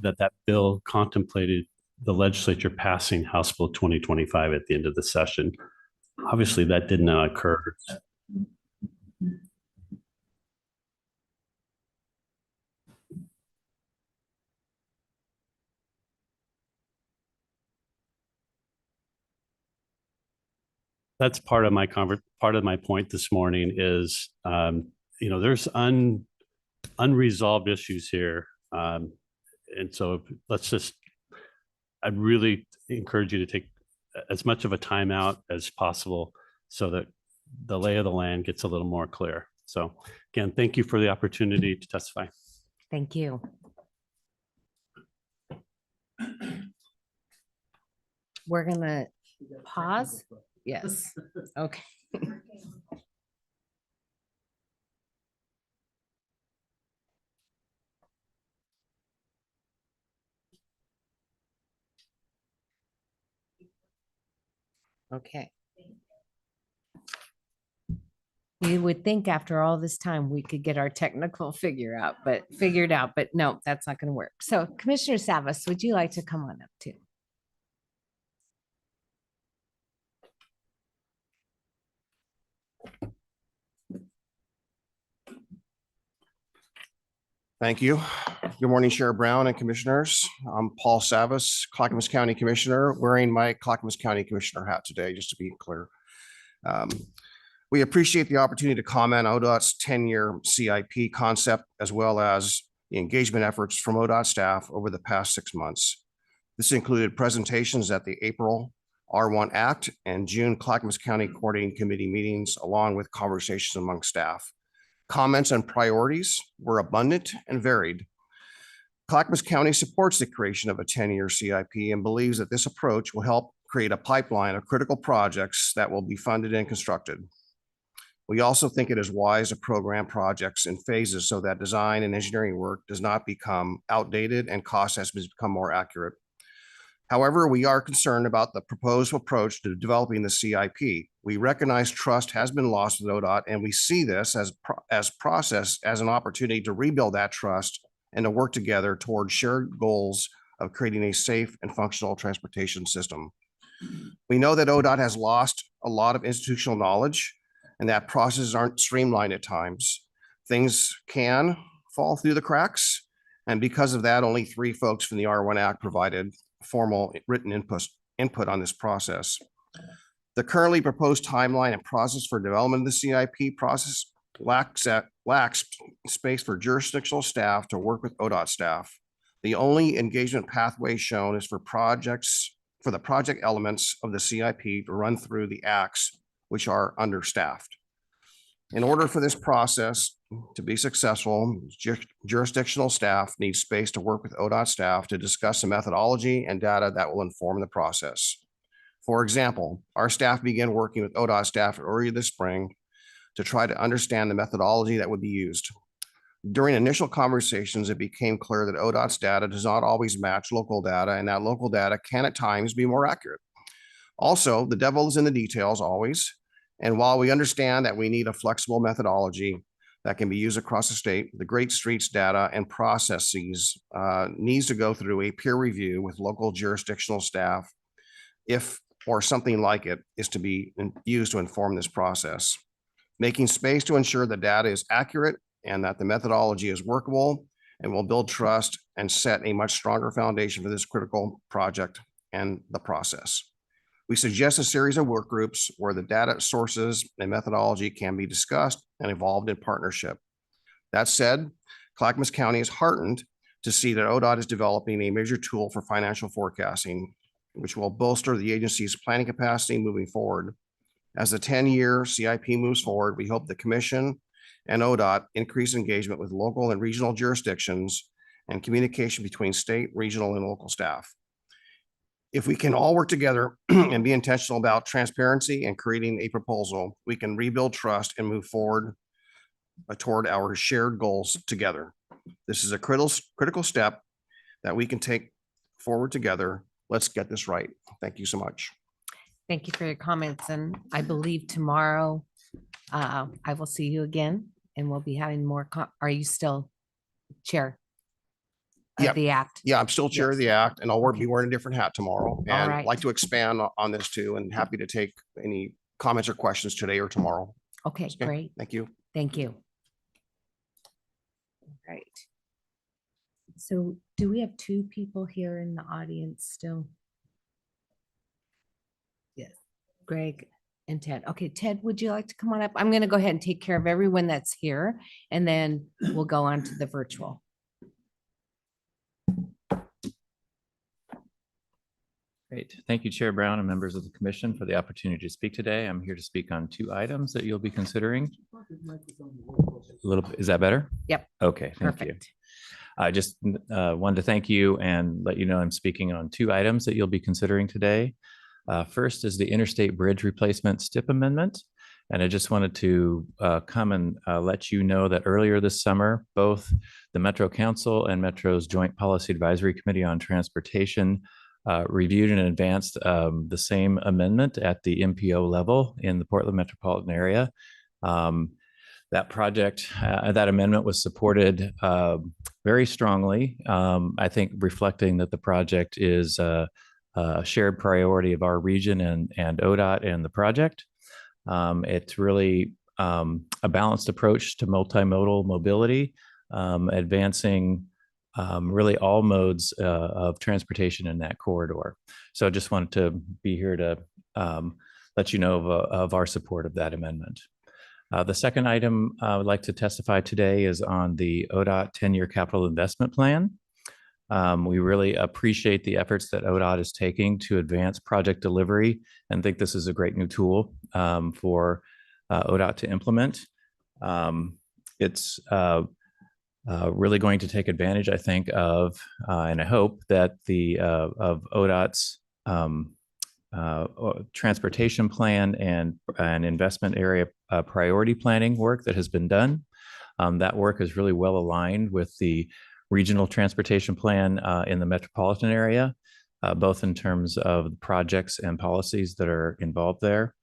that bill contemplated the legislature passing House Bill 2025 at the end of the session. Obviously, that did not occur. That's part of my point this morning is, there's unresolved issues here. And so I'd really encourage you to take as much of a timeout as possible so that the lay of the land gets a little more clear. So again, thank you for the opportunity to testify. Thank you. We're going to pause. Yes. Okay. Okay. You would think after all this time we could get our technical figured out, but no, that's not going to work. So Commissioner Savas, would you like to come on up too? Thank you. Good morning, Chair Brown and Commissioners. I'm Paul Savas, Clackamas County Commissioner, wearing my Clackamas County Commissioner hat today, just to be clear. We appreciate the opportunity to comment on ODOT's 10-year CIP concept, as well as the engagement efforts from ODOT staff over the past 6 months. This included presentations at the April R1 Act and June Clackamas County Coordinating Committee meetings, along with conversations among staff. Comments and priorities were abundant and varied. Clackamas County supports the creation of a 10-year CIP and believes that this approach will help create a pipeline of critical projects that will be funded and constructed. We also think it is wise to program projects in phases so that design and engineering work does not become outdated and cost estimates become more accurate. However, we are concerned about the proposed approach to developing the CIP. We recognize trust has been lost with ODOT, and we see this as an opportunity to rebuild that trust and to work together towards shared goals of creating a safe and functional transportation system. We know that ODOT has lost a lot of institutional knowledge and that processes aren't streamlined at times. Things can fall through the cracks, and because of that, only 3 folks from the R1 Act provided formal written input on this process. The currently proposed timeline and process for development of the CIP process lacks space for jurisdictional staff to work with ODOT staff. The only engagement pathway shown is for the project elements of the CIP to run through the acts, which are understaffed. In order for this process to be successful, jurisdictional staff need space to work with ODOT staff to discuss the methodology and data that will inform the process. For example, our staff began working with ODOT staff earlier this spring to try to understand the methodology that would be used. During initial conversations, it became clear that ODOT's data does not always match local data, and that local data can at times be more accurate. Also, the devil is in the details always. And while we understand that we need a flexible methodology that can be used across the state, the Great Streets data and processes needs to go through a peer review with local jurisdictional staff or something like it is to be used to inform this process. Making space to ensure the data is accurate and that the methodology is workable and will build trust and set a much stronger foundation for this critical project and the process. We suggest a series of work groups where the data sources and methodology can be discussed and evolved in partnership. That said, Clackamas County is heartened to see that ODOT is developing a major tool for financial forecasting, which will bolster the agency's planning capacity moving forward. As the 10-year CIP moves forward, we hope the Commission and ODOT increase engagement with local and regional jurisdictions and communication between state, regional, and local staff. If we can all work together and be intentional about transparency and creating a proposal, we can rebuild trust and move forward toward our shared goals together. This is a critical step that we can take forward together. Let's get this right. Thank you so much. Thank you for your comments. And I believe tomorrow I will see you again and we'll be having more. Are you still chair? Yeah. of the act? Yeah, I'm still chair of Yes. the act and I'll be Okay. wearing a different hat tomorrow. And I'd right. like to expand on this too, and happy to take any comments or questions today or tomorrow. Okay, Okay, great. thank you. Thank you. Right. So do we have two people here in the audience still? Yes. Greg and Ted. Okay, Ted, would you like to come on up? I'm going to go ahead and take care of everyone that's here, and then we'll go on to the virtual. Great. Thank you, Chair Brown and members of the commission for the opportunity to speak today. I'm here to speak on two items that you'll be considering. A little, is that better? Yep. Okay, thank you. Perfect. I just wanted to thank you and let you know I'm speaking on two items that you'll be considering today. First is the Interstate Bridge Replacement STIP Amendment. And I just wanted to come and let you know that earlier this summer, both the Metro Council and Metro's Joint Policy Advisory Committee on Transportation reviewed and advanced the same amendment at the MPO level in the Portland metropolitan area. That project, that amendment was supported very strongly, I think reflecting that the project is a shared priority of our region and ODOT and the project. It's really a balanced approach to multimodal mobility, advancing really all modes of transportation in that corridor. So I just wanted to be here to let you know of our support of that amendment. The second item I would like to testify today is on the ODOT 10-year capital investment plan. We really appreciate the efforts that ODOT is taking to advance project delivery and think this is a great new tool for ODOT to implement. It's really going to take advantage, I think, of, and I hope that of ODOT's transportation plan and investment area priority planning work that has been done. That work is really well aligned with the regional transportation plan in the metropolitan area, both in terms of the projects and policies that are involved there.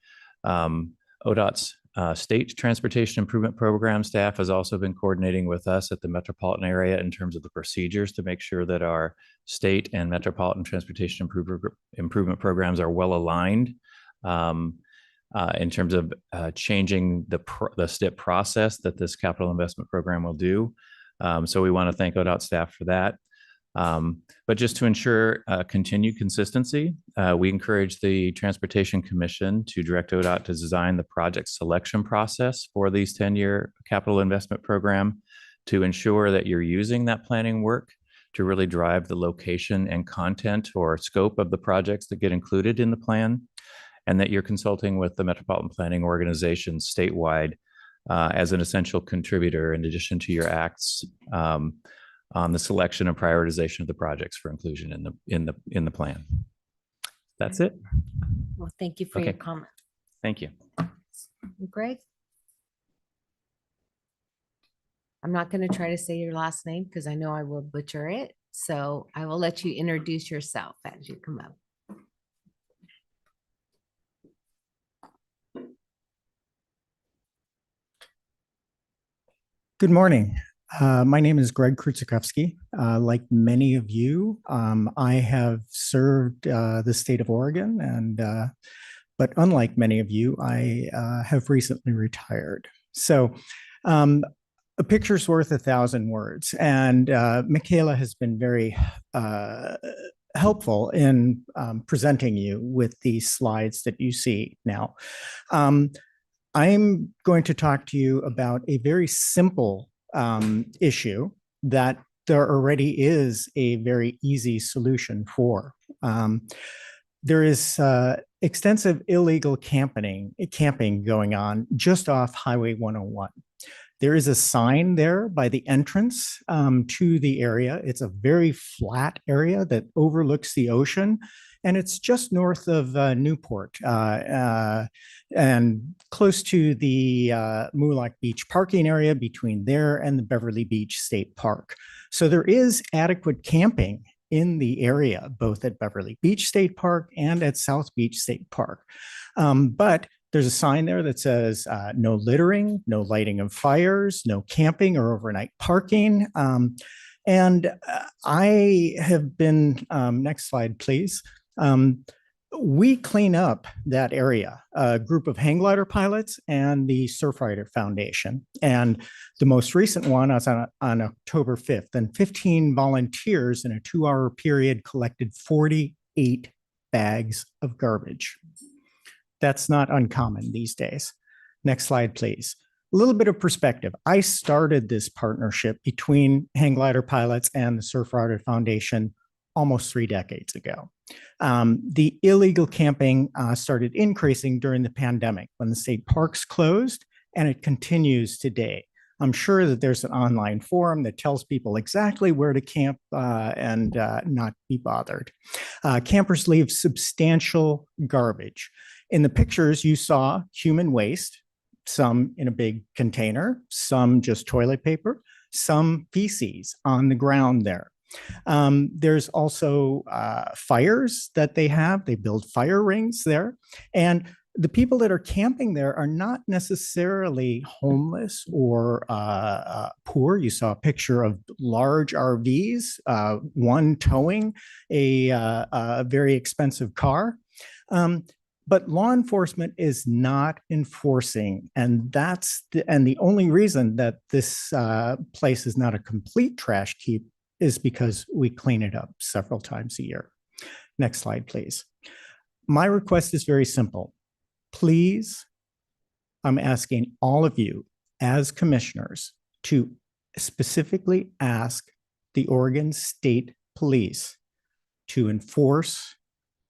ODOT's state transportation improvement program staff has also been coordinating with us at the metropolitan area in terms of the procedures to make sure that our state and metropolitan transportation improvement programs are well aligned in terms of changing the STIP process that this capital investment program will do. So we want to thank ODOT staff for that. But just to ensure continued consistency, we encourage the Transportation Commission to direct ODOT to design the project selection process for these 10-year capital investment program to ensure that you're using that planning work to really drive the location and content or scope of the projects that get included in the plan, and that you're consulting with the metropolitan planning organizations statewide as an essential contributor in addition to your acts on the selection and prioritization of the projects for inclusion in the plan. That's it. Well, thank you for your Okay. comment. Thank you. Greg? I'm not going to try to say your last name because I know I will butcher it. So I will let you introduce yourself as you come up. Good morning. My name is Greg Krutsikowski. Like many of you, I have served the state of Oregon, but unlike many of you, I have recently retired. So a picture's worth 1,000 words, and Michaela has been very helpful in presenting you with these slides that you see now. I'm going to talk to you about a very simple issue that there already is a very easy solution for. There is extensive illegal camping going on just off Highway 101. There is a sign there by the entrance to the area. It's a very flat area that overlooks the ocean, and it's just north of Newport and close to the Moolock Beach parking area between there and the Beverly Beach State Park. So there is adequate camping in the area, both at Beverly Beach State Park and at South Beach State Park. But there's a sign there that says no littering, no lighting of fires, no camping or overnight parking. And I have been, next slide, please. We clean up that area, a group of hang glider pilots and the Surfrider Foundation. And the most recent one was on October 5th, and 15 volunteers in a 2-hour period collected 48 bags of garbage. That's not uncommon these days. Next slide, please. A little bit of perspective. I started this partnership between hang glider pilots and the Surfrider Foundation almost 3 decades ago. The illegal camping started increasing during the pandemic when the state parks closed, and it continues today. I'm sure that there's an online forum that tells people exactly where to camp and not be bothered. Campers leave substantial garbage. In the pictures, you saw human waste, some in a big container, some just toilet paper, some feces on the ground there. There's also fires that they have. They build fire rings there. And the people that are camping there are not necessarily homeless or poor. You saw a picture of large RVs, one towing a very expensive car. But law enforcement is not enforcing, and the only reason that this place is not a complete trash heap is because we clean it up several times a year. Next slide, please. My request is very simple. Please, I'm asking all of you as commissioners to specifically ask the Oregon State Police to enforce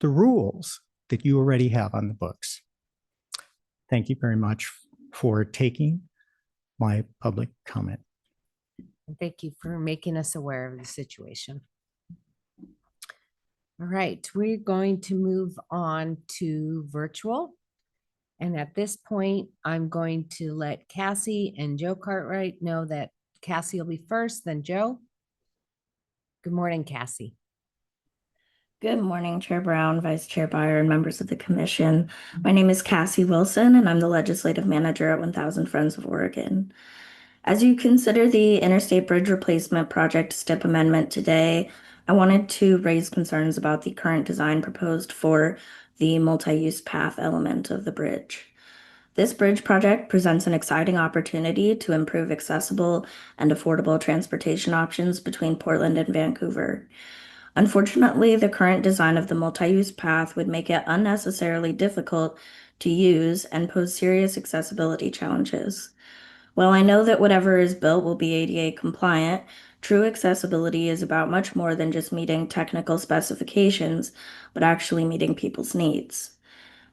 the rules that you already have on the books. Thank you very much for taking my public comment. Thank you for making us aware of the situation. All right, we're going to move on to virtual. And at this point, I'm going to let Cassie and Joe Cartwright know that Cassie will be first, then Joe. Good morning, Cassie. Good morning, Chair Brown, Vice Chair Byer, and members of the commission. My name is Cassie Wilson, and I'm the Legislative Manager at 1000 Friends of Oregon. As you consider the Interstate Bridge Replacement Project STIP amendment today, I wanted to raise concerns about the current design proposed for the multi-use path element of the bridge. This bridge project presents an exciting opportunity to improve accessible and affordable transportation options between Portland and Vancouver. Unfortunately, the current design of the multi-use path would make it unnecessarily difficult to use and pose serious accessibility challenges. While I know that whatever is built will be ADA compliant, true accessibility is about much more than just meeting technical specifications, but actually meeting people's needs.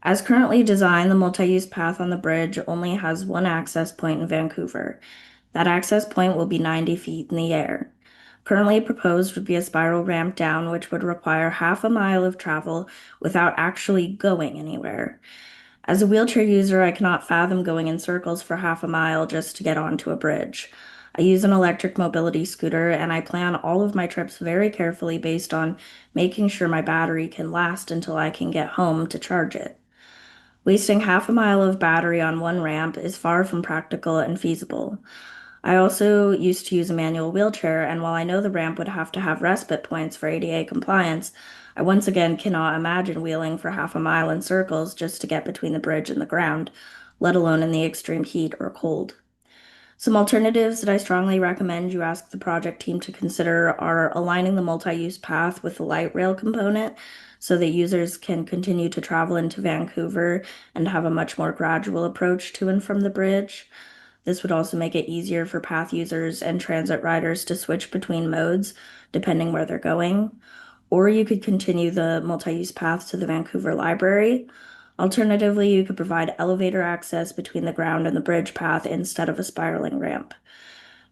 As currently designed, the multi-use path on the bridge only has one access point in Vancouver. That access point will be 90 feet in the air. Currently proposed would be a spiral ramp down, which would require half a mile of travel without actually going anywhere. As a wheelchair user, I cannot fathom going in circles for half a mile just to get onto a bridge. I use an electric mobility scooter, and I plan all of my trips very carefully based on making sure my battery can last until I can get home to charge it. Wasting half a mile of battery on one ramp is far from practical and feasible. I also used to use a manual wheelchair, and while I know the ramp would have to have respite points for ADA compliance, I once again cannot imagine wheeling for half a mile in circles just to get between the bridge and the ground, let alone in the extreme heat or cold. Some alternatives that I strongly recommend you ask the project team to consider are aligning the multi-use path with the light rail component so that users can continue to travel into Vancouver and have a much more gradual approach to and from the bridge. This would also make it easier for path users and transit riders to switch between modes depending where they're going. Or you could continue the multi-use path to the Vancouver Library. Alternatively, you could provide elevator access between the ground and the bridge path instead of a spiraling ramp.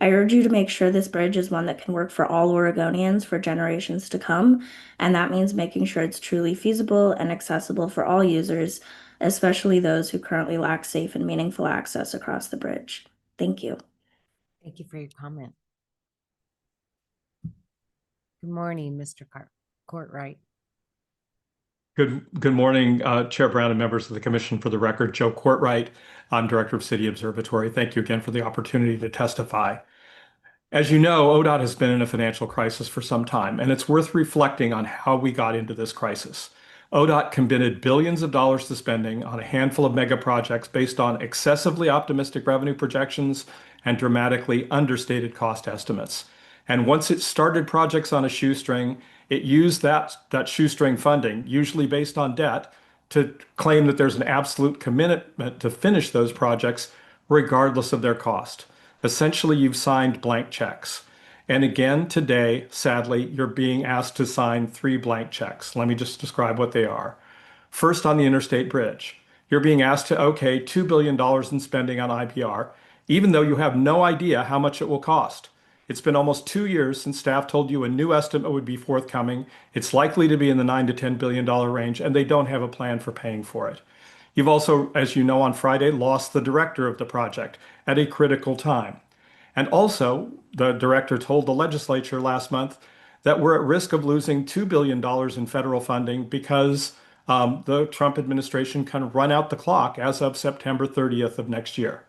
I urge you to make sure this bridge is one that can work for all Oregonians for generations to come, and that means making sure it's truly feasible and accessible for all users, especially those who currently lack safe and meaningful access across the bridge. Thank you. Thank you for your comment. Good morning, Mr. Cartwright. Good morning, Chair Brown and members of the Commission. For the record, Joe Courtwright. I'm Director of City Observatory. Thank you again for the opportunity to testify. As you know, ODOT has been in a financial crisis for some time, and it's worth reflecting on how we got into this crisis. ODOT committed billions of dollars to spending on a handful of mega projects based on excessively optimistic revenue projections and dramatically understated cost estimates. And once it started projects on a shoestring, it used that shoestring funding, usually based on debt, to claim that there's an absolute commitment to finish those projects regardless of their cost. Essentially, you've signed blank checks. And again, today, sadly, you're being asked to sign 3 blank checks. Let me just describe what they are. First, on the interstate bridge, you're being asked to okay $2 billion in spending on IBR, even though you have no idea how much it will cost. It's been almost 2 years since staff told you a new estimate would be forthcoming. It's likely to be in the $9 to $10 billion range, and they don't have a plan for paying for it. You've also, as you know, on Friday, lost the director of the project at a critical time. And also, the director told the legislature last month that we're at risk of losing $2 billion in federal funding because the Trump administration can run out the clock as of September 30th of next year.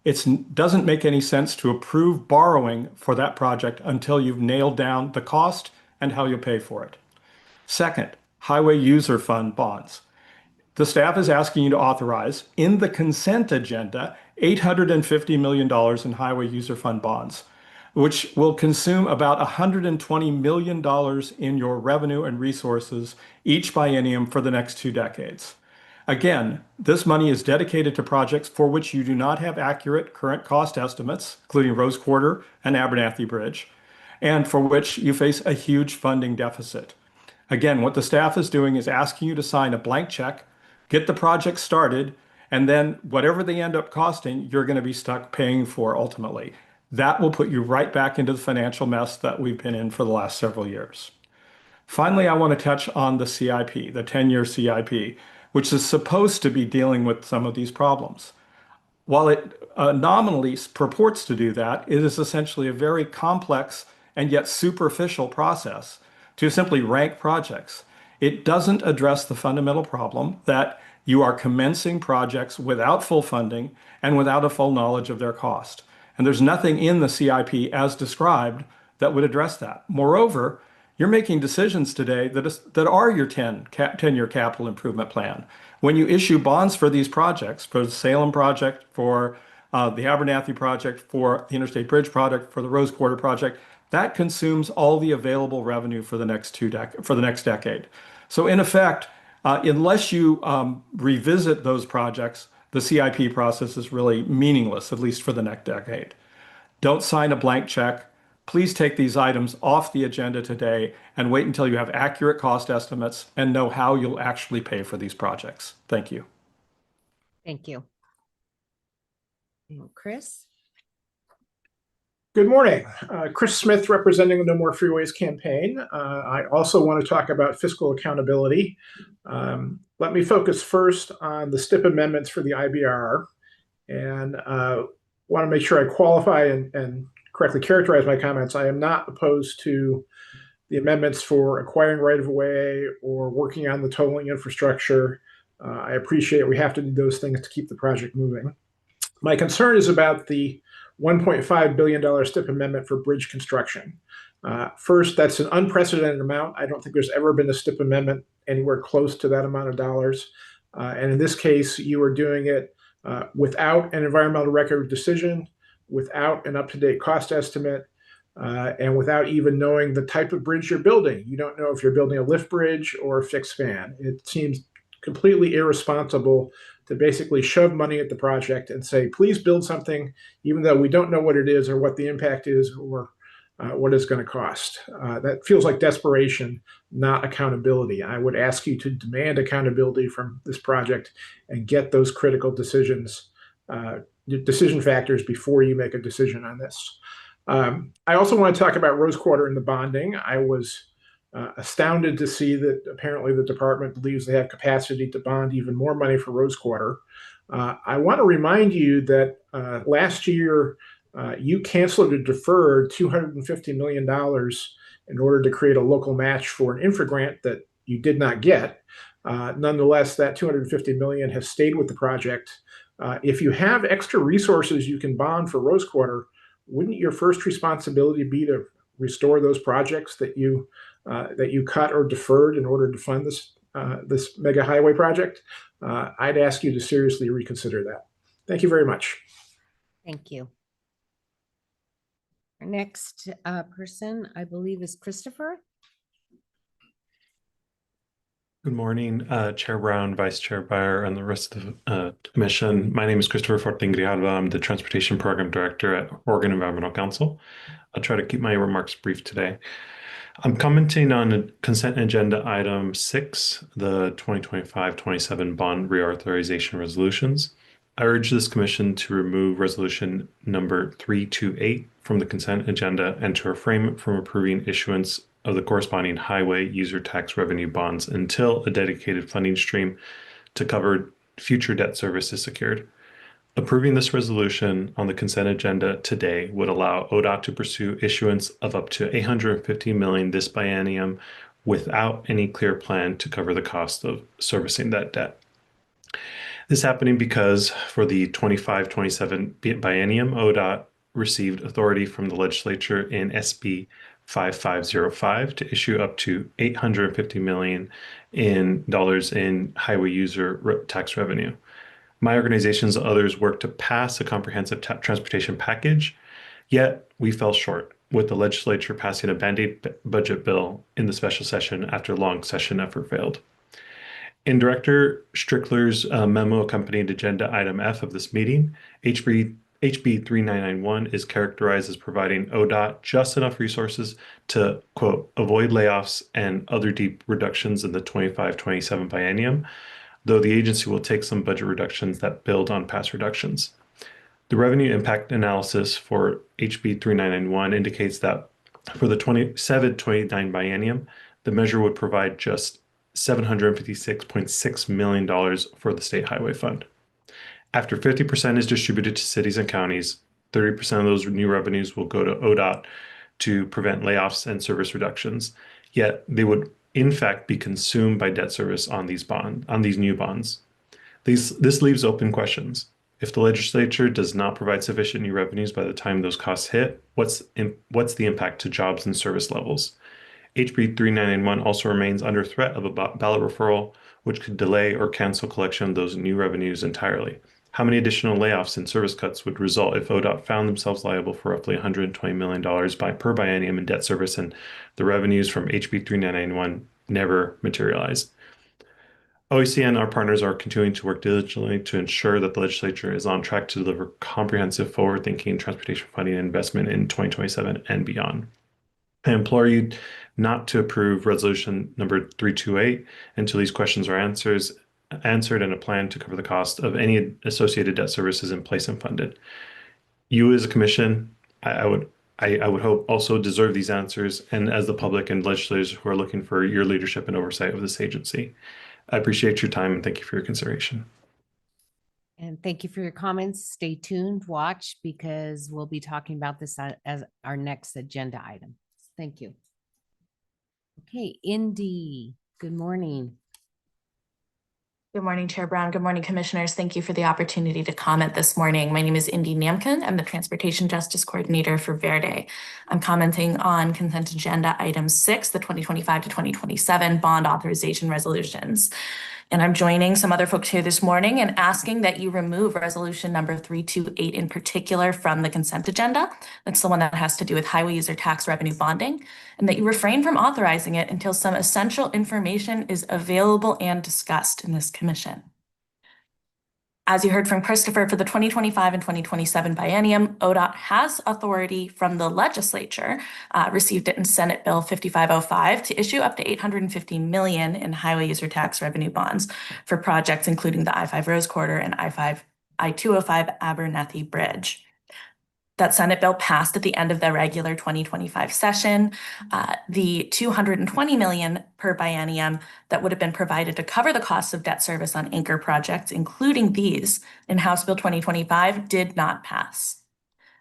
It doesn't make any sense to approve borrowing for that project until you've nailed down the cost and how you'll pay for it. Second, highway user fund bonds. The staff is asking you to authorize, in the consent agenda, $850 million in highway user fund bonds, which will consume about $120 million in your revenue and resources each biennium for the next 2 decades. Again, this money is dedicated to projects for which you do not have accurate current cost estimates, including Rose Quarter and Abernathy Bridge, and for which you face a huge funding deficit. Again, what the staff is doing is asking you to sign a blank check, get the project started, and then whatever they end up costing, you're going to be stuck paying for ultimately. That will put you right back into the financial mess that we've been in for the last several years. Finally, I want to touch on the CIP, the 10-year CIP, which is supposed to be dealing with some of these problems. While it nominally purports to do that, it is essentially a very complex and yet superficial process to simply rank projects. It doesn't address the fundamental problem that you are commencing projects without full funding and without a full knowledge of their cost. And there's nothing in the CIP as described that would address that. Moreover, you're making decisions today that are your 10-year capital improvement plan. When you issue bonds for these projects, for the Salem project, for the Abernathy project, for the Interstate Bridge project, for the Rose Quarter project, that consumes all the available revenue for the next decade. So in effect, unless you revisit those projects, the CIP process is really meaningless, at least for the next decade. Don't sign a blank check. Please take these items off the agenda today and wait until you have accurate cost estimates and know how you'll actually pay for these projects. Thank you. Thank you. And Chris? Good morning. Chris Smith representing the No More Freeways campaign. I also want to talk about fiscal accountability. Let me focus first on the STIP amendments for the IBR and want to make sure I qualify and correctly characterize my comments. I am not opposed to the amendments for acquiring right-of-way or working on the tolling infrastructure. I appreciate we have to do those things to keep the project moving. My concern is about the $1.5 billion STIP amendment for bridge construction. First, that's an unprecedented amount. I don't think there's ever been a STIP amendment anywhere close to that amount of dollars. And in this case, you are doing it without an environmental record decision, without an up-to-date cost estimate, and without even knowing the type of bridge you're building. You don't know if you're building a lift bridge or a fixed span. It seems completely irresponsible to basically shove money at the project and say, please build something, even though we don't know what it is or what the impact is or what it's going to cost. That feels like desperation, not accountability. I would ask you to demand accountability from this project and get those critical decision factors before you make a decision on this. I also want to talk about Rose Quarter and the bonding. I was astounded to see that apparently the department believes they have capacity to bond even more money for Rose Quarter. I want to remind you that last year you canceled or deferred $250 million in order to create a local match for an infra grant that you did not get. Nonetheless, that $250 million has stayed with the project. If you have extra resources you can bond for Rose Quarter, wouldn't your first responsibility be to restore those projects that you cut or deferred in order to fund this mega highway project? I'd ask you to seriously reconsider that. Thank you very much. Thank you. Our next person, I believe, is Christopher. Good morning, Chair Brown, Vice Chair Beyer, and the rest of the commission. My name is Christopher Fortin-Grijalva. I'm the Transportation Program Director at Oregon Environmental Council. I'll try to keep my remarks brief today. I'm commenting on consent agenda item 6, the 2025-27 bond reauthorization resolutions. I urge this commission to remove resolution number 328 from the consent agenda and to refrain from approving issuance of the corresponding highway user tax revenue bonds until a dedicated funding stream to cover future debt service is secured. Approving this resolution on the consent agenda today would allow ODOT to pursue issuance of up to $850 million this biennium without any clear plan to cover the cost of servicing that debt. This happening because for the 25-27 biennium, ODOT received authority from the legislature in SB 5505 to issue up to $850 million in highway user tax revenue. My organizations and others worked to pass a comprehensive transportation package, yet we fell short, with the legislature passing a Band-Aid budget bill in the special session after a long session effort failed. In Director Strickler's memo accompanied agenda item F of this meeting, HB 3991 is characterized as providing ODOT just enough resources to, quote, avoid layoffs and other deep reductions in the 25-27 biennium, though the agency will take some budget reductions that build on past reductions. The revenue impact analysis for HB 3991 indicates that for the 27-29 biennium, the measure would provide just $756.6 million for the State Highway Fund. After 50% is distributed to cities and counties, 30% of those new revenues will go to ODOT to prevent layoffs and service reductions. Yet they would in fact be consumed by debt service on these new bonds. This leaves open questions. If the legislature does not provide sufficient new revenues by the time those costs hit, what's the impact to jobs and service levels? HB 3991 also remains under threat of a ballot referral, which could delay or cancel collection of those new revenues entirely. How many additional layoffs and service cuts would result if ODOT found themselves liable for roughly $120 million per biennium in debt service and the revenues from HB 3991 never materialized? OEC and our partners are continuing to work diligently to ensure that the legislature is on track to deliver comprehensive forward-thinking transportation funding and investment in 2027 and beyond. I implore you not to approve resolution number 328 until these questions are answered and a plan to cover the cost of any associated debt services in place and funded. You as a commission, I would hope also deserve these answers, and as the public and legislators who are looking for your leadership and oversight of this agency. I appreciate your time and thank you for your consideration. And thank you for your comments. Stay tuned, watch, because we'll be talking about this as our next agenda item. Thank you. Okay, Indy, good morning. Good morning, Chair Brown. Good morning, Commissioners. Thank you for the opportunity to comment this morning. My name is Indy Namkin. I'm the Transportation Justice Coordinator for Verde. I'm commenting on consent agenda item 6, the 2025 to 2027 bond authorization resolutions. And I'm joining some other folks here this morning and asking that you remove resolution number 328 in particular from the consent agenda. That's the one that has to do with highway user tax revenue bonding, and that you refrain from authorizing it until some essential information is available and discussed in this commission. As you heard from Christopher, for the 2025 and 2027 biennium, ODOT has authority from the legislature, received it in Senate Bill 5505, to issue up to $850 million in highway user tax revenue bonds for projects including the I-5 Rose Corridor and I-205 Abernethy Bridge. That Senate bill passed at the end of the regular 2025 session. The $220 million per biennium that would have been provided to cover the costs of debt service on anchor projects, including these in House Bill 2025, did not pass.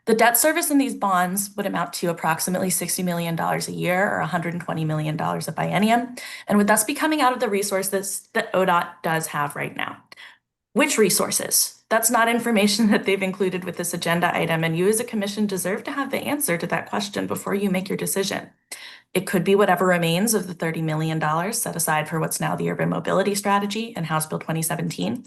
The debt service in these bonds would amount to approximately $60 million a year or $120 million a biennium, and would thus be coming out of the resources that ODOT does have right now. Which resources? That's not information that they've included with this agenda item, and you as a commission deserve to have the answer to that question before you make your decision. It could be whatever remains of the $30 million set aside for what's now the urban mobility strategy and House Bill 2017.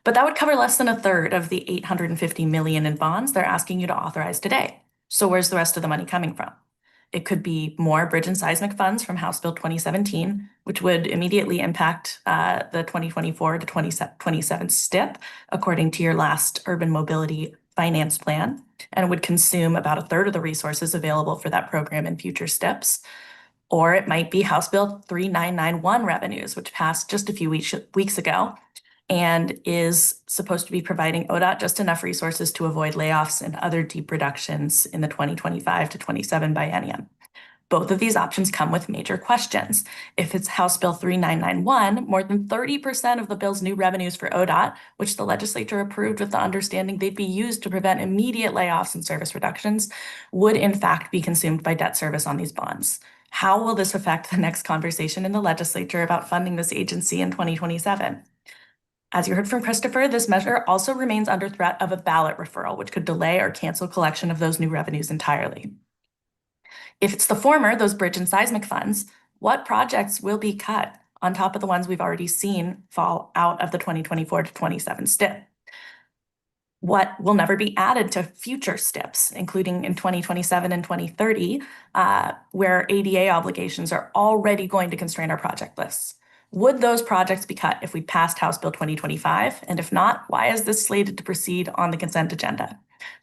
But that would cover less than a third of the $850 million in bonds they're asking you to authorize today. So where's the rest of the money coming from? It could be more bridge and seismic funds from House Bill 2017, which would immediately impact the 2024 to 2027 STIP, according to your last urban mobility finance plan, and would consume about a third of the resources available for that program in future STIPs. Or it might be House Bill 3991 revenues, which passed just a few weeks ago and is supposed to be providing ODOT just enough resources to avoid layoffs and other deep reductions in the 2025 to 27 biennium. Both of these options come with major questions. If it's House Bill 3991, more than 30% of the bill's new revenues for ODOT, which the legislature approved with the understanding they'd be used to prevent immediate layoffs and service reductions, would in fact be consumed by debt service on these bonds. How will this affect the next conversation in the legislature about funding this agency in 2027? As you heard from Christopher, this measure also remains under threat of a ballot referral, which could delay or cancel collection of those new revenues entirely. If it's the former, those bridge and seismic funds, what projects will be cut on top of the ones we've already seen fall out of the 2024 to 27 STIP? What will never be added to future STIPs, including in 2027 and 2030, where ADA obligations are already going to constrain our project lists? Would those projects be cut if we passed House Bill 2025? And if not, why is this slated to proceed on the consent agenda?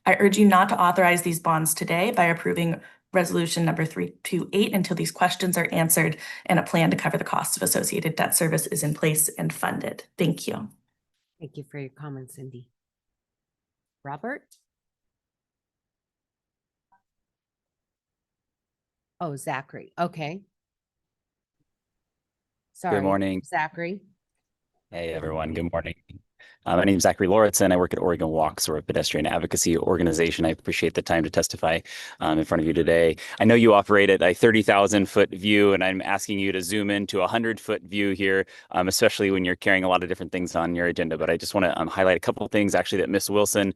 I urge you not to authorize these bonds today by approving resolution number 328 until these questions are answered and a plan to cover the costs of associated debt service is in place and funded. Thank you. Thank you for your comments, Cindy. Robert? Oh, Zachary. Okay. Sorry. Good morning. Zachary. Hey, everyone. Good morning. My name is Zachary Lauritsen. I work at Oregon Walks, or a pedestrian advocacy organization. I appreciate the time to testify in front of you today. I know you operate at a 30,000-foot view, and I'm asking you to zoom into a 100-foot view here, especially when you're carrying a lot of different things on your agenda. But I just want to highlight a couple of things, actually, that Ms. Wilson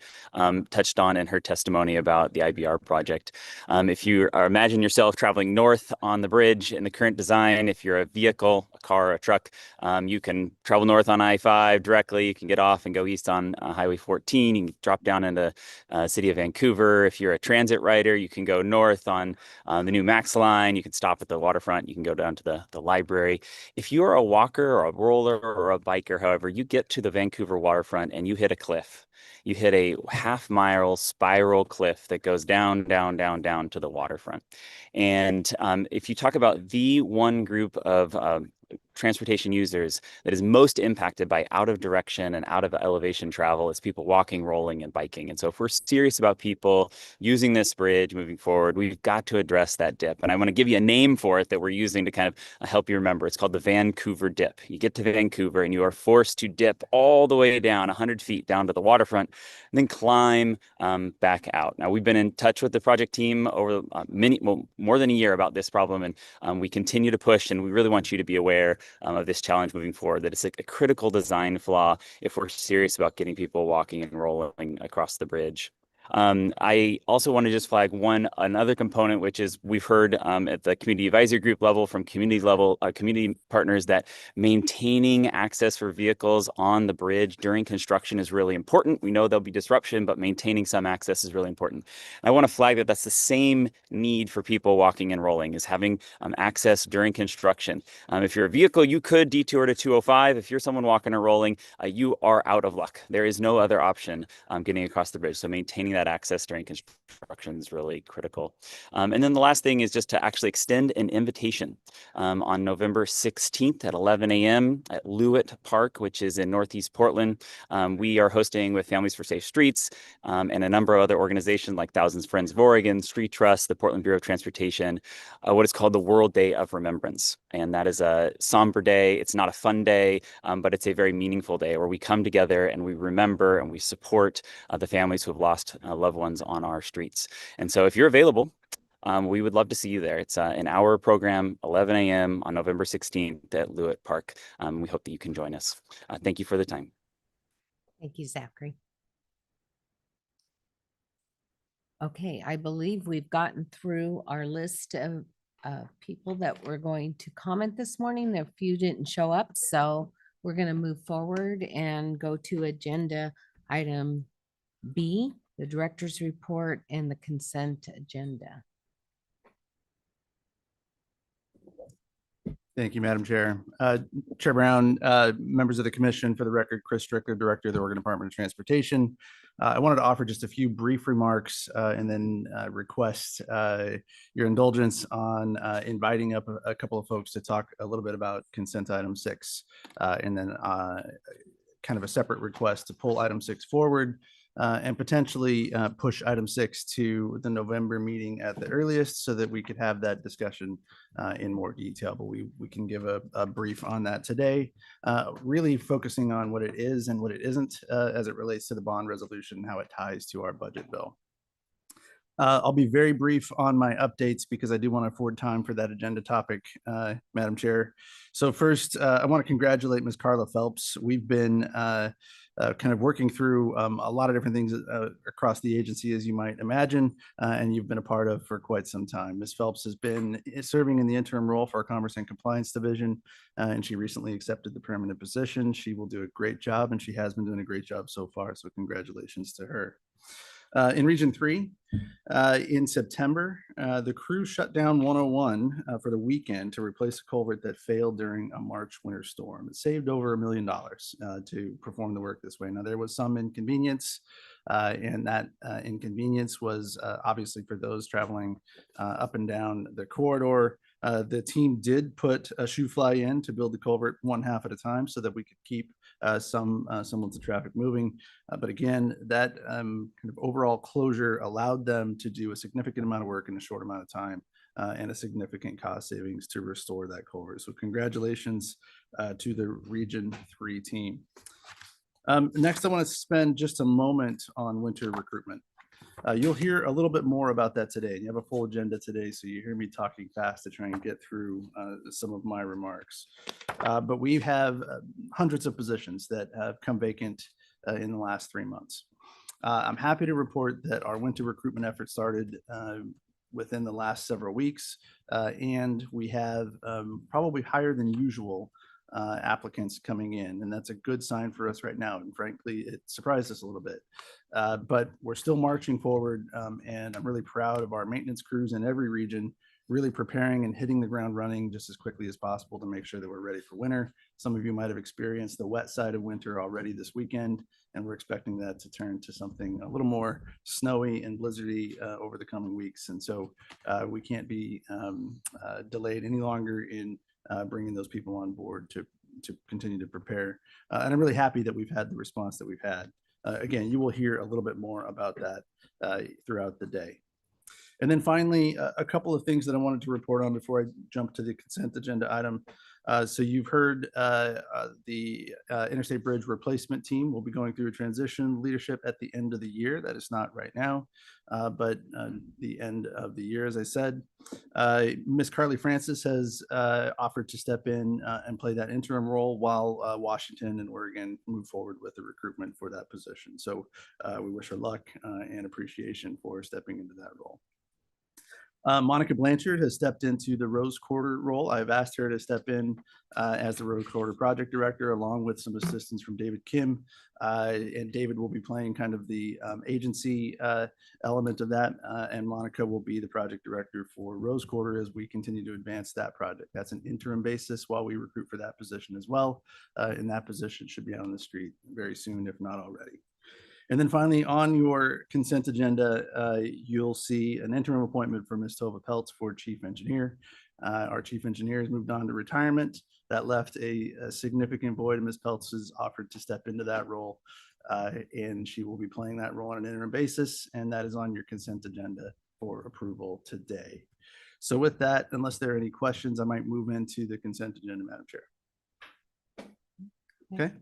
touched on in her testimony about the IBR project. If you imagine yourself traveling north on the bridge in the current design, if you're a vehicle, a car, or a truck, you can travel north on I-5 directly. You can get off and go east on Highway 14. You can drop down into city of Vancouver. If you're a transit rider, you can go north on the new Max line. You can stop at the waterfront. You can go down to the library. If you're a walker or a roller or a biker, however, you get to the Vancouver waterfront and you hit a cliff. You hit a half-mile spiral cliff that goes down, down, down, down to the waterfront. And if you talk about the one group of transportation users that is most impacted by out of direction and out of elevation travel, is people walking, rolling, and biking. And so if we're serious about people using this bridge moving forward, we've got to address that dip. And I want to give you a name for it that we're using to kind of help you remember. It's called the Vancouver dip. You get to Vancouver and you are forced to dip all the way down 100 feet down to the waterfront and then climb back out. Now, we've been in touch with the project team over more than a year about this problem, and we continue to push, and we really want you to be aware of this challenge moving forward, that it's a critical design flaw if we're serious about getting people walking and rolling across the bridge. I also want to just flag another component, which is we've heard at the community advisory group level from community partners that maintaining access for vehicles on the bridge during construction is really important. We know there'll be disruption, but maintaining some access is really important. And I want to flag that that's the same need for people walking and rolling, is having access during construction. If you're a vehicle, you could detour to 205. If you're someone walking or rolling, you are out of luck. There is no other option getting across the bridge. So maintaining that access during construction is really critical. And then the last thing is just to actually extend an invitation on November 16th at 11 a.m. at Lewitt Park, which is in Northeast Portland. We are hosting with Families for Safe Streets and a number of other organizations like Thousands Friends of Oregon, Street Trust, the Portland Bureau of Transportation, what is called the World Day of Remembrance. And that is a somber day. It's not a fun day, but it's a very meaningful day where we come together and we remember and we support the families who have lost loved ones on our streets. And so if you're available, we would love to see you there. It's an hour program, 11 a.m. on November 16th at Lewitt Park. We hope that you can join us. Thank you for the time. Thank you, Zachary. Okay, I believe we've gotten through our list of people that were going to comment this morning. A few didn't show up, so we're going to move forward and go to agenda item B, the director's report and the consent agenda. Thank you, Madam Chair. Chair Brown, members of the commission, for the record, Chris Strickler, Director of the Oregon Department of Transportation. I wanted to offer just a few brief remarks and then request your indulgence on inviting up a couple of folks to talk a little bit about consent item 6 and then kind of a separate request to pull item 6 forward and potentially push item 6 to the November meeting at the earliest so that we could have that discussion in more detail. But we can give a brief on that today, really focusing on what it is and what it isn't as it relates to the bond resolution and how it ties to our budget bill. I'll be very brief on my updates because I do want to afford time for that agenda topic, Madam Chair. So first, I want to congratulate Ms. Carla Phelps. We've been kind of working through a lot of different things across the agency, as you might imagine, and you've been a part of for quite some time. Ms. Phelps has been serving in the interim role for our Commerce and Compliance Division, and she recently accepted the permanent position. She will do a great job, and she has been doing a great job so far, so congratulations to her. In Region 3, in September, the crew shut down 101 for the weekend to replace a culvert that failed during a March winter storm. It saved over $1 million to perform the work this way. Now, there was some inconvenience, and that inconvenience was obviously for those traveling up and down the corridor. The team did put a shoe fly in to build the culvert one half at a time so that we could keep some of the traffic moving. But again, that kind of overall closure allowed them to do a significant amount of work in a short amount of time and a significant cost savings to restore that culvert. So congratulations to the Region 3 team. Next, I want to spend just a moment on winter recruitment. You'll hear a little bit more about that today. You have a full agenda today, so you hear me talking fast to try and get through some of my remarks. But we have hundreds of positions that have come vacant in the last 3 months. I'm happy to report that our winter recruitment effort started within the last several weeks, and we have probably higher than usual applicants coming in, and that's a good sign for us right now. And frankly, it surprised us a little bit, but we're still marching forward, and I'm really proud of our maintenance crews in every region, really preparing and hitting the ground running just as quickly as possible to make sure that we're ready for winter. Some of you might have experienced the wet side of winter already this weekend, and we're expecting that to turn to something a little more snowy and blizzardy over the coming weeks. And so we can't be delayed any longer in bringing those people on board to continue to prepare. And I'm really happy that we've had the response that we've had. Again, you will hear a little bit more about that throughout the day. And then finally, a couple of things that I wanted to report on before I jump to the consent agenda item. So you've heard the Interstate Bridge Replacement Team will be going through a transition leadership at the end of the year. That is not right now, but the end of the year, as I said. Ms. Carly Francis has offered to step in and play that interim role while Washington and Oregon move forward with the recruitment for that position. So we wish her luck and appreciation for stepping into that role. Monica Blanchard has stepped into the Rose Quarter role. I've asked her to step in as the Rose Quarter Project Director, along with some assistance from David Kim. And David will be playing kind of the agency element of that. And Monica will be the Project Director for Rose Quarter as we continue to advance that project. That's an interim basis while we recruit for that position as well. And that position should be out on the street very soon, if not already. And then finally, on your consent agenda, you'll see an interim appointment for Ms. Tova Peltz for Chief Engineer. Our Chief Engineer has moved on to retirement. That left a significant void, and Ms. Peltz has offered to step into that role, and she will be playing that role on an interim basis, and that is on your consent agenda for approval today. So with that, unless there are any questions, I might move into the consent agenda, Madam Chair. Okay.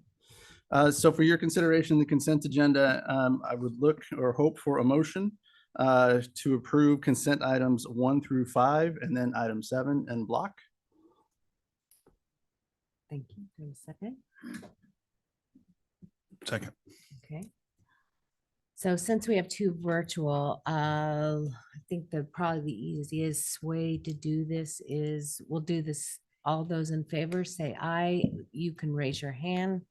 So for your consideration, the consent agenda, I would look or hope for a motion to approve consent items 1 through 5 and then item 7 in block. Thank you. Do you have a second? Second. Okay. So since we have two virtual, I think probably the easiest way to do this is we'll do this. All those in favor say aye. You can raise your hand.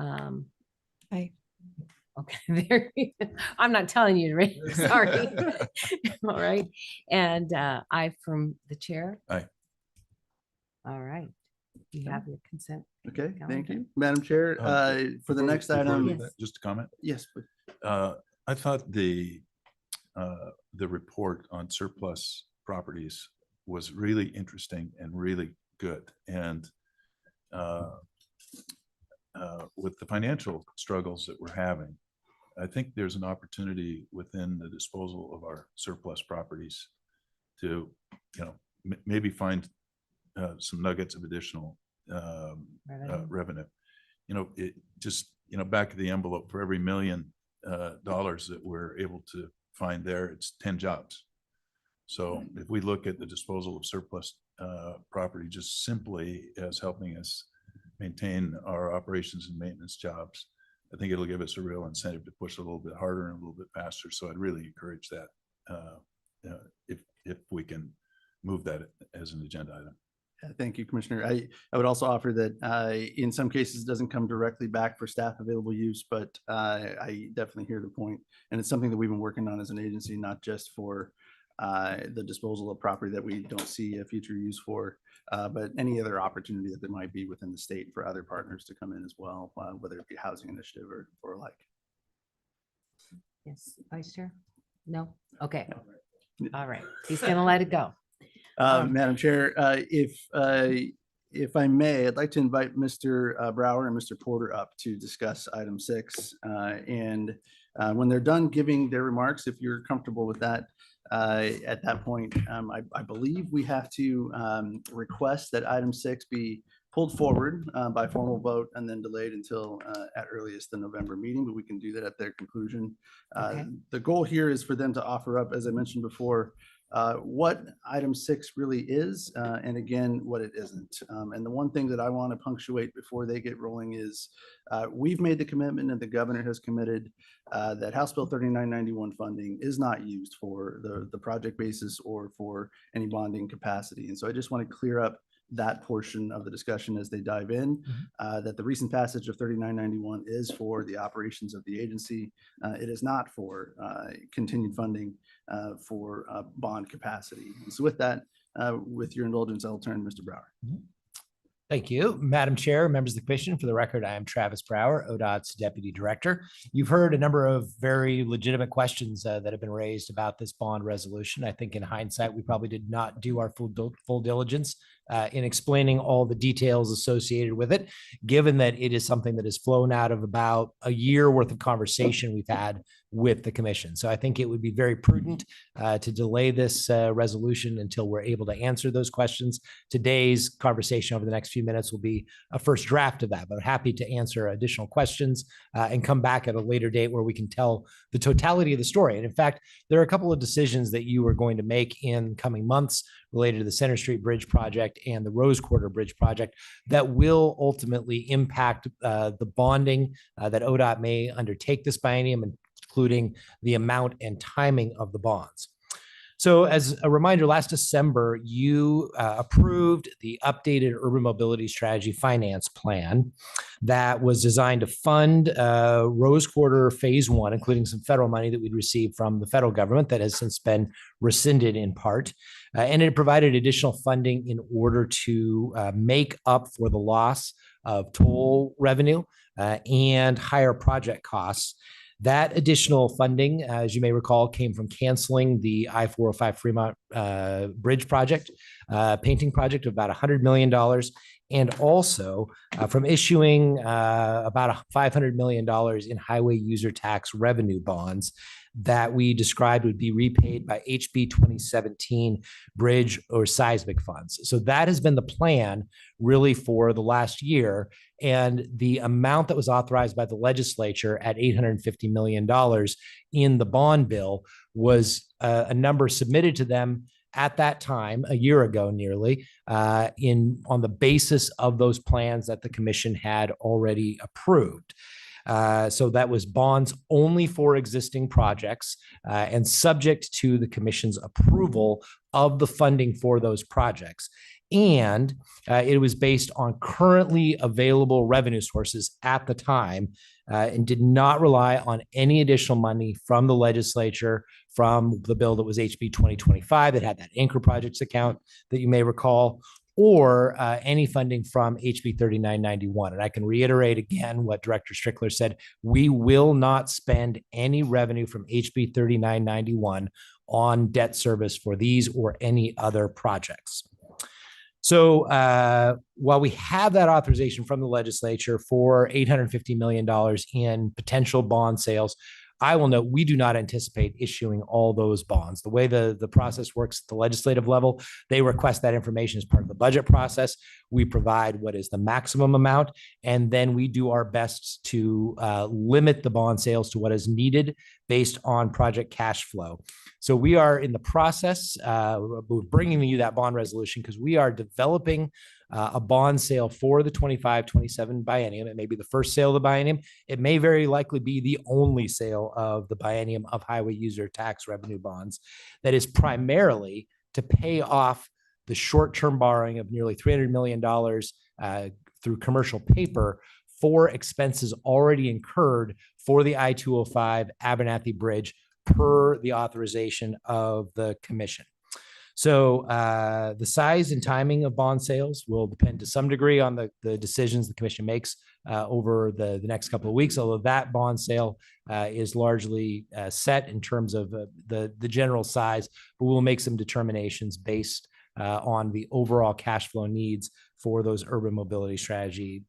Aye. Okay, there. I'm not telling you to raise, sorry. All right. And aye from the chair. Aye. All right. You have your consent. Okay, thank calendar. you. Madam Chair, for the next item. Yes. Just a comment. Yes, please. I thought the report on surplus properties was really interesting and really good. And with the financial struggles that we're having, I think there's an opportunity within the disposal of our surplus properties to, maybe find some nuggets of additional revenue. It just, back of the envelope, for every $1 million that we're able to find there, it's 10 jobs. So if we look at the disposal of surplus property just simply as helping us maintain our operations and maintenance jobs, I think it'll give us a real incentive to push a little bit harder and a little bit faster. So I'd really encourage that if we can move that as an agenda item. Thank you, Commissioner. I would also offer that in some cases it doesn't come directly back for staff available use, but I definitely hear the point. And it's something that we've been working on as an agency, not just for the disposal of property that we don't see a future use for, but any other opportunity that there might be within the state for other partners to come in as well, whether it be housing initiative or like. Yes, Vice Chair? No? Okay. All right. He's going to let it go. Madam Chair, if I may, I'd like to invite Mr. Brower and Mr. Porter up to discuss item 6. And when they're done giving their remarks, if you're comfortable with that, at that point, I believe we have to request that item 6 be pulled forward by formal vote and then delayed until at earliest the November meeting, but we can do that at their conclusion. Okay. The goal here is for them to offer up, as I mentioned before, what item 6 really is, and again, what it isn't. And the one thing that I want to punctuate before they get rolling is we've made the commitment and the governor has committed that House Bill 3991 funding is not used for the project basis or for any bonding capacity. And so I just want to clear up that portion of the discussion as they dive in, that the recent passage of 3991 is for the operations of the agency. It is not for continued funding for bond capacity. And so with that, with your indulgence, I'll turn to Mr. Brower. Thank you, Madam Chair, members of the Commission. For the record, I am Travis Brower, ODOT's Deputy Director. You've heard a number of very legitimate questions that have been raised about this bond resolution. I think in hindsight, we probably did not do our full diligence in explaining all the details associated with it, given that it is something that has flown out of about a year worth of conversation we've had with the Commission. So I think it would be very prudent to delay this resolution until we're able to answer those questions. Today's conversation over the next few minutes will be a first draft of that, but happy to answer additional questions and come back at a later date where we can tell the totality of the story. And in fact, there are a couple of decisions that you are going to make in coming months related to the Center Street Bridge project and the Rose Quarter Bridge project that will ultimately impact the bonding that ODOT may undertake this biennium, including the amount and timing of the bonds. So as a reminder, last December, you approved the updated urban mobility strategy finance plan that was designed to fund Rose Quarter Phase 1, including some federal money that we'd received from the federal government that has since been rescinded in part. And it provided additional funding in order to make up for the loss of toll revenue and higher project costs. That additional funding, as you may recall, came from canceling the I-405 Fremont Bridge project, painting project of about $100 million, and also from issuing about $500 million in highway user tax revenue bonds that we described would be repaid by HB 2017 bridge or seismic funds. So that has been the plan really for the last year. And the amount that was authorized by the legislature at $850 million in the bond bill was a number submitted to them at that time, a year ago nearly, on the basis of those plans that the Commission had already approved. So that was bonds only for existing projects and subject to the commission's approval of the funding for those projects. And it was based on currently available revenue sources at the time and did not rely on any additional money from the legislature from the bill that was HB 2025 that had that anchor projects account that you may recall, or any funding from HB 3991. And I can reiterate again what Director Strickler said. We will not spend any revenue from HB 3991 on debt service for these or any other projects. So while we have that authorization from the legislature for $850 million in potential bond sales, I will note we do not anticipate issuing all those bonds. The way the process works at the legislative level, they request that information as part of the budget process. We provide what is the maximum amount, and then we do our best to limit the bond sales to what is needed based on project cash flow. So we are in the process of bringing you that bond resolution because we are developing a bond sale for the 25-27 biennium. It may be the first sale of the biennium. It may very likely be the only sale of the biennium of highway user tax revenue bonds that is primarily to pay off the short-term borrowing of nearly $300 million through commercial paper for expenses already incurred for the I-205 Abernathy Bridge per the authorization of the commission. So the size and timing of bond sales will depend to some degree on the decisions the commission makes over the next couple of weeks, although that bond sale is largely set in terms of the general size, but we'll make some determinations based on the overall cash flow needs for those urban mobility strategy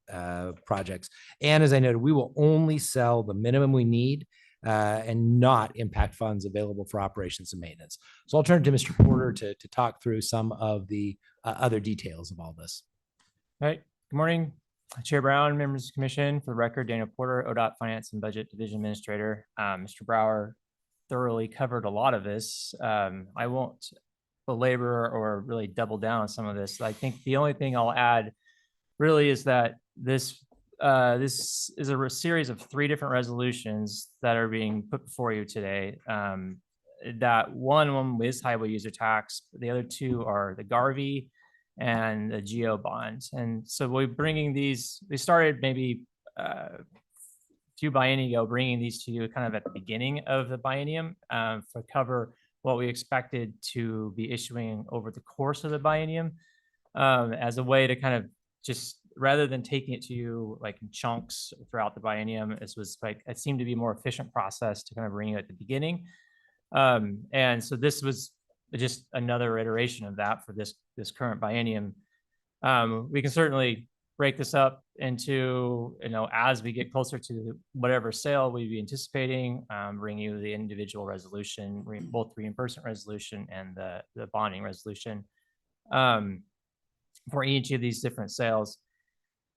projects. And as I noted, we will only sell the minimum we need and not impact funds available for operations and maintenance. So I'll turn to Mr. Porter to talk through some of the other details of all this. All right. Good morning, Chair Brown, members of the commission. For the record, Daniel Porter, ODOT Finance and Budget Division Administrator. Mr. Brower thoroughly covered a lot of this. I won't belabor or really double down on some of this. I think the only thing I'll add really is that this is a series of 3 different resolutions that are being put before you today. That one of them is highway user tax. The other 2 are the Garvey and the Geo bonds. And so we're bringing these, we started maybe a few biennia ago, bringing these to you kind of at the beginning of the biennium for cover what we expected to be issuing over the course of the biennium as a way to kind of just, rather than taking it to you like in chunks throughout the biennium, it seemed to be a more efficient process to kind of bring you at the beginning. And so this was just another iteration of that for this current biennium. We can certainly break this up into, as we get closer to whatever sale we'd be anticipating, bring you the individual resolution, both reimbursement resolution and the bonding resolution for each of these different sales.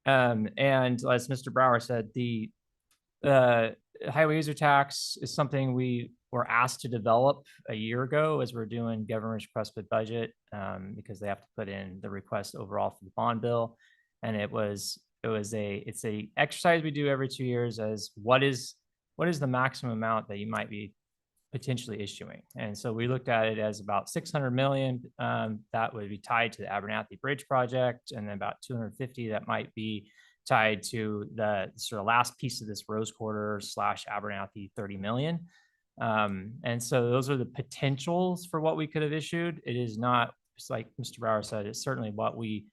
And as Mr. Brower said, the highway user tax is something we were asked to develop a year ago as we're doing governor's requested budget because they have to put in the request overall for the bond bill. And it's a exercise we do every 2 years as what is the maximum amount that you might be potentially issuing. And so we looked at it as about 600 million that would be tied to the Abernathy Bridge project, and then about 250 that might be tied to the sort of last piece of this Rose Quarter / Abernathy 30 million. And so those are the potentials for what we could have issued. It is not, just like Mr. Brower said, it's certainly what we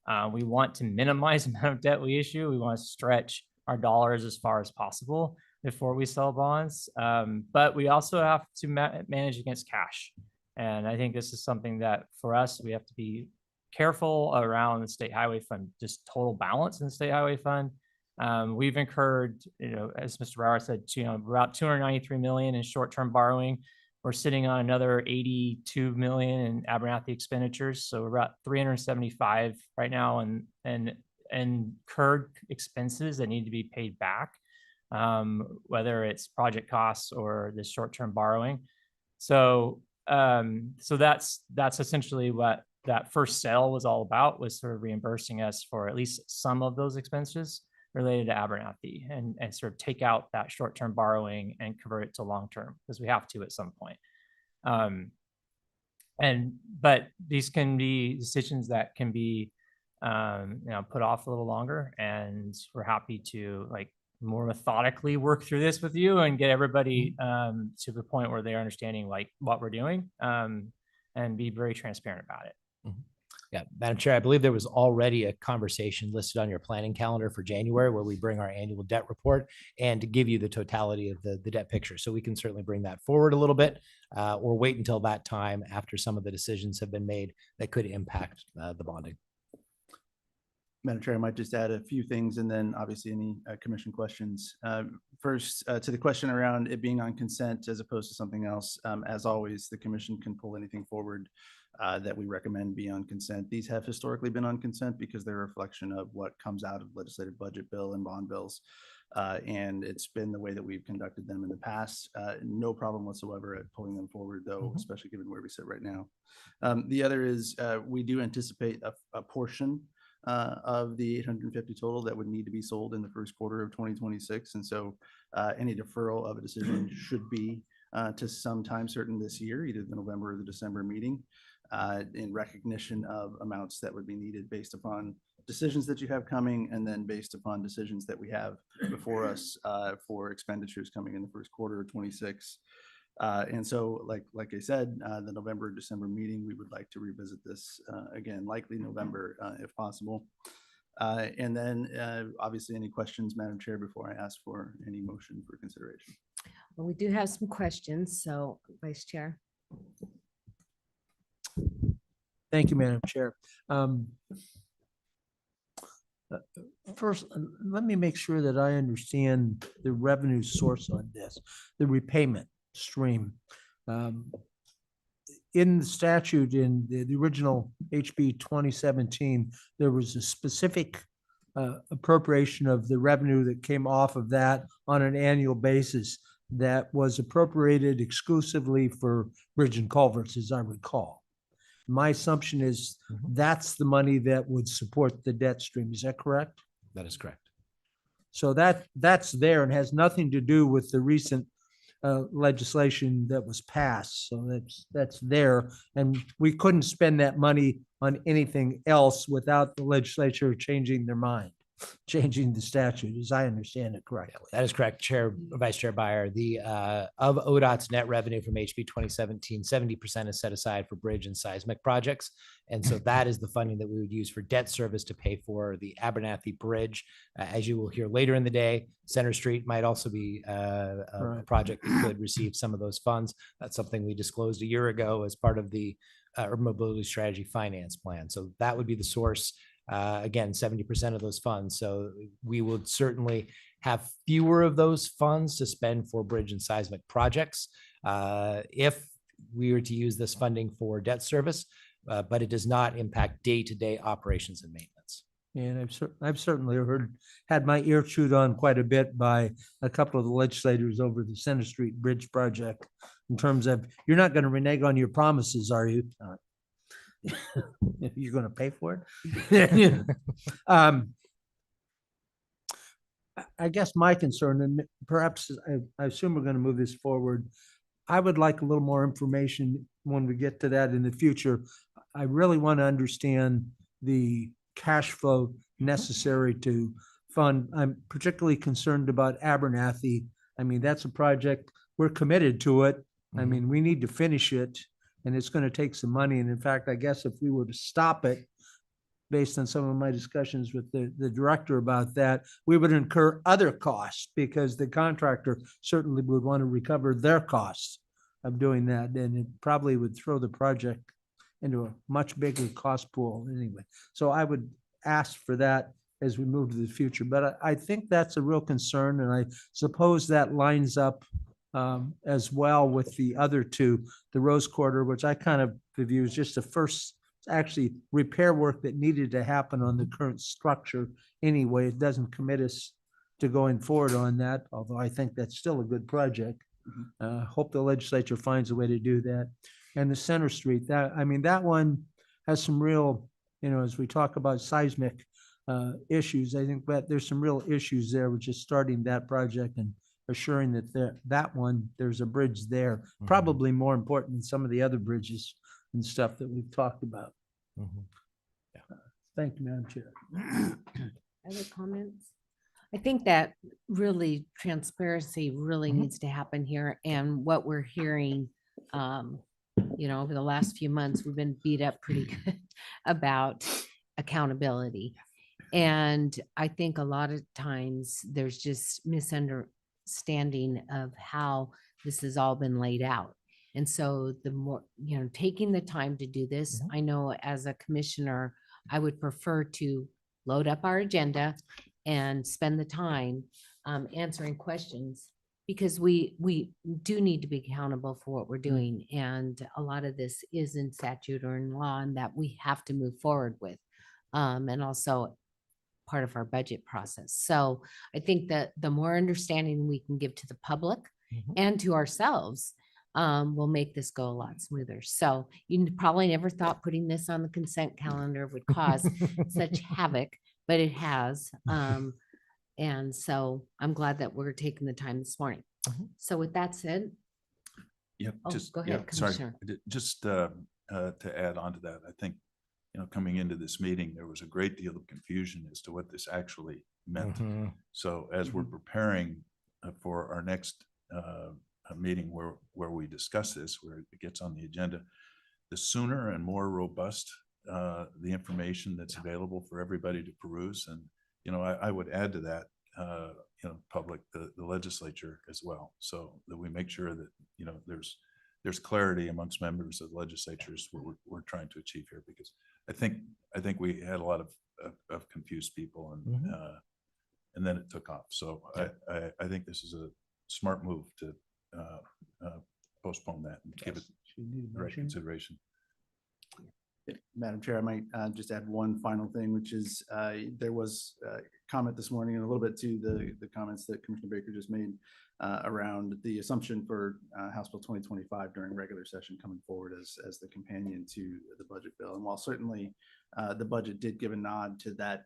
want to minimize the amount of debt we issue. We want to stretch our dollars as far as possible before we sell bonds. But we also have to manage against cash. And I think this is something that for us, we have to be careful around the state highway fund, just total balance in the state highway fund. We've incurred, as Mr. Brower said, about 293 million in short-term borrowing. We're sitting on another 82 million in Abernathy expenditures. So we're about 375 right now and incurred expenses that need to be paid back, whether it's project costs or the short-term borrowing. So that's essentially what that first sale was all about, was sort of reimbursing us for at least some of those expenses. related to Abernathy and sort of take out that short-term borrowing and convert it to long-term, because we have to at some point. But these can be decisions that can be put off a little longer, and we're happy to more methodically work through this with you and get everybody to the point where they're understanding what we're doing, and be very transparent about it. Yeah, Madam Chair, I believe there was already a conversation listed on your planning calendar for January where we bring our annual debt report and to give you the totality of the debt picture. So we can certainly bring that forward a little bit, or wait until that time after some of the decisions have been made that could impact the bonding. Madam Chair, I might just add a few things and then obviously any commission questions. First, to the question around it being on consent as opposed to something else, as always, the commission can pull anything forward that we recommend be on consent. These have historically been on consent because they're a reflection of what comes out of legislative budget bill and bond bills. And it's been the way that we've conducted them in the past. No problem whatsoever at pulling them forward, though, especially given where we sit right now. The other is we do anticipate a portion of the 850 total that would need to be sold in the first quarter of 2026. And so any deferral of a decision should be to sometime certain this year, either the November or the December meeting, in recognition of amounts that would be needed based upon decisions that you have coming, and then based upon decisions that we have before us for expenditures coming in the first quarter of 26. And so, like I said, the November, December meeting, we would like to revisit this again, likely November, if possible. And then obviously any questions, Madam Chair, before I ask for any motion for consideration. Well, we do have some questions. So Vice Chair. Thank you, Madam Chair. First, let me make sure that I understand the revenue source on this, the repayment stream. In the statute, in the original HB 2017, there was a specific appropriation of the revenue that came off of that on an annual basis that was appropriated exclusively for bridge and culverts, as I recall. My assumption is that's the money that would support the debt stream. Is that correct? That is correct. So that's there and has nothing to do with the recent legislation that was passed. So that's there. And we couldn't spend that money on anything else without the legislature changing their mind, changing the statute, as I understand it correctly. That is correct, Chair, Vice Chair Byer. The of ODOT's net revenue from HB 2017, 70% is set aside for bridge and seismic projects. And so that is the funding that we would use for debt service to pay for the Abernathy Bridge. As you will hear later in the day, Center Street might also be a project that could receive some of those funds. That's something we disclosed a year ago as part of the Urban Mobility Strategy Finance Plan. So that would be the source. Again, 70% of those funds. So we would certainly have fewer of those funds to spend for bridge and seismic projects if we were to use this funding for debt service, but it does not impact day-to-day operations and maintenance. And I've certainly had my ear chewed on quite a bit by a couple of the legislators over the Center Street Bridge project in terms of, you're not going to renege on your promises, are you? You're going to pay for it. I guess my concern, and perhaps I assume we're going to move this forward, I would like a little more information when we get to that in the future. I really want to understand the cash flow necessary to fund. I'm particularly concerned about Abernathy. I mean, that's a project, we're committed to it. I mean, we need to finish it. And it's going to take some money. And in fact, I guess if we were to stop it, based on some of my discussions with the director about that, we would incur other costs because the contractor certainly would want to recover their costs of doing that. And it probably would throw the project into a much bigger cost pool anyway. So I would ask for that as we move to the future. But I think that's a real concern. And I suppose that lines up as well with the other two, the Rose Quarter, which I kind of view as just the first actually repair work that needed to happen on the current structure anyway. It doesn't commit us to going forward on that, although I think that's still a good project. Hope the legislature finds a way to do that. And the Center Street, that one has some real, as we talk about seismic, issues. I think that there's some real issues there with just starting that project and assuring that that one, there's a bridge there, probably more important than some of the other bridges and stuff that we've talked about. Thank you, Madam Chair. Other comments? I think that really transparency really needs to happen here. And what we're hearing, over the last few months, we've been beat up pretty good about accountability. And I think a lot of times there's just misunderstanding of how this has all been laid out. And so the more, taking the time to do this, I know as a commissioner, I would prefer to load up our agenda and spend the time answering questions, because we do need to be accountable for what we're doing. And a lot of this is in statute or in law, and that we have to move forward with. And also part of our budget process. So I think that the more understanding we can give to the public and to ourselves, will make this go a lot smoother. So you probably never thought putting this on the consent calendar would cause such havoc, but it has. And so I'm glad that we're taking the time this morning. So with that said, Just go ahead, sorry, Commissioner. just to add on to that, I think, coming into this meeting, there was a great deal of confusion as to what this actually meant. So as we're preparing for our next meeting where we discuss this, where it gets on the agenda, the sooner and more robust the information that's available for everybody to peruse. And, I would add to that, public, the legislature as well, so that we make sure that, there's clarity amongst members of legislatures what we're trying to achieve here, because I think we had a lot of confused people, and then it took off. So I think this is a smart move to postpone that and give it the right consideration. Madam Chair, I might just add one final thing, which is there was a comment this morning and a little bit to the comments that Commissioner Baker just made around the assumption for House Bill 2025 during regular session coming forward as the companion to the budget bill. And while certainly the budget did give a nod to that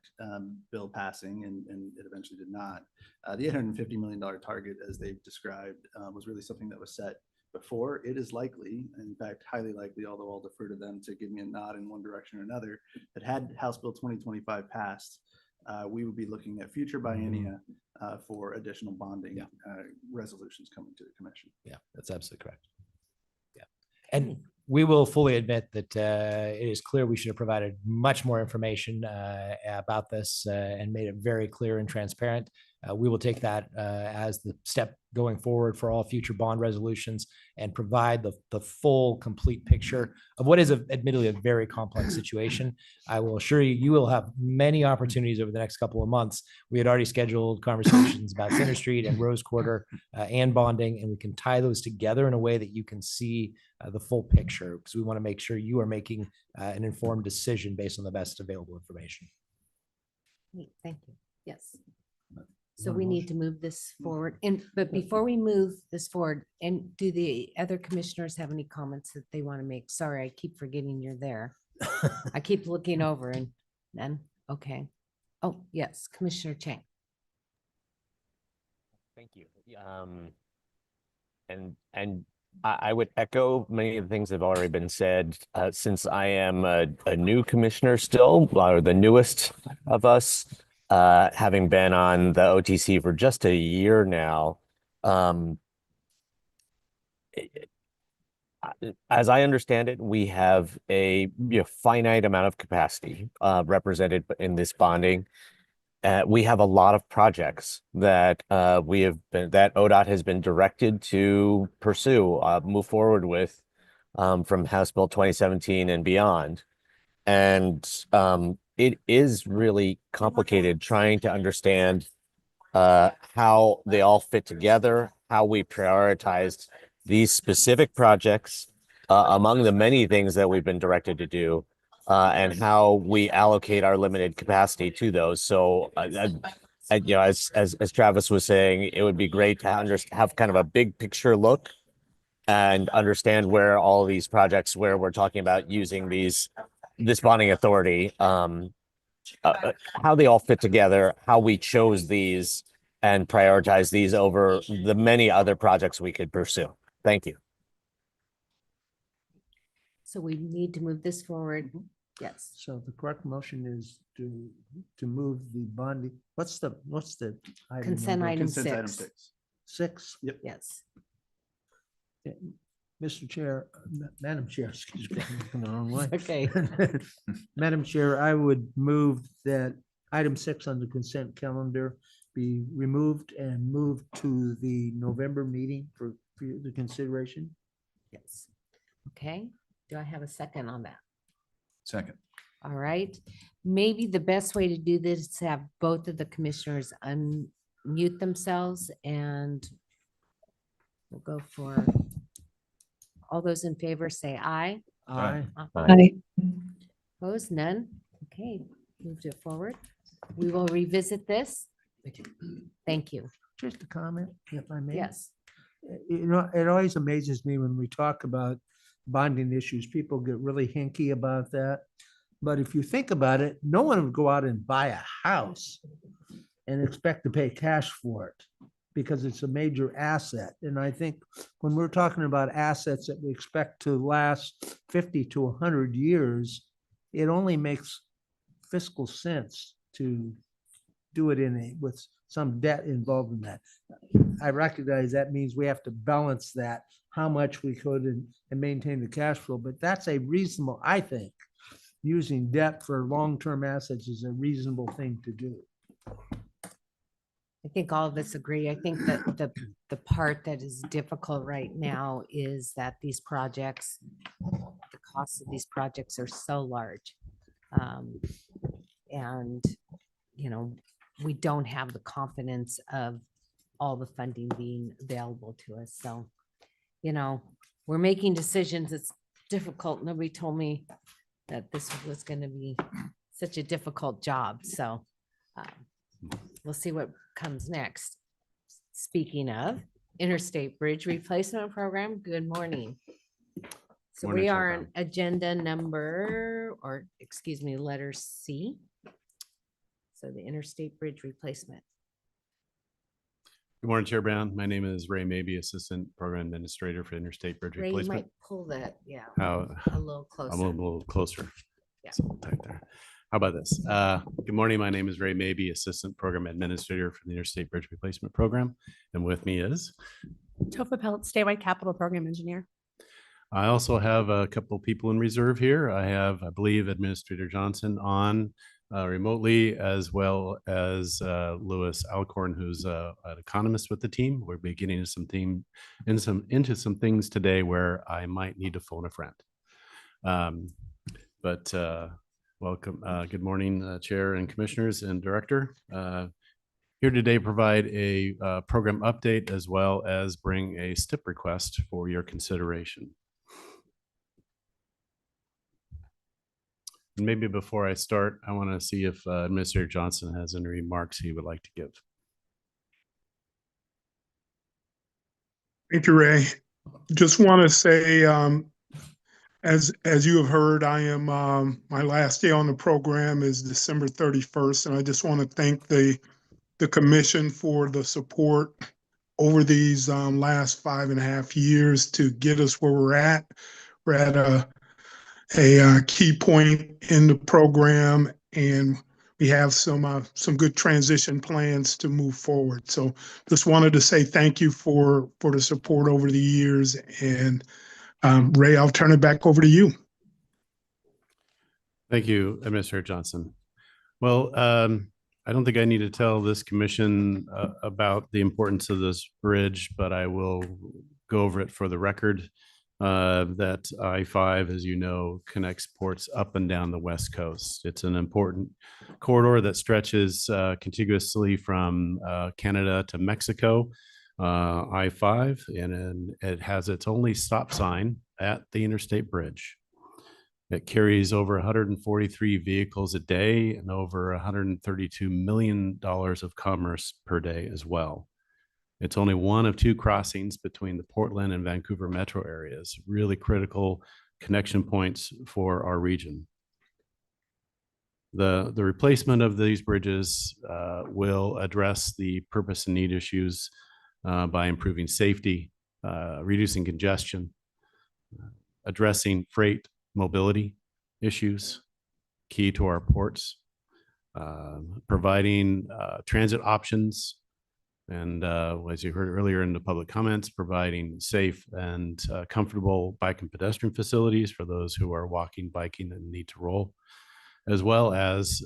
bill passing, and it eventually did not, the $850 million target, as they've described, was really something that was set before. It is likely, in fact, highly likely, although I'll defer to them to give me a nod in one direction or another, that had House Bill 2025 passed, we would be looking at future biennia for additional bonding resolutions coming to the commission. Yeah, that's absolutely correct. Yeah. And we will fully admit that it is clear we should have provided much more information about this and made it very clear and transparent. We will take that as the step going forward for all future bond resolutions and provide the full, complete picture of what is admittedly a very complex situation. I will assure you, you will have many opportunities over the next couple of months. We had already scheduled conversations about Center Street and Rose Quarter and bonding, and we can tie those together in a way that you can see the full picture, because we want to make sure you are making an informed decision based on the best available information. Thank you. Yes. So we need to move this forward. But before we move this forward, and do the other commissioners have any comments that they want to make? Sorry, I keep forgetting you're there. I keep looking over and then, okay. Oh, yes, Commissioner Chang. Thank you. And I would echo many of the things that have already been said. Since I am a new commissioner still, or the newest of us, having been on the OTC for just a year now, as I understand it, we have a finite amount of capacity represented in this bonding. We have a lot of projects that that ODOT has been directed to pursue, move forward with from House Bill 2017 and beyond. And it is really complicated trying to understand how they all fit together, how we prioritized these specific projects among the many things that we've been directed to do, and how we allocate our limited capacity to those. So, as Travis was saying, it would be great to have kind of a big picture look and understand where all of these projects, where we're talking about using this bonding authority, how they all fit together, how we chose these and prioritize these over the many other projects we could pursue. Thank you. So we need to move this forward. Yes. So the correct motion is to move the bonding. What's the item Consent number? item Consent item 6. 6? Yep. Yes. Mr. Chair, Madam Chair, excuse me, I'm going the wrong way. Okay. Madam Chair, I would move that item 6 on the consent calendar be removed and moved to the November meeting for the consideration. Yes. Okay. Do I have a second on that? Second. All right. Maybe the best way to do this is to have both of the commissioners unmute themselves, and we'll go for all those in favor say aye. Aye. Aye. Opposed? None? Okay, moved it forward. We will revisit this. Thank you. Just a comment, if I may. Yes. You know, it always amazes me when we talk about bonding issues, people get really hinky about that. But if you think about it, no one would go out and buy a house and expect to pay cash for it because it's a major asset. And I think when we're talking about assets that we expect to last 50 to 100 years, it only makes fiscal sense to do it with some debt involved in that. I recognize that means we have to balance that, how much we could and maintain the cash flow, but that's a reasonable, I think, using debt for long-term assets is a reasonable thing to do. I think all of us agree. I think that the part that is difficult right now is that these projects, the costs of these projects are so large. And, you know, we don't have the confidence of all the funding being available to us. So, you know, we're making decisions. It's difficult. Nobody told me that this was going to be such a difficult job. So we'll see what comes next. Speaking of Interstate Bridge Replacement Program, good morning. So Morning, we are Chair on agenda number, or excuse me, letter C. So the Interstate Bridge Replacement. Good morning, Chair Brown. My name is Ray Mabey, Assistant Program Administrator for Interstate Bridge Ray, you Replacement. might pull that, yeah, How- a little closer. I'm a little closer. Yeah. It's a little tight there. How about this? Good morning. My name is Ray Mabey, Assistant Program Administrator for the Interstate Bridge Replacement Program. And with me is, Topher Pelt, statewide capital program engineer. I also have a couple of people in reserve here. I have, I believe, Administrator Johnson on remotely, as well as Louis Alcorn, who's an economist with the team. We're beginning into some things today where I might need to phone a friend. But welcome. Good morning, Chair and Commissioners and Director. Here today to provide a program update as well as bring a STIP request for your consideration. And maybe before I start, I want to see if Administrator Johnson has any remarks he would like to give. Thank you, Ray. Just want to say, as you have heard, I am my last day on the program is December 31st, and I just want to thank the commission for the support over these last 5.5 years to get us where we're at. We're at a key point in the program, and we have some good transition plans to move forward. So just wanted to say thank you for the support over the years. And Ray, I'll turn it back over to you. Thank you, Administrator Johnson. Well, I don't think I need to tell this commission about the importance of this bridge, but I will go over it for the record. That I-5, as you know, connects ports up and down the West Coast. It's an important corridor that stretches contiguously from Canada to Mexico, I-5, and it has its only stop sign at the Interstate Bridge. It carries over 143 vehicles a day and over $132 million of commerce per day as well. It's only one of two crossings between the Portland and Vancouver metro areas, really critical connection points for our region. The replacement of these bridges will address the purpose and need issues by improving safety, reducing congestion, addressing freight mobility issues, key to our ports, providing transit options, and as you heard earlier in the public comments, providing safe and comfortable bike and pedestrian facilities for those who are walking, biking, and need to roll, as well as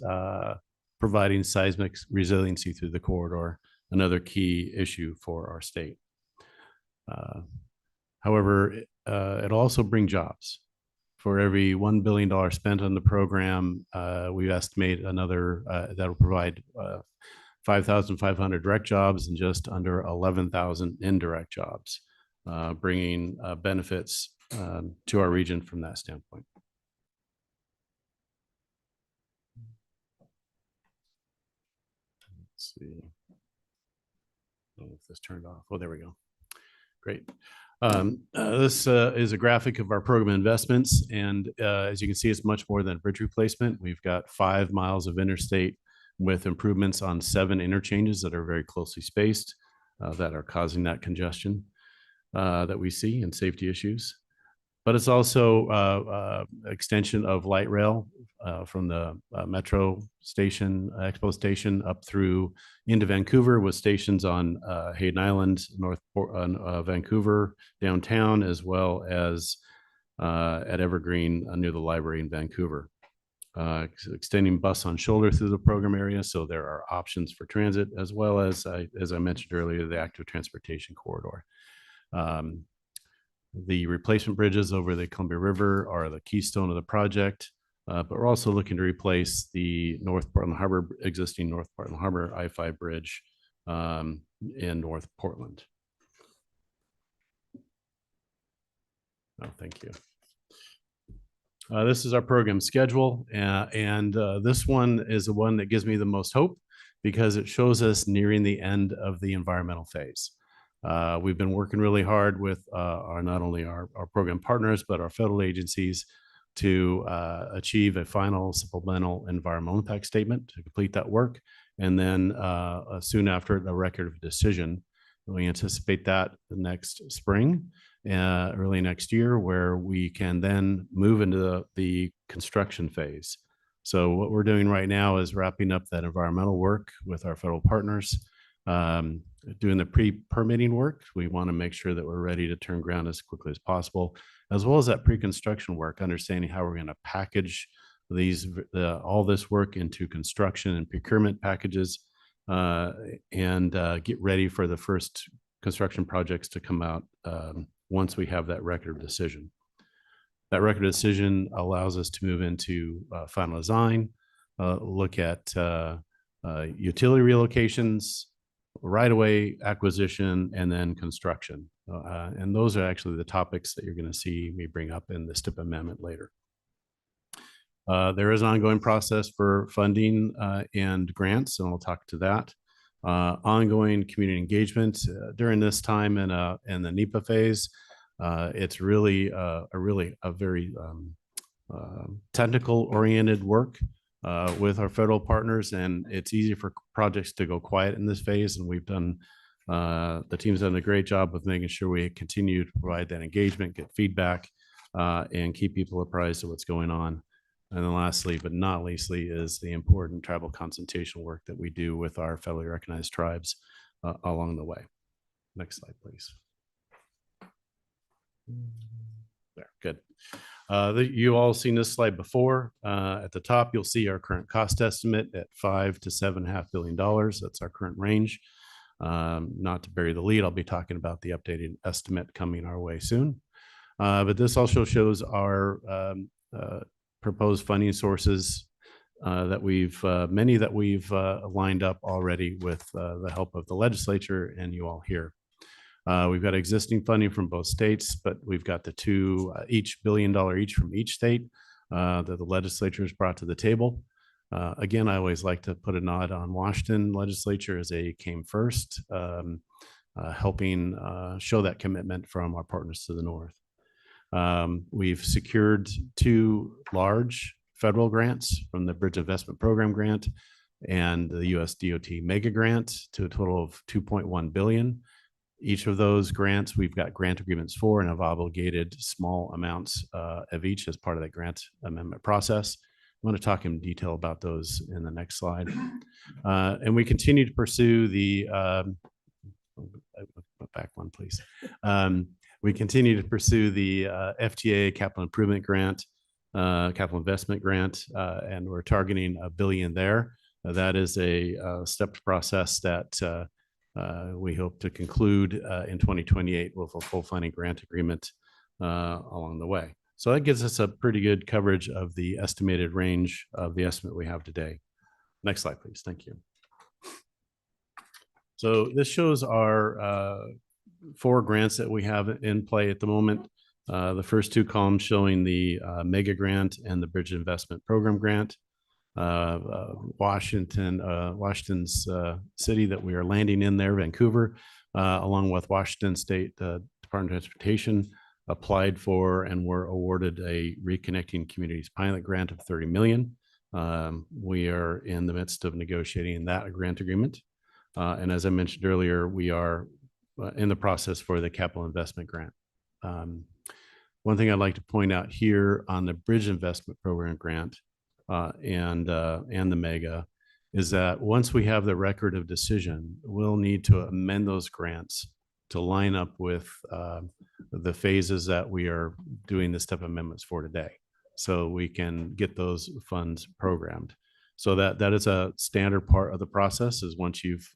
providing seismic resiliency through the corridor, another key issue for our state. However, it'll also bring jobs. For every $1 billion spent on the program, we estimate another that'll provide 5,500 direct jobs and just under 11,000 indirect jobs, bringing benefits to our region from that standpoint. Let's see. I don't know if this turned off. Oh, there we go. Great. This is a graphic of our program investments, and as you can see, it's much more than bridge replacement. We've got 5 miles of interstate with improvements on 7 interchanges that are very closely spaced that are causing that congestion that we see and safety issues. But it's also extension of light rail from the metro station, Expo station, up through into Vancouver, with stations on Hayden Island, North Vancouver, downtown, as well as at Evergreen near the library in Vancouver. Extending bus on shoulder through the program area, so there are options for transit, as well as I mentioned earlier, the active transportation corridor. The replacement bridges over the Columbia River are the keystone of the project, but we're also looking to replace the North Portland Harbor, existing North Portland Harbor I-5 bridge in North Portland. Oh, thank you. This is our program schedule, and this one is the one that gives me the most hope because it shows us nearing the end of the environmental phase. We've been working really hard with not only our program partners, but our federal agencies to achieve a final supplemental environmental impact statement to complete that work. And then soon after, a record of decision. We anticipate that next spring, early next year, where we can then move into the construction phase. So what we're doing right now is wrapping up that environmental work with our federal partners, doing the pre-permitting work. We want to make sure that we're ready to turn ground as quickly as possible, as well as that pre-construction work, understanding how we're going to package all this work into construction and procurement packages, and get ready for the first construction projects to come out once we have that record of decision. That record of decision allows us to move into final design, look at utility relocations, right-of-way acquisition, and then construction. And those are actually the topics that you're going to see me bring up in the STIP amendment later. There is an ongoing process for funding and grants, and we'll talk to that. Ongoing community engagement during this time in the NEPA phase. It's really a very technical-oriented work with our federal partners, and it's easy for projects to go quiet in this phase. And we've done, the team's done a great job of making sure we continue to provide that engagement, get feedback, and keep people apprised of what's going on. And then lastly, but not leastly, is the important tribal consultation work that we do with our federally recognized tribes along the way. Next slide, please. There, good. You all seen this slide before. At the top, you'll see our current cost estimate at $5 to $7.5 billion. That's our current range. Not to bury the lead, I'll be talking about the updated estimate coming our way soon. But this also shows our proposed funding sources that many that we've lined up already with the help of the legislature and you all here. We've got existing funding from both states, but we've got the two each $1 billion each from each state that the legislature has brought to the table. Again, I always like to put a nod on Washington legislature as they came first, helping show that commitment from our partners to the north. We've secured 2 large federal grants from the Bridge Investment Program grant and the US DOT mega grant to a total of 2.1 billion. Each of those grants, we've got grant agreements for and have obligated small amounts of each as part of that grant amendment process. I want to talk in detail about those in the next slide. And we continue to pursue the, back one, please. We continue to pursue the FTA capital improvement grant, capital investment grant, and we're targeting $1 billion there. That is a stepped process that we hope to conclude in 2028 with a full funding grant agreement along the way. So that gives us a pretty good coverage of the estimated range of the estimate we have today. Next slide, please. Thank you. So this shows our 4 grants that we have in play at the moment. The first 2 columns showing the mega grant and the Bridge Investment Program grant. Washington's city that we are landing in there, Vancouver, along with Washington State Department of Transportation, applied for and were awarded a Reconnecting Communities pilot grant of $30 million. We are in the midst of negotiating that grant agreement. And as I mentioned earlier, we are in the process for the capital investment grant. One thing I'd like to point out here on the Bridge Investment Program grant and the mega is that once we have the record of decision, we'll need to amend those grants to line up with the phases that we are doing the step amendments for today, so we can get those funds programmed. So that is a standard part of the process. Is once you've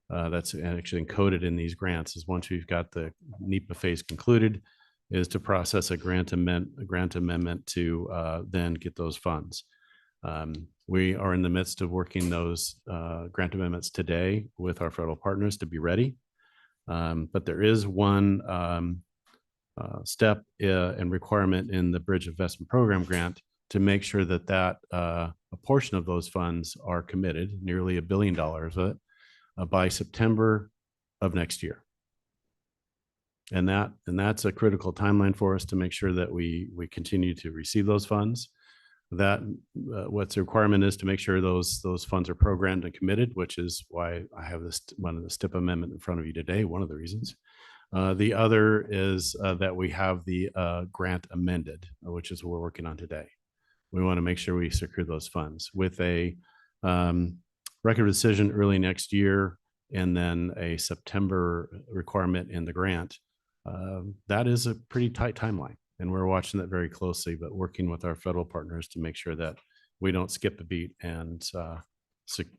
that's actually encoded in these grants, is once we've got the NEPA phase concluded, is to process a grant amendment to then get those funds. We are in the midst of working those grant amendments today with our federal partners to be ready. But there is one step and requirement in the Bridge Investment Program grant to make sure that a portion of those funds are committed, nearly $1 billion of it, by September of next year. And that's a critical timeline for us to make sure that we continue to receive those funds. That what's the requirement is to make sure those funds are programmed and committed, which is why I have this one of the STIP amendment in front of you today. One of the reasons. The other is that we have the grant amended, which is what we're working on today. We want to make sure we secure those funds with a record decision early next year, and then a September requirement in the grant. That is a pretty tight timeline, and we're watching that very closely, but working with our federal partners to make sure that we don't skip a beat and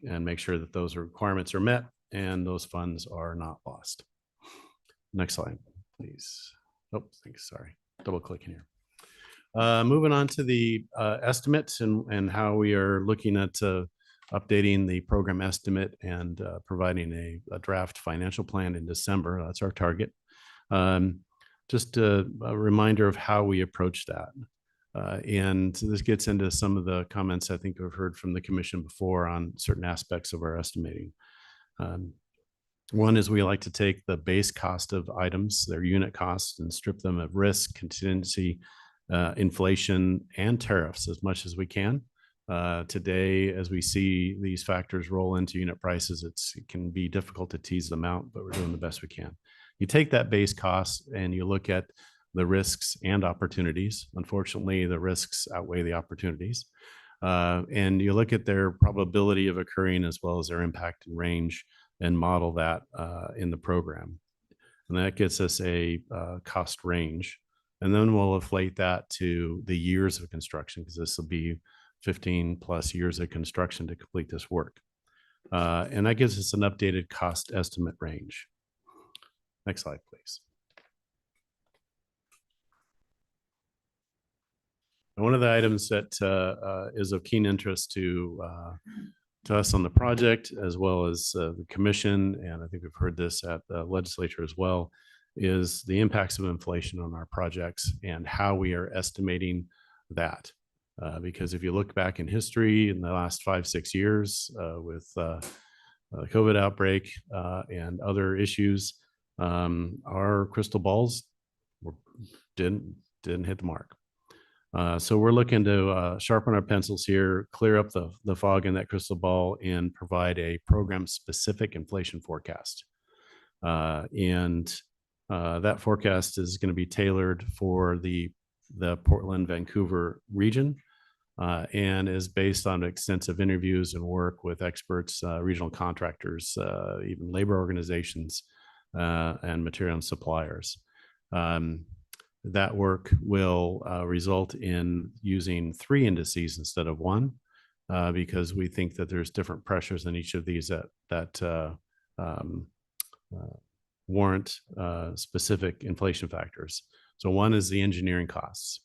make sure that those requirements are met and those funds are not lost. Next slide, please. Oh, thanks. Sorry, double clicking here. Moving on to the estimates and how we are looking at updating the program estimate and providing a draft financial plan in December. That's our target. Just a reminder of how we approach that. And this gets into some of the comments I think we've heard from the commission before on certain aspects of our estimating. One is we like to take the base cost of items, their unit costs, and strip them of risk, contingency, inflation, and tariffs as much as we can. Today, as we see these factors roll into unit prices, it can be difficult to tease them out, but we're doing the best we can. You take that base cost and you look at the risks and opportunities. Unfortunately, the risks outweigh the opportunities. And you look at their probability of occurring as well as their impact and range, and model that in the program. And that gets us a cost range. And then we'll inflate that to the years of construction, because this will be 15 plus years of construction to complete this work. And that gives us an updated cost estimate range. Next slide, please. And one of the items that is of keen interest to us on the project, as well as the commission, and I think we've heard this at the legislature as well, is the impacts of inflation on our projects and how we are estimating that. Because if you look back in history in the last 5-6 years with the COVID outbreak and other issues, our crystal balls didn't hit the mark. So we're looking to sharpen our pencils here, clear up the fog in that crystal ball, and provide a program-specific inflation forecast. That forecast is going to be tailored for the Portland, Vancouver region, and is based on extensive interviews and work with experts, regional contractors, even labor organizations, and material suppliers. That work will result in using 3 indices instead of 1, because we think that there's different pressures in each of these that warrant specific inflation factors. So one is the engineering costs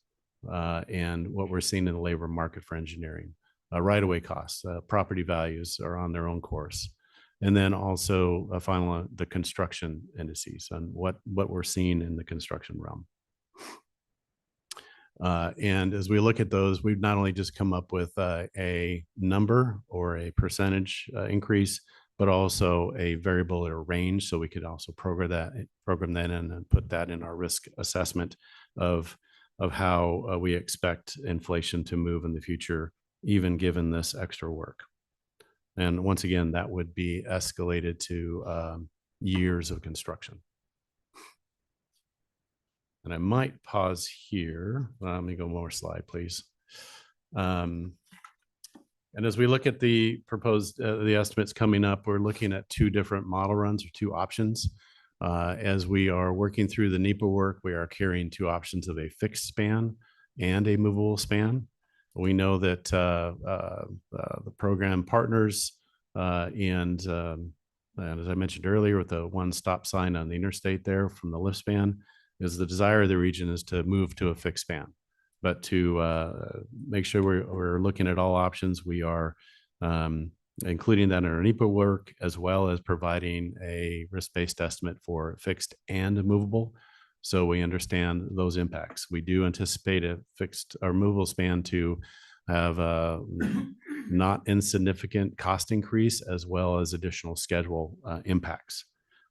and what we're seeing in the labor market for engineering. Right-of-way costs, property values are on their own course. And then also finally, the construction indices and what we're seeing in the construction realm. And as we look at those, we've not only just come up with a number or a percentage increase, but also a variable or range. So we could also program that in and put that in our risk assessment of how we expect inflation to move in the future, even given this extra work. And once again, that would be escalated to years of construction. And I might pause here. Let me go more slide, please. And as we look at the proposed, the estimates coming up, we're looking at 2 different model runs or 2 options. As we are working through the NEPA work, we are carrying 2 options of a fixed span and a movable span. We know that the program partners and as I mentioned earlier, with the 1 stop sign on the interstate there from the lift span, is the desire of the region is to move to a fixed span. But to make sure we're looking at all options, we are including that in our NEPA work, as well as providing a risk-based estimate for fixed and movable. So we understand those impacts. We do anticipate a fixed or movable span to have a not insignificant cost increase, as well as additional schedule impacts.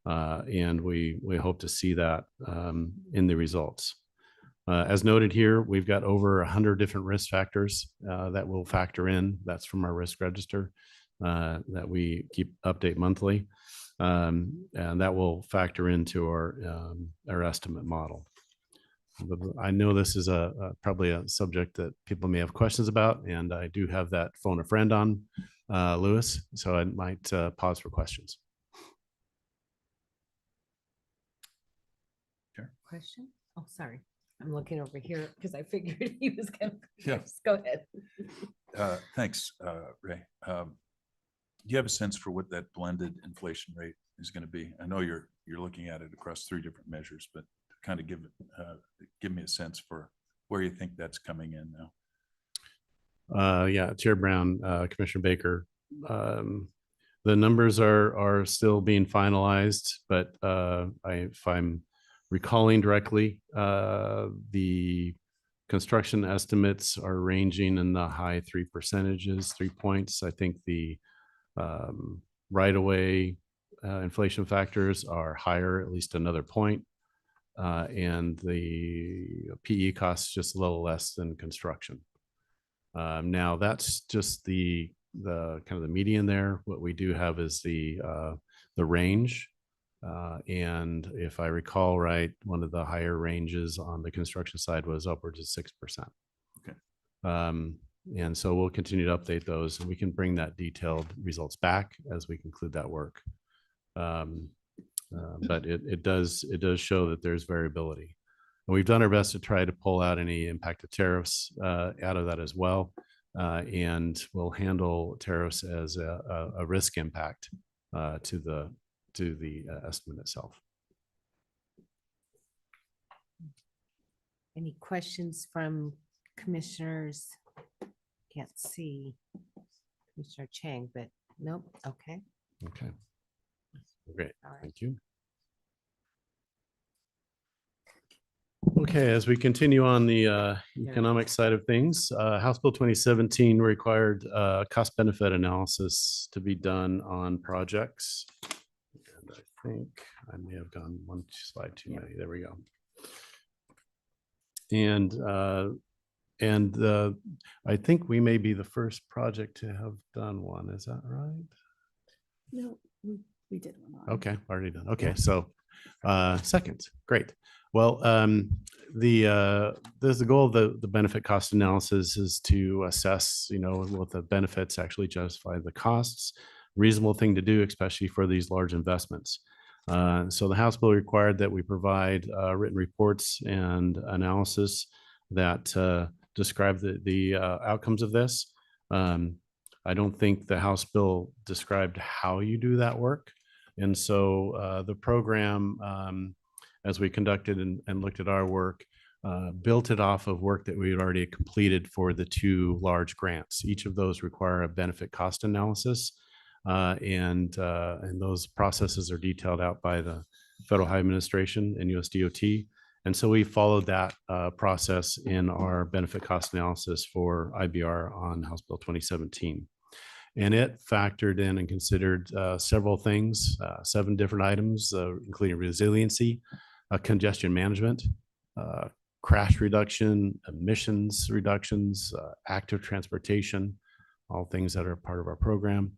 And we hope to see that in the results. As noted here, we've got over 100 different risk factors that will factor in. That's from our risk register that we update monthly. And that will factor into our estimate model. But I know this is probably a subject that people may have questions about, and I do have that phone a friend on, Lewis, so I might pause for questions. Sure. Question? Oh, sorry. I'm looking over here because I figured he was going to. Yeah. Go ahead. Thanks, Ray. Do you have a sense for what that blended inflation rate is going to be? I know you're looking at it across 3 different measures, but kind of give me a sense for where you think that's coming in now. Yeah, Chair Brown, Commissioner Baker, the numbers are still being finalized, but if I'm recalling directly, the construction estimates are ranging in the high 3%, 3 points. I think the right-of-way inflation factors are higher, at least another point. And the PE costs just a little less than construction. Now that's just the kind of the median there. What we do have is the range. And if I recall right, one of the higher ranges on the construction side was upwards of 6%. Okay. And so we'll continue to update those, and we can bring that detailed results back as we conclude that work. But it does show that there's variability. And we've done our best to try to pull out any impact of tariffs out of that as well. And we'll handle tariffs as a risk impact to the estimate itself. Any questions from commissioners? Can't see Commissioner Chang, but nope. Okay. Okay. Great. All right. Thank you. Okay, as we continue on the economic side of things, House Bill 2017 required cost benefit analysis to be done on projects. And I think I may have gone 1 slide too many. There we go. And And I think we may be the first project to have done one. Is that right? No, we did one. Okay, already done. Okay, so second, great. Well, there's the goal of the benefit cost analysis is to assess, what the benefits actually justify the costs. Reasonable thing to do, especially for these large investments. So the House bill required that we provide written reports and analysis that describe the outcomes of this. I don't think the House bill described how you do that work. And so the program, as we conducted and looked at our work, built it off of work that we had already completed for the two large grants. Each of those require a benefit cost analysis. And those processes are detailed out by the Federal High Administration and US DOT. And so we followed that process in our benefit cost analysis for IBR on House Bill 2017. And it factored in and considered several things, 7 different items, including resiliency, congestion management, crash reduction, emissions reductions, active transportation, all things that are part of our program,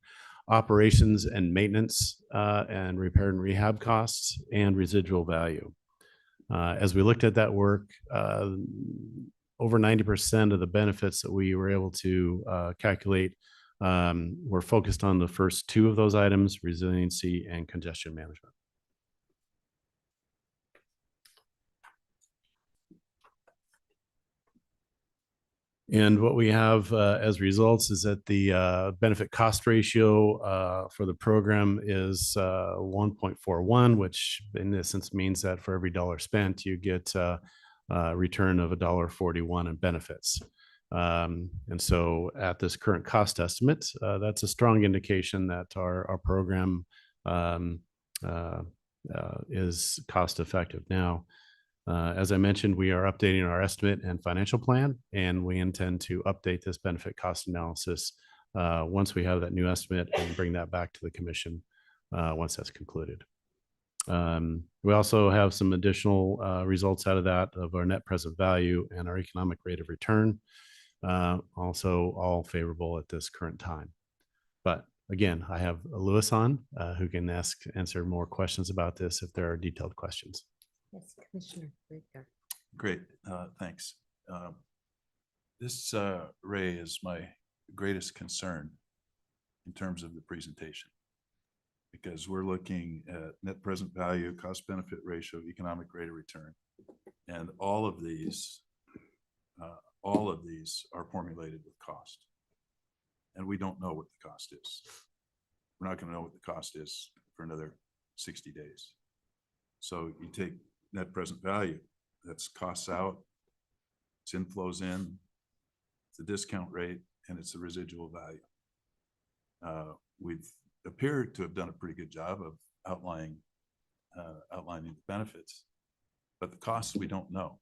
operations and maintenance, and repair and rehab costs, and residual value. As we looked at that work, over 90% of the benefits that we were able to calculate were focused on the first 2 of those items, resiliency and congestion management. And what we have as results is that the benefit cost ratio for the program is 1.41, which in essence means that for every dollar spent, you get a return of $1.41 in benefits. And so at this current cost estimate, that's a strong indication that our program is cost effective. Now, as I mentioned, we are updating our estimate and financial plan, and we intend to update this benefit cost analysis once we have that new estimate and bring that back to the commission once that's concluded. We also have some additional results out of that of our net present value and our economic rate of return, also all favorable at this current time. But again, I have Lewis on who can answer more questions about this if there are detailed questions. Yes, Commissioner Baker. Great, thanks. This, Ray, is my greatest concern in terms of the presentation, because we're looking at net present value, cost benefit ratio, economic rate of return, and all of these are formulated with cost, and we don't know what the cost is. We're not going to know what the cost is for another 60 days. So you take net present value, that's costs out, it's inflows in, it's the discount rate, and it's the residual value. We've appeared to have done a pretty good job of outlining the benefits, but the costs we don't know.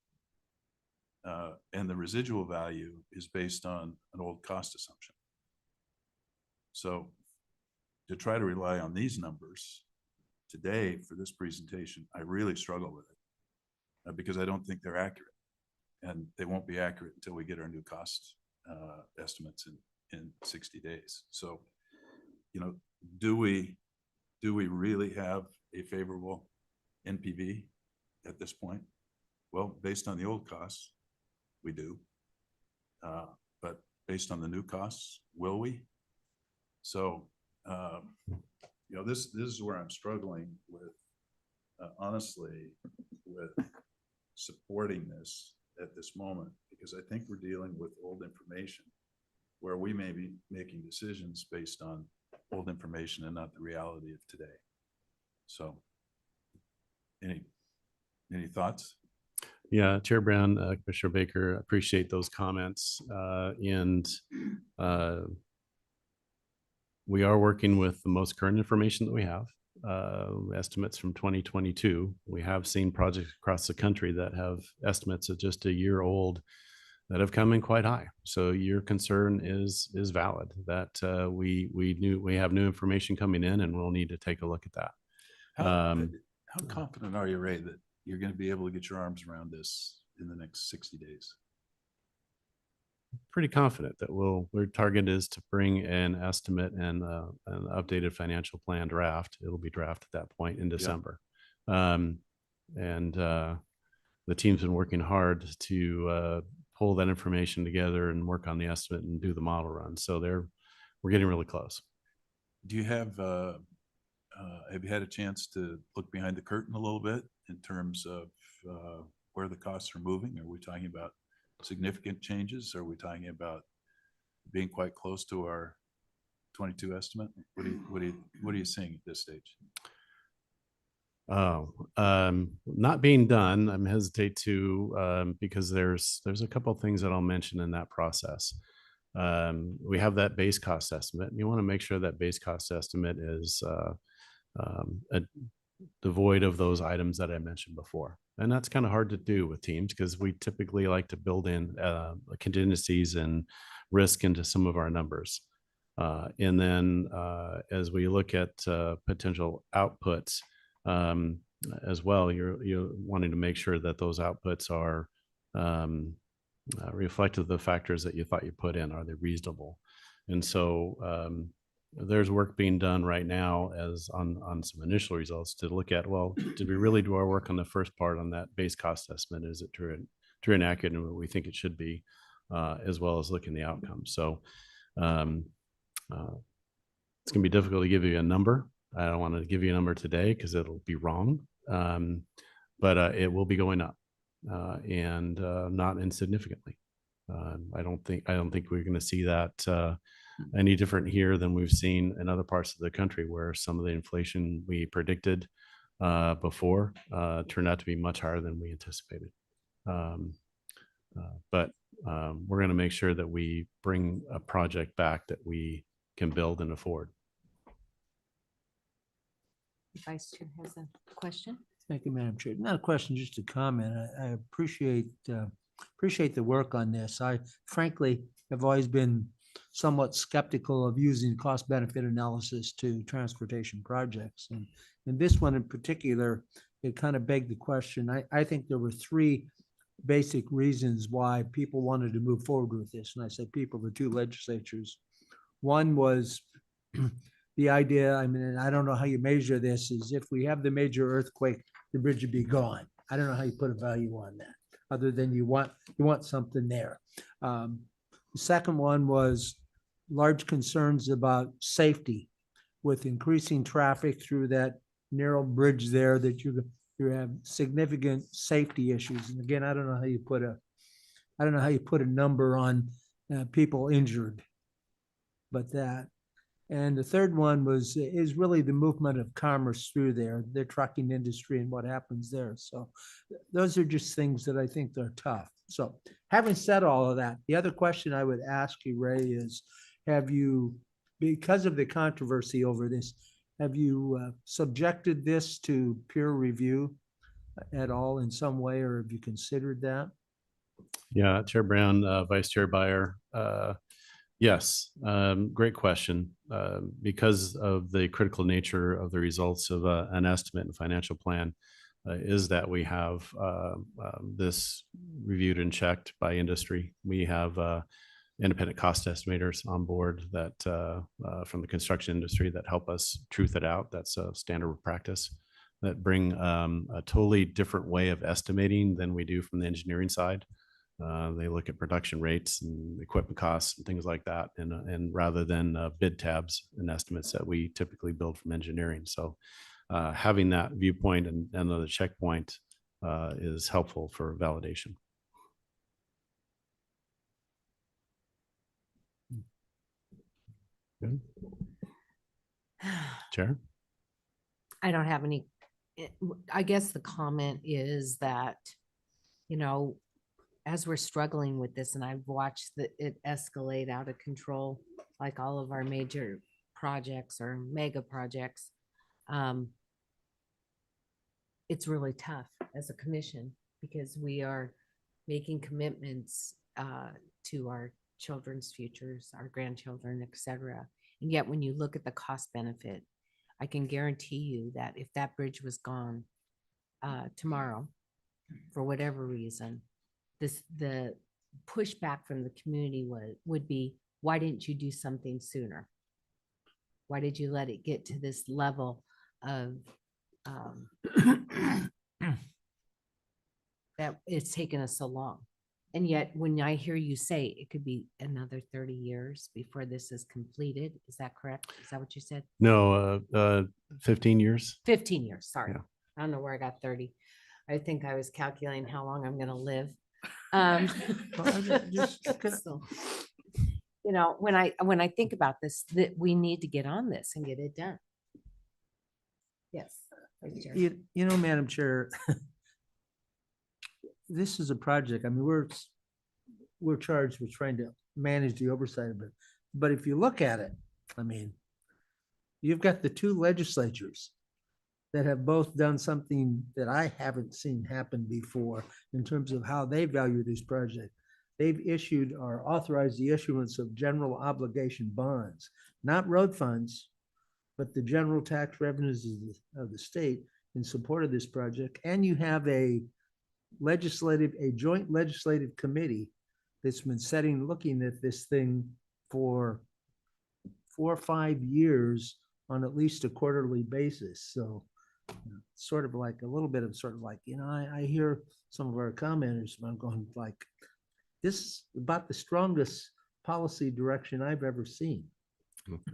And the residual value is based on an old cost assumption. So to try to rely on these numbers today for this presentation, I really struggle with it because I don't think they're accurate, and they won't be accurate until we get our new cost estimates in 60 days. So, do we really have a favorable NPV at this point? Well, based on the old costs, we do. But based on the new costs, will we? So, this is where I'm struggling with, honestly, with supporting this at this moment, because I think we're dealing with old information where we may be making decisions based on old information and not the reality of today. So any thoughts? Yeah, Chair Brown, Commissioner Baker, appreciate those comments. We are working with the most current information that we have, estimates from 2022. We have seen projects across the country that have estimates of just a year old that have come in quite high. So your concern is valid, that we have new information coming in, and we'll need to take a look at that. How confident are you, Ray, that you're going to be able to get your arms around this in the next 60 days? pretty confident that our target is to bring an estimate and an updated financial plan draft. It'll be drafted at that point in December. The team's been working hard to pull that information together and work on the estimate and do the model run. So we're getting really close. Do you have you had a chance to look behind the curtain a little bit in terms of where the costs are moving? Are we talking about significant changes? Are we talking about being quite close to our 22 estimate? What are you seeing at this stage? Not being done. I'm hesitate to because there's a couple of things that I'll mention in that process. We have that base cost estimate, and you want to make sure that base cost estimate is devoid of those items that I mentioned before. And that's kind of hard to do with teams because we typically like to build in contingencies and risk into some of our numbers. And then as we look at potential outputs as well, you're wanting to make sure that those outputs are reflective of the factors that you thought you put in. Are they reasonable? And so there's work being done right now as on some initial results to look at, well, did we really do our work on the first part on that base cost estimate? Is it true and accurate in what we think it should be, as well as looking at the outcomes? So it's going to be difficult to give you a number. I don't want to give you a number today because it'll be wrong, but it will be going up and not insignificantly. I don't think we're going to see that any different here than we've seen in other parts of the country where some of the inflation we predicted before turned out to be much higher than we anticipated. But we're going to make sure that we bring a project back that we can build and afford. Vice Chair has a question. Thank you, Madam Chair. Not a question, just a comment. I appreciate the work on this. I frankly have always been somewhat skeptical of using cost benefit analysis to transportation projects. And in this one in particular, it kind of begged the question. I think there were three basic reasons why people wanted to move forward with this. And I say people, the two legislatures. One was the idea, I mean, and I don't know how you measure this, is if we have the major earthquake, the bridge would be gone. I don't know how you put a value on that, other than you want something there. The second one was large concerns about safety with increasing traffic through that narrow bridge there, that you have significant safety issues. And again, I don't know how you put a number on people injured, but that. And the third one is really the movement of commerce through there, the trucking industry and what happens there. So those are just things that I think are tough. So having said all of that, the other question I would ask you, Ray, is have you, because of the controversy over this, have you subjected this to peer review at all in some way, or have you considered that? Yeah, Chair Brown, Vice Chair Byer. Yes, great question. Because of the critical nature of the results of an estimate and financial plan, is that we have this reviewed and checked by industry. We have independent cost estimators on board that from the construction industry that help us truth it out. That's a standard practice that bring a totally different way of estimating than we do from the engineering side. They look at production rates and equipment costs and things like that, and rather than bid tabs and estimates that we typically build from engineering. So having that viewpoint and another checkpoint is helpful for validation. Good. Chair? I don't have any, I guess the comment is that, as we're struggling with this, and I've watched it escalate out of control, like all of our major projects or mega projects, it's really tough as a commission because we are making commitments to our children's futures, our grandchildren, et cetera. And yet when you look at the cost benefit, I can guarantee you that if that bridge was gone tomorrow, for whatever reason, the pushback from the community would be, why didn't you do something sooner? Why did you let it get to this level of that it's taken us so long? And yet, when I hear you say it could be another 30 years before this is completed, is that correct? Is that what you said? No, 15 years. 15 years, sorry. Yeah. I don't know where I got 30. I think I was calculating how long I'm gonna live. So, you know, when I think about this, that we need to get on this and get it done. Yes. Vice Chair. You know, Madam Chair, this is a project, I mean, we're charged with trying to manage the oversight of it. But if you look at it, I mean, you've got the two legislatures that have both done something that I haven't seen happen before in terms of how they value this project. They've issued or authorized the issuance of general obligation bonds, not road funds, but the general tax revenues of the state in support of this project. And you have a joint legislative committee that's been looking at this thing for 4 or 5 years on at least a quarterly basis. So sort of like a little bit of I hear some of our commenters, I'm going like, this is about the strongest policy direction I've ever seen.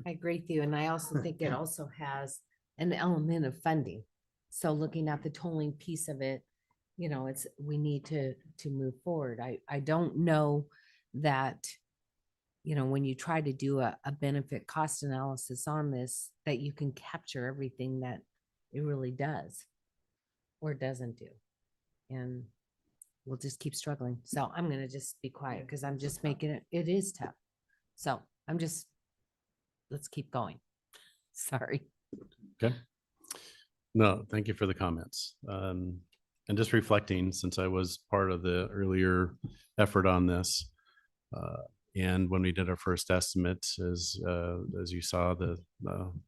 I agree with you. And I also think it also has an element of funding. So looking at the tolling piece of it, you know, we need to move forward. I don't know that, you know, when you try to do a benefit cost analysis on this, that you can capture everything that it really does or doesn't do. And we'll just keep struggling. So I'm going to just be quiet because I'm just making it is tough. So let's keep going. Sorry. Okay. No, thank you for the comments. And just reflecting, since I was part of the earlier effort on this, and when we did our first estimate, as you saw that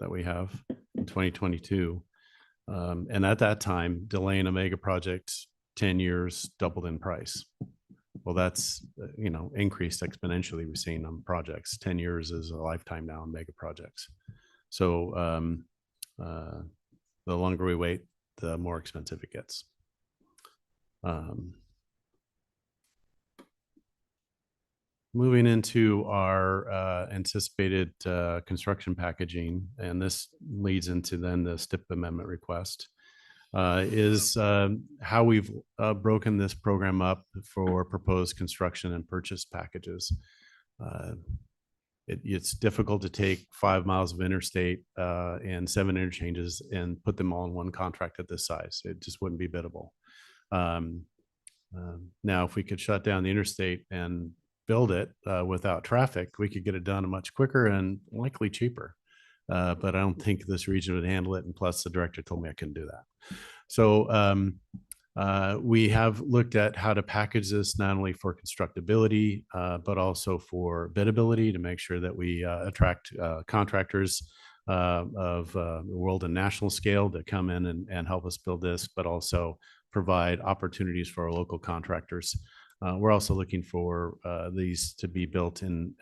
we have in 2022, and at that time, delaying a mega project 10 years doubled in price. Well, that's increased exponentially. We've seen on projects. 10 years is a lifetime now on mega projects. So the longer we wait, the more expensive it gets. Moving into our anticipated construction packaging, and this leads into then the STIP amendment request, is how we've broken this program up for proposed construction and purchase packages. It's difficult to take 5 miles of interstate and 7 interchanges and put them all in one contract at this size. It just wouldn't be biddable. Now, if we could shut down the interstate and build it without traffic, we could get it done much quicker and likely cheaper. But I don't think this region would handle it. And plus, the director told me I couldn't do that. So we have looked at how to package this not only for constructability, but also for biddability to make sure that we attract contractors of world and national scale to come in and help us build this, but also provide opportunities for our local contractors. We're also looking for these to be built in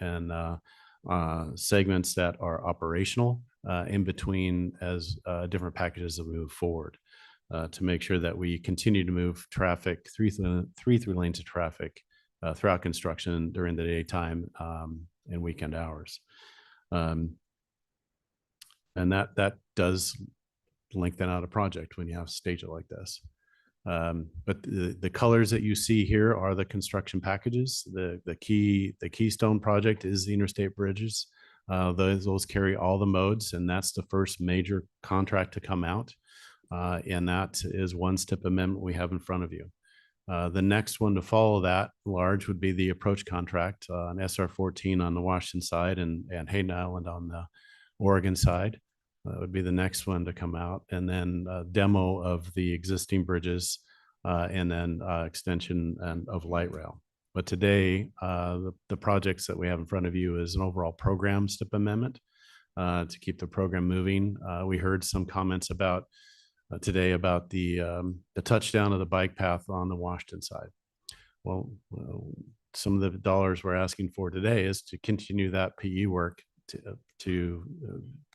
segments that are operational in between as different packages that move forward to make sure that we continue to move traffic, three through lanes of traffic throughout construction during the daytime and weekend hours. And that does lengthen out a project when you have to stage it like this. But the colors that you see here are the construction packages. The keystone project is the interstate bridges. Those carry all the modes, and that's the first major contract to come out. And that is one STIP amendment we have in front of you. The next one to follow that large would be the approach contract on SR 14 on the Washington side and Hayden Island on the Oregon side. That would be the next one to come out, and then demo of the existing bridges, and then extension of light rail. But today, the projects that we have in front of you is an overall program STIP amendment to keep the program moving. We heard some comments about today about the touchdown of the bike path on the Washington side. Well, some of the dollars we're asking for today is to continue that PE work, to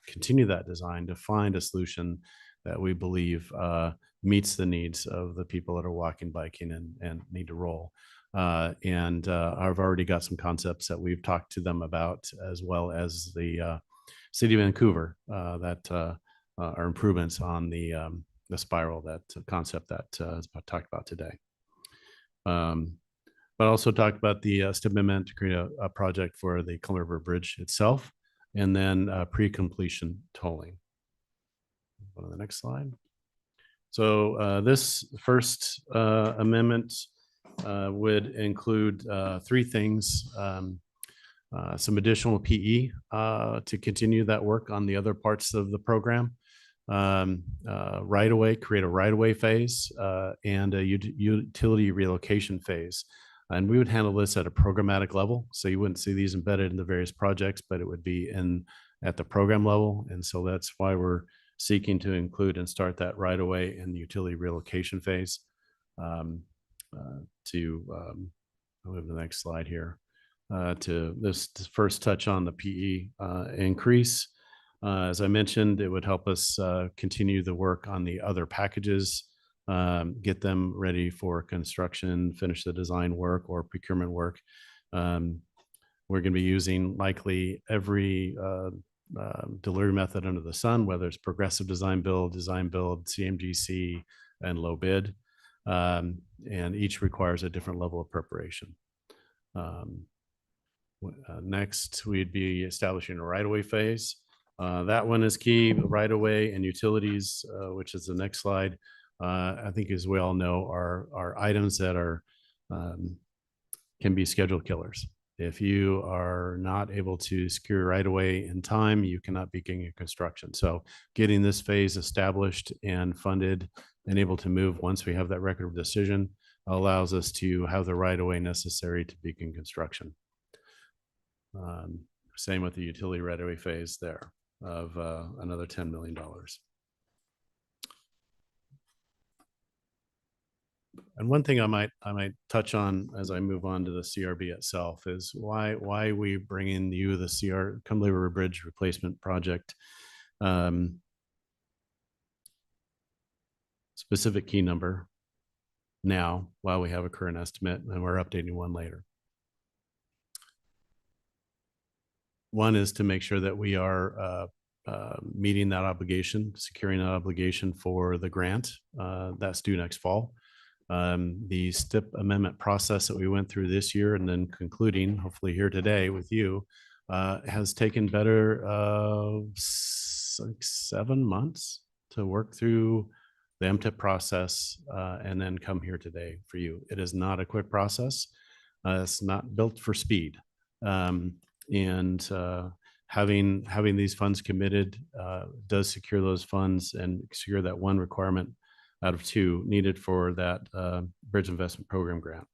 continue that design, to find a solution that we believe meets the needs of the people that are walking, biking, and need to roll. And I've already got some concepts that we've talked to them about, as well as the City of Vancouver that are improvements on the spiral, that concept that is talked about today. But also talked about the STIP amendment to create a project for the Columbia River Bridge itself, and then pre-completion tolling. Go to the next slide. So this first amendment would include three things. Some additional PE to continue that work on the other parts of the program. Right-of-way, create a right-of-way phase and a utility relocation phase. And we would handle this at a programmatic level. So you wouldn't see these embedded in the various projects, but it would be at the program level. And so that's why we're seeking to include and start that right-of-way and the utility relocation phase. Move to the next slide here. To this first touch on the PE increase. As I mentioned, it would help us continue the work on the other packages, get them ready for construction, finish the design work or procurement work. We're going to be using likely every delivery method under the sun, whether it's progressive design build, CMGC, and low bid. And each requires a different level of preparation. Next, we'd be establishing a right-of-way phase. That one is key. Right-of-way and utilities, which is the next slide, I think, as we all know, are items that can be schedule killers. If you are not able to secure right-of-way in time, you cannot begin your construction. So getting this phase established and funded and able to move once we have that record of decision allows us to have the right-of-way necessary to begin construction. Same with the utility right-of-way phase there of another $10 million. And one thing I might touch on as I move on to the CRB itself is why we bring in you the Columbia River Bridge replacement project. Specific key number now, while we have a current estimate, and we're updating one later. One is to make sure that we are meeting that obligation, securing that obligation for the grant that's due next fall. The STIP amendment process that we went through this year and then concluding, hopefully here today with you, has taken better 7 months to work through the MTIP process and then come here today for you. It is not a quick process. It's not built for speed. Having these funds committed does secure those funds and secure that one requirement out of two needed for that Bridge Investment Program grant.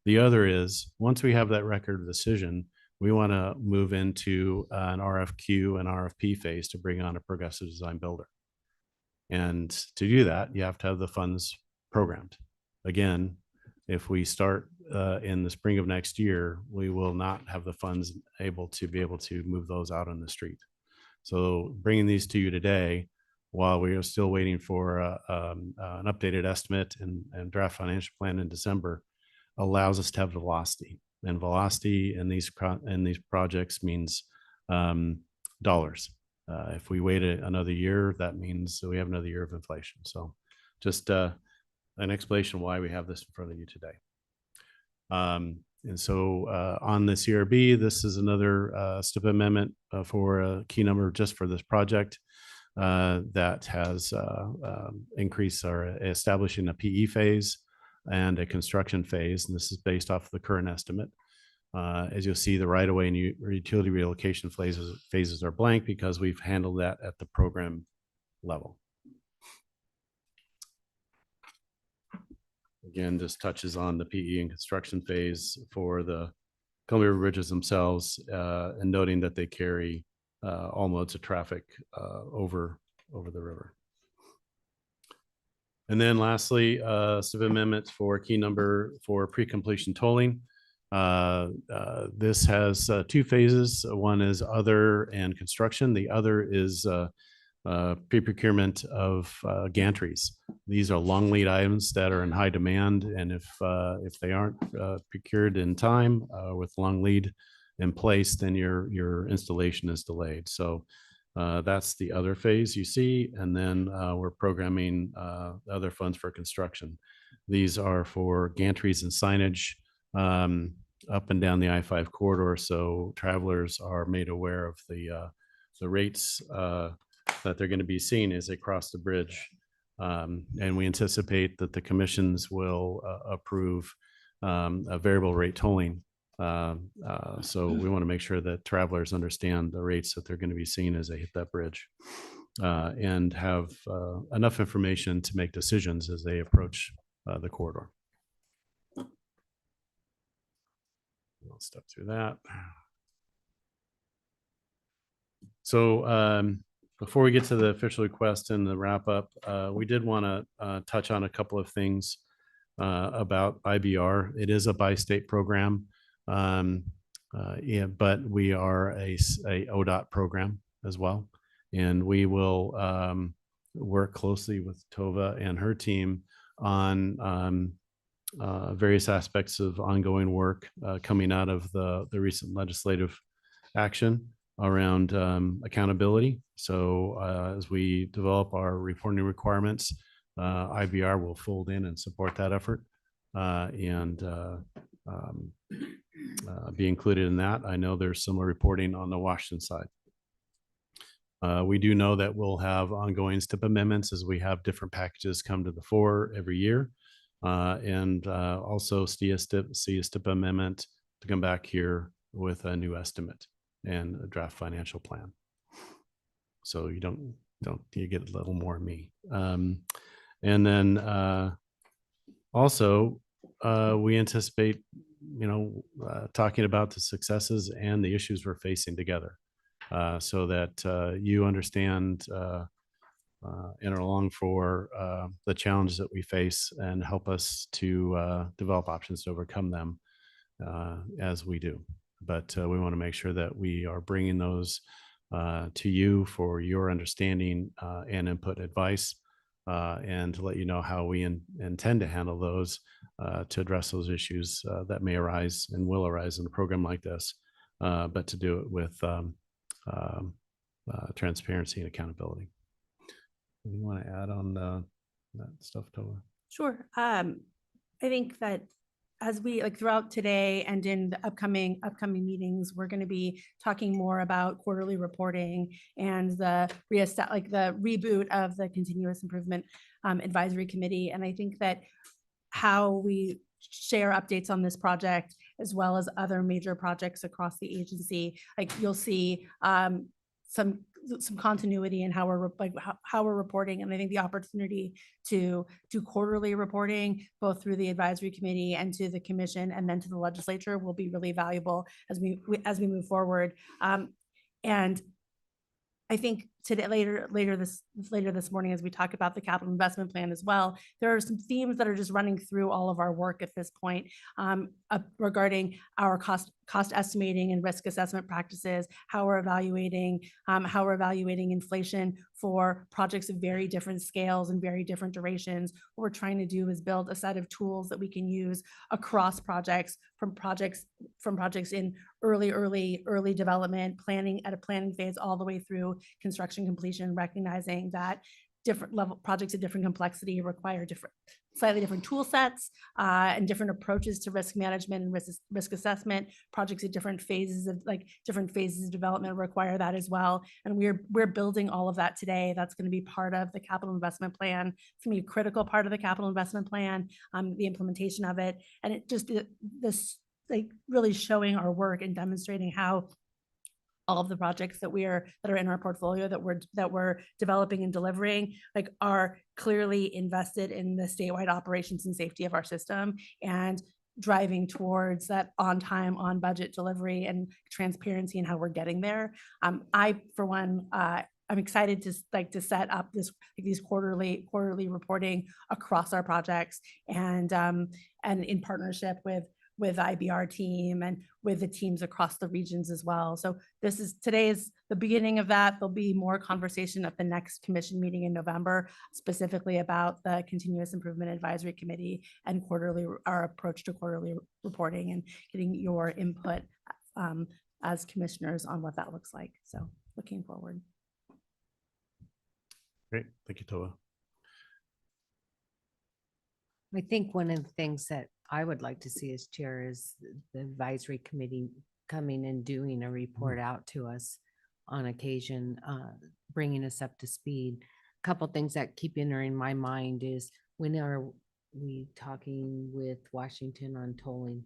The other is, once we have that record of decision, we want to move into an RFQ and RFP phase to bring on a progressive design builder. And to do that, you have to have the funds programmed. Again, if we start in the spring of next year, we will not have the funds able to move those out on the street. So bringing these to you today, while we are still waiting for an updated estimate and draft financial plan in December, allows us to have velocity. And velocity in these projects means dollars. If we wait another year, that means we have another year of inflation. So just an explanation why we have this in front of you today. And so on the CRB, this is another STIP amendment for a key number just for this project that has increased our establishing a PE phase and a construction phase. And this is based off the current estimate. As you'll see, the right-of-way and utility relocation phases are blank because we've handled that at the program level. Again, this touches on the PE and construction phase for the Columbia River bridges themselves, and noting that they carry all modes of traffic over the river. And then lastly, STIP amendments for key number for pre-completion tolling. This has two phases. One is other and construction. The other is pre-procurement of gantries. These are long lead items that are in high demand, and if they aren't procured in time with long lead in place, then your installation is delayed. So that's the other phase you see, and then we're programming other funds for construction. These are for gantries and signage up and down the I-5 corridor, so travelers are made aware of the rates that they're going to be seeing as they cross the bridge. And we anticipate that the commissions will approve a variable rate tolling. So we want to make sure that travelers understand the rates that they're going to be seeing as they hit that bridge and have enough information to make decisions as they approach the corridor. I'll step through that. So before we get to the official request and the wrap up, we did want to touch on a couple of things about IBR. It is a bi-state program, yeah, but we are a ODOT program as well. And we will work closely with Tova and her team on various aspects of ongoing work coming out of the recent legislative action around accountability. So as we develop our reporting requirements, IBR will fold in and support that effort and be included in that. I know there's similar reporting on the Washington side. We do know that we'll have ongoing STIP amendments as we have different packages come to the fore every year. And also see a STIP amendment to come back here with a new estimate and a draft financial plan. So you you get a little more of me. And then also we anticipate, talking about the successes and the issues we're facing together so that you understand and are along for the challenges that we face and help us to develop options to overcome them as we do. But we want to make sure that we are bringing those to you for your understanding and input advice and to let you know how we intend to handle those to address those issues that may arise and will arise in a program like this, but to do it with transparency and accountability. You want to add on that stuff, Tova? Sure. I think that as we throughout today and in the upcoming meetings, we're going to be talking more about quarterly reporting and the the reboot of the continuous improvement advisory committee. And I think that how we share updates on this project as well as other major projects across the agency, you'll see some continuity in how we're reporting. And I think the opportunity to do quarterly reporting, both through the advisory committee and to the commission and then to the legislature, will be really valuable as we move forward. And I think today, later this morning, as we talk about the capital investment plan as well, there are some themes that are just running through all of our work at this point regarding our cost estimating and risk assessment practices, how we're evaluating inflation for projects of very different scales and very different durations. What we're trying to do is build a set of tools that we can use across projects, from projects in early development, planning at a planning phase, all the way through construction completion, recognizing that different level projects of different complexity require slightly different tool sets and different approaches to risk management and risk assessment. Projects at different phases of development require that as well. And we're building all of that today. That's going to be part of the capital investment plan. It's going to be a critical part of the capital investment plan, the implementation of it. And it just this really showing our work and demonstrating how all of the projects that are in our portfolio that we're developing and delivering are clearly invested in the statewide operations and safety of our system and driving towards that on time, on budget delivery and transparency in how we're getting there. I, for one, I'm excited to set up these quarterly reporting across our projects and in partnership with with IBR team and with the teams across the regions as well. So today is the beginning of that. There'll be more conversation at the next commission meeting in November, specifically about the Continuous Improvement Advisory Committee and our approach to quarterly reporting and getting your input as commissioners on what that looks like. So looking forward. Great. Thank you, Toa. I think one of the things that I would like to see as chair is the advisory committee coming and doing a report out to us on occasion, bringing us up to speed. A couple things that keep entering my mind is, when are we talking with Washington on tolling?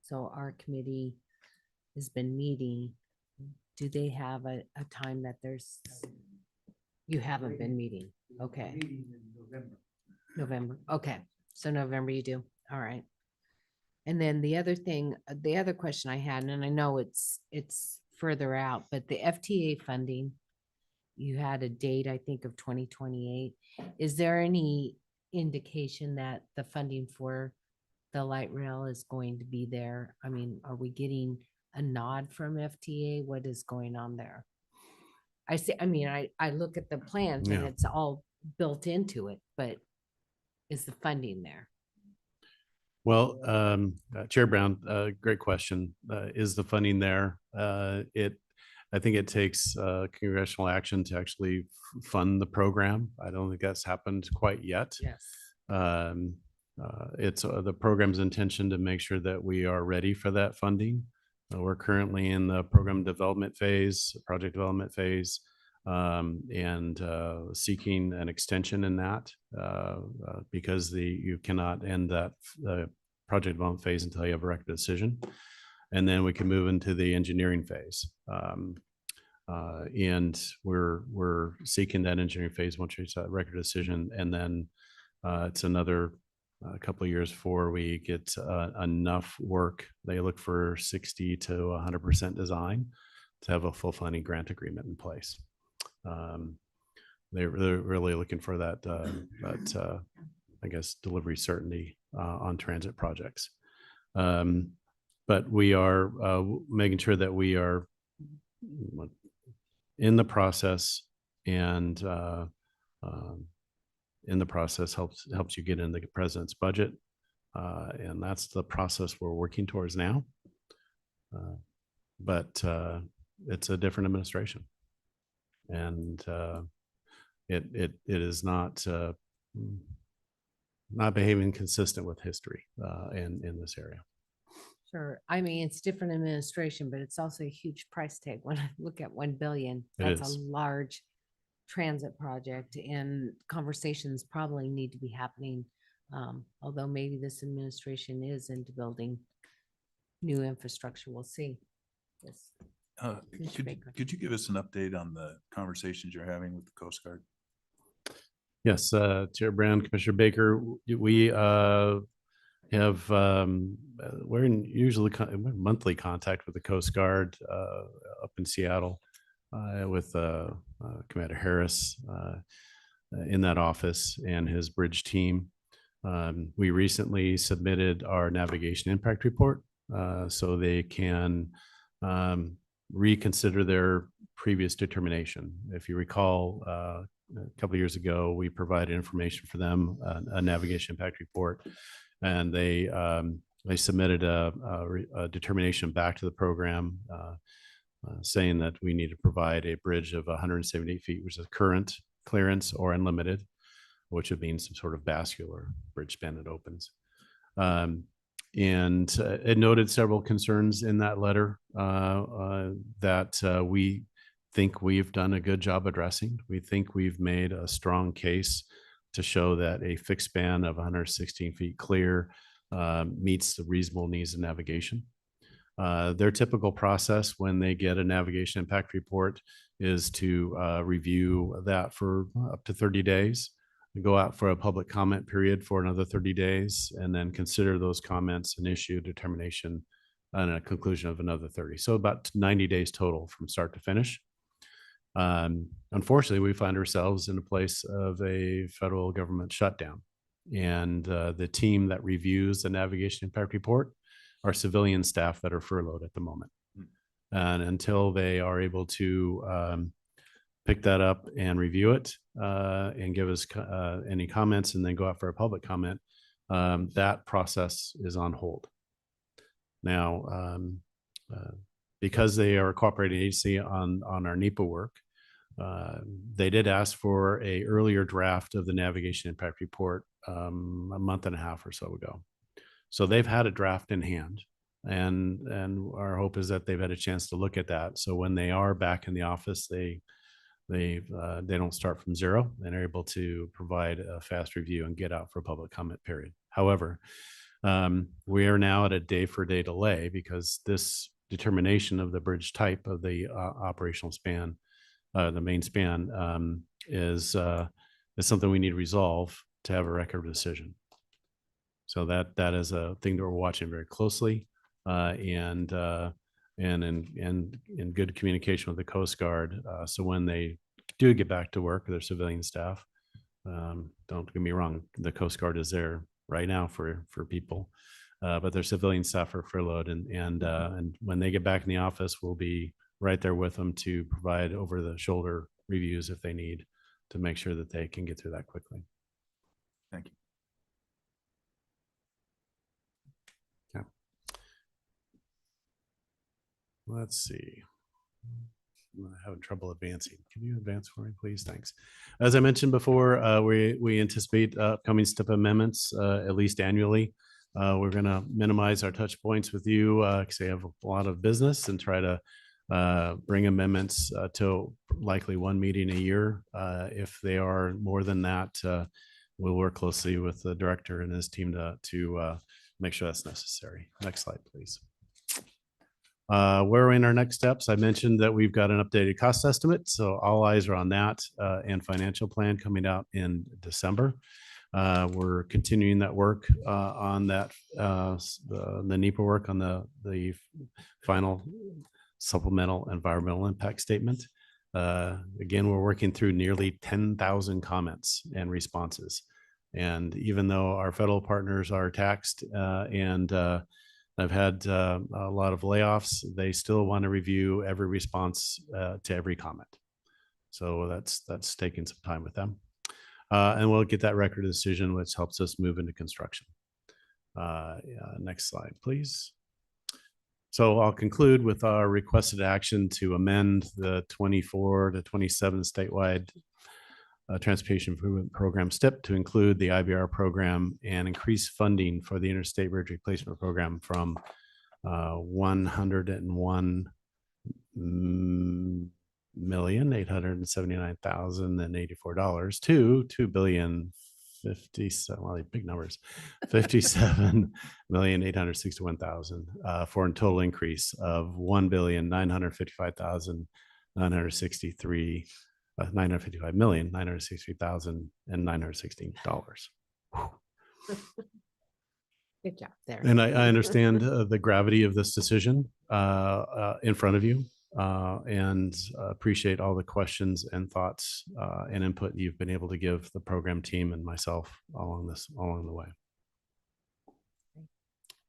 So our committee has been meeting. Do they have a time that you haven't been meeting? Okay. November. Okay. So November you do. All right. And then the other question I had, and I know it's further out, but the FTA funding, you had a date, I think, of 2028. Is there any indication that the funding for the light rail is going to be there? I mean, are we getting a nod from FTA? What is going on there? I look at the plans and it's all built into it, but is the funding there? Well, Chair Brown, great question. Is the funding there? I think it takes congressional action to actually fund the program. I don't think that's happened quite yet. Yes. It's the program's intention to make sure that we are ready for that funding. We're currently in the program development phase, project development phase, and seeking an extension in that because you cannot end that project development phase until you have a record decision. And then we can move into the engineering phase. And we're seeking that engineering phase once we reach that record decision. And then it's another couple of years before we get enough work. They look for 60 to 100% design to have a full funding grant agreement in place. They're really looking for that, I guess, delivery certainty on transit projects. But we are making sure that we are in the process, and in the process helps you get in the president's budget. And that's the process we're working towards now. But it's a different administration. And it is not behaving consistent with history in this area. Sure. I mean, it's different administration, but it's also a huge price tag. When I look at 1 billion, that's a large transit project, and conversations probably need to be happening. Although maybe this administration is into building new infrastructure. We'll see. Yes. Could you give us an update on the conversations you're having with the Coast Guard? Yes, Chair Brown, Commissioner Baker, we we're in monthly contact with the Coast Guard up in Seattle with Commander Harris in that office and his bridge team. We recently submitted our navigation impact report so they can reconsider their previous determination. If you recall, a couple of years ago, we provided information for them, a navigation impact report, and they submitted a determination back to the program saying that we need to provide a bridge of 178 feet, which is current clearance or unlimited, which would mean some sort of vascular bridge span that opens. And it noted several concerns in that letter that we think we've done a good job addressing. We think we've made a strong case to show that a fixed span of 116 feet clear meets the reasonable needs of navigation. Their typical process when they get a navigation impact report is to review that for up to 30 days, go out for a public comment period for another 30 days, and then consider those comments and issue a determination and a conclusion of another 30. So about 90 days total from start to finish. Unfortunately, we find ourselves in a place of a federal government shutdown, and the team that reviews the navigation impact report our civilian staff that are furloughed at the moment. And until they are able to pick that up and review it and give us any comments and then go out for a public comment, that process is on hold. Now, because they are a cooperating agency on our NEPA work, they did ask for a earlier draft of the navigation impact report a month and a half or so ago. So they've had a draft in hand, and our hope is that they've had a chance to look at that. So when they are back in the office, they don't start from zero and are able to provide a fast review and get out for a public comment period. However, we are now at a day-for-day delay because this determination of the bridge type of the operational span, the main span, is something we need to resolve to have a record of decision. So that is a thing that we're watching very closely, and in good communication with the Coast Guard. So when they do get back to work, their civilian staff, don't get me wrong, the Coast Guard is there right now for people, but their civilian staff are furloughed, and when they get back in the office, we'll be right there with them to provide over the shoulder reviews if they need to make sure that they can get through that quickly. Thank you. Okay. Let's see. I'm having trouble advancing. Can you advance for me, please? Thanks. As I mentioned before, we anticipate upcoming STIP amendments at least annually. We're going to minimize our touch points with you because they have a lot of business, and try to bring amendments to likely one meeting a year. If they are more than that, we'll work closely with the director and his team to make sure that's necessary. Next slide, please. Where are in our next steps? I mentioned that we've got an updated cost estimate, so all eyes are on that, and financial plan coming out in December. We're continuing that work on that, the NEPA work on the final supplemental environmental impact statement. Again, we're working through nearly 10,000 comments and responses. And even though our federal partners are taxed and I've had a lot of layoffs, they still want to review every response to every comment. So that's taking some time with them. And we'll get that record of decision, which helps us move into construction. Next slide, please. So I'll conclude with our requested action to amend the 24 to 27 statewide transportation improvement program STIP to include the IBR program and increase funding for the interstate bridge replacement program from $101,879,084 to $2,057,000,057, well, big numbers, $57,861,000 for a total increase of $1,955,963. $955,963,916. Good job there. And I understand the gravity of this decision in front of you, and appreciate all the questions and thoughts and input you've been able to give the program team and myself along the way.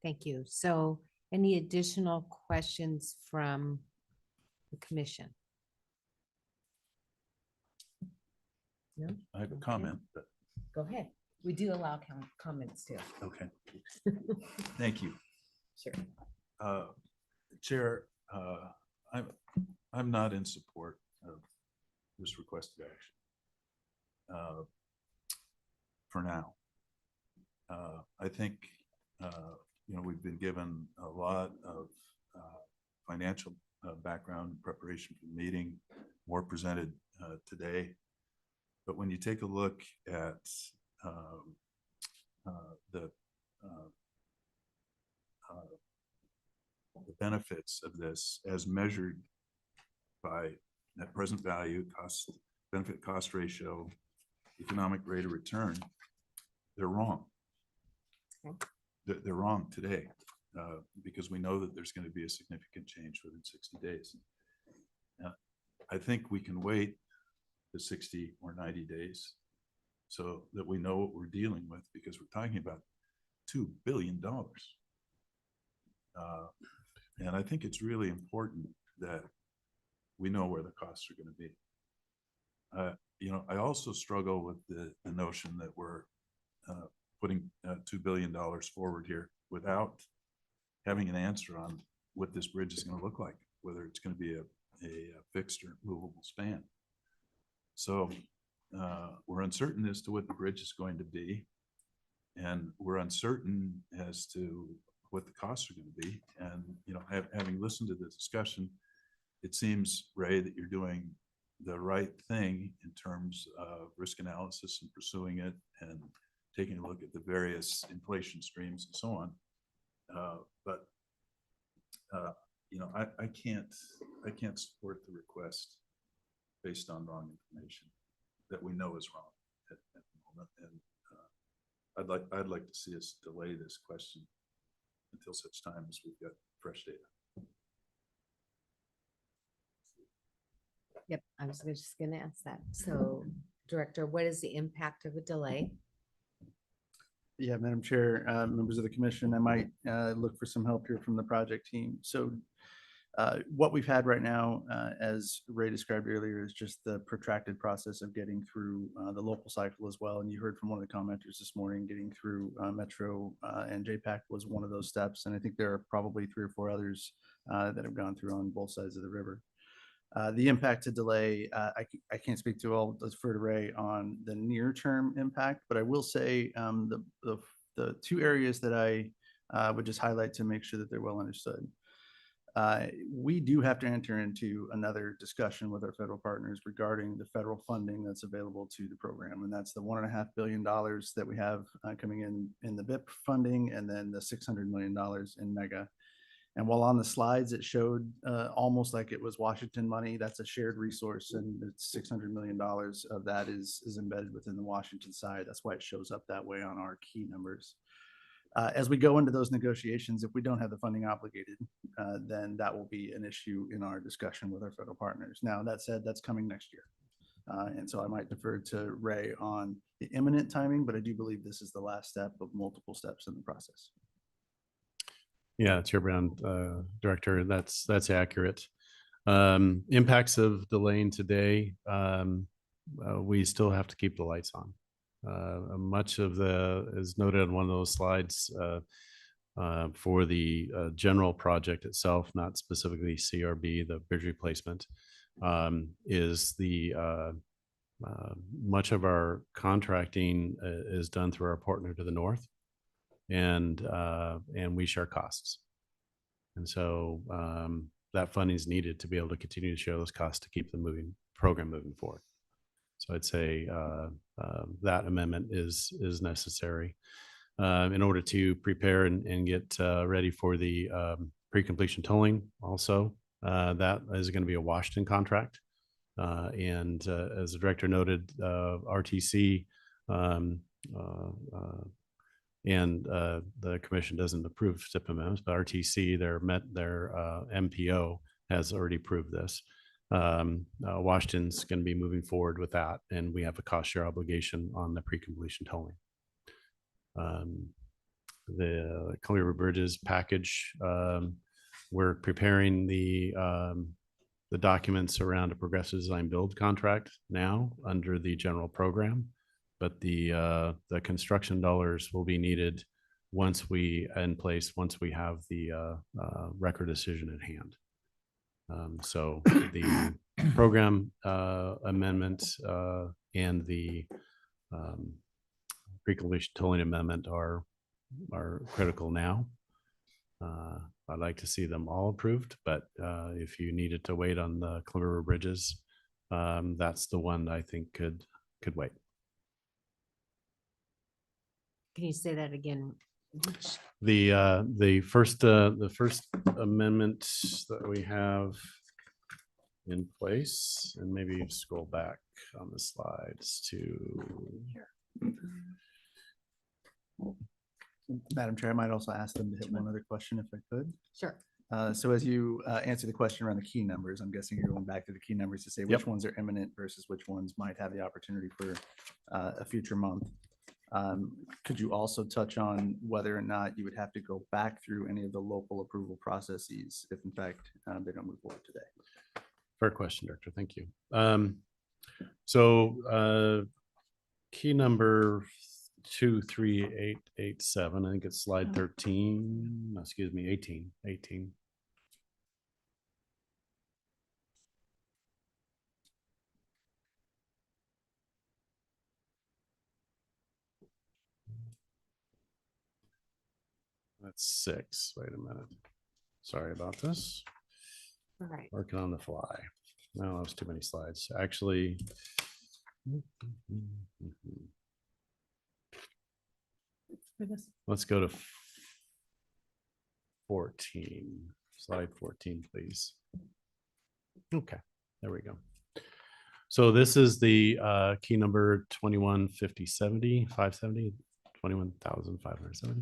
Thank you. So any additional questions from the commission? No? I have a comment. But... Go ahead. We do allow comments too. Okay. Thank you. Sure. Chair, I'm not in support of this requested action for now. I think we've been given a lot of financial background and preparation for the meeting, more presented today. But when you take a look at the benefits of this as measured by net present value, benefit cost ratio, economic rate of return, they're wrong. Okay. They're wrong today because we know that there's going to be a significant change within 60 days. I think we can wait the 60 or 90 days so that we know what we're dealing with, because we're talking about $2 billion. And I think it's really important that we know where the costs are going to be. I also struggle with the notion that we're putting $2 billion forward here without having an answer on what this bridge is going to look like, whether it's going to be a fixed or movable span. So we're uncertain as to what the bridge is going to be, and we're uncertain as to what the costs are going to be. And having listened to the discussion, it seems, Ray, that you're doing the right thing in terms of risk analysis and pursuing it and taking a look at the various inflation streams and so on. But I can't support the request based on wrong information that we know is wrong at the moment. And I'd like to see us delay this question until such time as we've got fresh data. Yep, I was just going to ask that. So, Director, what is the impact of a delay? Yeah, Madam Chair, members of the commission, I might look for some help here from the project team. So what we've had right now, as Ray described earlier, is just the protracted process of getting through the local cycle as well. And you heard from one of the commenters this morning, getting through Metro and JPAC was one of those steps. And I think there are probably 3 or 4 others that have gone through on both sides of the river. The impact to delay, I can't speak to all, let's defer to Ray on the near term impact, but I will say the 2 areas that I would just highlight to make sure that they're well understood. We do have to enter into another discussion with our federal partners regarding the federal funding that's available to the program. And that's the $1.5 billion that we have coming in the BIP funding, and then the $600 million in MEGA. And while on the slides, it showed almost like it was Washington money, that's a shared resource, and it's $600 million of that is embedded within the Washington side. That's why it shows up that way on our key numbers. As we go into those negotiations, if we don't have the funding obligated, then that will be an issue in our discussion with our federal partners. Now, that said, that's coming next year. And so I might defer to Ray on the imminent timing, but I do believe this is the last step of multiple steps in the process. Yeah, Chair Brown, Director, that's accurate. Impacts of delaying today, we still have to keep the lights on. Much of is noted on one of those slides for the general project itself, not specifically CRB, the bridge replacement, is the much of our contracting is done through our partner to the north, and we share costs. And so that funding is needed to be able to continue to share those costs to keep the program moving forward. So I'd say that amendment is necessary in order to prepare and get ready for the pre-completion tolling. Also, that is going to be a Washington contract. And as the director noted, RTC and the commission doesn't approve STIP amendments, but RTC, their MPO has already approved this. Washington's going to be moving forward with that, and we have a cost share obligation on the pre-completion tolling. The Columbia Bridges package, we're preparing the documents around a progressive design build contract now under the general program, but the construction dollars will be needed once we have the record decision at hand. So the program amendment and the pre-completion tolling amendment are critical now. I'd like to see them all approved, but if you needed to wait on the Columbia River Bridges, that's the one that I think could wait. Can you say that again? The first amendment that we have in place, and maybe scroll back on the slides to. Madam Chair, I might also ask them to hit one other question if I could. Sure. So as you answer the question around the key numbers, I'm guessing you're going back to the key numbers to say which ones are imminent versus which ones might have the opportunity for a future month. Could you also touch on whether or not you would have to go back through any of the local approval processes if in fact they don't move forward today? Fair question, Director. Thank you. Key number 23887, I think it's slide 13, no, excuse me, 18. That's 6. Wait a minute. Sorry about this. All right. Working on the fly. No, that was too many slides. Actually, let's go to 14. Slide 14, please. Okay, there we go. So this is the key number 570, 21,570.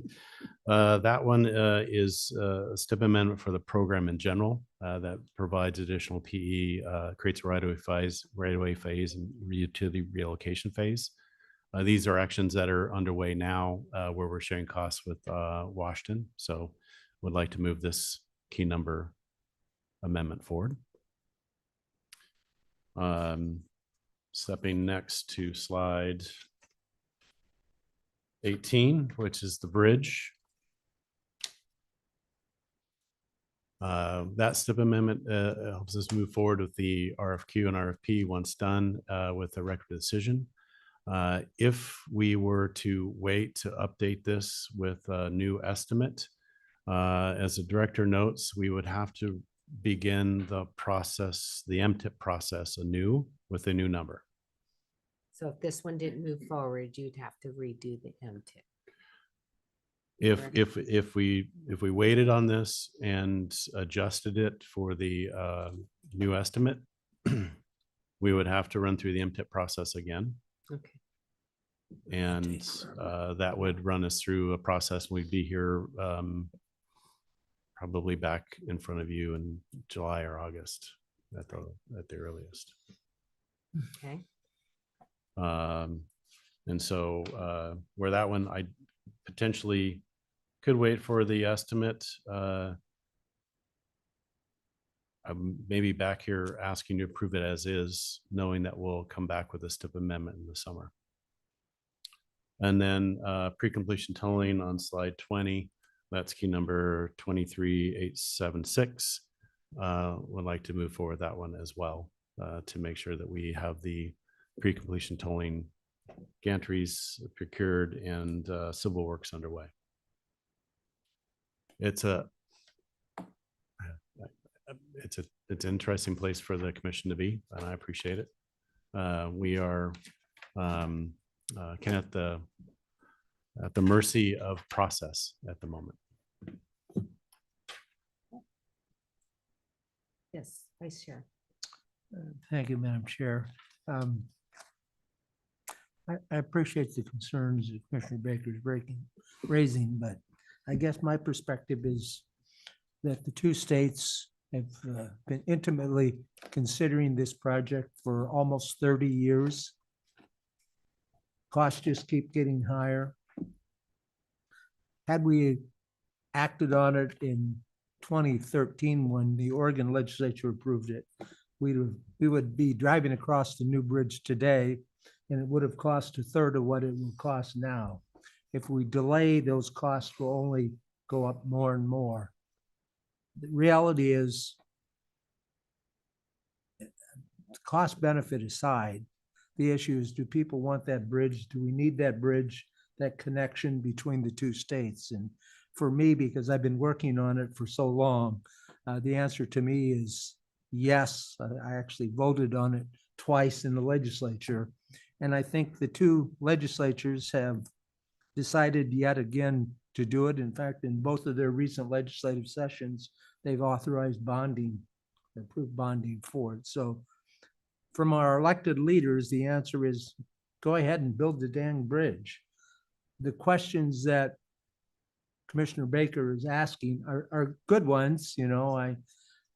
That one is a STIP amendment for the program in general that provides additional PE, creates a right-of-way phase and utility relocation phase. These are actions that are underway now where we're sharing costs with Washington. So would like to move this key number amendment forward. Stepping next to slide 18, which is the bridge. That STIP amendment helps us move forward with the RFQ and RFP once done with a record of decision. If we were to wait to update this with a new estimate, as the director notes, we would have to begin the process, the MTIP process anew with a new number. So if this one didn't move forward, you'd have to redo the MTIP. If we waited on this and adjusted it for the new estimate, we would have to run through the MTIP process again. Okay. And that would run us through a process. We'd be here probably back in front of you in July or August at the earliest. Okay. And so where that one, I potentially could wait for the estimate. I'm maybe back here asking to approve it as is, knowing that we'll come back with a STIP amendment in the summer. And then pre-completion tolling on slide 20, that's key number 23876. Would like to move forward that one as well to make sure that we have the pre-completion tolling gantries procured and civil works underway. It's an interesting place for the commission to be, and I appreciate it. We are kind of at the mercy of process at the moment. Yes, Vice Chair. Thank you, Madam Chair. I appreciate the concerns that Commissioner Baker is raising, but I guess my perspective is that the two states have been intimately considering this project for almost 30 years. Costs just keep getting higher. Had we acted on it in 2013 when the Oregon legislature approved it, we would be driving across the new bridge today, and it would have cost a third of what it will cost now. If we delay, those costs will only go up more and more. The reality is, cost benefit aside, the issue is, do people want that bridge? Do we need that bridge, that connection between the two states? And for me, because I've been working on it for so long, the answer to me is yes. I actually voted on it twice in the legislature. And I think the two legislatures have decided yet again to do it. In fact, in both of their recent legislative sessions, they've authorized bonding, approved bonding for it. So from our elected leaders, the answer is go ahead and build the dang bridge. The questions that Commissioner Baker is asking are good ones. You know,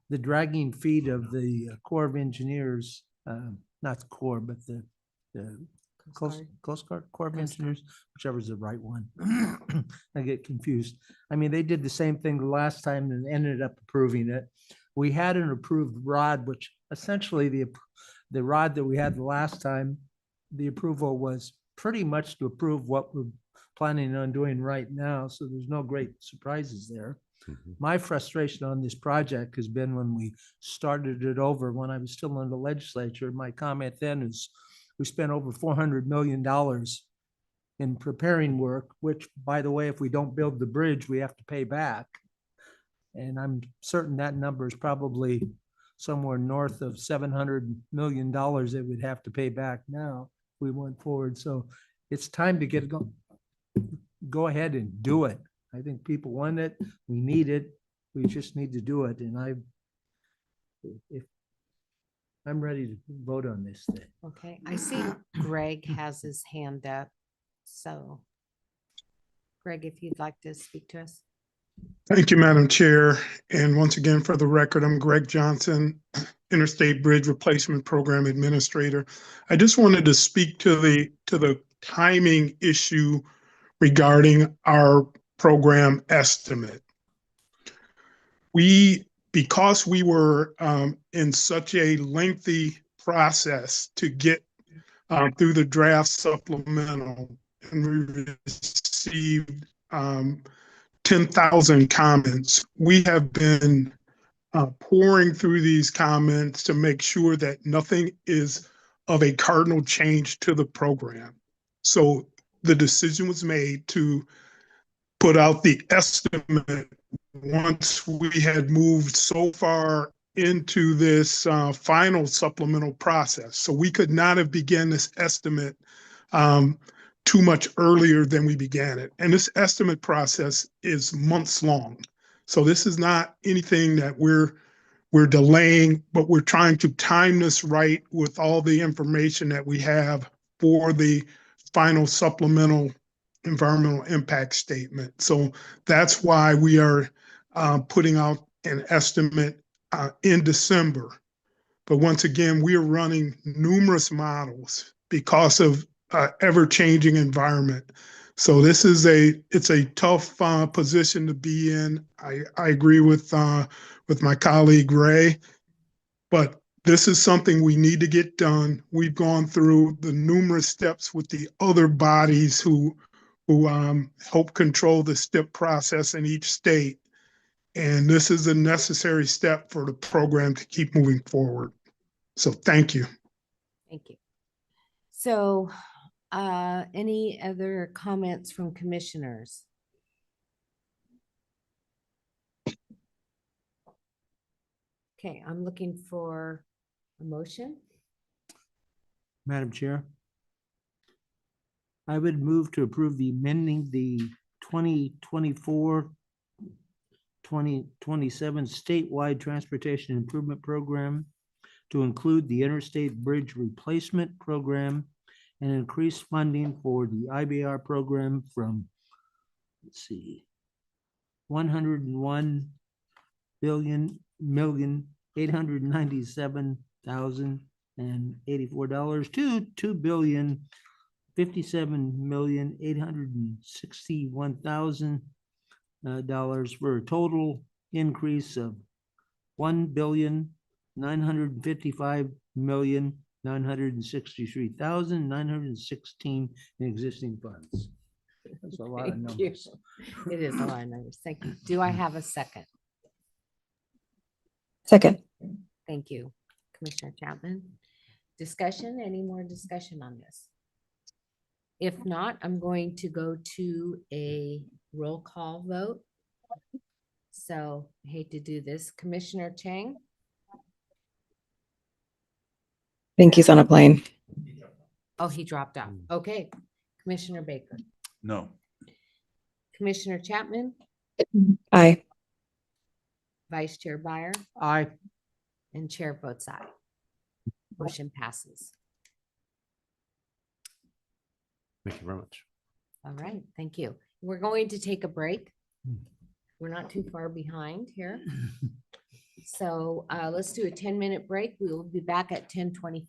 the dragging feet of the Corps of Engineers, not the Corps, but the Coast Guard Corps of Coast Guard. Engineers, whichever is the right one. I get confused. I mean, they did the same thing the last time and ended up approving it. We had an approved rod, which essentially the rod that we had the last time, the approval was pretty much to approve what we're planning on doing right now. So there's no great surprises there. My frustration on this project has been when we started it over, when I was still in the legislature, my comment then is we spent over $400 million in preparing work, which, by the way, if we don't build the bridge, we have to pay back. And I'm certain that number is probably somewhere north of $700 million that we'd have to pay back now if we went forward. So it's time to get it going. Go ahead and do it. I think people want it. We need it. We just need to do it. And I'm ready to vote on this thing. Okay, I see Greg has his hand up. So Greg, if you'd like to speak to us. Thank you, Madam Chair. And once again, for the record, I'm Greg Johnson, Interstate Bridge Replacement Program Administrator. I just wanted to speak to the timing issue regarding our program estimate. Because we were in such a lengthy process to get through the draft supplemental, and we received 10,000 comments. We have been pouring through these comments to make sure that nothing is of a cardinal change to the program. So the decision was made to put out the estimate once we had moved so far into this final supplemental process. So we could not have begun this estimate too much earlier than we began it. And this estimate process is months long. So this is not anything that we're delaying, but we're trying to time this right with all the information that we have for the final supplemental environmental impact statement. So that's why we are putting out an estimate in December. But once again, we are running numerous models because of ever-changing environment. So this is it's a tough position to be in. I agree with my colleague Ray, but this is something we need to get done. We've gone through the numerous steps with the other bodies who help control the STIP process in each state. And this is a necessary step for the program to keep moving forward. So thank you. Thank you. So any other comments from commissioners? Okay, I'm looking for a motion. Madam Chair, I would move to approve the amending the 2024-2027 statewide transportation improvement program to include the Interstate Bridge Replacement Program and increase funding for the IBR program from, let's see, $101,897,084 to $2,057,861,000 for a total increase of $1,955,963,916 in existing funds. That's a lot of Thank you. numbers. It is a lot of numbers. Thank you. Do I have a second? Second. Thank you, Commissioner Chapman. Discussion, any more discussion on this? If not, I'm going to go to a roll call vote. So I hate to do this. Commissioner Chang? I think he's on a plane. Oh, he dropped out. Okay. Commissioner Baker? No. Commissioner Chapman? Aye. Vice Chair Byer? Aye. And Chair votes aye. Motion passes. Thank you very much. All right, thank you. We're going to take a break. We're not too far behind here. So let's do a 10-minute break. We will be back at 10:25.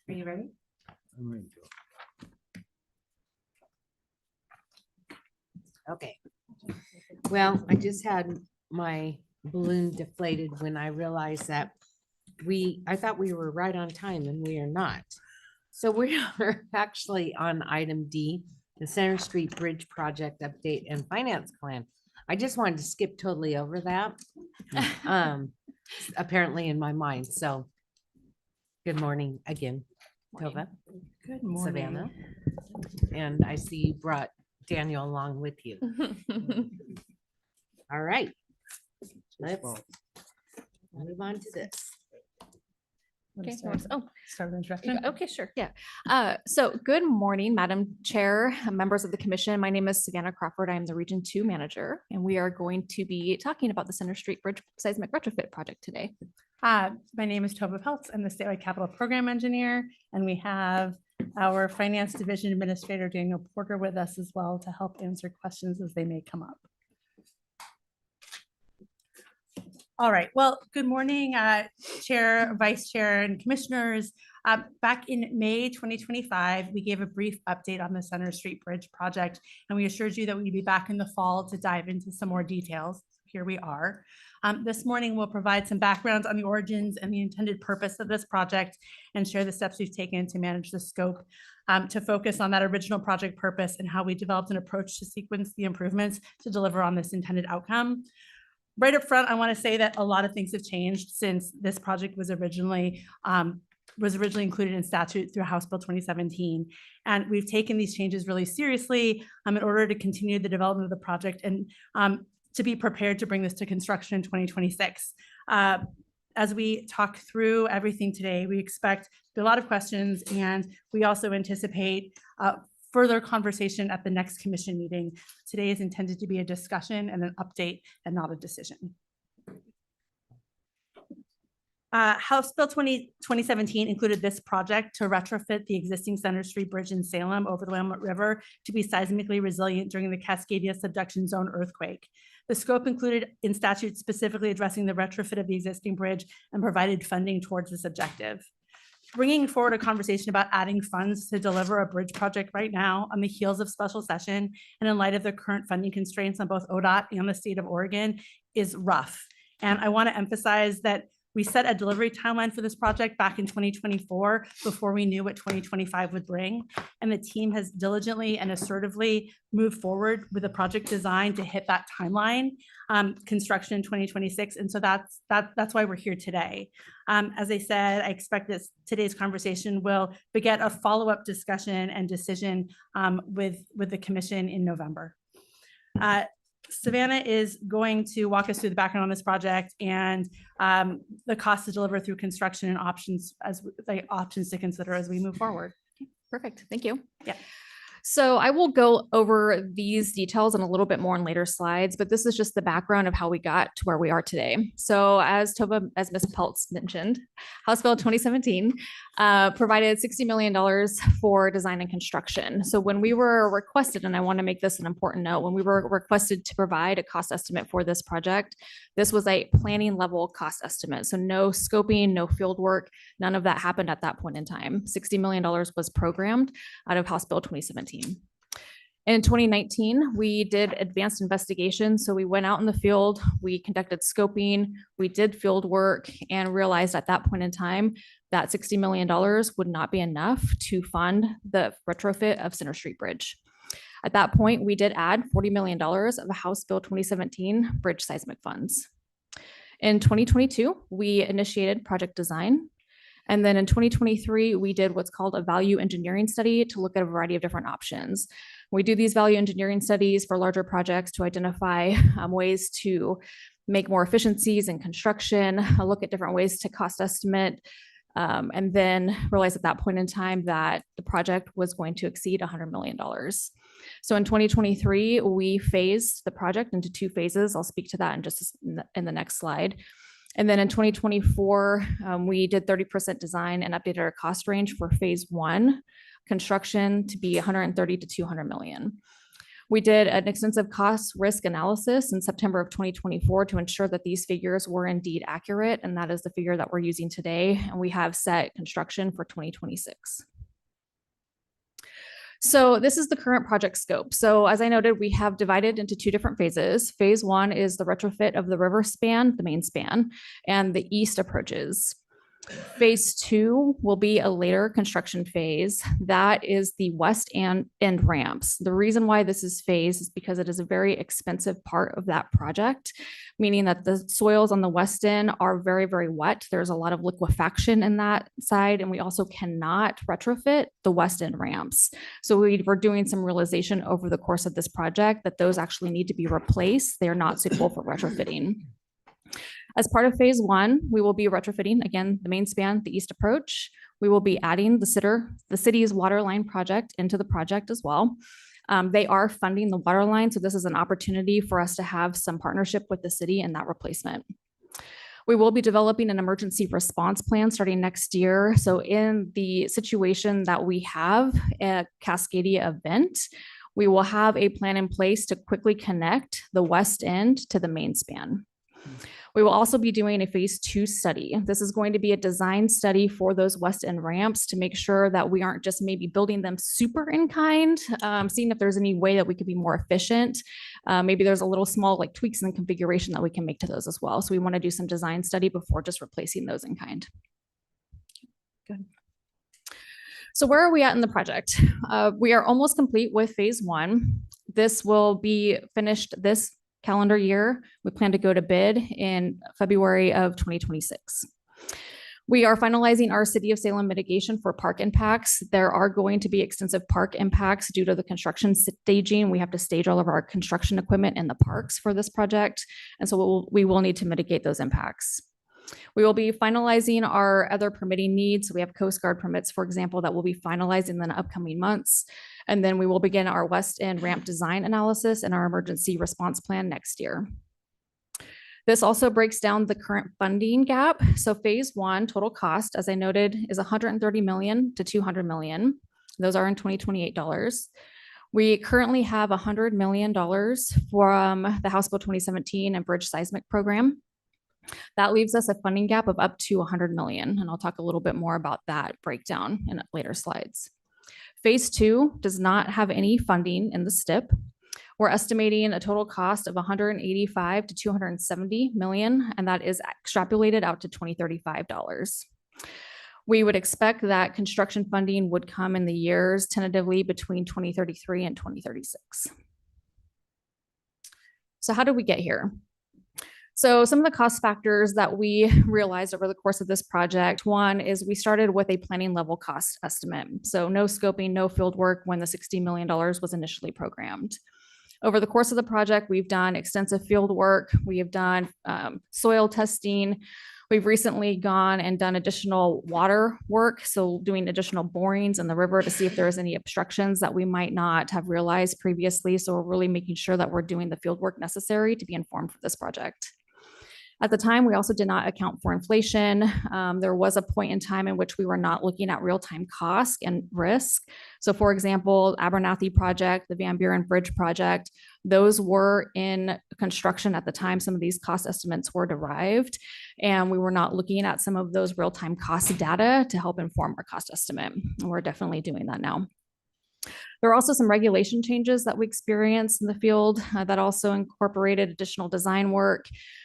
Are you ready? I'm ready to go. Okay. Well, I just had my balloon deflated when I realized that I thought we were right on time and we are not. So we are actually on item D, the Center Street Bridge Project Update and Finance Plan. I just wanted to skip totally over that. Apparently in my mind. So good morning again, Tova. Good morning. Savannah. And I see you brought Daniel along with you. All right. Let's move on to this. Okay, Start with introduction. Okay, sure. Yeah. So good morning, Madam Chair, members of the commission. My name is Savannah Crawford. I'm the Region 2 manager, and we are going to be talking about the Center Street Bridge Seismic Retrofit Project today. My name is Tova Peltz. I'm the statewide capital program engineer, and we have our finance division administrator, Daniel Porter, with us as well to help answer questions as they may come up. All right. Well, good morning, Chair, Vice Chair, and Commissioners. Back in May 2025, we gave a brief update on the Center Street Bridge project, and we assured you that we'd be back in the fall to dive into some more details. Here we are. This morning, we'll provide some background on the origins and the intended purpose of this project and share the steps we've taken to manage the scope, to focus on that original project purpose and how we developed an approach to sequence the improvements to deliver on this intended outcome. Right up front, I want to say that a lot of things have changed since this project was originally included in statute through House Bill 2017. And we've taken these changes really seriously in order to continue the development of the project and to be prepared to bring this to construction in 2026. As we talk through everything today, we expect a lot of questions, and we also anticipate further conversation at the next commission meeting. Today is intended to be a discussion and an update and not a decision. House Bill 2017 included this project to retrofit the existing Center Street Bridge in Salem over the Willamette River to be seismically resilient during the Cascadia subduction zone earthquake. The scope included in statute specifically addressing the retrofit of the existing bridge and provided funding towards this objective. Bringing forward a conversation about adding funds to deliver a bridge project right now on the heels of special session and in light of the current funding constraints on both ODOT and the state of Oregon is rough. And I want to emphasize that we set a delivery timeline for this project back in 2024 before we knew what 2025 would bring. And the team has diligently and assertively moved forward with a project design to hit that timeline, construction in 2026. And so that's why we're here today. As I said, I expect that today's conversation will beget a follow-up discussion and decision with the commission in November. Savannah is going to walk us through the background on this project and the cost to deliver through construction and options to consider as we move forward. Perfect. Thank you. Yeah. So I will go over these details in a little bit more in later slides, but this is just the background of how we got to where we are today. So as Ms. Peltz mentioned, House Bill 2017 provided $60 million for design and construction. So when we were requested, and I want to make this an important note, when we were requested to provide a cost estimate for this project, this was a planning level cost estimate. So no scoping, no field work, none of that happened at that point in time. $60 million was programmed out of House Bill 2017. In 2019, we did advanced investigation. So we went out in the field, we conducted scoping, we did field work, and realized at that point in time that $60 million would not be enough to fund the retrofit of Center Street Bridge. At that point, we did add $40 million of House Bill 2017 bridge seismic funds. In 2022, we initiated project design. And then in 2023, we did what's called a value engineering study to look at a variety of different options. We do these value engineering studies for larger projects to identify ways to make more efficiencies in construction, look at different ways to cost estimate, and then realize at that point in time that the project was going to exceed $100 million. So in 2023, we phased the project into two phases. I'll speak to that in just in the next slide. And then in 2024, we did 30% design and updated our cost range for phase one construction to be 130 to 200 million. We did an extensive cost risk analysis in September of 2024 to ensure that these figures were indeed accurate, and that is the figure that we're using today, and we have set construction for 2026. So this is the current project scope. So as I noted, we have divided into two different phases. Phase 1 is the retrofit of the river span, the main span, and the east approaches. Phase 2 will be a later construction phase. That is the west end ramps. The reason why this is phased is because it is a very expensive part of that project, meaning that the soils on the west end are very, very wet. There's a lot of liquefaction in that side, and we also cannot retrofit the west end ramps. So we're doing some realization over the course of this project that those actually need to be replaced. They are not suitable for retrofitting. As part of phase 1, we will be retrofitting, again, the main span, the east approach. We will be adding the city's water line project into the project as well. They are funding the water line, so this is an opportunity for us to have some partnership with the city in that replacement. We will be developing an emergency response plan starting next year. So in the situation that we have a Cascadia event, we will have a plan in place to quickly connect the west end to the main span. We will also be doing a phase 2 study. This is going to be a design study for those west end ramps to make sure that we aren't just maybe building them super in kind, seeing if there's any way that we could be more efficient. Maybe there's a little small like tweaks in the configuration that we can make to those as well. So we want to do some design study before just replacing those in kind. Good. So where are we at in the project? We are almost complete with phase 1. This will be finished this calendar year. We plan to go to bid in February of 2026. We are finalizing our City of Salem mitigation for park impacts. There are going to be extensive park impacts due to the construction staging. We have to stage all of our construction equipment in the parks for this project. And so we will need to mitigate those impacts. We will be finalizing our other permitting needs. So we have Coast Guard permits, for example, that will be finalized in the upcoming months. And then we will begin our west end ramp design analysis and our emergency response plan next year. This also breaks down the current funding gap. So phase 1 total cost, as I noted, is $130 million to $200 million. Those are in 2028 dollars. We currently have $100 million from the House Bill 2017 and Bridge Seismic Program. That leaves us a funding gap of up to $100 million. And I'll talk a little bit more about that breakdown in later slides. Phase 2 does not have any funding in the STIP. We're estimating a total cost of $185 to $270 million, and that is extrapolated out to 2035 dollars. We would expect that construction funding would come in the years tentatively between 2033 and 2036. So how did we get here? So some of the cost factors that we realized over the course of this project, one is we started with a planning level cost estimate. So no scoping, no field work when the $60 million was initially programmed. Over the course of the project, we've done extensive field work. We have done soil testing. We've recently gone and done additional water work. So doing additional borings in the river to see if there's any obstructions that we might not have realized previously. So we're really making sure that we're doing the field work necessary to be informed for this project. At the time, we also did not account for inflation. There was a point in time in which we were not looking at real-time cost and risk. So for example, Abernathy project, the Van Buren Bridge project, those were in construction at the time. Some of these cost estimates were derived, and we were not looking at some of those real-time cost data to help inform our cost estimate. And we're definitely doing that now. There are also some regulation changes that we experienced in the field that also incorporated additional design work.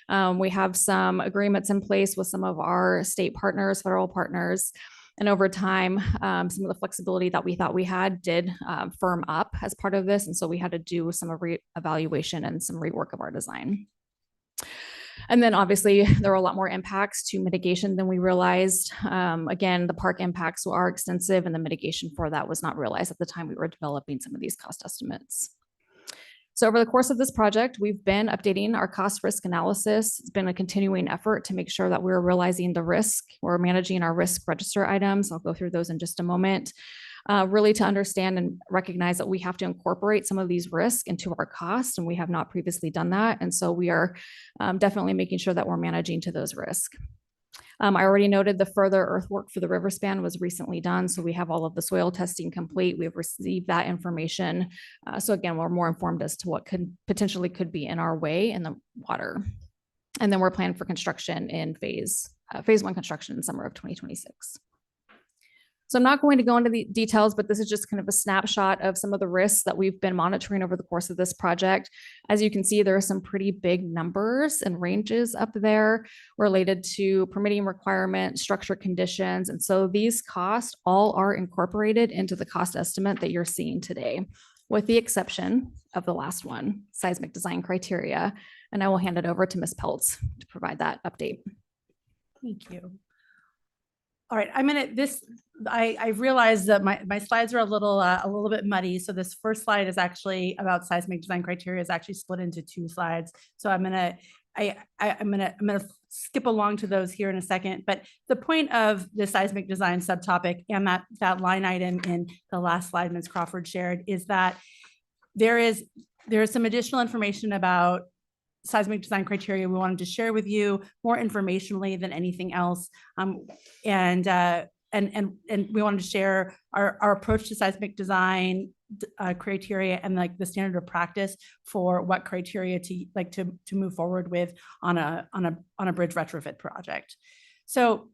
We have some agreements in place with some of our state partners, federal partners, and over time, some of the flexibility that we thought we had did firm up as part of this. And so we had to do some re-evaluation and some rework of our design. And then obviously there are a lot more impacts to mitigation than we realized. Again, the park impacts are extensive and the mitigation for that was not realized at the time we were developing some of these cost estimates. So over the course of this project, we've been updating our cost risk analysis. It's been a continuing effort to make sure that we're realizing the risk. We're managing our risk register items. I'll go through those in just a moment. Really to understand and recognize that we have to incorporate some of these risks into our costs, and we have not previously done that. And so we are definitely making sure that we're managing to those risks. I already noted the further earthwork for the river span was recently done. So we have all of the soil testing complete. We've received that information. So again, we're more informed as to what could potentially could be in our way in the water. And then we're planning for construction in phase one construction in summer of 2026. So I'm not going to go into the details, but this is just kind of a snapshot of some of the risks that we've been monitoring over the course of this project. As you can see, there are some pretty big numbers and ranges up there related to permitting requirements, structure conditions. And so these costs all are incorporated into the cost estimate that you're seeing today, with the exception of the last one, seismic design criteria. And I will hand it over to Ms. Peltz to provide that update. Thank you. All right, I realized that my slides are a little bit muddy. So this first slide is actually about seismic design criteria, is actually split into 2 slides. So I'm gonna skip along to those here in a second. But the point of the seismic design subtopic and that line item in the last slide Ms. Crawford shared is that there is some additional information about seismic design criteria we wanted to share with you more informationally than anything else. And we wanted to share our approach to seismic design criteria and like the standard of practice for what criteria to move forward with on a bridge retrofit project. So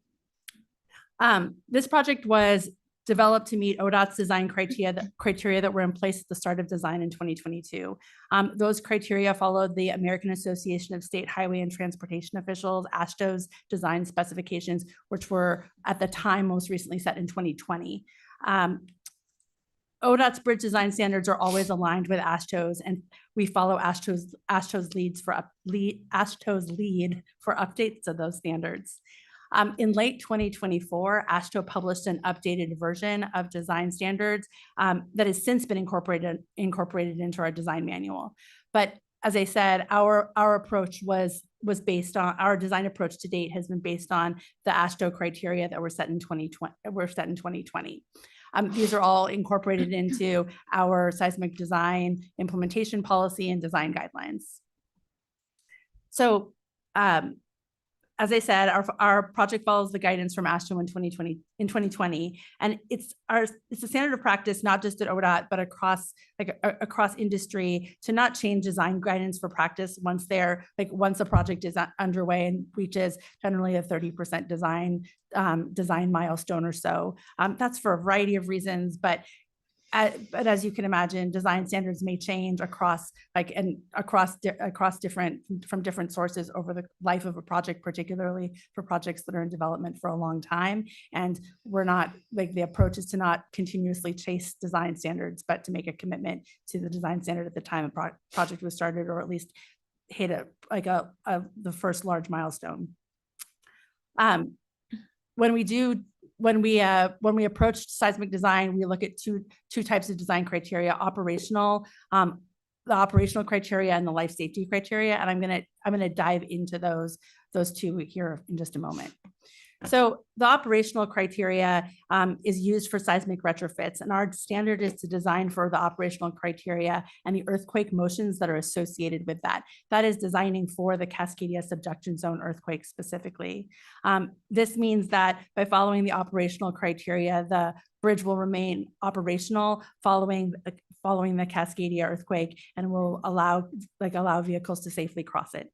this project was developed to meet ODOT's design criteria that were in place at the start of design in 2022. Those criteria followed the American Association of State Highway and Transportation Officials, AASHTO's design specifications, which were at the time most recently set in 2020. ODOT's bridge design standards are always aligned with AASHTO's, and we follow AASHTO's lead for updates of those standards. In late 2024, AASHTO published an updated version of design standards that has since been incorporated into our design manual. But as I said, our approach was based on, our design approach to date has been based on the AASHTO criteria that were set in 2020. These are all incorporated into our seismic design implementation policy and design guidelines. So, as I said, our project follows the guidance from AASHTO in 2020, and it's a standard of practice not just at ODOT but across industry to not change design guidance for practice once a project is underway and reaches generally a 30% design milestone or so. That's for a variety of reasons, but as you can imagine, design standards may change across different sources over the life of a project, particularly for projects that are in development for a long time. And we're not, the approach is to not continuously chase design standards, but to make a commitment to the design standard at the time a project was started, or at least hit the first large milestone. When we approach seismic design, we look at two types of design criteria: the operational criteria and the life safety criteria. And I'm gonna dive into those two here in just a moment. So the operational criteria is used for seismic retrofits, and our standard is to design for the operational criteria and the earthquake motions that are associated with that. That is designing for the Cascadia subduction zone earthquake specifically. This means that by following the operational criteria, the bridge will remain operational following the Cascadia earthquake and will allow vehicles to safely cross it.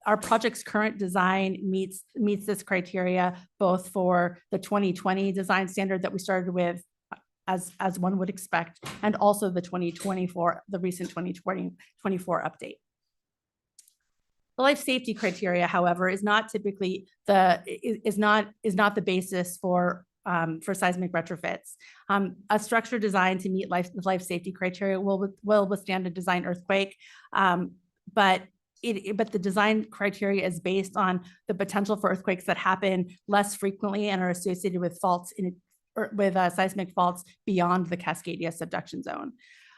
Our project's current design meets this criteria, both for the 2020 design standard that we started with, as one would expect, and also the recent 2024 update. The life safety criteria, however, is not typically is not the basis for seismic retrofits. A structure designed to meet life safety criteria will withstand a design earthquake, but the design criteria is based on the potential for earthquakes that happen less frequently and are associated with seismic faults beyond the Cascadia subduction zone.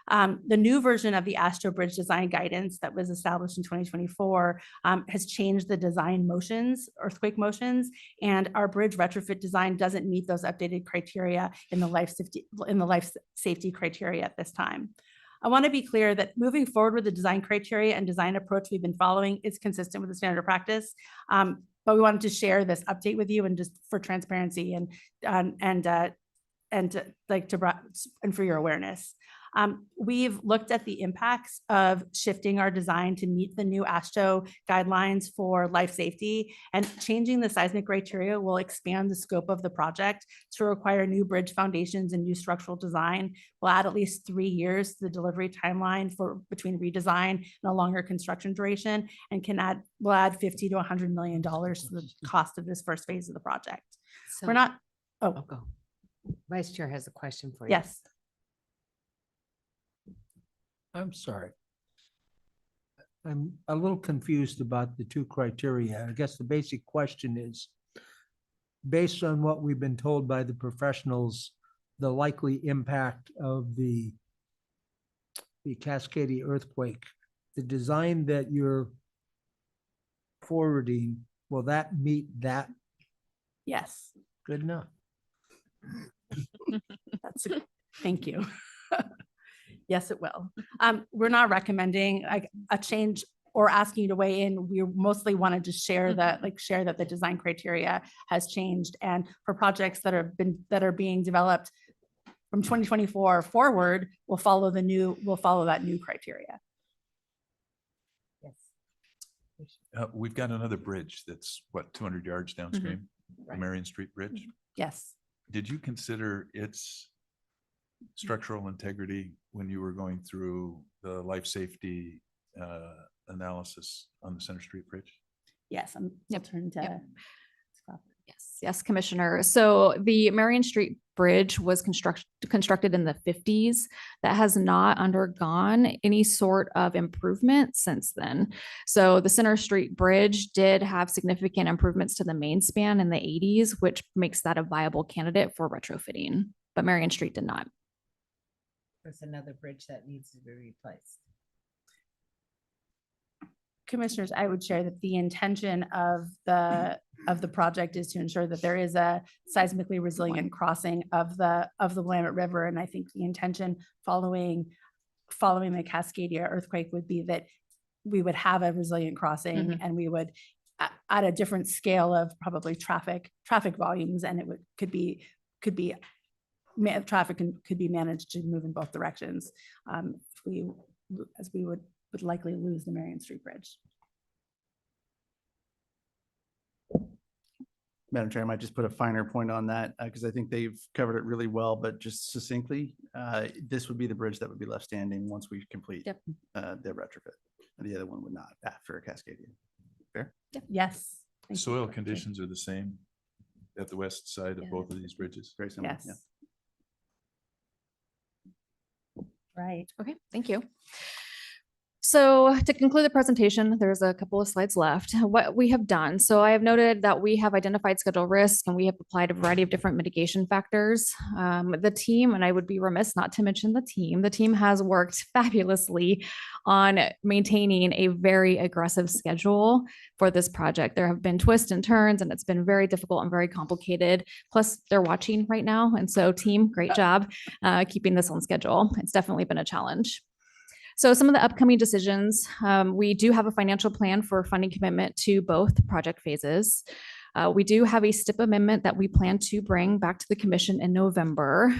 The new version of the AASHTO bridge design guidance that was established in 2024 has changed the design motions, earthquake motions, and our bridge retrofit design doesn't meet those updated criteria in the life safety criteria at this time. I want to be clear that moving forward with the design criteria and design approach we've been following is consistent with the standard practice. but we wanted to share this update with you and just for transparency and for your awareness. We've looked at the impacts of shifting our design to meet the new AASHTO guidelines for life safety, and changing the seismic criteria will expand the scope of the project to require new bridge foundations and new structural design. We'll add at least 3 years to the delivery timeline for between redesign and a longer construction duration, and we'll add $50 to $100 million to the cost of this first phase of the project. So- We're not, Go. Vice Chair has a question for you. yes. I'm sorry. I'm a little confused about the two criteria. I guess the basic question is, based on what we've been told by the professionals, the likely impact of the Cascadia earthquake, the design that you're forwarding, will that meet that? Yes. Good enough. Thank you. Yes, it will. We're not recommending a change or asking you to weigh in. We mostly wanted to share that the design criteria has changed, and for projects that are being developed from 2024 forward, we'll follow that new criteria. Yes. We've got another bridge that's what, 200 yards downstream, the Marion Street Bridge. Yes. Did you consider its structural integrity when you were going through the life safety analysis on the Center Street Bridge? Yes, I'm turning to Scott. Yes, Commissioner. So the Marion Street Bridge was constructed in the 50s. That has not undergone any sort of improvement since then. So the Center Street Bridge did have significant improvements to the main span in the 80s, which makes that a viable candidate for retrofitting, but Marion Street did not. There's another bridge that needs to be replaced. Commissioners, I would share that the intention of the project is to ensure that there is a seismically resilient crossing of the Willamette River. And I think the intention following the Cascadia earthquake would be that we would have a resilient crossing, and we would at a different scale of probably traffic volumes, and traffic could be managed to move in both directions. As we would likely lose the Marion Street Bridge. Madam Chair, I might just put a finer point on that because I think they've covered it really well, but just succinctly, this would be the bridge that would be left standing once we complete the retrofit. And the other one would not after Cascadia. Fair? Yep. Yes. The soil conditions are the same at the west side of both of these bridges. Very similar. Yes. Yeah. Right. Okay, thank you. So to conclude the presentation, there's a couple of slides left. What we have done. So I have noted that we have identified schedule risk and we have applied a variety of different mitigation factors. The team, and I would be remiss not to mention the team has worked fabulously on maintaining a very aggressive schedule for this project. There have been twists and turns and it's been very difficult and very complicated. Plus they're watching right now. And so team, great job keeping this on schedule. It's definitely been a challenge. So some of the upcoming decisions, we do have a financial plan for funding commitment to both project phases. We do have a STIP amendment that we plan to bring back to the commission in November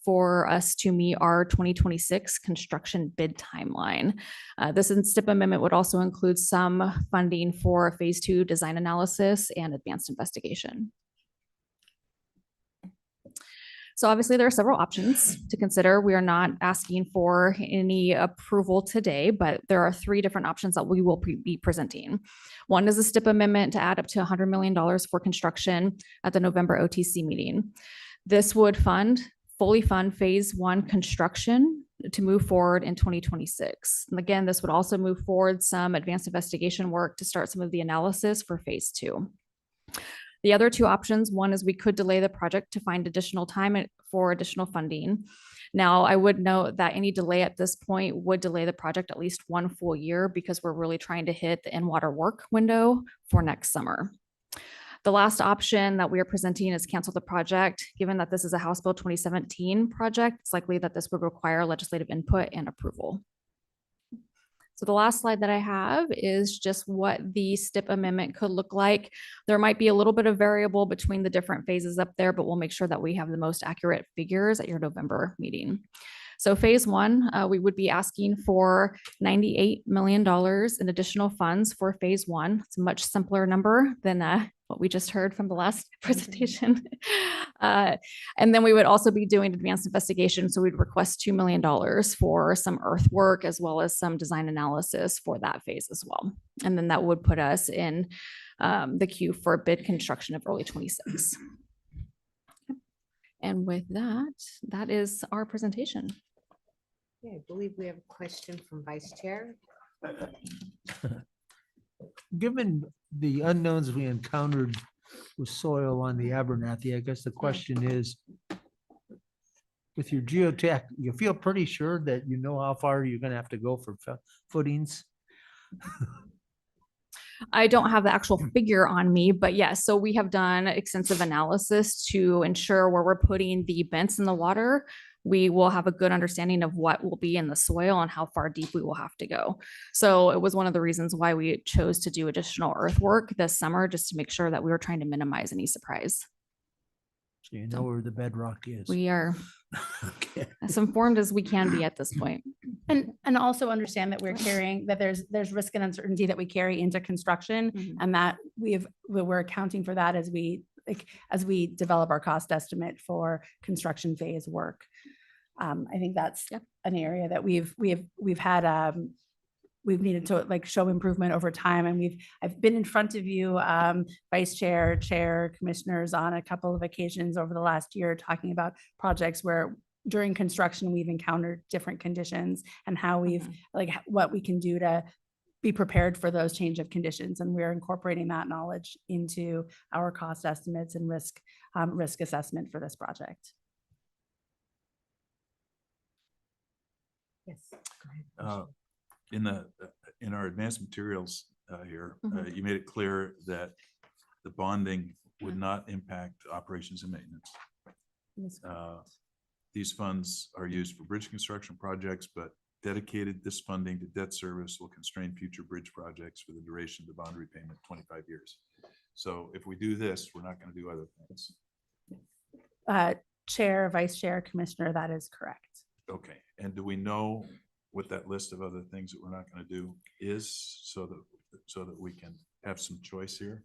for us to meet our 2026 construction bid timeline. This STIP amendment would also include some funding for phase 2 design analysis and advanced investigation. So obviously there are several options to consider. We are not asking for any approval today, but there are 3 different options that we will be presenting. One is a STIP amendment to add up to $100 million for construction at the November OTC meeting. This would fully fund phase 1 construction to move forward in 2026. And again, this would also move forward some advanced investigation work to start some of the analysis for phase 2. The other 2 options, one is we could delay the project to find additional time for additional funding. Now, I would note that any delay at this point would delay the project at least 1 full year because we're really trying to hit the in-water work window for next summer. The last option that we are presenting is cancel the project. Given that this is a House Bill 2017 project, it's likely that this would require legislative input and approval. So the last slide that I have is just what the STIP amendment could look like. There might be a little bit of variable between the different phases up there, but we'll make sure that we have the most accurate figures at your November meeting. So phase one, we would be asking for $98 million in additional funds for phase one. It's a much simpler number than what we just heard from the last presentation. And then we would also be doing advanced investigation. So we'd request $2 million for some earthwork as well as some design analysis for that phase as well. And then that would put us in the queue for bid construction of early 26. And with that, that is our presentation. Okay, I believe we have a question from Vice Chair. Given the unknowns we encountered with soil on the Abernathy, I guess the question is, with your geotech, you feel pretty sure that you know how far you're going to have to go for footings? I don't have the actual figure on me, but yes, so we have done extensive analysis to ensure where we're putting the vents in the water, we will have a good understanding of what will be in the soil and how far deep we will have to go. So it was one of the reasons why we chose to do additional earthwork this summer, just to make sure that we were trying to minimize any surprise. So you know where the bedrock is. We are as informed as we can be at this point. And also understand that we're carrying, that there's risk and uncertainty that we carry into construction, and that we're accounting for that as we develop our cost estimate for construction phase work. I think that's an area that we've needed to show improvement over time. And I've been in front of you, Vice Chair, Chair, Commissioners, on a couple of occasions over the last year, talking about projects where during construction we've encountered different conditions and how what we can do to be prepared for those change of conditions. And we're incorporating that knowledge into our cost estimates and risk assessment for this project. Yes. In our advanced materials here, you made it clear that the bonding would not impact operations and maintenance. These funds are used for bridge construction projects, but dedicated this funding to debt service will constrain future bridge projects for the duration of the bond repayment, 25 years. So if we do this, we're not going to do other things. Chair, Vice Chair, Commissioner, that is correct. Okay. And do we know what that list of other things that we're not going to do is, so that we can have some choice here?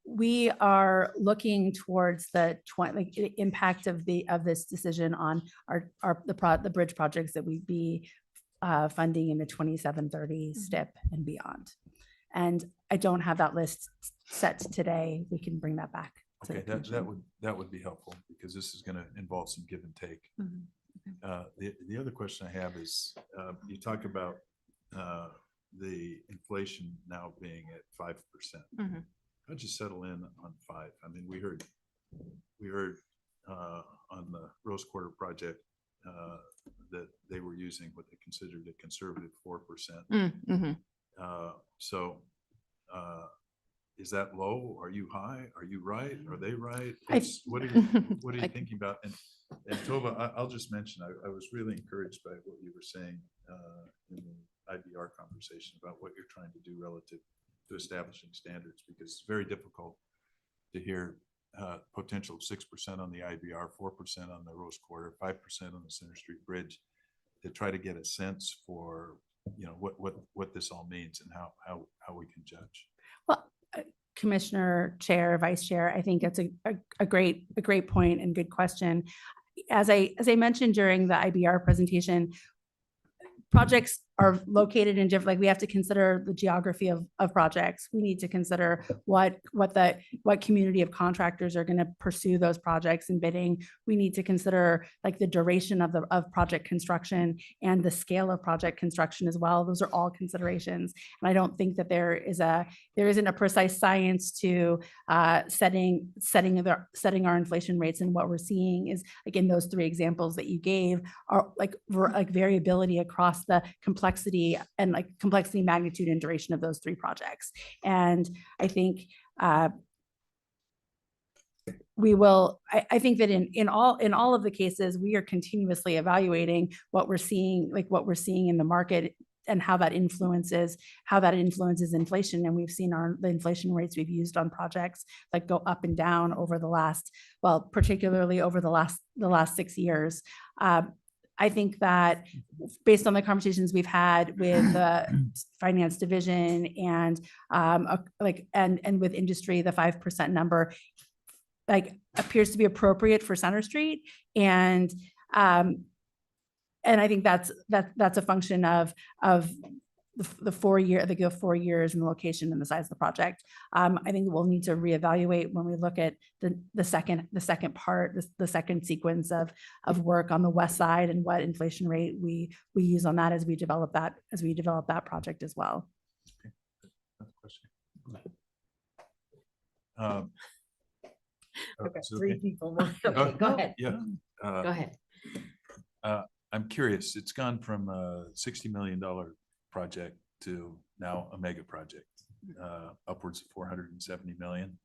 We are looking towards the impact of this decision on the bridge projects that we'd be funding in the 2730 STIP and beyond. And I don't have that list set today. We can bring that back. Okay, that would be helpful, because this is going to involve some give and take. The other question I have is, you talk about the inflation now being at 5%. How'd you settle in on 5? I mean, we heard on the Rose Quarter project that they were using what they considered a conservative 4%. Is that low? Are you high? Are you right? Are they right? What are you thinking about? And Tova, I'll just mention, I was really encouraged by what you were saying in the IBR conversation about what you're trying to do relative to establishing standards, because it's very difficult to hear potential of 6% on the IBR, 4% on the Rose Quarter, 5% on the Center Street Bridge, to try to get a sense for what this all means and how we can judge. Well, Commissioner, Chair, Vice Chair, I think that's a great point and good question. As I mentioned during the IBR presentation, projects are located in different, we have to consider the geography of projects. We need to consider what community of contractors are going to pursue those projects and bidding. We need to consider the duration of project construction and the scale of project construction as well. Those are all considerations. And I don't think that there isn't a precise science to setting our inflation rates. And what we're seeing is, in those 3 examples that you gave, are variability across the complexity magnitude and duration of those 3 projects. And I think I think that in all of the cases, we are continuously evaluating what we're seeing in the market how that influences inflation. And we've seen the inflation rates we've used on projects like go up and down over the last, well, particularly over the last 6 years. I think that based on the conversations we've had with the finance division and and with industry, the 5% number appears to be appropriate for Center Street. And I think that's a function of the 4 year, the 4 years and the location and the size of the project. I think we'll need to reevaluate when we look at the second part, the second sequence of work on the west side and what inflation rate we use on that as we develop that project as well. Okay, so- 3 people. Okay, go ahead. Yeah. Go ahead. I'm curious, it's gone from a $60 million project to now a mega project, upwards of 470 million.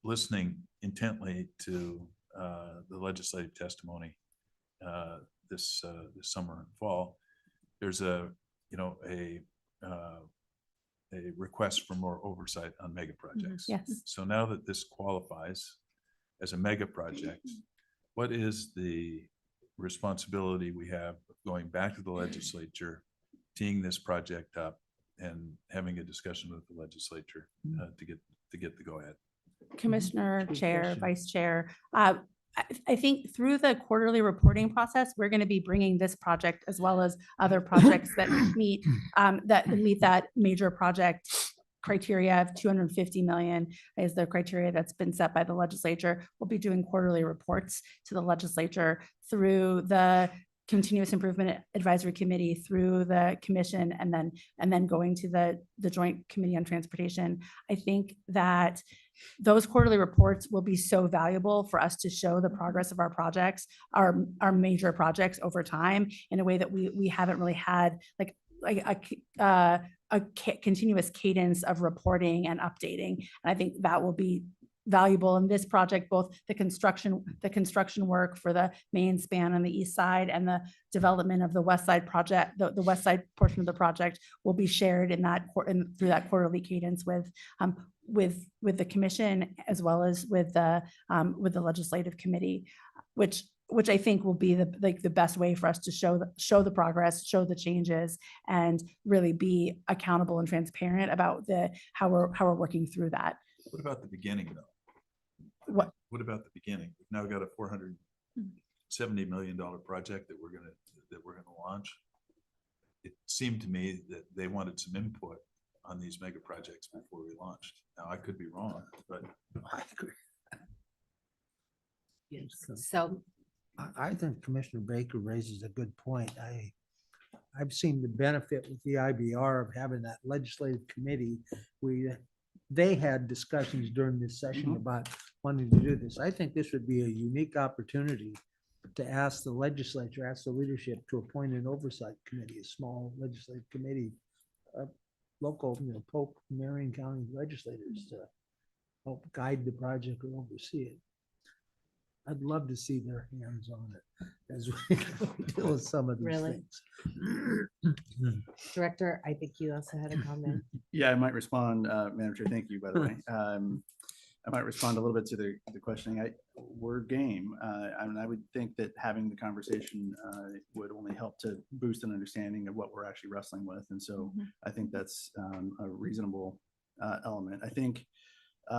Listening intently to the legislative testimony this summer and fall, there's a request for more oversight on mega projects. Yes. So now that this qualifies as a mega project, what is the responsibility we have of going back to the legislature, teeing this project up, and having a discussion with the legislature to get the go-ahead? Commissioner, Chair, Vice Chair, I think through the quarterly reporting process, we're going to be bringing this project as well as other projects that meet that major project criteria of 250 million is the criteria that's been set by the legislature. We'll be doing quarterly reports to the legislature through the Continuous Improvement Advisory Committee, through the commission, and then going to the Joint Committee on Transportation. I think that those quarterly reports will be so valuable for us to show the progress of our projects, our major projects over time in a way that we haven't really had a continuous cadence of reporting and updating. And I think that will be valuable in this project, both the construction work for the main span on the east side and the development of the west side project. The west side portion of the project will be shared through that quarterly cadence with the commission as well as with the legislative committee, which I think will be the best way for us to show the progress, show the changes, and really be accountable and transparent about how we're working through that. What about the beginning, though? What about the beginning? We've now got a $470 million project that we're gonna launch. It seemed to me that they wanted some input on these mega projects before we launched. Now, I could be wrong, but I agree. So I think Commissioner Baker raises a good point. I've seen the benefit with the IBR of having that legislative committee. They had discussions during this session about wanting to do this. I think this would be a unique opportunity to ask the legislature, ask the leadership to appoint an oversight committee, a small legislative committee, local, Polk, Marion County legislators to help guide the project or oversee it. I'd love to see their hands on it as we deal with some of these things. Director, I think you also had a comment. Yeah, I might respond, Madam Chair. Thank you, by the way. I might respond a little bit to the questioning. We're game. I would think that having the conversation would only help to boost an understanding of what we're actually wrestling with. And so I think that's a reasonable element. I think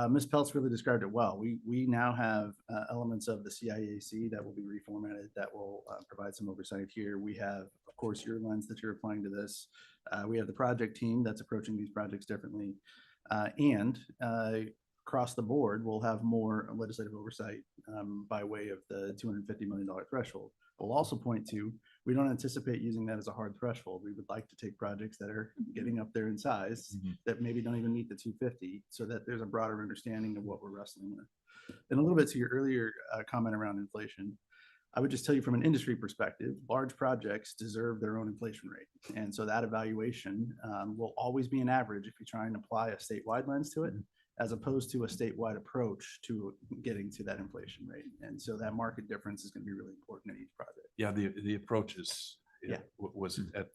Ms. Peltz really described it well. We now have elements of the CIAC that will be reformatted, that will provide some oversight here. We have, of course, your lens that you're applying to this. We have the project team that's approaching these projects differently. And across the board, we'll have more legislative oversight by way of the $250 million threshold. We'll also point to, we don't anticipate using that as a hard threshold. We would like to take projects that are getting up there in size that maybe don't even meet the 250, so that there's a broader understanding of what we're wrestling with. And a little bit to your earlier comment around inflation, I would just tell you from an industry perspective, large projects deserve their own inflation rate. And so that evaluation will always be an average if you try and apply a statewide lens to it. as opposed to a statewide approach to getting to that inflation rate. And so that market difference is going to be really important in each project. Yeah, the approach is, Yeah. was at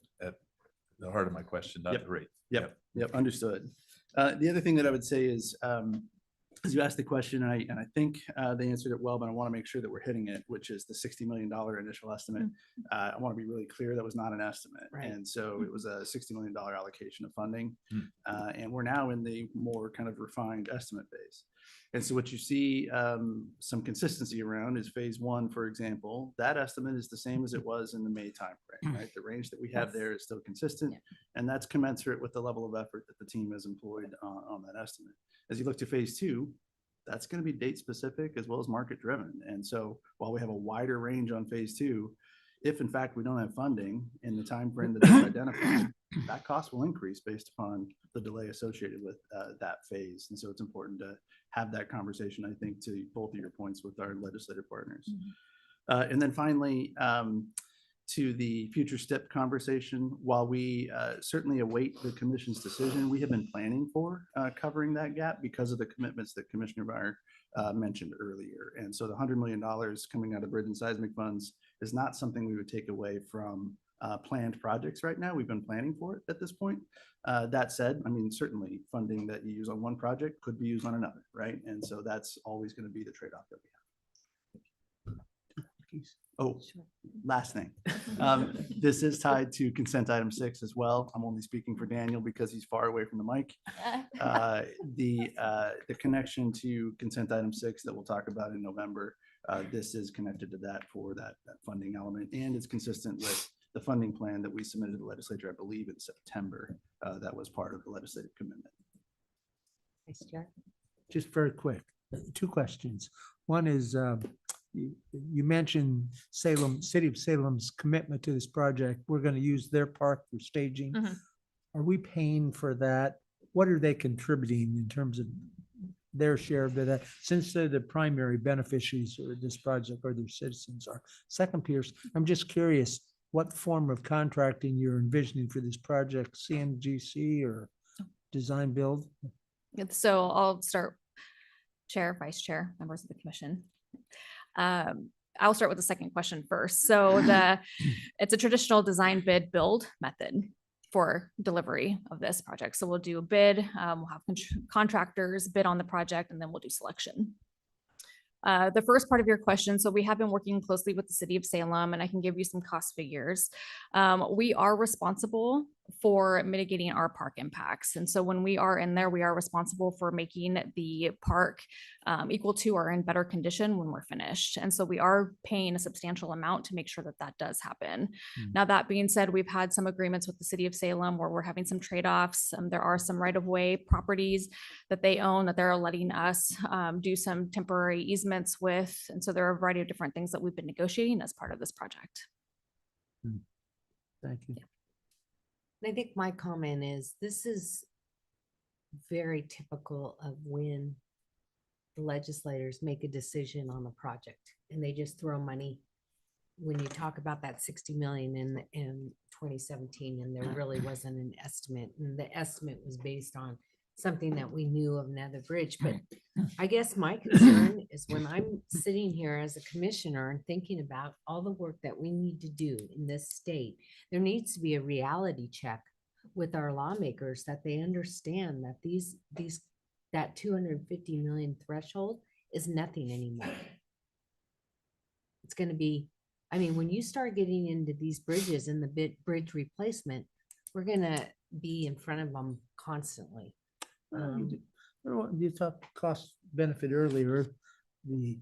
the heart of my question, not Yep. the rate. Yep, understood. The other thing that I would say is, as you asked the question, and I think they answered it well, but I want to make sure that we're hitting it, which is the $60 million initial estimate. I want to be really clear, that was not an estimate. Right. And so it was a $60 million allocation of funding. And we're now in the more kind of refined estimate phase. And so what you see some consistency around is phase one, for example. That estimate is the same as it was in the May timeframe, right? The range that we have there is still consistent, and that's commensurate with the level of effort that the team has employed on that estimate. As you look to phase two, that's going to be date specific as well as market driven. And so while we have a wider range on phase two, if in fact we don't have funding in the time frame that is identified, that cost will increase based upon the delay associated with that phase. And so it's important to have that conversation, I think, to both of your points with our legislative partners. And then finally, to the future STIP conversation, while we certainly await the commission's decision, we have been planning for covering that gap because of the commitments that Commissioner Byer mentioned earlier. And so the $100 million coming out of bridge and seismic funds is not something we would take away from planned projects right now. We've been planning for it at this point. That said, I mean, certainly funding that you use on one project could be used on another, right? And so that's always going to be the trade-off that we have. Oh, last thing. This is tied to consent item 6 as well. I'm only speaking for Daniel because he's far away from the mic. The connection to consent item 6 that we'll talk about in November, this is connected to that for that funding element, and it's consistent with the funding plan that we submitted to the legislature, I believe in September. That was part of the legislative commitment. Just very quick, 2 questions. One is, you mentioned Salem, City of Salem's commitment to this project. We're going to use their park for staging. Are we paying for that? What are they contributing in terms of their share of that, since they're the primary beneficiaries of this project, or their citizens are? Second, Pierce, I'm just curious what form of contracting you're envisioning for this project, CMGC or design build? So I'll start, Chair, Vice Chair, members of the commission. I'll start with the second question first. So it's a traditional design bid build method for delivery of this project. So we'll do a bid, we'll have contractors bid on the project, and then we'll do selection. The first part of your question, so we have been working closely with the City of Salem, and I can give you some cost figures. We are responsible for mitigating our park impacts. And so when we are in there, we are responsible for making the park equal to or in better condition when we're finished. And so we are paying a substantial amount to make sure that that does happen. Now, that being said, we've had some agreements with the City of Salem where we're having some trade-offs. There are some right-of-way properties that they own that they're letting us do some temporary easements with. And so there are a variety of different things that we've been negotiating as part of this project. Thank you. I think my comment is, this is very typical of when the legislators make a decision on a project and they just throw money. When you talk about that 60 million in 2017, and there really wasn't an estimate, and the estimate was based on something that we knew of another bridge. But I guess my concern is when I'm sitting here as a commissioner and thinking about all the work that we need to do in this state, there needs to be a reality check with our lawmakers, that they understand that that 250 million threshold is nothing anymore. It's going to be, I mean, when you start getting into these bridges and the bridge replacement, we're going to be in front of them constantly. You talked cost benefit earlier. The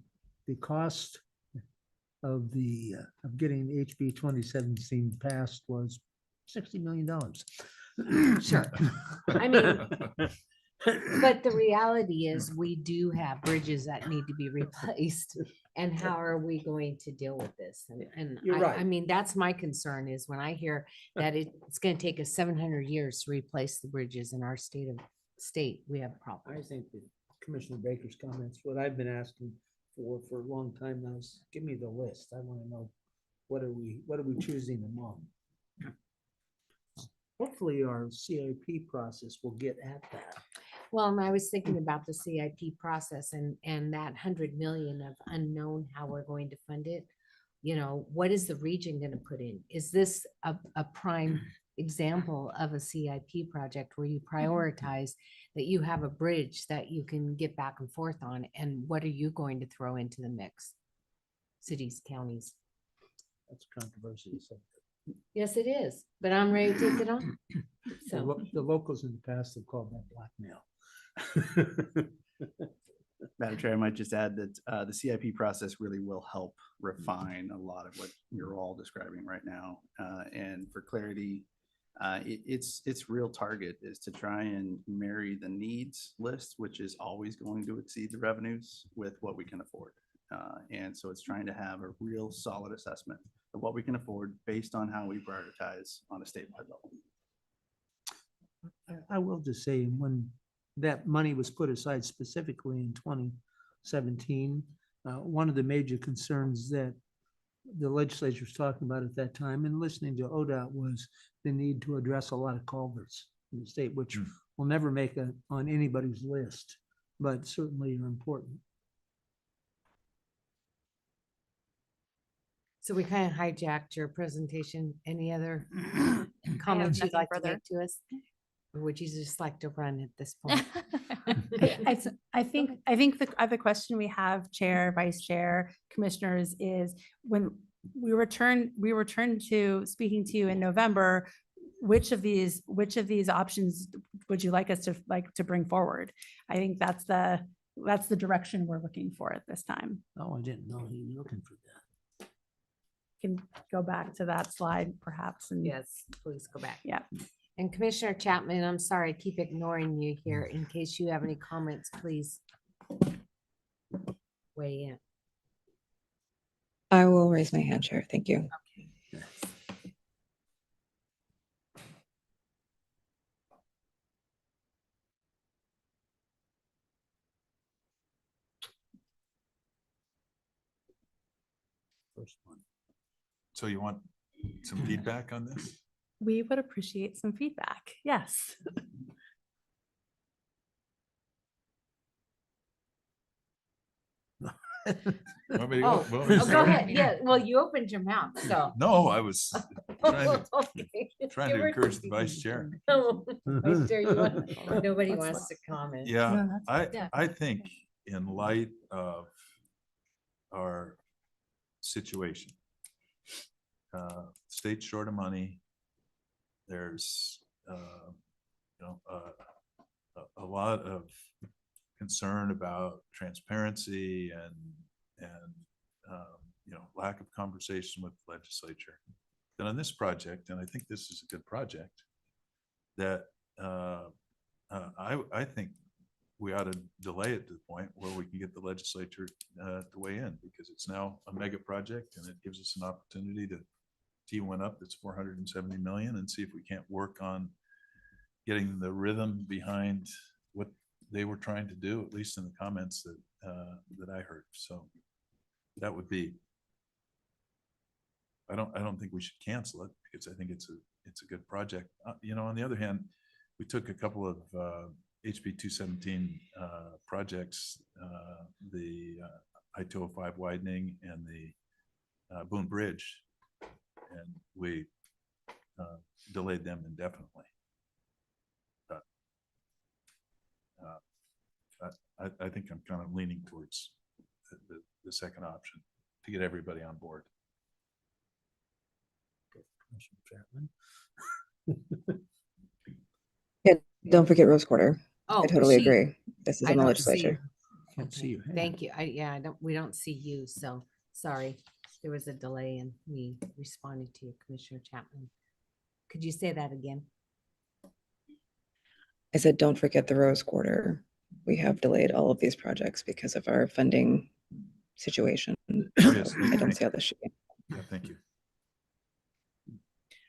cost of getting HB 2017 passed was $60 million. Sure. I mean, but the reality is we do have bridges that need to be replaced. And how are we going to deal with this? And You're right. I mean, that's my concern, is when I hear that it's going to take us 700 years to replace the bridges in our state, we have a problem. I think that Commissioner Baker's comments, what I've been asking for a long time now, is give me the list. I want to know what are we choosing among. Hopefully our CIP process will get at that. Well, and I was thinking about the CIP process and that 100 million of unknown, how we're going to fund it. You know, what is the region going to put in? Is this a prime example of a CIP project where you prioritize that you have a bridge that you can get back and forth on? And what are you going to throw into the mix? Cities, counties. That's controversy. So Yes, it is, but I'm ready to take it on. So the locals in the past have called that blackmail. Madam Chair, I might just add that the CIP process really will help refine a lot of what you're all describing right now. And for clarity, its real target is to try and marry the needs list, which is always going to exceed the revenues, with what we can afford. And so it's trying to have a real solid assessment of what we can afford based on how we prioritize on a statewide level. I will just say, when that money was put aside specifically in 2017, one of the major concerns that the legislature was talking about at that time, and listening to ODOT, was the need to address a lot of culverts in the state, which will never make it on anybody's list, but certainly are important. So we kind of hijacked your presentation. Any other comments you'd nothing like further. to make to us? Or would you just like to run at this point? I think the other question we have, Chair, Vice Chair, Commissioners, is when we return to speaking to you in November, which of these options would you like us to bring forward? I think that's the direction we're looking for at this time. Oh, I didn't know you were looking for that. Can go back to that slide perhaps. And Yes, please go back. Yeah. And Commissioner Chapman, I'm sorry, I keep ignoring you here. In case you have any comments, please weigh in. I will raise my hand, Chair. Thank you. First one. So you want some feedback on this? we would appreciate some feedback. Yes. Go ahead. Yeah, well, you opened your mouth, so. No, I was trying to, Okay. trying You to were encourage the vice chair. No, Vice Chair, you want- nobody wants to comment. Yeah, Yeah. I think in light of our situation, state's short of money. There's, a lot of concern about transparency and lack of conversation with the legislature. Then on this project, and I think this is a good project, that I think we ought to delay it to the point where we can get the legislature to weigh in, because it's now a mega project and it gives us an opportunity to tee one up that's 470 million and see if we can't work on getting the rhythm behind what they were trying to do, at least in the comments that I heard. So that would be, I don't think we should cancel it, because I think it's a good project. On the other hand, we took a couple of HB 217 projects, the I-205 widening and the Boone Bridge, and we delayed them indefinitely. But I think I'm kind of leaning towards the second option to get everybody on board. Yeah, don't forget Rose Quarter. Oh, I totally she- agree. This is I in the don't see legislature. Can't see your hand. Thank you. We don't see you, so sorry. There was a delay and we responded to you, Commissioner Chapman. Could you say that again? I said, don't forget the Rose Quarter. We have delayed all of these projects because of our funding situation. Yes, So I don't see how this should be. Yeah, thank you.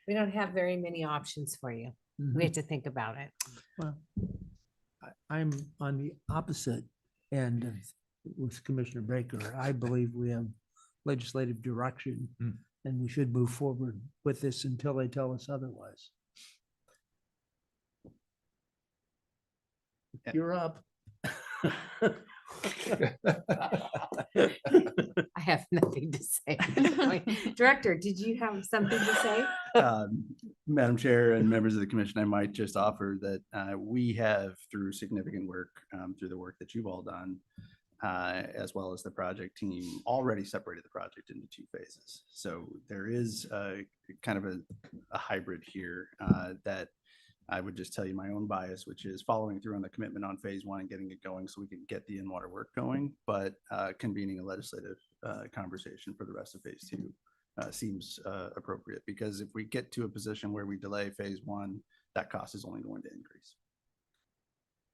We don't have very many options for you. We have to think about it. Well, I'm on the opposite end of with Commissioner Baker. I believe we have legislative direction and we should move forward with this until they tell us otherwise. You're up. I have nothing to say at this point. Director, did you have something to say? Madam Chair and members of the commission, I might just offer that we have, through significant work, through the work that you've all done, as well as the project team, already separated the project into 2 phases. So there is kind of a hybrid here that I would just tell you my own bias, which is following through on the commitment on phase 1 and getting it going so we can get the in-water work going, but convening a legislative conversation for the rest of phase 2 seems appropriate, because if we get to a position where we delay phase 1, that cost is only going to increase.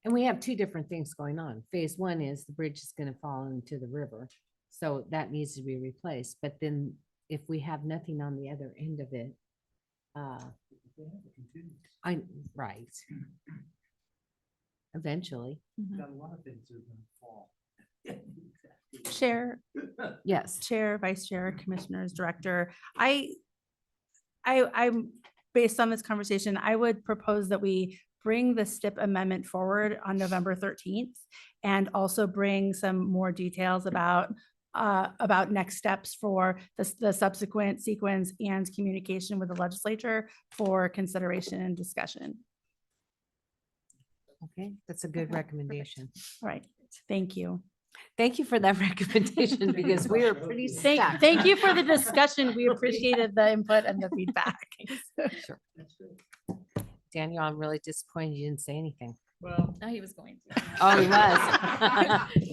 And we have 2 different things going on. Phase 1 is the bridge is going to fall into the river. So that needs to be replaced. But then if we have nothing on the other end of it, right. Eventually. Got a lot of things that are going to fall. Chair. Yes. Chair, Vice Chair, Commissioners, Director. I'm based on this conversation, I would propose that we bring the STIP amendment forward on November 13th and also bring some more details about next steps for the subsequent sequence and communication with the legislature for consideration and discussion. Okay, that's a good recommendation. All right, thank you. Thank you for that recommendation, because we are pretty stuck. Thank you for the discussion. We appreciated the input and the feedback. Sure. Daniel, I'm really disappointed you didn't say anything. Well, no, he was going to. Oh, he was.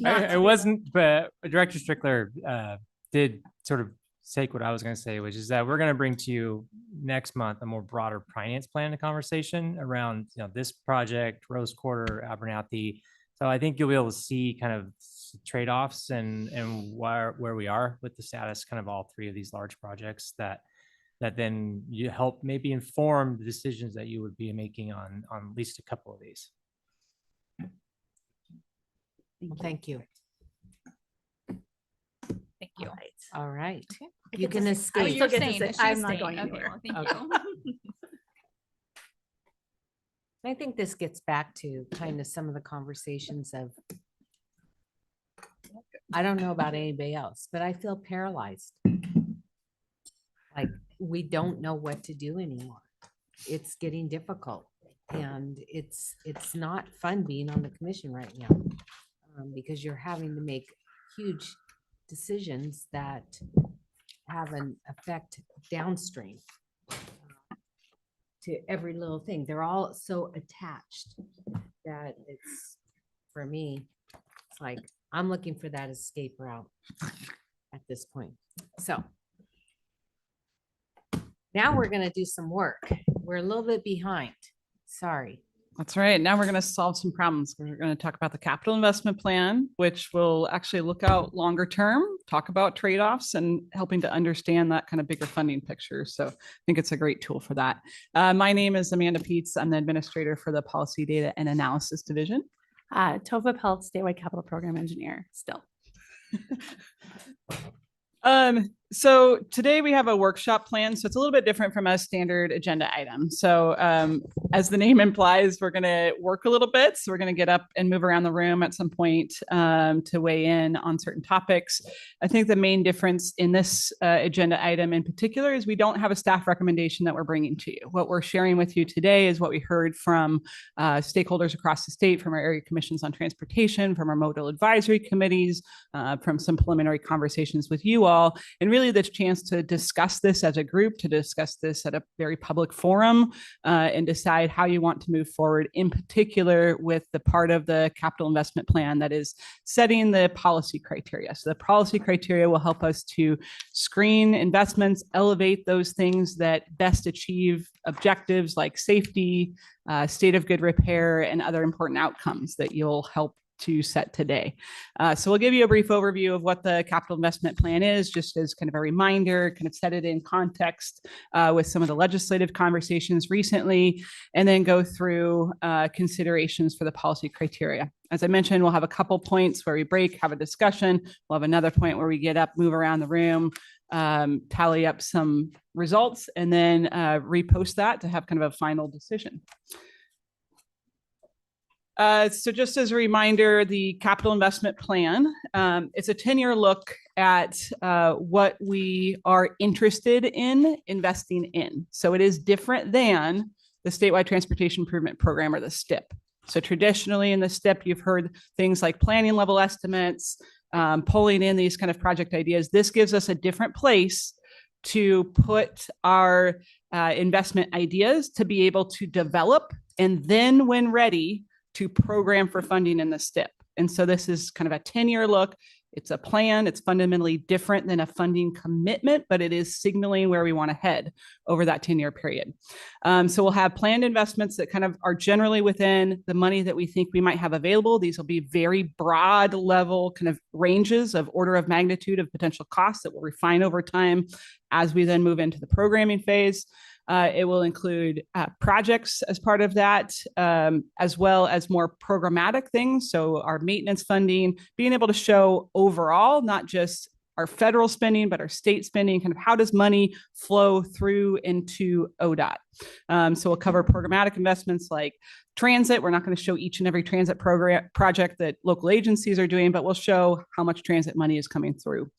I wasn't, but Director Strickler did sort of take what I was going to say, which is that we're going to bring to you next month a more broader finance plan conversation around this project, Rose Quarter, Abernathy. So I think you'll be able to see kind of trade-offs and where we are with the status, kind of all 3 of these large projects that then you help maybe inform the decisions that you would be making on at least a couple of these. Well, thank you. Thank you. All right. Okay. You can Oh, escape. you're staying. I'm not going anywhere. Well, thank you. I think this gets back to kind of some of the conversations of, I don't know about anybody else, but I feel paralyzed. Like we don't know what to do anymore. It's getting difficult, and it's not fun being on the commission right now, because you're having to make huge decisions that have an effect downstream to every little thing. They're all so attached that it's, for me, it's like I'm looking for that escape route at this point. So now we're going to do some work. We're a little bit behind. Sorry. That's right. Now we're going to solve some problems. We're going to talk about the capital investment plan, which will actually look out longer term, talk about trade-offs and helping to understand that kind of bigger funding picture. So I think it's a great tool for that. My name is Amanda Peets. I'm the administrator for the Policy Data and Analysis Division. Tova Peltz, Statewide Capital Program Engineer, still. So today we have a workshop plan, so it's a little bit different from a standard agenda item. So as the name implies, we're going to work a little bit. So we're going to get up and move around the room at some point to weigh in on certain topics. I think the main difference in this agenda item in particular is we don't have a staff recommendation that we're bringing to you. What we're sharing with you today is what we heard from stakeholders across the state, from our area commissions on transportation, from our modal advisory committees, from some preliminary conversations with you all, and really the chance to discuss this as a group, to discuss this at a very public forum, and decide how you want to move forward, in particular with the part of the capital investment plan that is setting the policy criteria. So the policy criteria will help us to screen investments, elevate those things that best achieve objectives like safety, state of good repair, and other important outcomes that you'll help to set today. So we'll give you a brief overview of what the capital investment plan is, just as kind of a reminder, kind of set it in context with some of the legislative conversations recently, and then go through considerations for the policy criteria. As I mentioned, we'll have a couple points where we break, have a discussion. We'll have another point where we get up, move around the room, tally up some results, and then repost that to have kind of a final decision. So just as a reminder, the capital investment plan, it's a 10-year look at what we are interested in investing in. So it is different than the Statewide Transportation Improvement Program, or the STIP. So traditionally in the STIP, you've heard things like planning level estimates, pulling in these kind of project ideas. This gives us a different place to put our investment ideas to be able to develop, and then when ready, to program for funding in the STIP. And so this is kind of a 10-year look. It's a plan. It's fundamentally different than a funding commitment, but it is signaling where we want to head over that 10-year period. So we'll have planned investments that kind of are generally within the money that we think we might have available. These will be very broad level kind of ranges of order of magnitude of potential costs that will refine over time as we then move into the programming phase. It will include projects as part of that, as well as more programmatic things. So our maintenance funding, being able to show overall, not just our federal spending, but our state spending, kind of how does money flow through into ODOT. So we'll cover programmatic investments like transit. We're not going to show each and every transit program project that local agencies are doing, but we'll show how much transit money is coming through.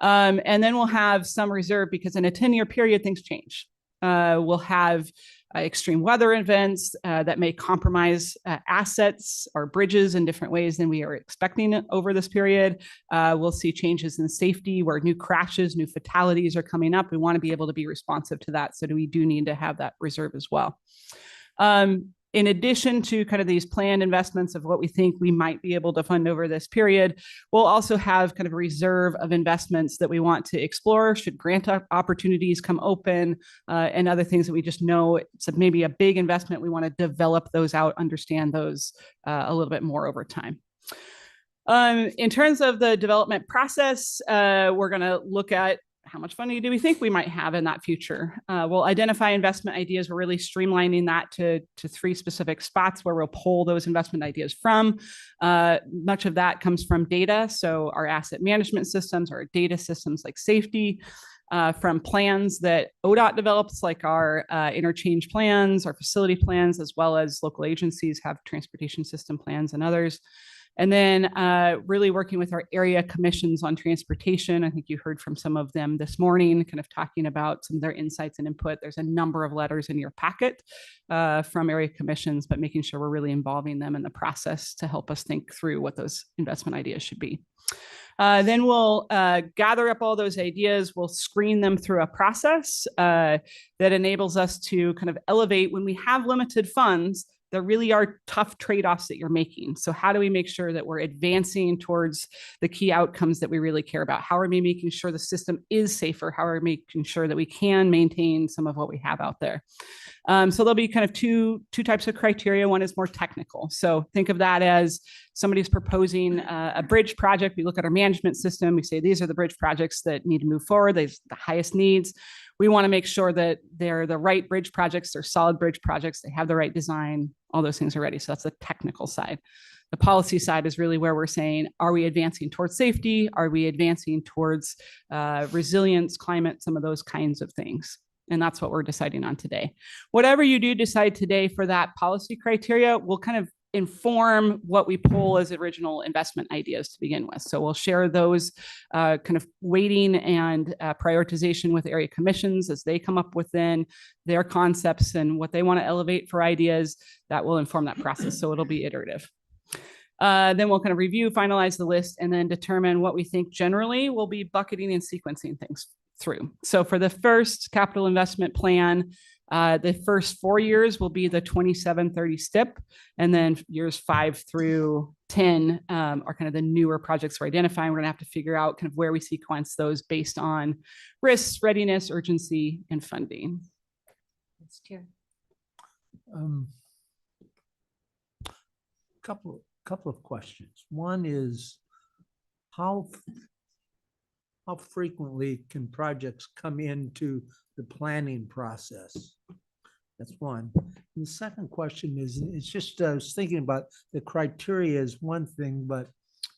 And then we'll have some reserve, because in a 10-year period, things change. We'll have extreme weather events that may compromise assets or bridges in different ways than we are expecting over this period. We'll see changes in safety where new crashes, new fatalities are coming up. We want to be able to be responsive to that. So we do need to have that reserve as well. In addition to kind of these planned investments of what we think we might be able to fund over this period, we'll also have kind of a reserve of investments that we want to explore should grant opportunities come open, and other things that we just know it's maybe a big investment. We want to develop those out, understand those a little bit more over time. In terms of the development process, we're going to look at how much funding do we think we might have in that future? We'll identify investment ideas. We're really streamlining that to 3 specific spots where we'll pull those investment ideas from. Much of that comes from data. So our asset management systems, our data systems like safety, from plans that ODOT develops, like our interchange plans, our facility plans, as well as local agencies have transportation system plans and others. And then really working with our area commissions on transportation. I think you heard from some of them this morning, kind of talking about some of their insights and input. There's a number of letters in your packet from area commissions, but making sure we're really involving them in the process to help us think through what those investment ideas should be. Then we'll gather up all those ideas. We'll screen them through a process that enables us to kind of elevate when we have limited funds. There really are tough trade-offs that you're making. So how do we make sure that we're advancing towards the key outcomes that we really care about? How are we making sure the system is safer? How are we making sure that we can maintain some of what we have out there? So there'll be kind of two types of criteria. One is more technical. So think of that as somebody's proposing a bridge project. We look at our management system. We say, these are the bridge projects that need to move forward. They've the highest needs. We want to make sure that they're the right bridge projects, they're solid bridge projects, they have the right design, all those things are ready. So that's the technical side. The policy side is really where we're saying, are we advancing towards safety? Are we advancing towards resilience, climate, some of those kinds of things? And that's what we're deciding on today. Whatever you do decide today for that policy criteria, we'll kind of inform what we pull as original investment ideas to begin with. So we'll share those kind of weighting and prioritization with area commissions as they come up within their concepts and what they want to elevate for ideas. That will inform that process. So it'll be iterative. Then we'll kind of review, finalize the list, and then determine what we think generally will be bucketing and sequencing things through. So for the first capital investment plan, the first 4 years will be the 27-30 STIP, and then years 5 through 10 are kind of the newer projects we're identifying. We're going to have to figure out kind of where we sequence those based on risks, readiness, urgency, and funding. That's true. Couple of questions. One is how frequently can projects come into the planning process? That's one. And the second question is, it's just, I was thinking about the criteria is one thing, but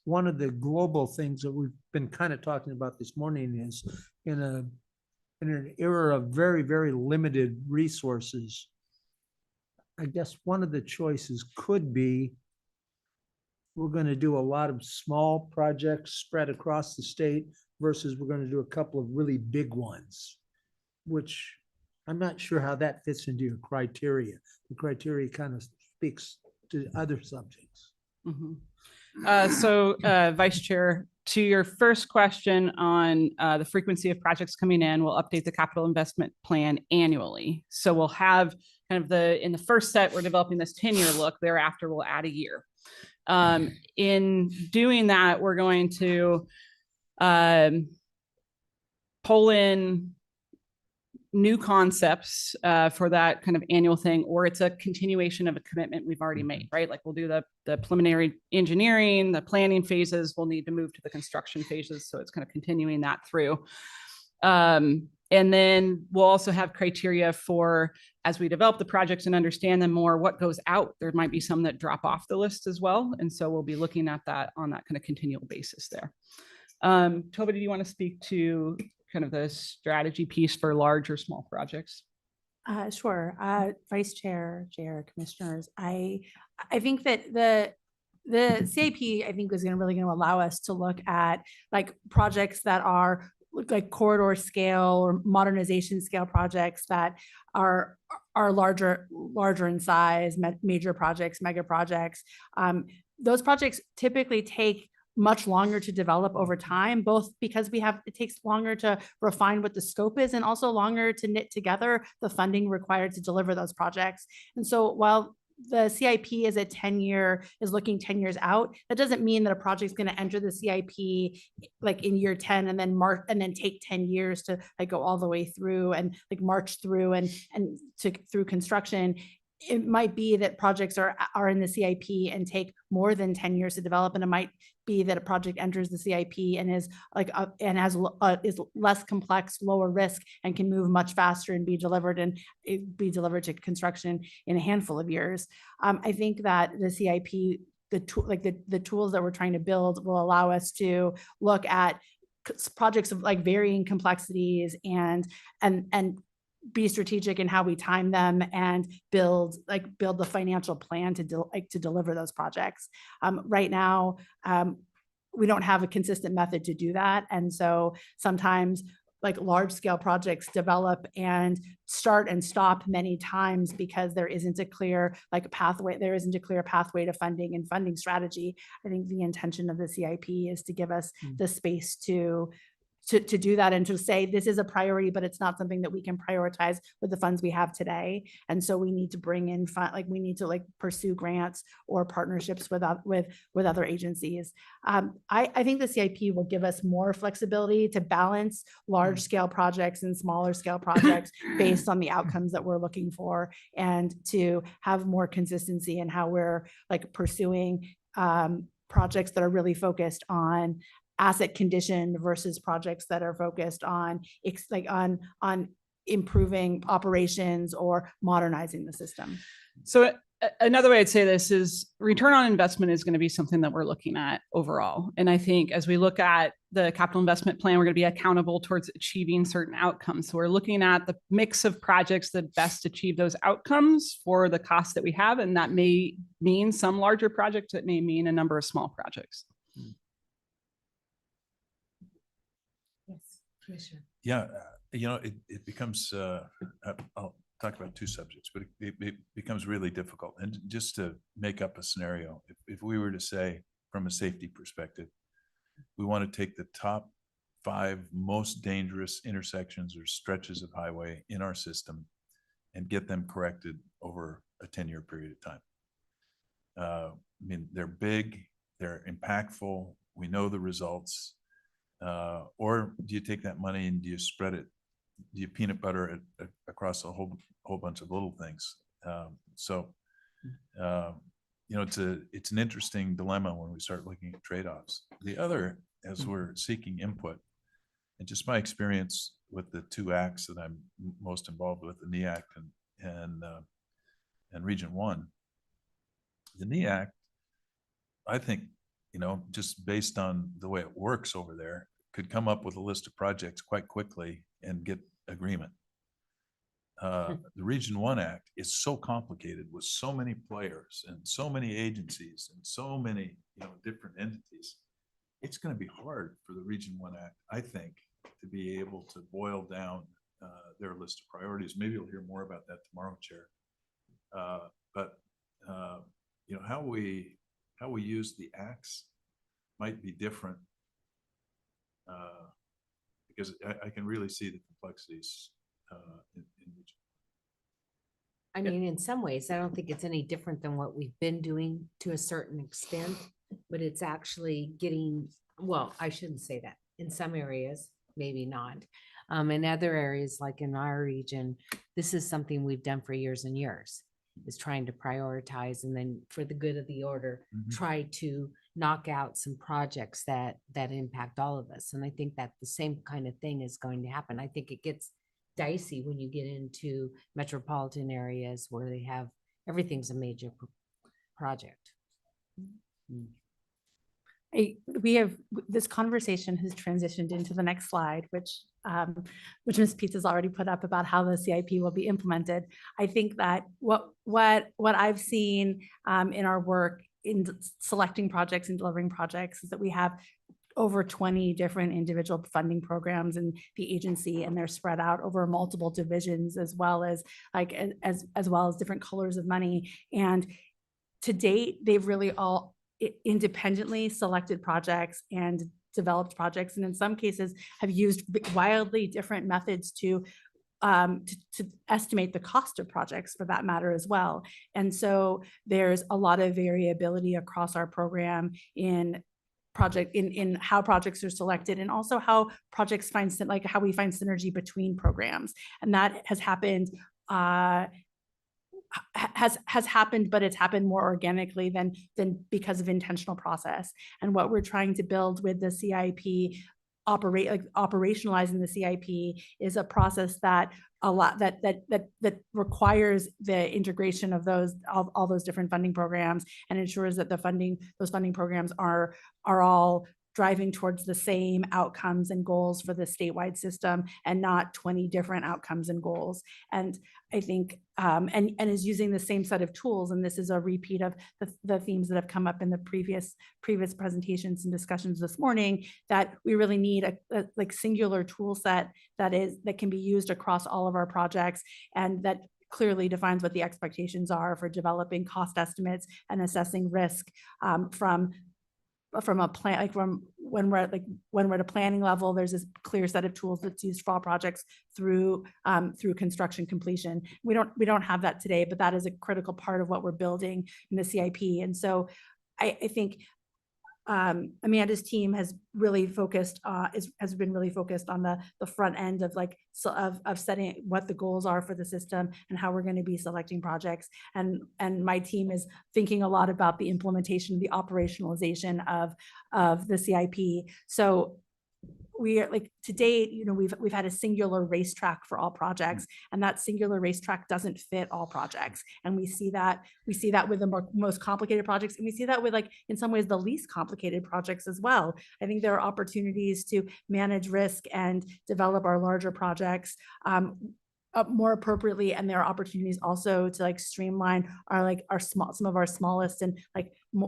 one of the global things that we've been kind of talking about this morning is in an era of very, very limited resources, I guess one of the choices could be we're going to do a lot of small projects spread across the state versus we're going to do a couple of really big ones, which I'm not sure how that fits into your criteria. The criteria kind of speaks to other subjects. Vice Chair, to your first question on the frequency of projects coming in, we'll update the capital investment plan annually. So we'll have kind of in the first set, we're developing this 10-year look. Thereafter, we'll add a year. In doing that, we're going to pull in new concepts for that kind of annual thing, or it's a continuation of a commitment we've already made, right? Like we'll do the preliminary engineering, the planning phases, we'll need to move to the construction phases. So it's kind of continuing that through. And then we'll also have criteria for, as we develop the projects and understand them more, what goes out. There might be some that drop off the list as well. And so we'll be looking at that on that kind of continual basis there. Toba, do you want to speak to kind of the strategy piece for large or small projects? Sure. Vice Chair, Commissioners, I think that the CIP, I think, is really going to allow us to look at like projects that are like corridor scale or modernization scale projects that are larger in size, major projects, mega projects. Those projects typically take much longer to develop over time, both because it takes longer to refine what the scope is and also longer to knit together the funding required to deliver those projects. And so while the CIP is looking 10 years out, that doesn't mean that a project is going to enter the CIP like in year 10 and then take 10 years to like go all the way through and like march through and through construction. It might be that projects are in the CIP and take more than 10 years to develop, and it might be that a project enters the CIP and is is less complex, lower risk, and can move much faster and be delivered to construction in a handful of years. I think that the CIP, the tools that we're trying to build, will allow us to look at projects of like varying complexities and be strategic in how we time them and build the financial plan to deliver those projects. Right now, we don't have a consistent method to do that. And so sometimes like large scale projects develop and start and stop many times because there isn't a clear pathway to funding and funding strategy. I think the intention of the CIP is to give us the space to do that and to say this is a priority, but it's not something that we can prioritize with the funds we have today. And so we need to bring in we need to pursue grants or partnerships with other agencies. I think the CIP will give us more flexibility to balance large scale projects and smaller scale projects based on the outcomes that we're looking for, and to have more consistency in how we're pursuing projects that are really focused on asset condition versus projects that are focused on improving operations or modernizing the system. So another way I'd say this is return on investment is going to be something that we're looking at overall. And I think as we look at the capital investment plan, we're going to be accountable towards achieving certain outcomes. So we're looking at the mix of projects that best achieve those outcomes for the cost that we have. And that may mean some larger projects, that may mean a number of small projects. Yeah, it becomes, I'll talk about two subjects, but it becomes really difficult. And just to make up a scenario, if we were to say from a safety perspective, we want to take the top 5 most dangerous intersections or stretches of highway in our system and get them corrected over a 10-year period of time. I mean, they're big, they're impactful, we know the results. Or do you take that money and do you spread it? Do you peanut butter it across a whole bunch of little things? It's an interesting dilemma when we start looking at trade-offs. The other, as we're seeking input, and just my experience with the 2 acts that I'm most involved with, the NEAC and Region 1, the NEAC, I think, just based on the way it works over there, could come up with a list of projects quite quickly and get agreement. the Region 1 Act is so complicated with so many players and so many agencies and so many, different entities. It's going to be hard for the Region 1 Act, I think, to be able to boil down their list of priorities. Maybe you'll hear more about that tomorrow, Chair. But how we use the acts might be different, because I can really see the complexities in Region. I mean, in some ways, I don't think it's any different than what we've been doing to a certain extent, but it's actually getting, well, I shouldn't say that. In some areas, maybe not. In other areas, like in our region, this is something we've done for years and years, is trying to prioritize and then for the good of the order, try to knock out some projects that impact all of us. And I think that the same kind of thing is going to happen. I think it gets dicey when you get into metropolitan areas where they have, everything's a major project. This conversation has transitioned into the next slide, which Ms. Peets has already put up about how the CIP will be implemented. I think that what I've seen in our work in selecting projects and delivering projects is that we have over 20 different individual funding programs in the agency, and they're spread out over multiple divisions as well as different colors of money. And to date, they've really all independently selected projects and developed projects, and in some cases have used wildly different methods to estimate the cost of projects for that matter as well. And so there's a lot of variability across our program in how projects are selected, and also how projects how we find synergy between programs. And that has happened has happened, but it's happened more organically than because of intentional process. And what we're trying to build with the CIP, operationalizing the CIP, is a process that requires the integration of all those different funding programs, and ensures that those funding programs are all driving towards the same outcomes and goals for the statewide system, and not 20 different outcomes and goals. And I think, and is using the same set of tools. And this is a repeat of the themes that have come up in the previous presentations and discussions this morning, that we really need a singular tool set that can be used across all of our projects, and that clearly defines what the expectations are for developing cost estimates and assessing risk from a plan, from when we're at a planning level. There's this clear set of tools that's used for all projects through construction completion. We don't have that today, but that is a critical part of what we're building in the CIP. And so I think Amanda's team has really focused has been really focused on the front end of setting what the goals are for the system and how we're going to be selecting projects. And my team is thinking a lot about the implementation, the operationalization of the CIP. So we are to date, we've had a singular racetrack for all projects, and that singular racetrack doesn't fit all projects. And we see that with the most complicated projects, and we see that with in some ways the least complicated projects as well. I think there are opportunities to manage risk and develop our larger projects more appropriately, and there are opportunities also to streamline some of our smallest and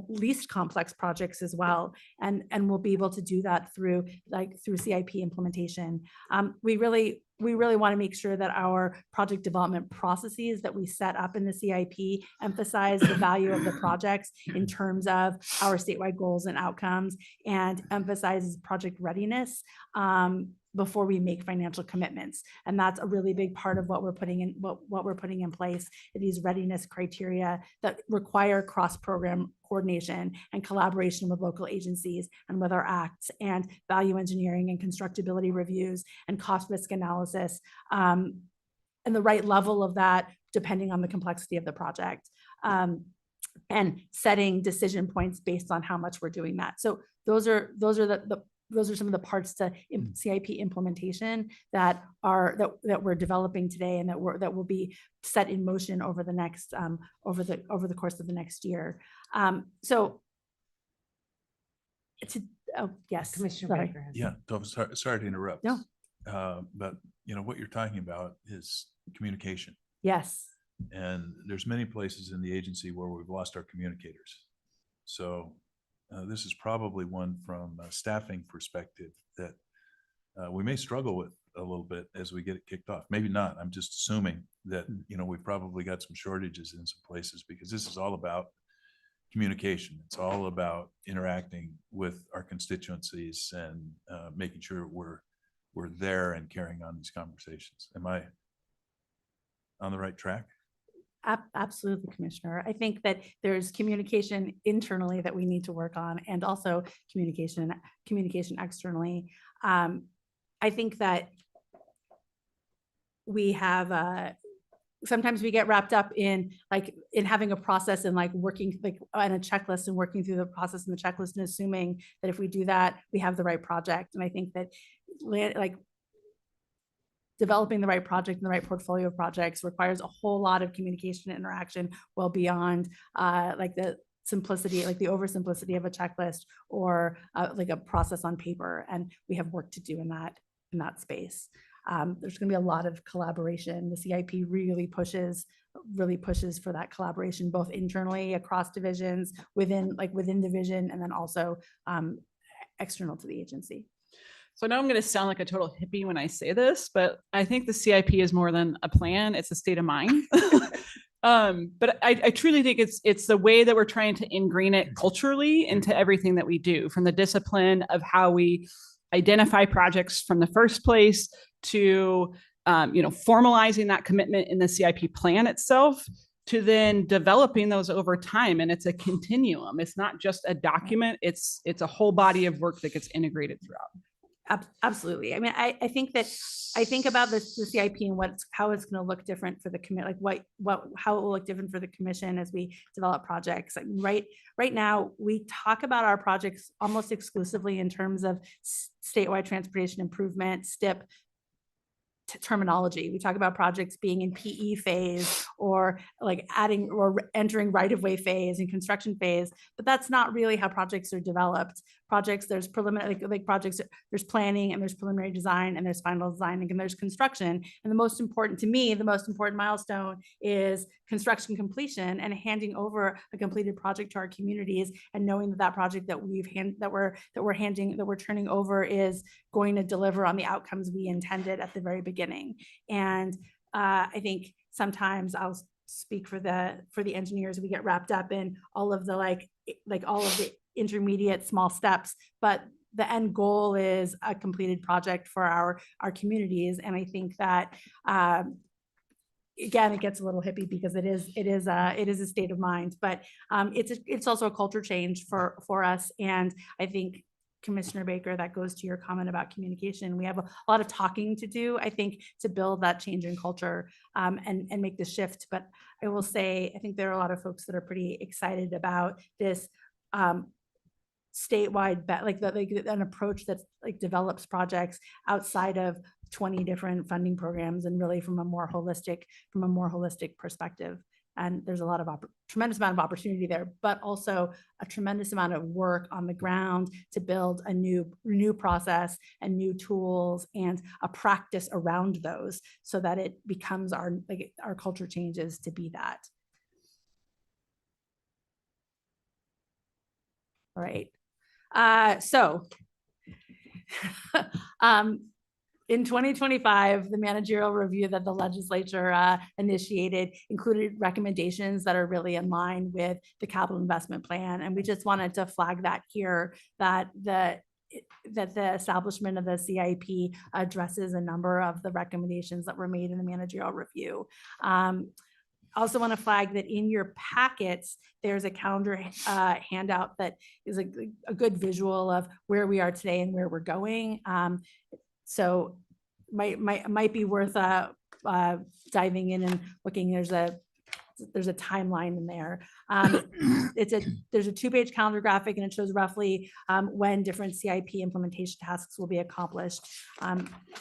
least complex projects as well, and we'll be able to do that through CIP implementation. We really want to make sure that our project development processes that we set up in the CIP emphasize the value of the projects in terms of our statewide goals and outcomes, and emphasizes project readiness before we make financial commitments. And that's a really big part of what we're putting in place, these readiness criteria that require cross-program coordination and collaboration with local agencies and with our acts, and value engineering and constructability reviews and cost risk analysis, and the right level of that depending on the complexity of the project, and setting decision points based on how much we're doing that. So those are some of the parts to CIP implementation that we're developing today, and that will be set in motion over the next over the course of the next year. Yes, Commissioner sorry. Baker. Yeah, sorry to interrupt. No. But you know, what you're talking about is communication. Yes. And there's many places in the agency where we've lost our communicators. So this is probably one from a staffing perspective that we may struggle with a little bit as we get it kicked off. Maybe not. I'm just assuming that, you know, we've probably got some shortages in some places because this is all about communication. It's all about interacting with our constituencies and making sure we're there and carrying on these conversations. Am I on the right track? Absolutely, Commissioner. I think that there's communication internally that we need to work on, and also communication externally. I think that we have sometimes we get wrapped up in having a process and working on a checklist and working through the process and the checklist and assuming that if we do that, we have the right project. And I think that developing the right project and the right portfolio of projects requires a whole lot of communication and interaction well beyond the simplicity, the oversimplicity of a checklist or a process on paper. And we have work to do in that space. There's going to be a lot of collaboration. The CIP really pushes for that collaboration, both internally across divisions, within division, and then also external to the agency. So I know I'm going to sound like a total hippie when I say this, but I think the CIP is more than a plan. It's a state of mind. But I truly think it's the way that we're trying to ingrain it culturally into everything that we do, from the discipline of how we identify projects from the first place to formalizing that commitment in the CIP plan itself, to then developing those over time. And it's a continuum. It's not just a document. It's a whole body of work that gets integrated throughout. Absolutely. I mean, I think about the CIP and how it's going to look different for the commit, how it will look different for the commission as we develop projects. Right now, we talk about our projects almost exclusively in terms of statewide transportation improvement, STIP terminology. We talk about projects being in PE phase or adding or entering right-of-way phase and construction phase, but that's not really how projects are developed. Projects, there's preliminary, projects, there's planning and there's preliminary design and there's final design and there's construction. And the most important to me, the most important milestone is construction completion and handing over a completed project to our communities and knowing that that project that we're turning over is going to deliver on the outcomes we intended at the very beginning. And I think sometimes I'll speak for the engineers, we get wrapped up in all of the all of the intermediate small steps, but the end goal is a completed project for our communities. And I think that again, it gets a little hippie because it is a state of mind, but it's also a culture change for us. And I think, Commissioner Baker, that goes to your comment about communication. We have a lot of talking to do, I think, to build that change in culture and make the shift. But I will say, I think there are a lot of folks that are pretty excited about this statewide, an approach that develops projects outside of 20 different funding programs and really from a more holistic perspective. And there's a lot of tremendous amount of opportunity there, but also a tremendous amount of work on the ground to build a new process and new tools and a practice around those so that it becomes our culture changes to be that. All right. In 2025, the managerial review that the legislature initiated included recommendations that are really in line with the capital investment plan. And we just wanted to flag that here, that the establishment of the CIP addresses a number of the recommendations that were made in the managerial review. I also want to flag that in your packets, there's a calendar handout that is a good visual of where we are today and where we're going. So might be worth diving in and looking. There's a timeline in there. There's a 2-page calendar graphic and it shows roughly when different CIP implementation tasks will be accomplished.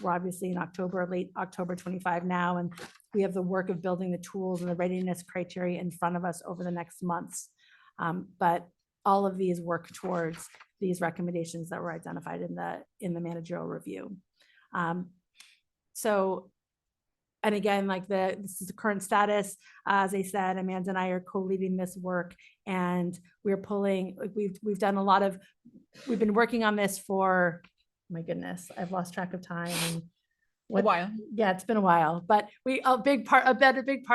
We're obviously in October, late October 25 now, and we have the work of building the tools and the readiness criteria in front of us over the next months. But all of these work towards these recommendations that were identified in the managerial review. so, and again, like this is the current status. As I said, Amanda and I are co-leading this work, and we're pulling, like we've done a lot of, we've been working on this for, my goodness, I've lost track of time. And A while. Yeah, it's been a while, but a big part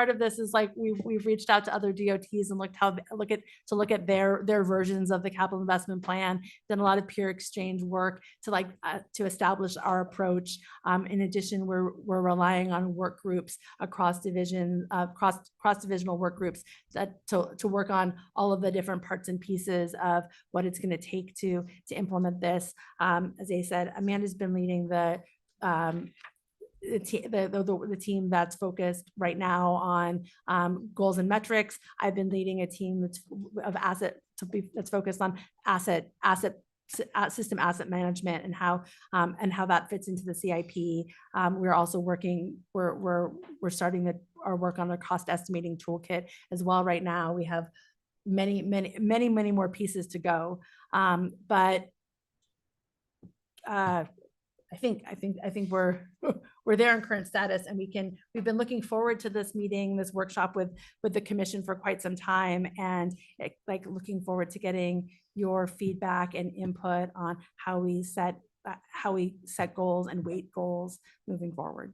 of this is like we've reached out to other DOTs and look at their versions of the capital investment plan. Done a lot of peer exchange work to establish our approach. In addition, we're relying on work groups across cross-divisional work groups to work on all of the different parts and pieces of what it's going to take to implement this. As I said, Amanda's been leading the team that's focused right now on goals and metrics. I've been leading a team that's focused on system asset management and how that fits into the CIP. We're also working. We're starting our work on a cost estimating toolkit as well. Right now, we have many more pieces to go, but. I think we're there in current status, and we've been looking forward to this meeting, this workshop with the commission for quite some time, and like looking forward to getting your feedback and input on how we set goals and weight goals moving forward.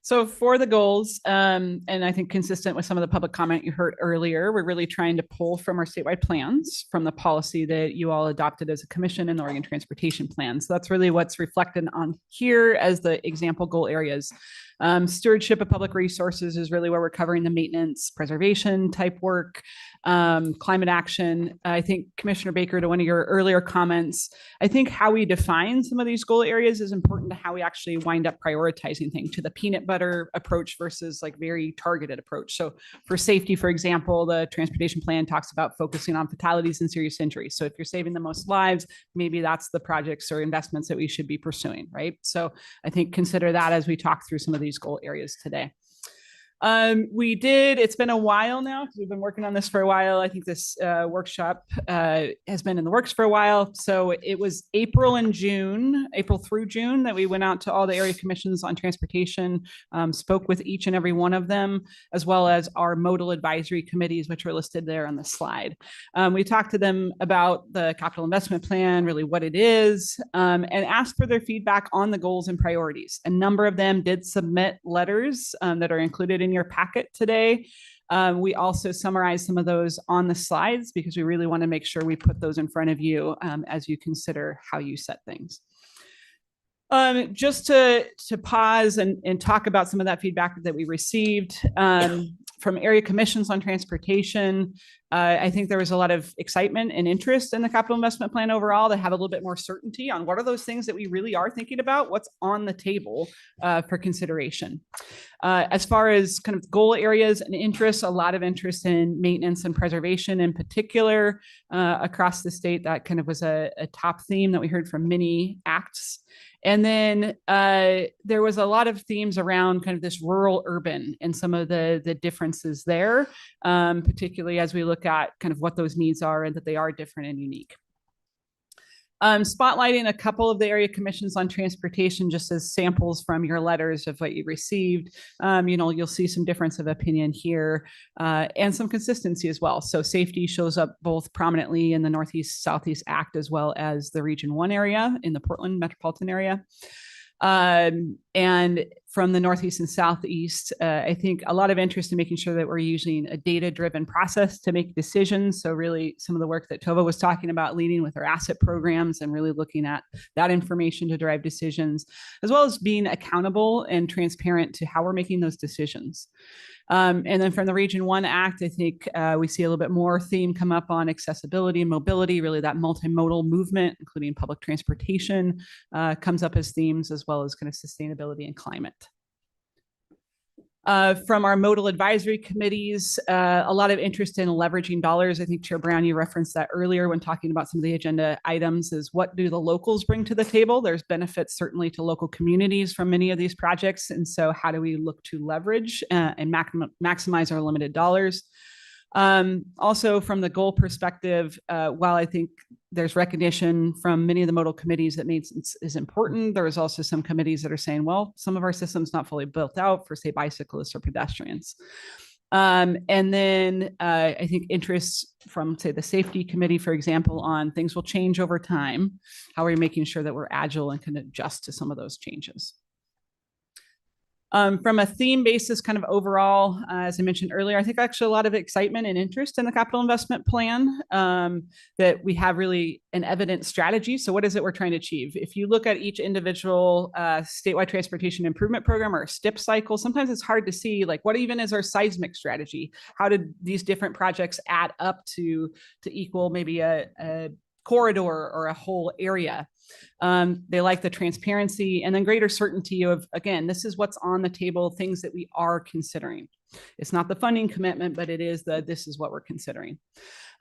So for the goals, and I think consistent with some of the public comment you heard earlier, we're really trying to pull from our statewide plans, from the policy that you all adopted as a commission in the Oregon Transportation Plan. So that's really what's reflected on here as the example goal areas. Stewardship of public resources is really where we're covering the maintenance, preservation type work, climate action. I think Commissioner Baker, to one of your earlier comments, I think how we define some of these goal areas is important to how we actually wind up prioritizing things, to the peanut butter approach versus like very targeted approach. So for safety, for example, the transportation plan talks about focusing on fatalities and serious injuries. So if you're saving the most lives, maybe that's the projects or investments that we should be pursuing, right? So I think consider that as we talk through some of these goal areas today. It's been a while now because we've been working on this for a while. I think this workshop has been in the works for a while. So it was April through June that we went out to all the area commissions on transportation, spoke with each and every one of them, as well as our modal advisory committees, which are listed there on the slide. We talked to them about the capital investment plan, really what it is, and asked for their feedback on the goals and priorities. A number of them did submit letters that are included in your packet today. We also summarized some of those on the slides because we really want to make sure we put those in front of you as you consider how you set things. Just to pause and talk about some of that feedback that we received from area commissions on transportation. I think there was a lot of excitement and interest in the capital investment plan overall to have a little bit more certainty on what are those things that we really are thinking about, what's on the table for consideration. As far as kind of goal areas and interests, a lot of interest in maintenance and preservation in particular across the state. That kind of was a top theme that we heard from many acts. And then there was a lot of themes around kind of this rural urban and some of the differences there, particularly as we look at kind of what those needs are and that they are different and unique. Spotlighting a couple of the area commissions on transportation just as samples from your letters of what you received. You'll see some difference of opinion here and some consistency as well. So safety shows up both prominently in the Northeast Southeast Act as well as the Region 1 area in the Portland metropolitan area. And from the Northeast and Southeast, I think a lot of interest in making sure that we're using a data-driven process to make decisions. So really some of the work that Tova was talking about, leading with our asset programs and really looking at that information to drive decisions, as well as being accountable and transparent to how we're making those decisions. And then from the Region 1 Act, I think we see a little bit more theme come up on accessibility and mobility, really that multimodal movement, including public transportation, comes up as themes, as well as kind of sustainability and climate. From our modal advisory committees, a lot of interest in leveraging dollars. I think Chair Brown, you referenced that earlier when talking about some of the agenda items, is what do the locals bring to the table? There's benefits certainly to local communities from many of these projects. And so how do we look to leverage and maximize our limited dollars? Also, from the goal perspective, while I think there's recognition from many of the modal committees that maintenance is important, there is also some committees that are saying, well, some of our systems not fully built out for, say, bicyclists or pedestrians. And then I think interest from, say, the safety committee, for example, on things will change over time. How are we making sure that we're agile and can adjust to some of those changes? From a theme basis, kind of overall, as I mentioned earlier, I think actually a lot of excitement and interest in the capital investment plan, that we have really an evident strategy. So what is it we're trying to achieve? If you look at each individual statewide transportation improvement program or STIP cycle, sometimes it's hard to see, like, what even is our seismic strategy? How did these different projects add up to equal maybe a corridor or a whole area? They like the transparency and then greater certainty of, again, this is what's on the table, things that we are considering. It's not the funding commitment, but it is this is what we're considering.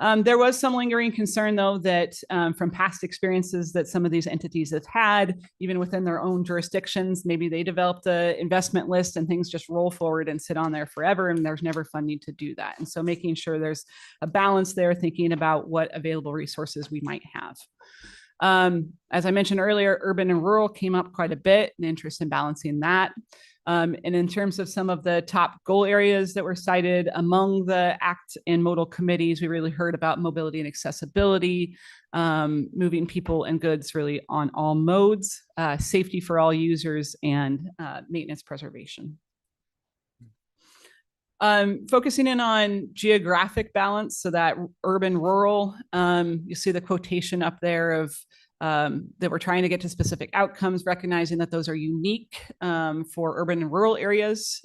There was some lingering concern, though, that from past experiences that some of these entities have had, even within their own jurisdictions, maybe they developed an investment list and things just roll forward and sit on there forever, and there's never funding to do that. And so making sure there's a balance there, thinking about what available resources we might have. As I mentioned earlier, urban and rural came up quite a bit, and interest in balancing that. And in terms of some of the top goal areas that were cited among the ACT and modal committees, we really heard about mobility and accessibility, moving people and goods really on all modes, safety for all users, and maintenance preservation. Focusing in on geographic balance, so that urban, rural, you see the quotation up there of that we're trying to get to specific outcomes, recognizing that those are unique for urban and rural areas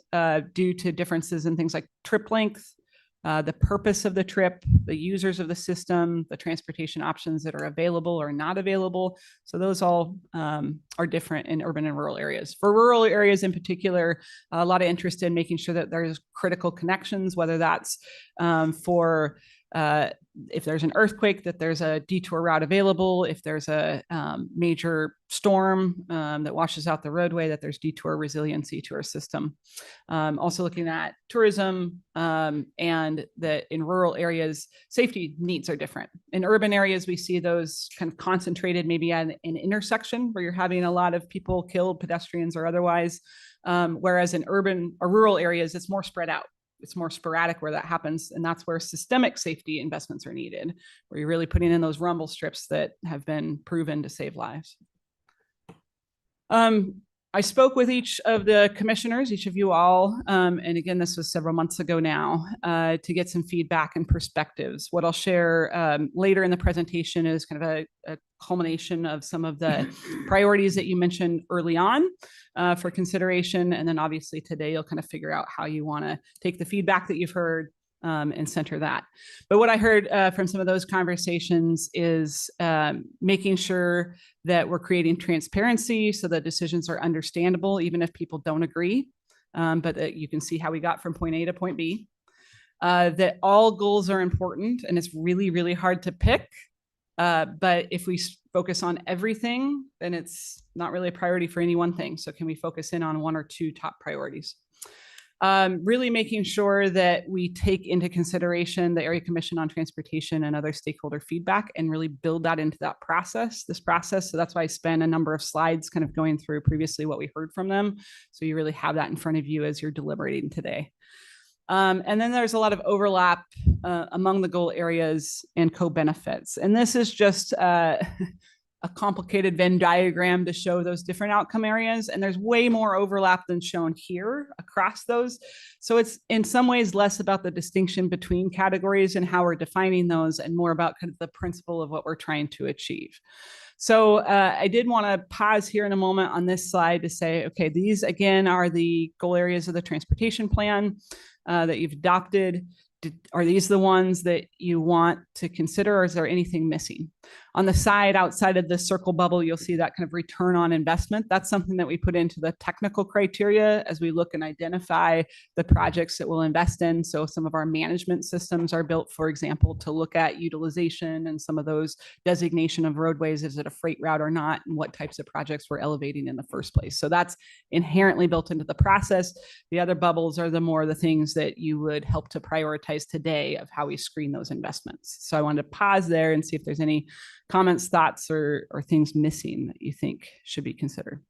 due to differences in things like trip length, the purpose of the trip, the users of the system, the transportation options that are available or not available. So those all are different in urban and rural areas. For rural areas in particular, a lot of interest in making sure that there's critical connections, whether that's for if there's an earthquake, that there's a detour route available. If there's a major storm that washes out the roadway, that there's detour resiliency to our system. Also looking at tourism and that in rural areas, safety needs are different. In urban areas, we see those kind of concentrated maybe at an intersection where you're having a lot of people killed, pedestrians or otherwise. Whereas in urban or rural areas, it's more spread out. It's more sporadic where that happens. And that's where systemic safety investments are needed, where you're really putting in those rumble strips that have been proven to save lives. I spoke with each of the commissioners, each of you all, and again, this was several months ago now, to get some feedback and perspectives. What I'll share later in the presentation is kind of a culmination of some of the priorities that you mentioned early on for consideration. And then obviously today you'll kind of figure out how you want to take the feedback that you've heard and center that. But what I heard from some of those conversations is making sure that we're creating transparency so that decisions are understandable, even if people don't agree, but that you can see how we got from point A to point B. That all goals are important, and it's really, really hard to pick. But if we focus on everything, then it's not really a priority for any one thing. So can we focus in on one or two top priorities? Really making sure that we take into consideration the Area Commission on Transportation and other stakeholder feedback and really build that into that process, this process. So that's why I spent a number of slides kind of going through previously what we heard from them. So you really have that in front of you as you're deliberating today. And then there's a lot of overlap among the goal areas and co-benefits. And this is just a complicated Venn diagram to show those different outcome areas. And there's way more overlap than shown here across those. So it's in some ways less about the distinction between categories and how we're defining those and more about kind of the principle of what we're trying to achieve. So I did want to pause here in a moment on this slide to say, okay, these again are the goal areas of the transportation plan that you've adopted. Are these the ones that you want to consider, or is there anything missing? On the side, outside of the circle bubble, you'll see that kind of return on investment. That's something that we put into the technical criteria as we look and identify the projects that we'll invest in. So some of our management systems are built, for example, to look at utilization and some of those designation of roadways. Is it a freight route or not? And what types of projects we're elevating in the first place. So that's inherently built into the process. The other bubbles are the things that you would help to prioritize today of how we screen those investments. So I wanted to pause there and see if there's any comments, thoughts, or things missing that you think should be considered.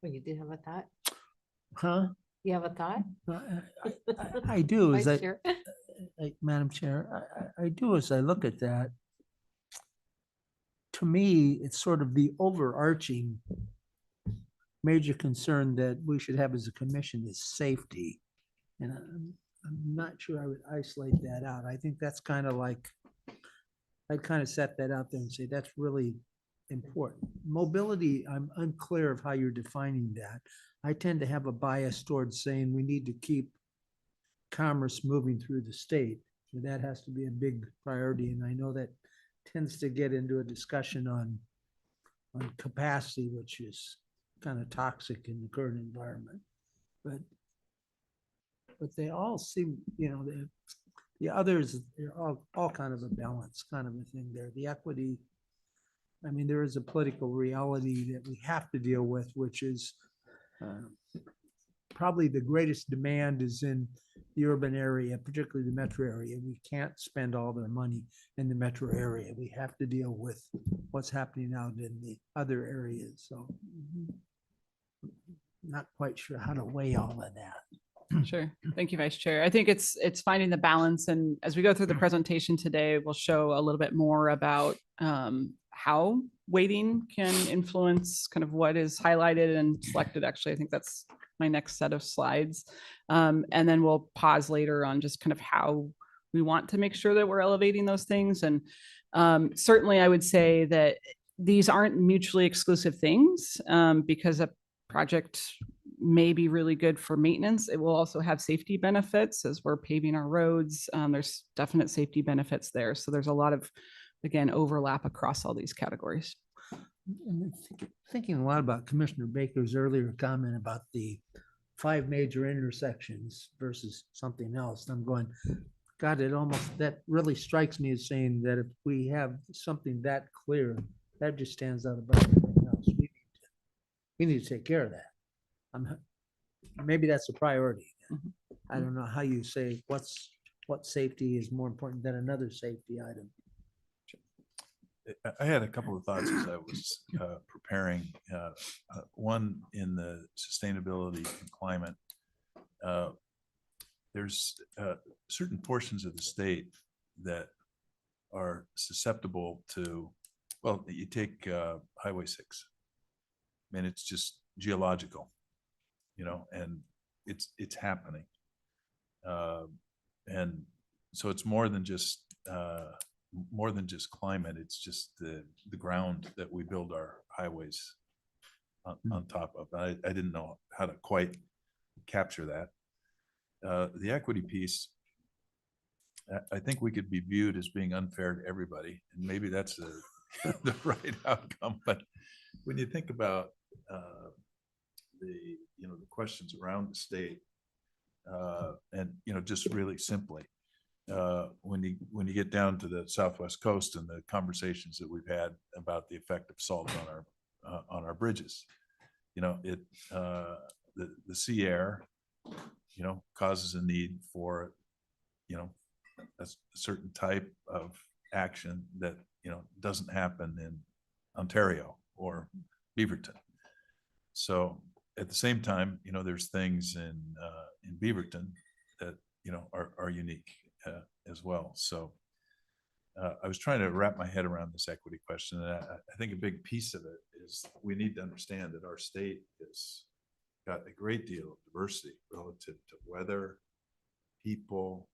Well, you do have a thought? Huh? You have a thought? I do, Vice as Chair? Madam Chair, I do as I look at that. To me, it's sort of the overarching major concern that we should have as a commission is safety. And I'm not sure I would isolate that out. I think that's kind of like, I'd kind of set that out there and say, that's really important. Mobility, I'm unclear of how you're defining that. I tend to have a bias towards saying we need to keep commerce moving through the state. So that has to be a big priority. And I know that tends to get into a discussion on capacity, which is kind of toxic in the current environment. But they all seem, the others, they're all kind of a balance kind of a thing there. The equity, I mean, there is a political reality that we have to deal with, which is probably the greatest demand is in the urban area, particularly the metro area. We can't spend all their money in the metro area. We have to deal with what's happening out in the other areas. So not quite sure how to weigh all of that. Sure. Thank you, Vice Chair. I think it's finding the balance. And as we go through the presentation today, we'll show a little bit more about how weighting can influence kind of what is highlighted and selected. Actually, I think that's my next set of slides. And then we'll pause later on just kind of how we want to make sure that we're elevating those things. And certainly I would say that these aren't mutually exclusive things because a project may be really good for maintenance. It will also have safety benefits as we're paving our roads. There's definite safety benefits there. So there's a lot of, again, overlap across all these categories. And thinking a lot about Commissioner Baker's earlier comment about the 5 major intersections versus something else. I'm going, God, that really strikes me as saying that if we have something that clear, that just stands out above everything else. We need to take care of that. Maybe that's a priority. I don't know how you say what safety is more important than another safety item. I had a couple of thoughts as I was preparing. One in the sustainability and climate. There's certain portions of the state that are susceptible to, well, you take Highway 6. I mean, it's just geological, and it's happening. And so it's more than just climate. It's just the ground that we build our highways on top of. I didn't know how to quite capture that. The equity piece, I think we could be viewed as being unfair to everybody, and maybe that's the right outcome. But when you think about the questions around the state, and just really simply, when you get down to the Southwest coast and the conversations that we've had about the effect of salt on our bridges, the sea air, causes a need for a certain type of action that doesn't happen in Ontario or Beaverton. So at the same time, there's things in Beaverton that are unique as well. So I was trying to wrap my head around this equity question, and I think a big piece of it is we need to understand that our state has got a great deal of diversity relative to weather, people,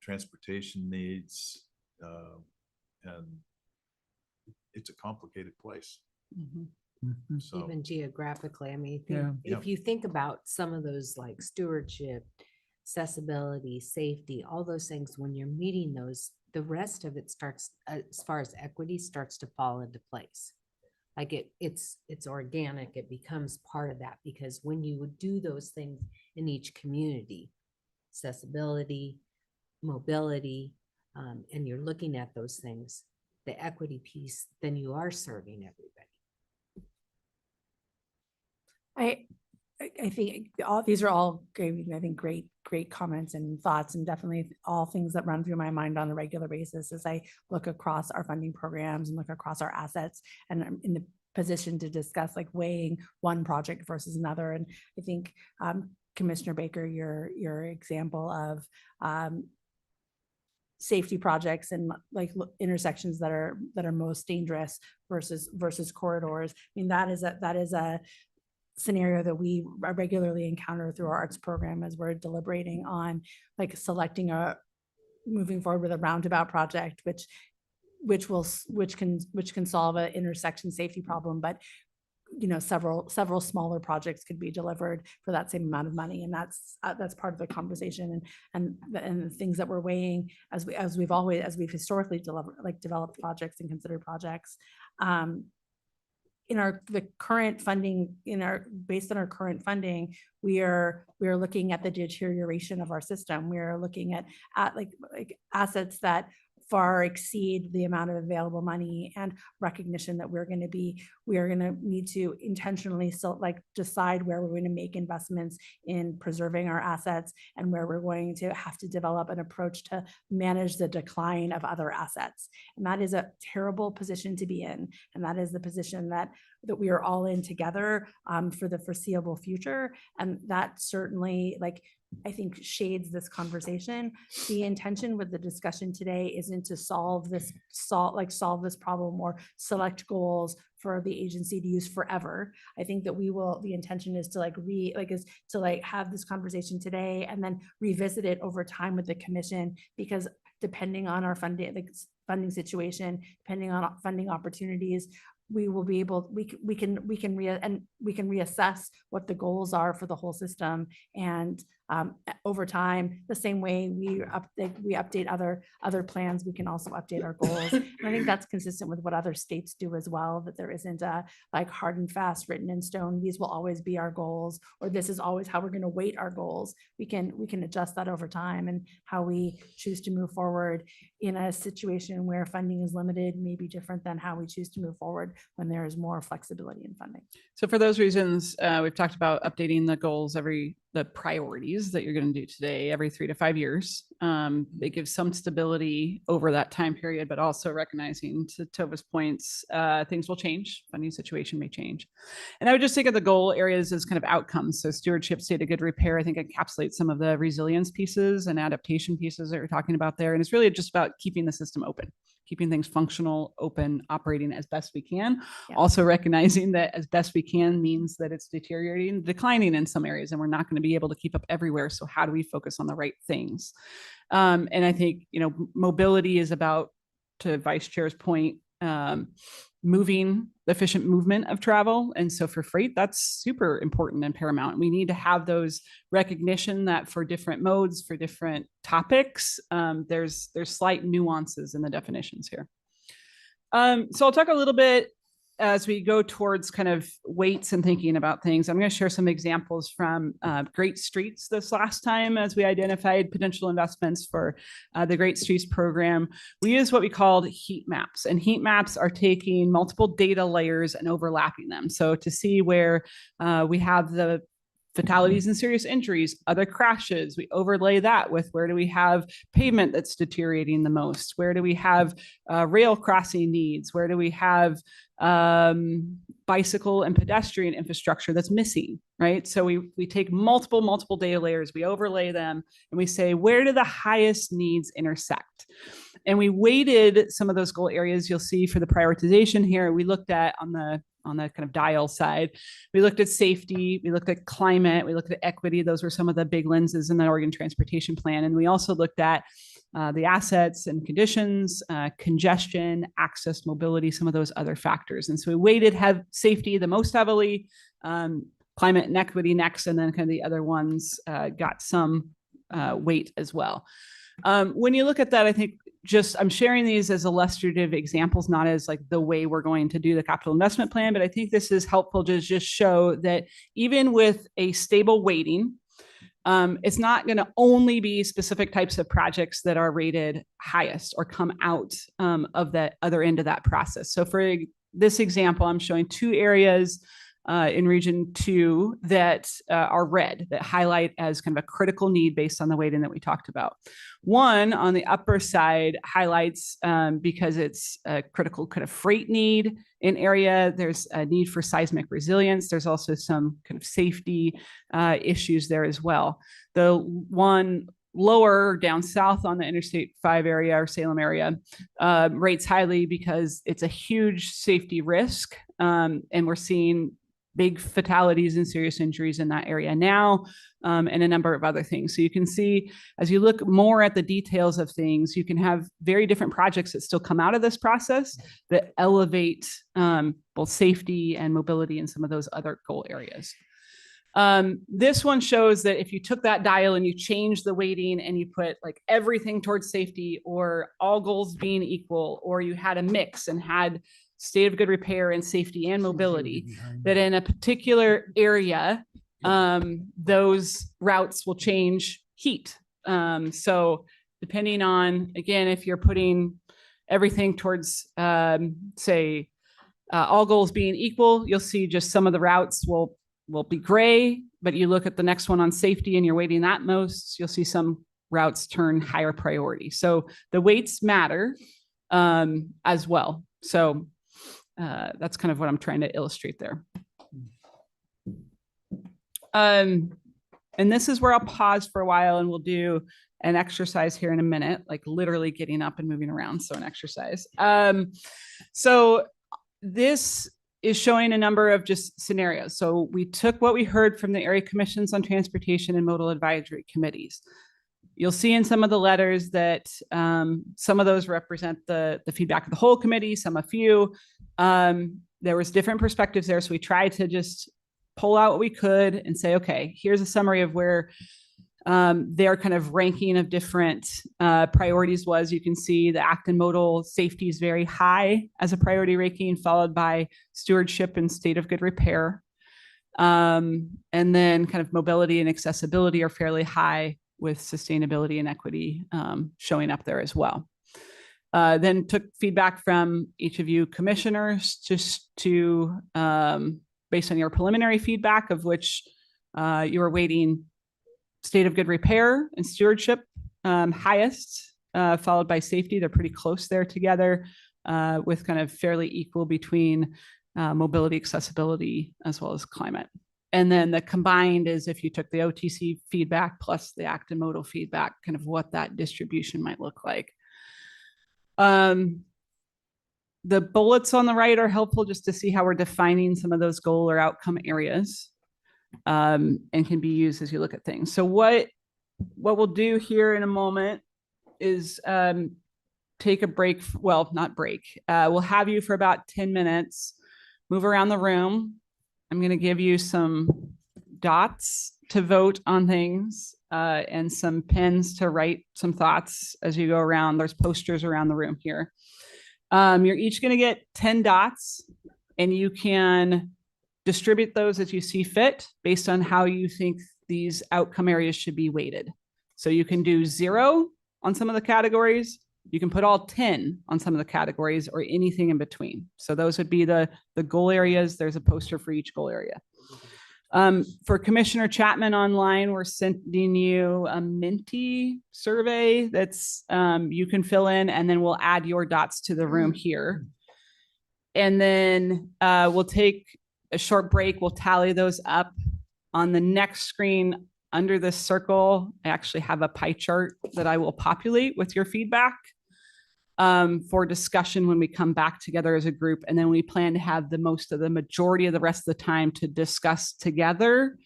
transportation needs, and it's a complicated place. So Even geographically, I mean, Yeah. if you think about some of those like stewardship, accessibility, safety, all those things, when you're meeting those, the rest of it starts, as far as equity, starts to fall into place. Like it's organic, it becomes part of that, because when you would do those things in each community, accessibility, mobility, and you're looking at those things, the equity piece, then you are serving everybody. I think all these are all great, I think great comments and thoughts, and definitely all things that run through my mind on a regular basis as I look across our funding programs and look across our assets, and I'm in the position to discuss like weighing one project versus another. And I think Commissioner Baker, your example of safety projects and like intersections that are most dangerous versus corridors. I mean, that is a scenario that we regularly encounter through our arts program as we're deliberating on like selecting moving forward with a roundabout project, which can solve an intersection safety problem, but several smaller projects could be delivered for that same amount of money, and that's part of the conversation and the things that we're weighing as we've historically developed projects and considered projects. In the current funding, based on our current funding, we are looking at the deterioration of our system. We are looking at like assets that far exceed the amount of available money, and recognition that we are going to need to intentionally decide where we're going to make investments in preserving our assets, and where we're going to have to develop an approach to manage the decline of other assets. And that is a terrible position to be in. And that is the position that we are all in together for the foreseeable future. And that certainly, I think, shades this conversation. The intention with the discussion today isn't to solve this problem or select goals for the agency to use forever. I think that the intention is to have this conversation today and then revisit it over time with the commission, because depending on our funding situation, depending on funding opportunities, we will be able, we can reassess what the goals are for the whole system. And over time, the same way we update other plans, we can also update our goals. And I think that's consistent with what other states do as well, that there isn't a hard and fast written in stone, these will always be our goals, or this is always how we're going to weight our goals. We can adjust that over time, and how we choose to move forward in a situation where funding is limited may be different than how we choose to move forward when there is more flexibility in funding. So for those reasons, we've talked about updating the goals, the priorities that you're going to do today every 3 to 5 years. It gives some stability over that time period, but also recognizing, to Tova's points, things will change, funding situation may change. And I would just think of the goal areas as kind of outcomes. So stewardship, state of good repair, I think encapsulates some of the resilience pieces and adaptation pieces that you're talking about there. And it's really just about keeping the system open, keeping things functional, open, operating as best we can. Yeah. Also recognizing that as best we can means that it's deteriorating, declining in some areas, and we're not going to be able to keep up everywhere. So how do we focus on the right things? And I think, mobility is about, to Vice Chair's point, efficient movement of travel. And so for freight, that's super important and paramount. We need to have those recognition that for different modes, for different topics, there's slight nuances in the definitions here. So I'll talk a little bit as we go towards kind of weights and thinking about things. I'm going to share some examples from Great Streets this last time as we identified potential investments for the Great Streets program. We use what we called heat maps, and heat maps are taking multiple data layers and overlapping them. So to see where we have the fatalities and serious injuries, other crashes, we overlay that with where do we have pavement that's deteriorating the most? Where do we have rail crossing needs? Where do we have bicycle and pedestrian infrastructure that's missing, right? So we take multiple data layers, we overlay them, and we say, where do the highest needs intersect? And we weighted some of those goal areas. You'll see for the prioritization here, we looked at on the kind of dial side, we looked at safety, we looked at climate, we looked at equity. Those were some of the big lenses in the Oregon Transportation Plan. And we also looked at the assets and conditions, congestion, access, mobility, some of those other factors. And so we weighted safety the most heavily, climate and equity next, and then kind of the other ones got some weight as well. When you look at that, I think I'm sharing these as illustrative examples, not as like the way we're going to do the capital investment plan, but I think this is helpful to just show that even with a stable weighting, it's not going to only be specific types of projects that are rated highest or come out of the other end of that process. So for this example, I'm showing 2 areas in region 2 that are red, that highlight as kind of a critical need based on the weighting that we talked about. One on the upper side highlights because it's a critical kind of freight need in area. There's a need for seismic resilience. There's also some kind of safety issues there as well. The one lower down south on the Interstate 5 area or Salem area rates highly because it's a huge safety risk. And we're seeing big fatalities and serious injuries in that area now, and a number of other things. So you can see, as you look more at the details of things, you can have very different projects that still come out of this process that elevate both safety and mobility in some of those other goal areas. This one shows that if you took that dial and you changed the weighting and you put like everything towards safety or all goals being equal, or you had a mix and had state of good repair and safety and mobility, that in a particular area, those routes will change heat. So depending on, again, if you're putting everything towards, say, all goals being equal, you'll see just some of the routes will be gray, but you look at the next one on safety and you're weighting that most, you'll see some routes turn higher priority. So the weights matter as well. So that's kind of what I'm trying to illustrate there. And this is where I'll pause for a while and we'll do an exercise here in a minute, like literally getting up and moving around. So an exercise. So this is showing a number of just scenarios. So we took what we heard from the area commissions on transportation and modal advisory committees. You'll see in some of the letters that some of those represent the feedback of the whole committee, some a few. There was different perspectives there. So we tried to just pull out what we could and say, okay, here's a summary of where their kind of ranking of different priorities was. You can see the act and modal safety is very high as a priority ranking, followed by stewardship and state of good repair. And then kind of mobility and accessibility are fairly high, with sustainability and equity showing up there as well. Then took feedback from each of you commissioners just to, based on your preliminary feedback, of which you were weighting state of good repair and stewardship highest, followed by safety. They're pretty close there together, with kind of fairly equal between mobility, accessibility, as well as climate. And then the combined is if you took the OTC feedback plus the act and modal feedback, kind of what that distribution might look like. The bullets on the right are helpful just to see how we're defining some of those goal or outcome areas, and can be used as you look at things. So what we'll do here in a moment is take a break. Well, not break. We'll have you for about 10 minutes, move around the room. I'm going to give you some dots to vote on things and some pens to write some thoughts as you go around. There's posters around the room here. You're each going to get 10 dots, and you can distribute those as you see fit based on how you think these outcome areas should be weighted. So you can do 0 on some of the categories. You can put all 10 on some of the categories, or anything in between. So those would be the goal areas. There's a poster for each goal area. For Commissioner Chapman online, we're sending you a Minty survey that's you can fill in, and then we'll add your dots to the room here. And then we'll take a short break. We'll tally those up. On the next screen under this circle, I actually have a pie chart that I will populate with your feedback for discussion when we come back together as a group. And then we plan to have the majority of the rest of the time to discuss together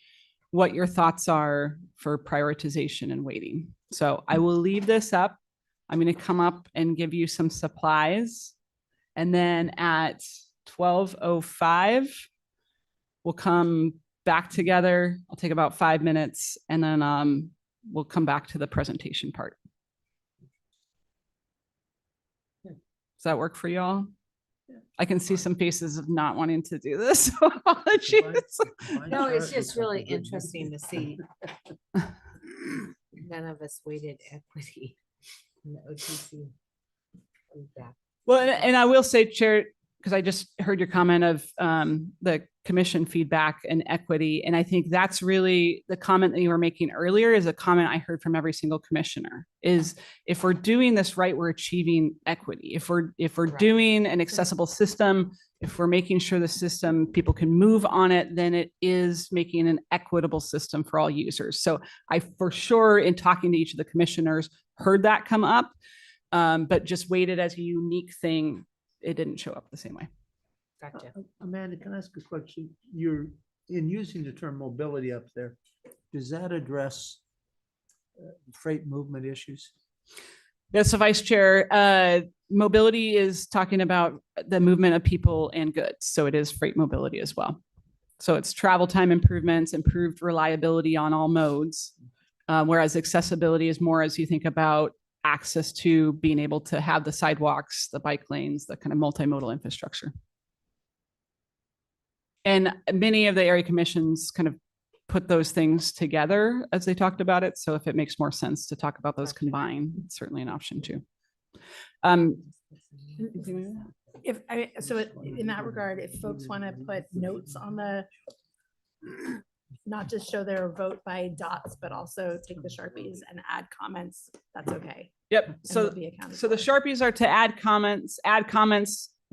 what your thoughts are for prioritization and weighting. So I will leave this up I'm going to come up and give you some supplies. And then at 12:05, we'll come back together. I'll take about 5 minutes and then we'll come back to the presentation part. Does that work for y'all? I can see some faces of not wanting to do this. So apologies. No, it's just really interesting to see. None of us weighted equity in the OTC. Well, and I will say, Chair, because I just heard your comment of the commission feedback and equity. And I think that's really the comment that you were making earlier is a comment I heard from every single commissioner is if we're doing this right, we're achieving equity. If we're doing an accessible system, if we're making sure the system, people can move on it, then it is making an equitable system for all users. So I, for sure, in talking to each of the commissioners, heard that come up, but just weighted as a unique thing, it didn't show up the same way. Gotcha. Amanda, can I ask a question? You're in using the term mobility up there. Does that address freight movement issues? Yes, so Vice Chair, mobility is talking about the movement of people and goods. So it is freight mobility as well. So it's travel time improvements, improved reliability on all modes, whereas accessibility is more as you think about access to being able to have the sidewalks, the bike lanes, the kind of multimodal infrastructure. And many of the area commissions kind of put those things together as they talked about it. So if it makes more sense to talk about those combined, it's certainly an option too. So in that regard, if folks want to put notes on the, not just show their vote by dots, but also take the Sharpies and add comments, that's okay. Yep. So the Sharpies are to add comments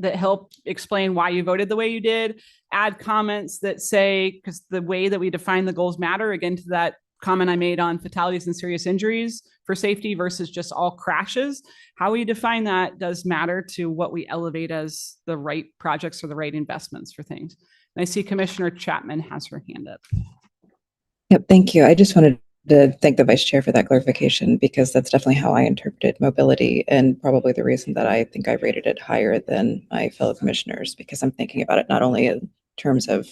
that help explain why you voted the way you did, add comments that say, because the way that we define the goals matter, again, to that comment I made on fatalities and serious injuries for safety versus just all crashes, how we define that does matter to what we elevate as the right projects or the right investments for things. And I see Commissioner Chapman has her hand up. Yep, thank you. I just wanted to thank the Vice Chair for that clarification because that's definitely how I interpreted mobility and probably the reason that I think I rated it higher than my fellow commissioners because I'm thinking about it not only in terms of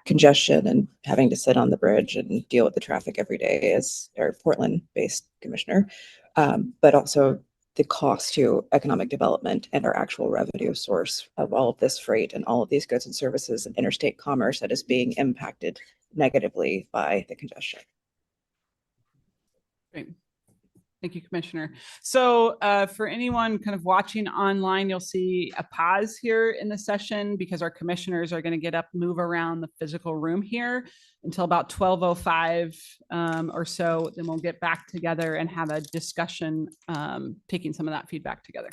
congestion and having to sit on the bridge and deal with the traffic every day as a Portland-based commissioner, but also the cost to economic development and our actual revenue source of all of this freight and all of these goods and services and interstate commerce that is being impacted negatively by the congestion. Great. Thank you, Commissioner. So for anyone kind of watching online, you'll see a pause here in the session because our commissioners are going to get up, move around the physical room here until about 12:05 or so. Then we'll get back together and have a discussion, taking some of that feedback together.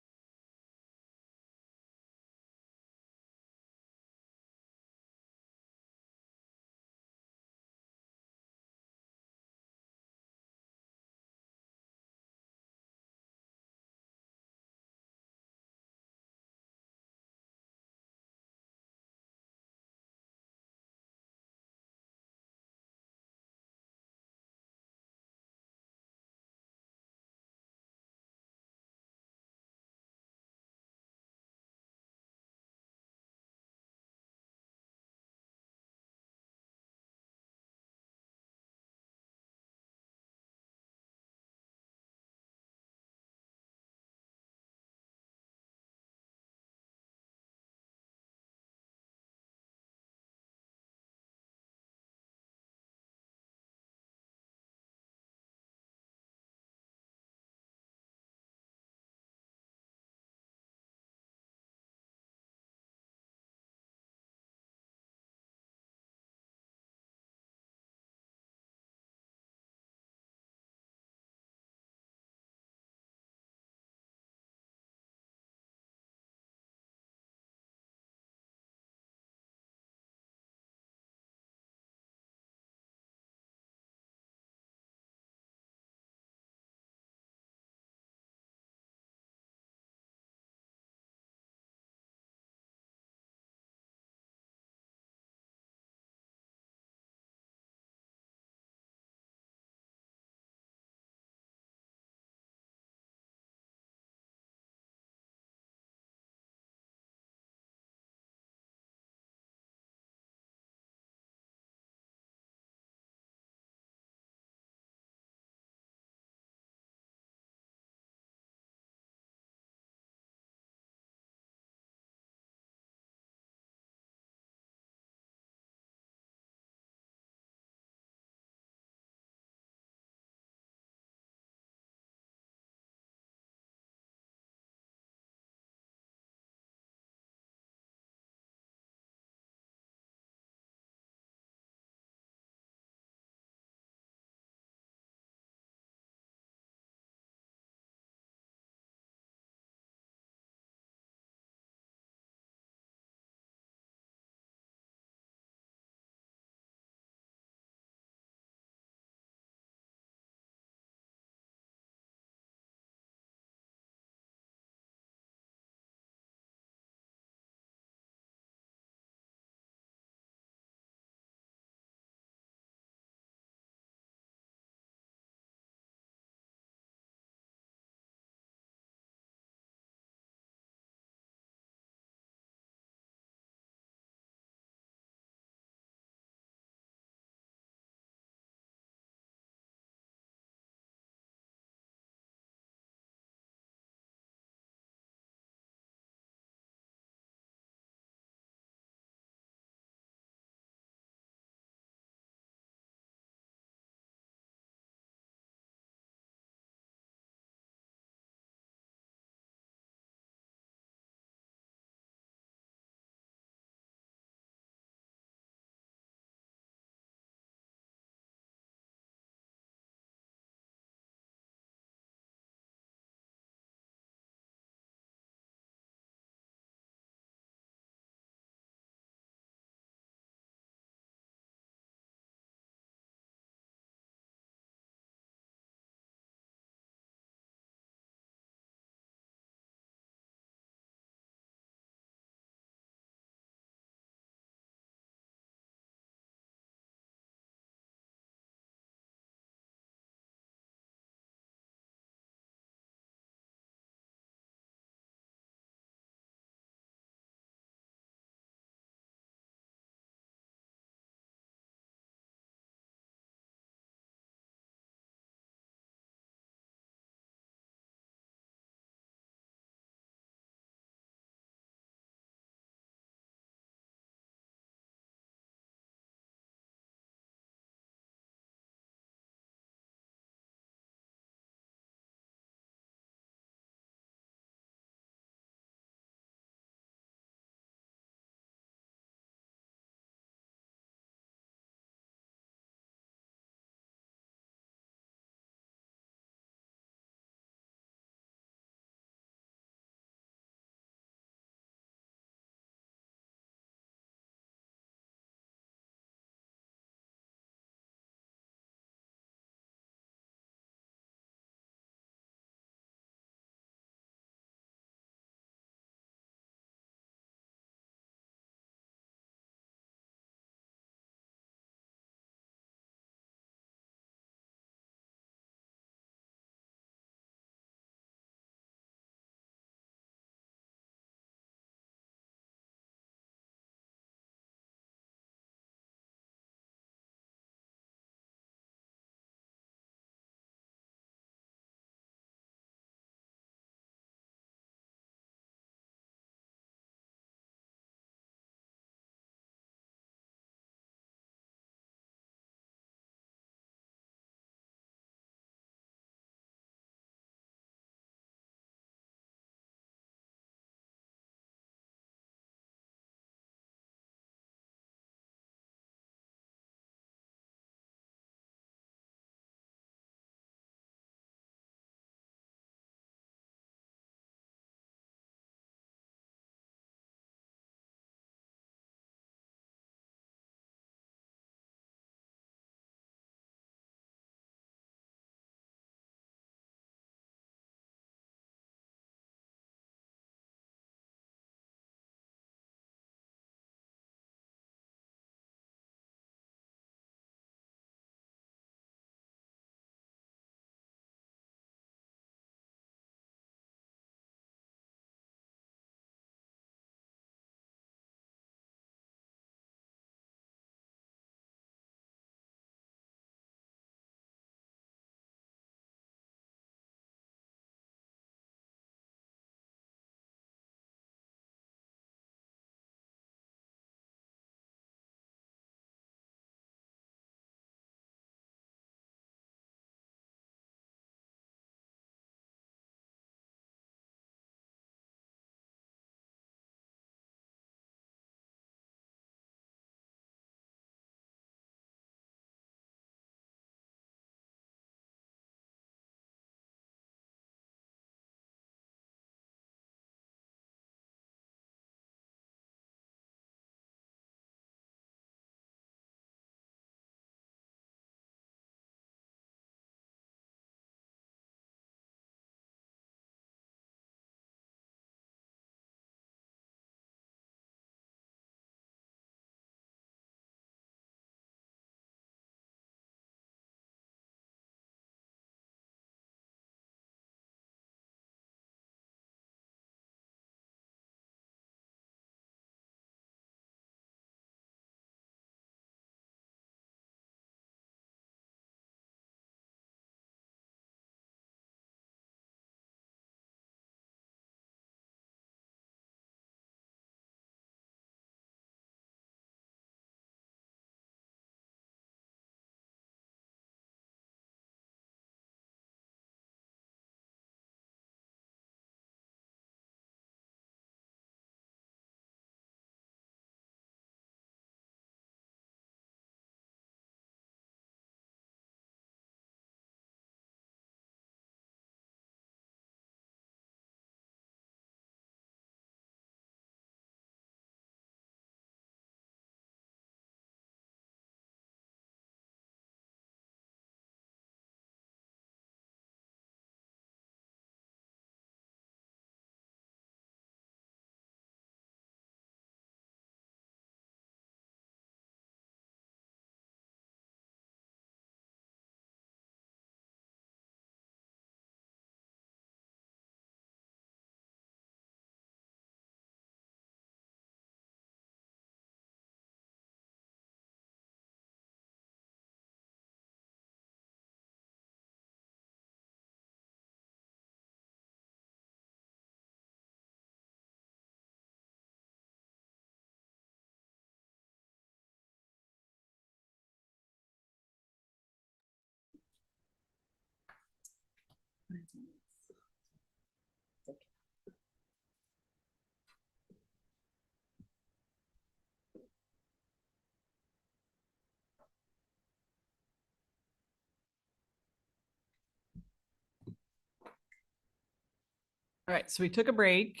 All right, so we took a break.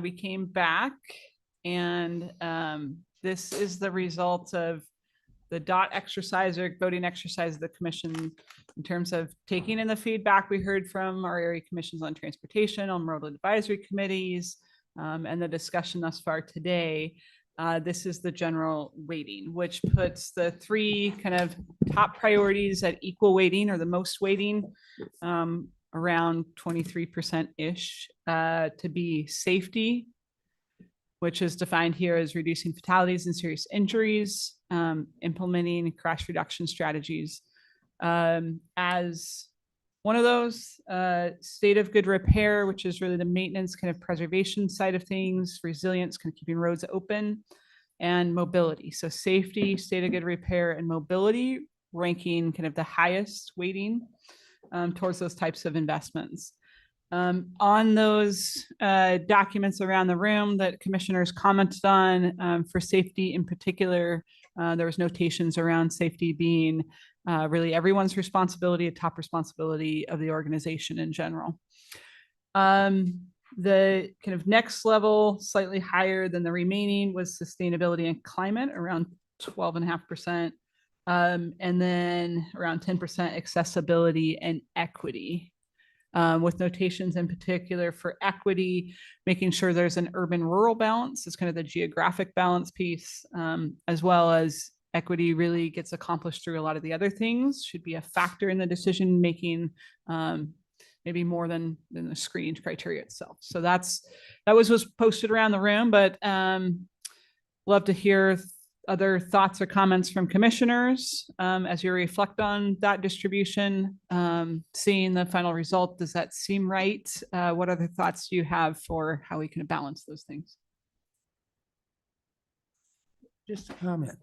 We came back, and this is the result of the DOT exercise or voting exercise of the commission in terms of taking in the feedback we heard from our area commissions on transportation, on road advisory committees, and the discussion thus far today. This is the general weighting, which puts the three kind of top priorities at equal weighting or the most weighting, around 23%-ish, to be safety, which is defined here as reducing fatalities and serious injuries, implementing crash reduction strategies. As one of those, state of good repair, which is really the maintenance kind of preservation side of things, resilience, kind of keeping roads open, and mobility. So safety, state of good repair, and mobility ranking kind of the highest weighting towards those types of investments. On those documents around the room that commissioners commented on, for safety in particular, there was notations around safety being really everyone's responsibility, a top responsibility of the organization in general. The kind of next level, slightly higher than the remaining, was sustainability and climate, around 12.5%. And then around 10% accessibility and equity, with notations in particular for equity, making sure there's an urban-rural balance. It's kind of the geographic balance piece, as well as equity really gets accomplished through a lot of the other things, should be a factor in the decision-making, maybe more than the screening criteria itself. So that was posted around the room, but love to hear other thoughts or comments from commissioners as you reflect on that distribution. Seeing the final result, does that seem right? What other thoughts do you have for how we can balance those things? Just a comment.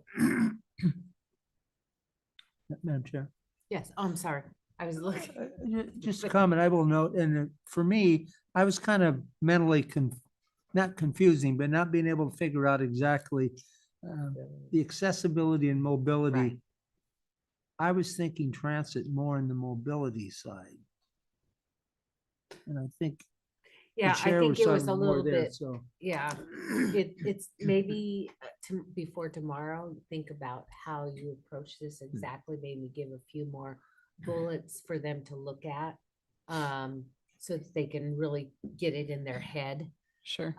Madam Chair. Yes, oh, I'm sorry. I was looking. Just a comment I will note, and for me, I was kind of mentally not confusing, but not being able to figure out exactly the accessibility and mobility. Right. I was thinking transit more in the mobility side. And I think the Yeah, I chair think it was a talking more little there, bit, so. yeah, it's maybe before tomorrow, think about how you approach this exactly, maybe give a few more bullets for them to look at, so that they can really get it in their head. Sure.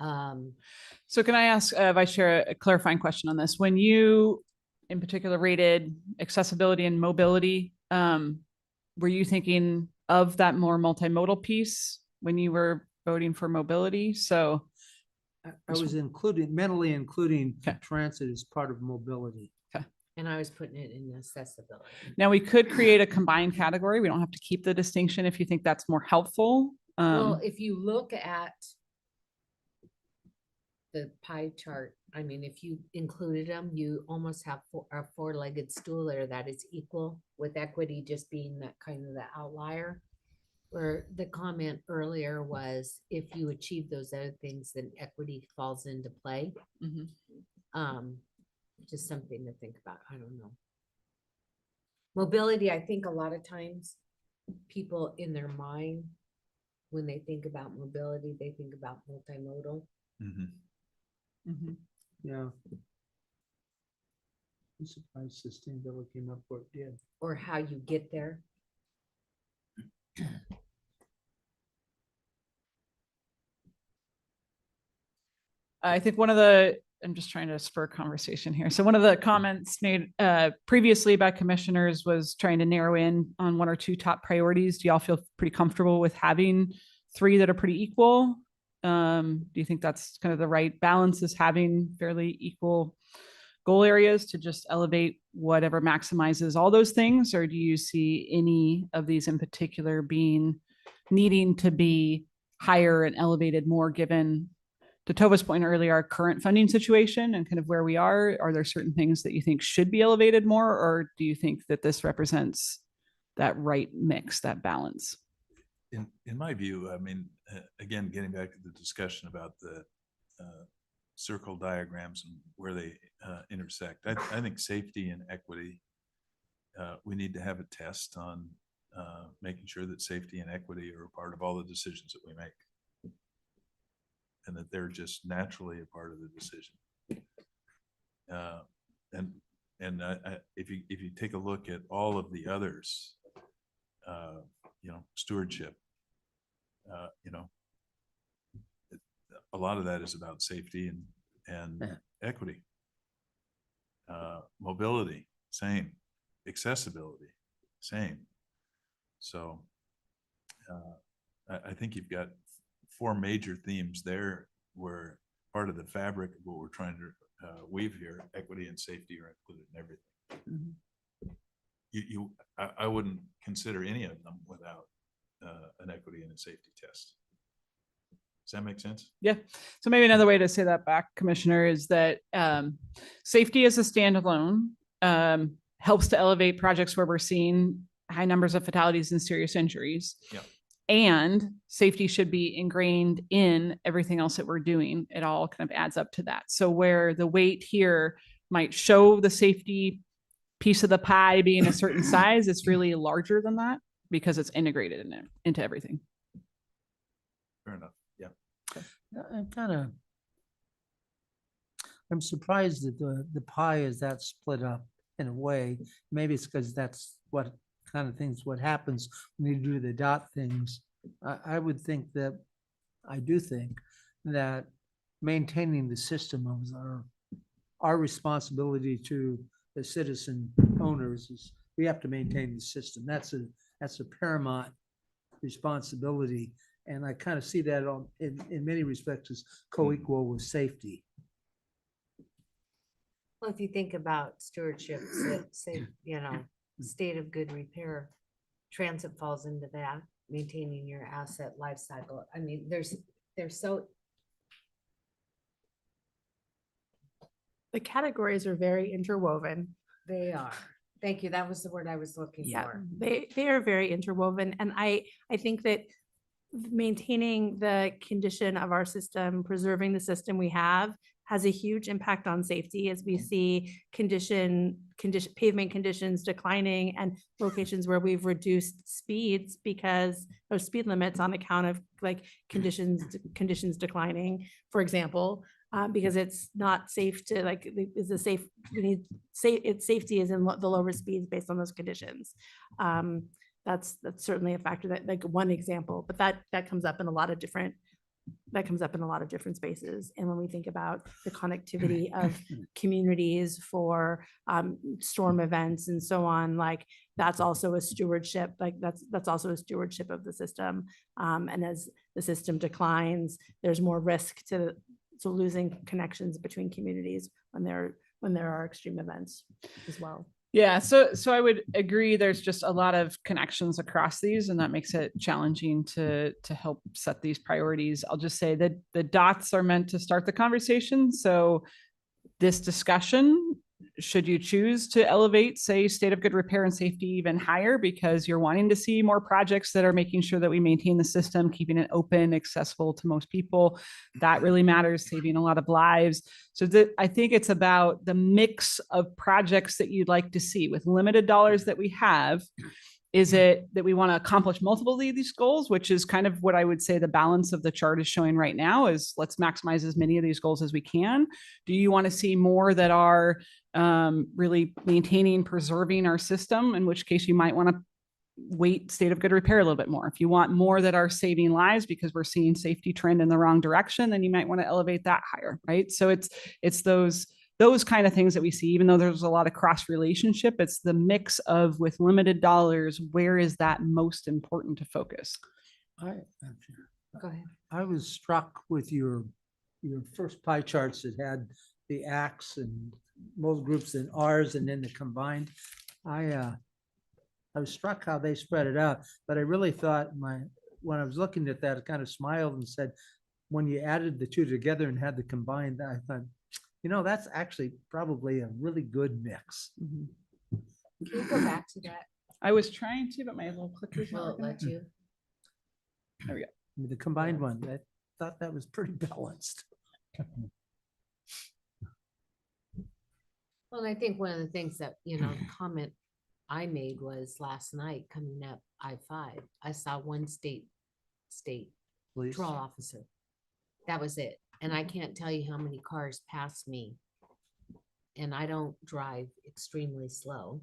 So can I ask Vice Chair a clarifying question on this? When you in particular rated accessibility and mobility, were you thinking of that more multimodal piece when you were voting for mobility? So I was mentally including transit as part of mobility. Okay. And I was putting it in accessibility. Now we could create a combined category. We don't have to keep the distinction if you think that's more helpful. Well, if you look at the pie chart, I mean, if you included them, you almost have a four-legged stool there that is equal, with equity just being that kind of the outlier. Where the comment earlier was, if you achieve those other things, then equity falls into play. Just something to think about. I don't know. Mobility, I think a lot of times people in their mind, when they think about mobility, they think about multimodal. Yeah. I'm surprised sustainability came up where it did. Or how you get there. I think I'm just trying to spur conversation here. So one of the comments made previously by commissioners was trying to narrow in on one or two top priorities. Do y'all feel pretty comfortable with having three that are pretty equal? Do you think that's kind of the right balance, is having fairly equal goal areas to just elevate whatever maximizes all those things? Or do you see any of these in particular needing to be higher and elevated more, given, to Tova's point earlier, our current funding situation and kind of where we are? Are there certain things that you think should be elevated more, or do you think that this represents that right mix, that balance? in my view, I mean, again, getting back to the discussion about the circle diagrams and where they intersect, I think safety and equity, we need to have a test on making sure that safety and equity are a part of all the decisions that we make, and that they're just naturally a part of the decision. If you take a look at all of the others, stewardship, a lot of that is about safety and equity. Mobility, same. Accessibility, same. So I think you've got 4 major themes there where part of the fabric of what we're trying to weave here, equity and safety are included in everything. I wouldn't consider any of them without an equity and a safety test. Does that make sense? Yeah. So maybe another way to say that back, Commissioner, is that safety as a standalone helps to elevate projects where we're seeing high numbers of fatalities and serious injuries. Yeah. And safety should be ingrained in everything else that we're doing. It all kind of adds up to that. So where the weight here might show the safety piece of the pie being a certain size, it's really larger than that because it's integrated into everything. Fair enough. Yeah. I'm surprised that the pie is that split up in a way. Maybe it's because that's what kind of things, what happens when you do the dot things. I do think that maintaining the system of our responsibility to the citizen owners is we have to maintain the system. That's a paramount responsibility. And I kind of see that in many respects as co-equal with safety. Well, if you think about stewardship, say, state of good repair, transit falls into that, maintaining your asset life cycle. I mean, they're so. The categories are very interwoven. They are. Thank you. That was the word I was looking for. They are very interwoven. And I think that maintaining the condition of our system, preserving the system we have, has a huge impact on safety as we see pavement conditions declining and locations where we've reduced speeds because of speed limits on account of conditions declining, for example, because it's not safe to safety is in the lower speeds based on those conditions. That's certainly a factor that one example, but that comes up in a lot of different spaces. And when we think about the connectivity of communities for storm events and so on, that's also a stewardship, that's also a stewardship of the system. And as the system declines, there's more risk to losing connections between communities when there are extreme events as well. Yeah, so I would agree. There's just a lot of connections across these, and that makes it challenging to help set these priorities. I'll just say that the dots are meant to start the conversation. So this discussion, should you choose to elevate, say, state of good repair and safety even higher because you're wanting to see more projects that are making sure that we maintain the system, keeping it open, accessible to most people, that really matters, saving a lot of lives. So I think it's about the mix of projects that you'd like to see with limited dollars that we have. Is it that we want to accomplish multiple of these goals, which is kind of what I would say the balance of the chart is showing right now is let's maximize as many of these goals as we can. Do you want to see more that are really maintaining, preserving our system, in which case you might want to weight state of good repair a little bit more. If you want more that are saving lives because we're seeing safety trend in the wrong direction, then you might want to elevate that higher, right? So it's those kind of things that we see, even though there's a lot of cross relationship, it's the mix of with limited dollars, where is that most important to focus? Go ahead. I was struck with your first pie charts that had the acts and most groups and ours and then the combined. I was struck how they spread it out, but I really thought when I was looking at that, I kind of smiled and said, when you added the two together and had the combined, I thought, that's actually probably a really good mix. Mm-hmm. Can you go back to that? I was trying to, but my little clicker won't let you. There we go. The combined one, I thought that was pretty balanced. Well, and I think one of the things that, the comment I made was last night coming up I-5, I saw one state Police. patrol officer. That was it. And I can't tell you how many cars passed me. And I don't drive extremely slow.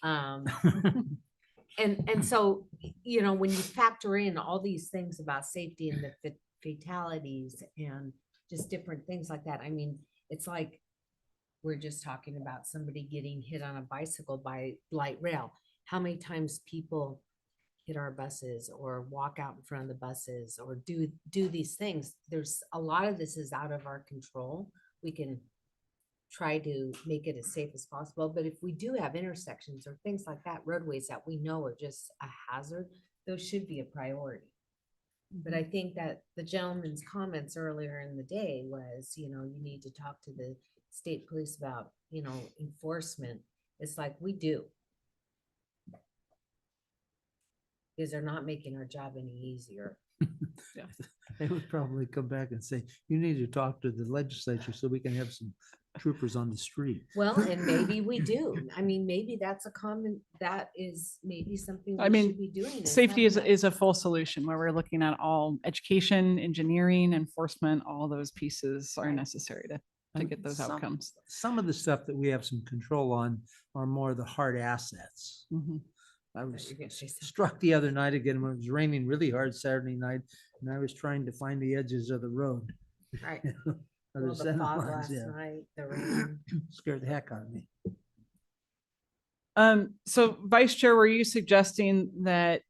And so, when you factor in all these things about safety and the fatalities and just different things like that, I mean, it's like we're just talking about somebody getting hit on a bicycle by light rail. How many times people hit our buses or walk out in front of the buses or do these things? There's a lot of this is out of our control. We can try to make it as safe as possible. But if we do have intersections or things like that, roadways that we know are just a hazard, those should be a priority. But I think that the gentleman's comments earlier in the day was, you need to talk to the state police about, enforcement. It's like we do. Because they're not making our job any easier. They would probably come back and say, you need to talk to the legislature so we can have some troopers on the street. Well, and maybe we do. I mean, maybe that's a common, that is maybe something I we mean, should be doing. safety is, having is a full solution where we're looking at all education, engineering, enforcement, all those pieces are necessary to get those outcomes. Some of the stuff that we have some control on are more the hard assets. I was struck the other night again when it was raining really hard Saturday night, and I was trying to find the edges of the road. Right. Other Well, the center fog lines, last yeah. night, the rain. Scared the heck out of me. So Vice Chair, were you suggesting that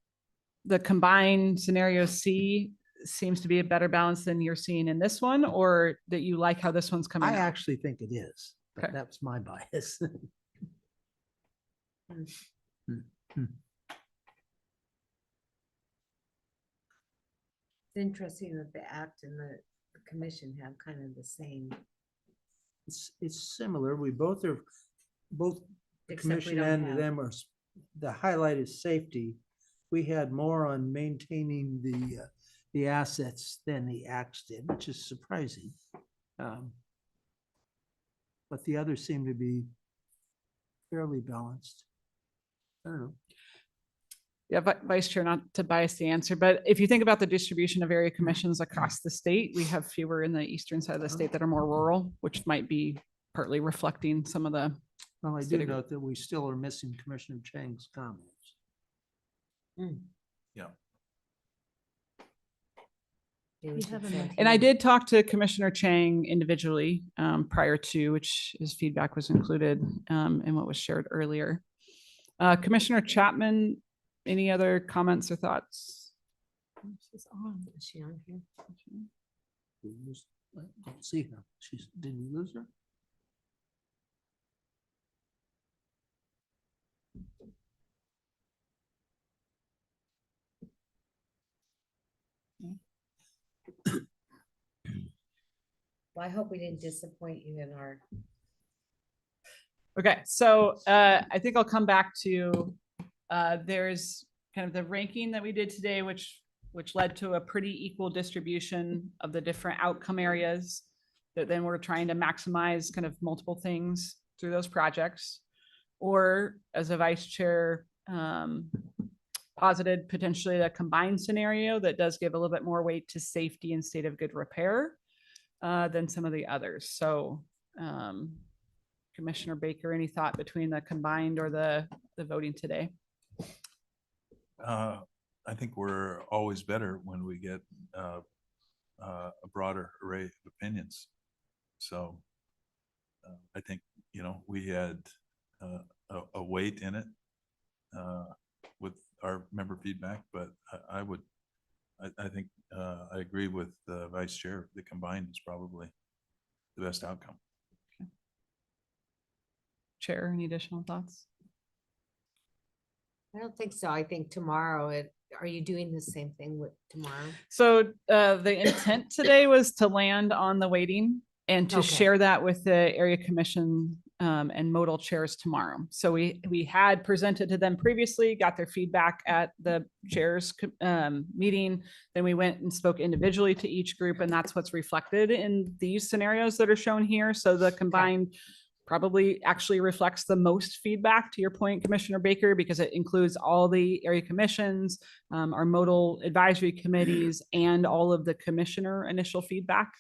the combined scenario C seems to be a better balance than you're seeing in this one, or that you like how this one's coming I out? actually think it is, but Okay. that's my bias. It's interesting that the act and the commission have kind of the same. It's similar. We both are, both the Except we commission don't and have- them are, the highlight is safety. We had more on maintaining the assets than the acts did, which is surprising. But the others seem to be fairly balanced. I don't know. Yeah, Vice Chair, not to bias the answer, but if you think about the distribution of area commissions across the state, we have fewer in the eastern side of the state that are more rural, which might be partly reflecting some of the. Well, I do city- note that we still are missing Commissioner Chang's comments. Yeah. And I did talk to Commissioner Chang individually prior to, which his feedback was included in what was shared earlier. Commissioner Chapman, any other comments or thoughts? She's on. Is she on here? I don't see her. Did we lose her? Well, I hope we didn't disappoint you in our. Okay, so I think I'll come back to, there's kind of the ranking that we did today, which led to a pretty equal distribution of the different outcome areas that then we're trying to maximize kind of multiple things through those projects. Or as a vice chair posited, potentially a combined scenario that does give a little bit more weight to safety and state of good repair than some of the others. So Commissioner Baker, any thought between the combined or the voting today? I think we're always better when we get a broader array of opinions. So I think, we had a weight in it with our member feedback, but I think I agree with the vice chair. The combined is probably the best outcome. Okay. Chair, any additional thoughts? I don't think so. I think tomorrow, are you doing the same thing with tomorrow? So the intent today was to land on the weighting and to Okay. share that with the area commission and modal chairs tomorrow. So we had presented to them previously, got their feedback at the chairs meeting. Then we went and spoke individually to each group, and that's what's reflected in these scenarios that are shown here. So the combined probably actually reflects the most feedback, to your point, Commissioner Baker, because it includes all the area commissions, our modal advisory committees, and all of the commissioner initial feedback.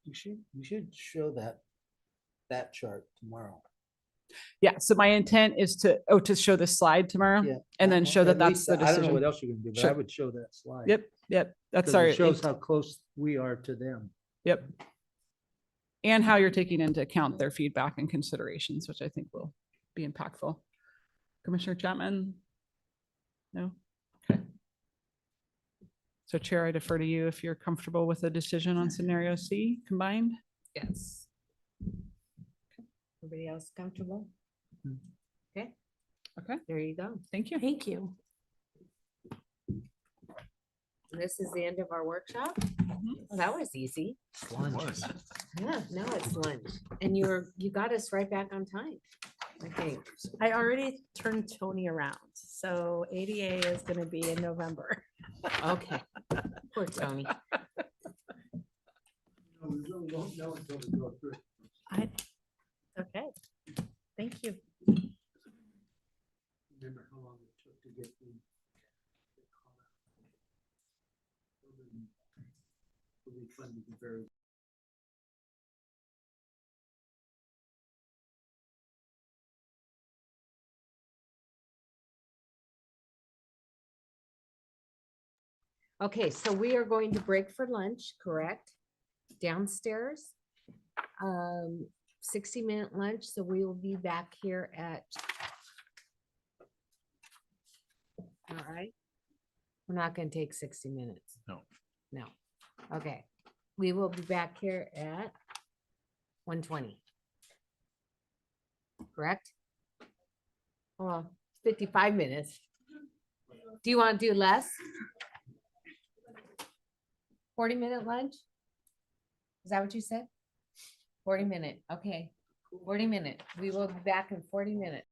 You should show that chart tomorrow. Yeah, so my intent is to show this slide tomorrow, Yeah, and then show that at that's least the I don't decision. know what else you're gonna do, but I Sure. would show that slide. Yep, that's 'Cause our. it shows how close we are to them. Yep. And how you're taking into account their feedback and considerations, which I think will be impactful. Commissioner Chapman? No? Okay. So Chair, I defer to you if you're comfortable with a decision on scenario C combined. Yes. Everybody else comfortable? Okay. Okay. There you go. Thank you. Thank you. This is the end of our workshop. Well, that was easy. Yeah, now it's lunch. And you got us right back on time, I think. I already turned Tony around, so ADA is gonna be in November. Okay. Poor Tony. Okay, thank you. Remember how long it took to get the refund to be very. Okay, so we are going to break for lunch, correct? Downstairs. 60-minute lunch, so we will be back here at. All right. We're not gonna take 60 minutes. No. No. Okay. We will be back here at 1:20. Correct? Well, 55 minutes. Do you want to do less? 40-minute lunch? Is that what you said? 40-minute, okay. 40-minute. We will be back in 40 minutes.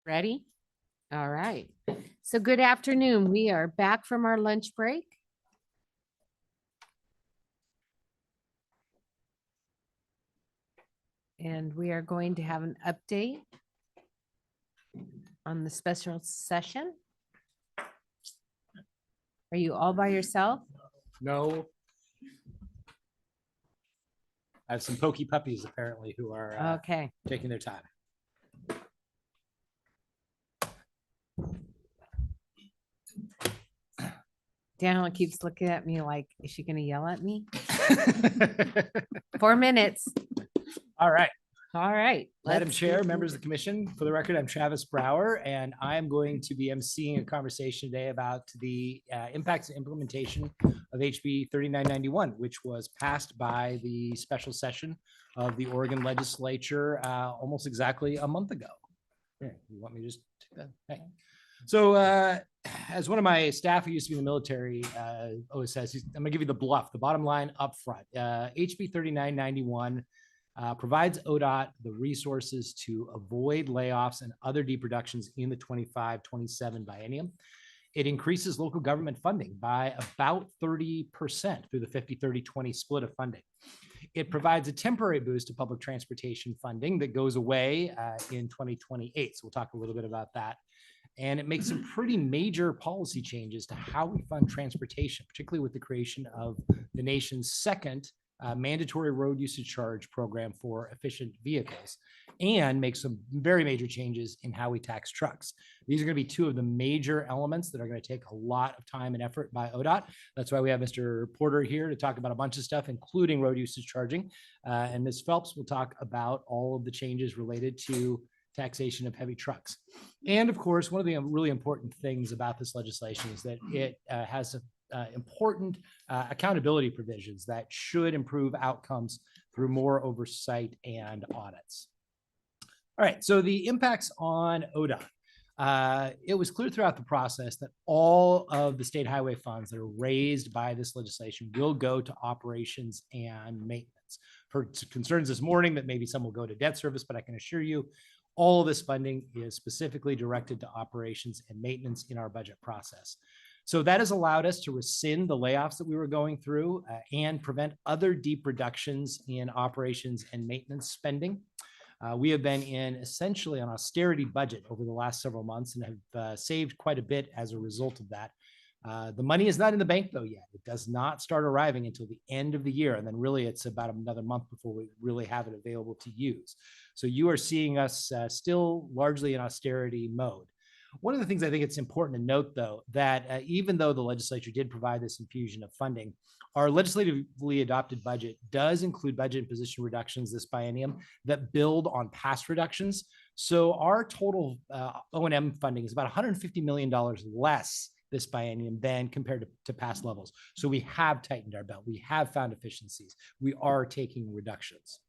Ready? All right. So good afternoon. We are back from our lunch break. And we are going to have an update on the special session. Are you all by yourself? No. I have some pokey puppies apparently who are Okay. taking their time. Daniel keeps looking at me like, is she going to yell at me? 4 minutes. All right. All right. Madam let's Chair, get- members of the commission, for the record, I'm Travis Brower, and I'm going to be emceeing a conversation today about the impacts and implementation of HB 3991, which was passed by the special session of the Oregon legislature almost exactly a month ago. Here, you want me to just take that? Hey. So as one of my staff who used to be in the military always says, I'm gonna give you the bluff, the bottom line up front. HB 3991 provides ODOT the resources to avoid layoffs and other deep reductions in the 25-27 biennium. It increases local government funding by about 30% through the 50-30-20 split of funding. It provides a temporary boost to public transportation funding that goes away in 2028. So we'll talk a little bit about that. And it makes some pretty major policy changes to how we fund transportation, particularly with the creation of the nation's second mandatory road usage charge program for efficient vehicles, and make some very major changes in how we tax trucks. These are going to be two of the major elements that are going to take a lot of time and effort by ODOT. That's why we have Mr. Porter here to talk about a bunch of stuff, including road usage charging. And Ms. Phelps will talk about all of the changes related to taxation of heavy trucks. And of course, one of the really important things about this legislation is that it has important accountability provisions that should improve outcomes through more oversight and audits. All right, so the impacts on ODOT. It was clear throughout the process that all of the state highway funds that are raised by this legislation will go to operations and maintenance. Heard concerns this morning that maybe some will go to debt service, but I can assure you all of this funding is specifically directed to operations and maintenance in our budget process. So that has allowed us to rescind the layoffs that we were going through and prevent other deep reductions in operations and maintenance spending. We have been in essentially an austerity budget over the last several months and have saved quite a bit as a result of that. The money is not in the bank though yet. It does not start arriving until the end of the year. And then really it's about another month before we really have it available to use. So you are seeing us still largely in austerity mode. One of the things I think it's important to note, though, that even though the legislature did provide this infusion of funding, our legislatively adopted budget does include budget and position reductions this biennium that build on past reductions. So our total O&M funding is about $150 million less this biennium than compared to past levels. So we have tightened our belt. We have found efficiencies. We are taking reductions.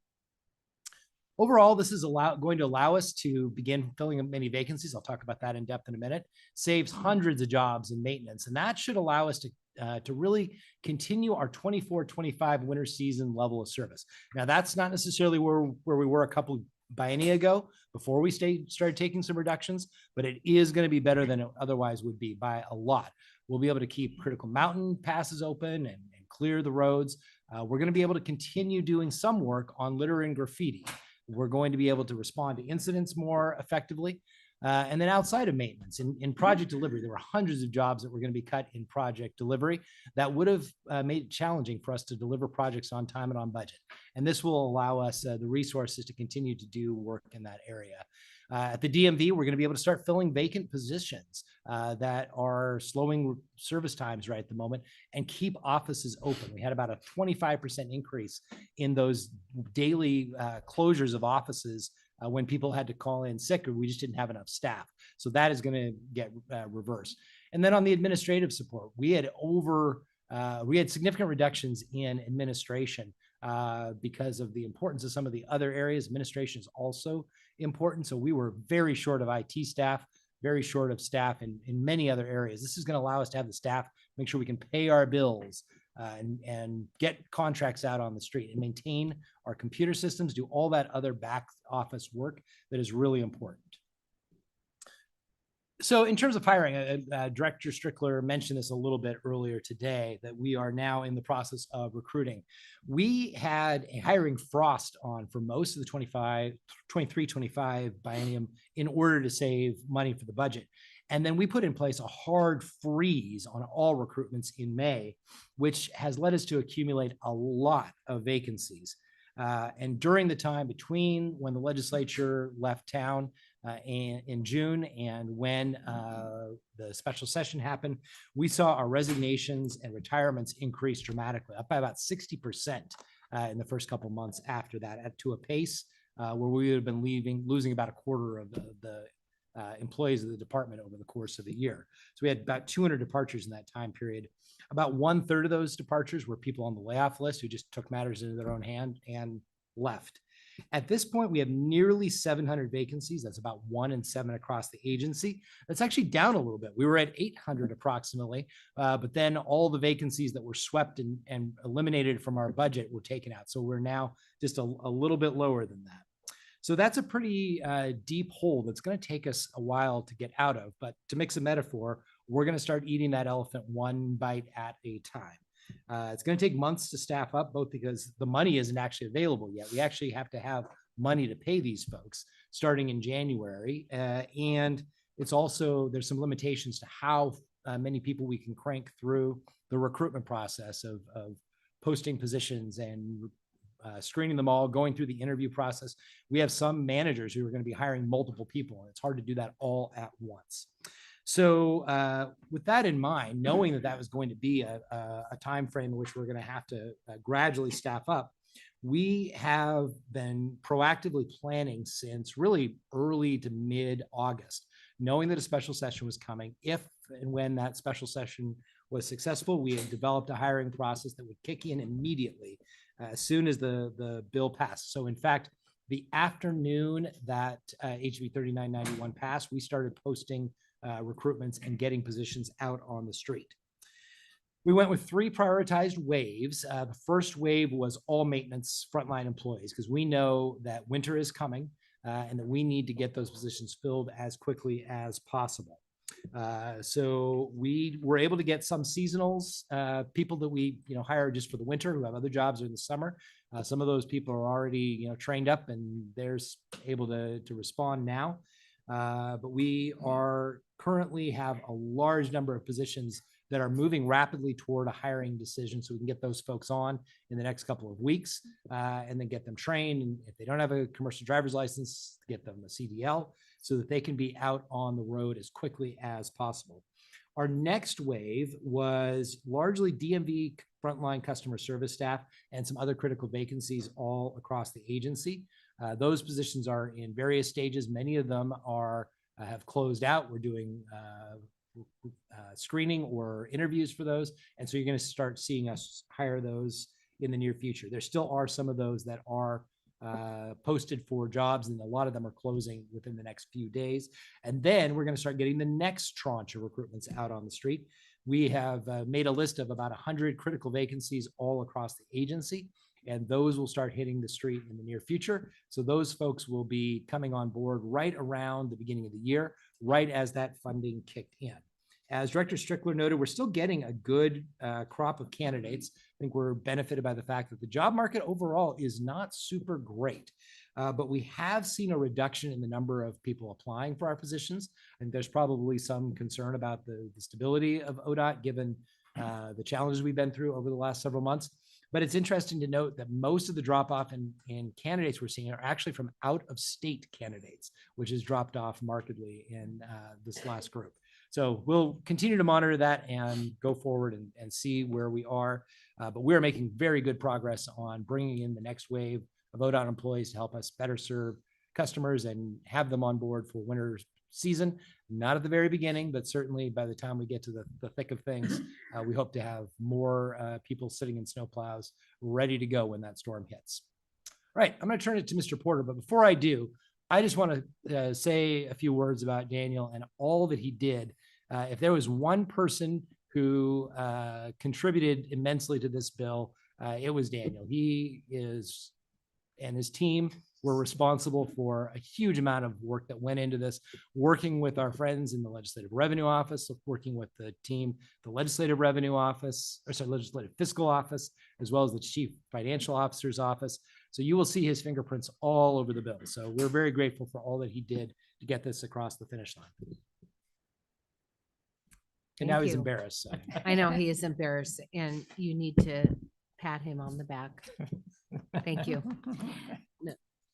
Overall, this is going to allow us to begin filling many vacancies. I'll talk about that in depth in a minute. Saves hundreds of jobs in maintenance, and that should allow us to really continue our 24-25 winter season level of service. Now, that's not necessarily where we were a couple biennia ago before we started taking some reductions, but it is going to be better than it otherwise would be by a lot. We'll be able to keep critical mountain passes open and clear the roads. We're going to be able to continue doing some work on litter and graffiti. We're going to be able to respond to incidents more effectively. And then outside of maintenance, in project delivery, there were hundreds of jobs that were going to be cut in project delivery that would have made it challenging for us to deliver projects on time and on budget. And this will allow us the resources to continue to do work in that area. At the DMV, we're going to be able to start filling vacant positions that are slowing service times right at the moment and keep offices open. We had about a 25% increase in those daily closures of offices when people had to call in sick or we just didn't have enough staff. So that is going to get reversed. And then on the administrative support, we had significant reductions in administration because of the importance of some of the other areas. Administration is also important. So we were very short of IT staff, very short of staff in many other areas. This is going to allow us to have the staff, make sure we can pay our bills and get contracts out on the street and maintain our computer systems, do all that other back office work that is really important. So in terms of hiring, Director Strickler mentioned this a little bit earlier today, that we are now in the process of recruiting. We had a hiring frost on for most of the 23-25 biennium in order to save money for the budget. And then we put in place a hard freeze on all recruitments in May, which has led us to accumulate a lot of vacancies. And during the time between when the legislature left town in June and when the special session happened, we saw our resignations and retirements increase dramatically, up by about 60% in the first couple months after that, to a pace where we would have been losing about a quarter of the employees of the department over the course of the year. So we had about 200 departures in that time period. About 1/3 of those departures were people on the layoff list who just took matters into their own hand and left. At this point, we have nearly 700 vacancies. That's about 1 in 7 across the agency. That's actually down a little bit. We were at 800 approximately, but then all the vacancies that were swept and eliminated from our budget were taken out. So we're now just a little bit lower than that. So that's a pretty deep hole that's going to take us a while to get out of. But to mix a metaphor, we're going to start eating that elephant one bite at a time. It's going to take months to staff up, both because the money isn't actually available yet. We actually have to have money to pay these folks starting in January. And it's also, there's some limitations to how many people we can crank through the recruitment process of posting positions and screening them all, going through the interview process. We have some managers who are going to be hiring multiple people, and it's hard to do that all at once. So with that in mind, knowing that that was going to be a time frame in which we're going to have to gradually staff up, we have been proactively planning since really early to mid-August, knowing that a special session was coming. If and when that special session was successful, we had developed a hiring process that would kick in immediately as soon as the bill passed. So in fact, the afternoon that HB 3991 passed, we started posting recruitments and getting positions out on the street. We went with 3 prioritized waves. The first wave was all maintenance frontline employees, because we know that winter is coming and that we need to get those positions filled as quickly as possible. So we were able to get some seasonals, people that we hire just for the winter who have other jobs in the summer. Some of those people are already trained up and they're able to respond now. But we are currently have a large number of positions that are moving rapidly toward a hiring decision, so we can get those folks on in the next couple of weeks and then get them trained. And if they don't have a commercial driver's license, get them a CDL so that they can be out on the road as quickly as possible. Our next wave was largely DMV frontline customer service staff and some other critical vacancies all across the agency. Those positions are in various stages. Many of them are have closed out. We're doing screening or interviews for those. And so you're going to start seeing us hire those in the near future. There still are some of those that are posted for jobs, and a lot of them are closing within the next few days. And then we're going to start getting the next tranche of recruitments out on the street. We have made a list of about 100 critical vacancies all across the agency, and those will start hitting the street in the near future. So those folks will be coming on board right around the beginning of the year, right as that funding kicked in. As Director Strickler noted, we're still getting a good crop of candidates. I think we're benefited by the fact that the job market overall is not super great, but we have seen a reduction in the number of people applying for our positions. And there's probably some concern about the stability of ODOT given the challenges we've been through over the last several months. But it's interesting to note that most of the drop-off in candidates we're seeing are actually from out-of-state candidates, which has dropped off markedly in this last group. So we'll continue to monitor that and go forward and see where we are. But we're making very good progress on bringing in the next wave of ODOT employees to help us better serve customers and have them on board for winter season. Not at the very beginning, but certainly by the time we get to the thick of things, we hope to have more people sitting in snowplows ready to go when that storm hits. All right, I'm going to turn it to Mr. Porter, but before I do, I just want to say a few words about Daniel and all that he did. If there was one person who contributed immensely to this bill, it was Daniel. He is, and his team We're responsible for a huge amount of work that went into this, working with our friends in the Legislative Revenue Office, working with the team, the Legislative Revenue Office, or sorry, Legislative Fiscal Office, as well as the Chief Financial Officer's Office. So you will see his fingerprints all over the bill. So we're very grateful for all that he did to get this across the finish line. And now Thank he's you. embarrassed. So. I know he is embarrassed, and you need to pat him on the back. Thank you.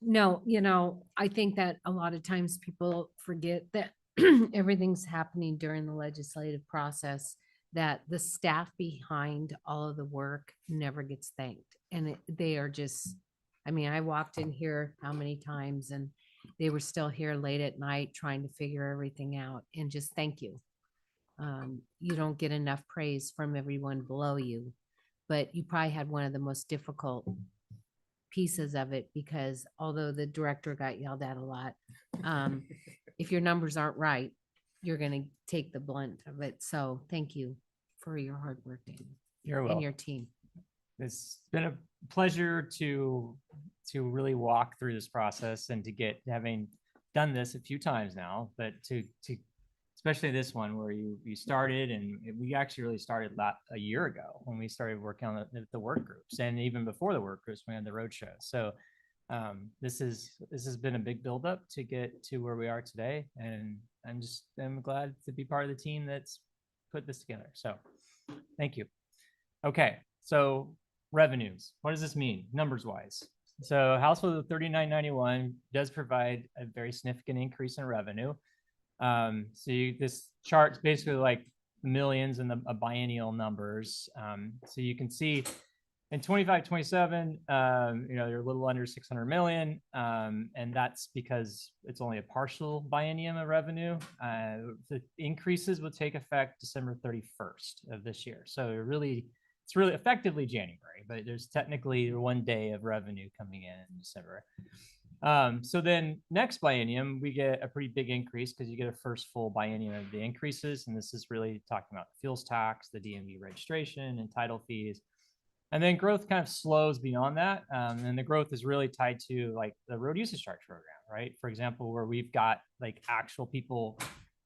No, you know, I think that a lot of times people forget that everything's happening during the legislative process, that the staff behind all of the work never gets thanked. And they are just, I mean, I walked in here how many times and they were still here late at night trying to figure everything out, and just thank you. You don't get enough praise from everyone below you, but you probably had one of the most difficult pieces of it, because although the director got yelled at a lot, if your numbers aren't right, you're going to take the blunt of it. So thank you for your hard work, Dan, You're and welcome. your team. It's been a pleasure to really walk through this process and to get, having done this a few times now, but to especially this one where you started, and we actually really started a year ago when we started working on the work groups, and even before the work groups, we had the roadshow. So this has been a big buildup to get to where we are today, and I'm glad to be part of the team that's put this together. So thank you. Okay, so revenues. What does this mean numbers wise? So House Bill 3991 does provide a very significant increase in revenue. This chart's basically like millions and a biennial numbers. So you can see in 25-27, you know, they're a little under 600 million. And that's because it's only a partial biennium of revenue. The increases will take effect December 31st of this year. So it's really effectively January, but there's technically 1 day of revenue coming in December. So then next biennium, we get a pretty big increase because you get a first full biennium of the increases. And this is really talking about the fuels tax, the DMV registration, and title fees. And then growth kind of slows beyond that. And the growth is really tied to like the road usage charge program, right? For example, where we've got like actual people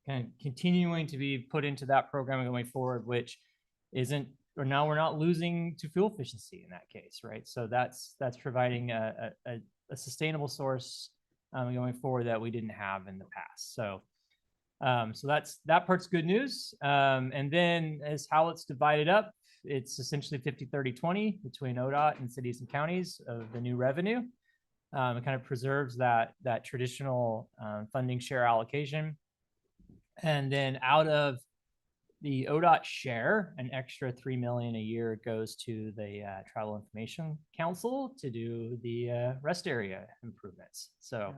kind of continuing to be put into that program going forward, which isn't, or now we're not losing to fuel efficiency in that case, right? So that's providing a sustainable source going forward that we didn't have in the past. So that part's good news. And then as how it's divided up, it's essentially 50-30-20 between ODOT and cities and counties of the new revenue. It kind of preserves that traditional funding share allocation. And then out of the ODOT share, an extra $3 million a year goes to the Travel Information Council to do the rest area improvements. So,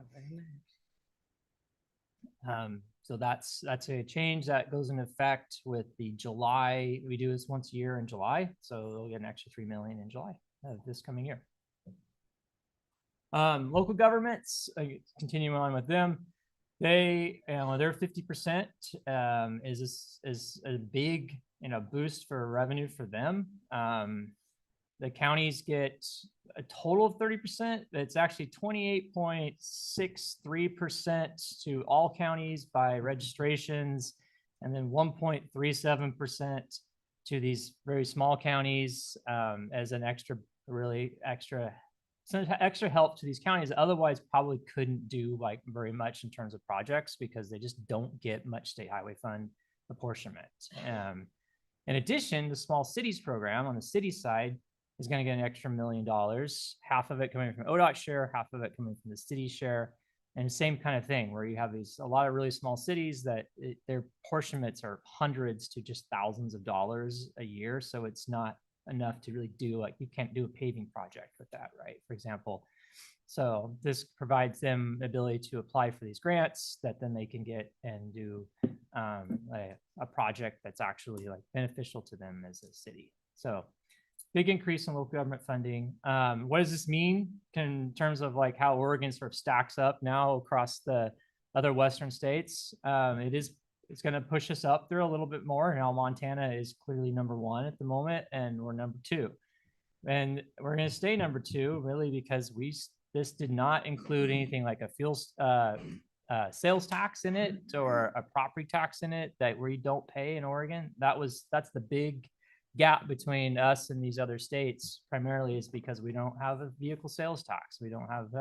so that's a change that goes into effect with the July. We do this once a year in July, so they'll get an extra $3 million in July of this coming year. Local governments, continuing on with them. They, their 50% is a big, boost for revenue for them. The counties get a total of 30%. It's actually 28.63% to all counties by registrations, and then 1.37% to these very small counties as an extra help to these counties that otherwise probably couldn't do like very much in terms of projects because they just don't get much state highway fund apportionment. In addition, the small cities program on the city side is going to get an extra $1 million, half of it coming from ODOT share, half of it coming from the city share. And same kind of thing where you have a lot of really small cities that their apportionments are hundreds to just thousands of dollars a year. So it's not enough to really do, like, you can't do a paving project with that, right? For example. So this provides them the ability to apply for these grants that then they can get and do a project that's actually like beneficial to them as a city. So big increase in local government funding. What does this mean in terms of like how Oregon sort of stacks up now across the other Western states? It's going to push us up there a little bit more. Now Montana is clearly #1 at the moment, and we're #2. And we're going to stay #2 really because This did not include anything like a sales tax in it or a property tax in it that we don't pay in Oregon. That's the big gap between us and these other states. Primarily is because we don't have a vehicle sales tax. We don't have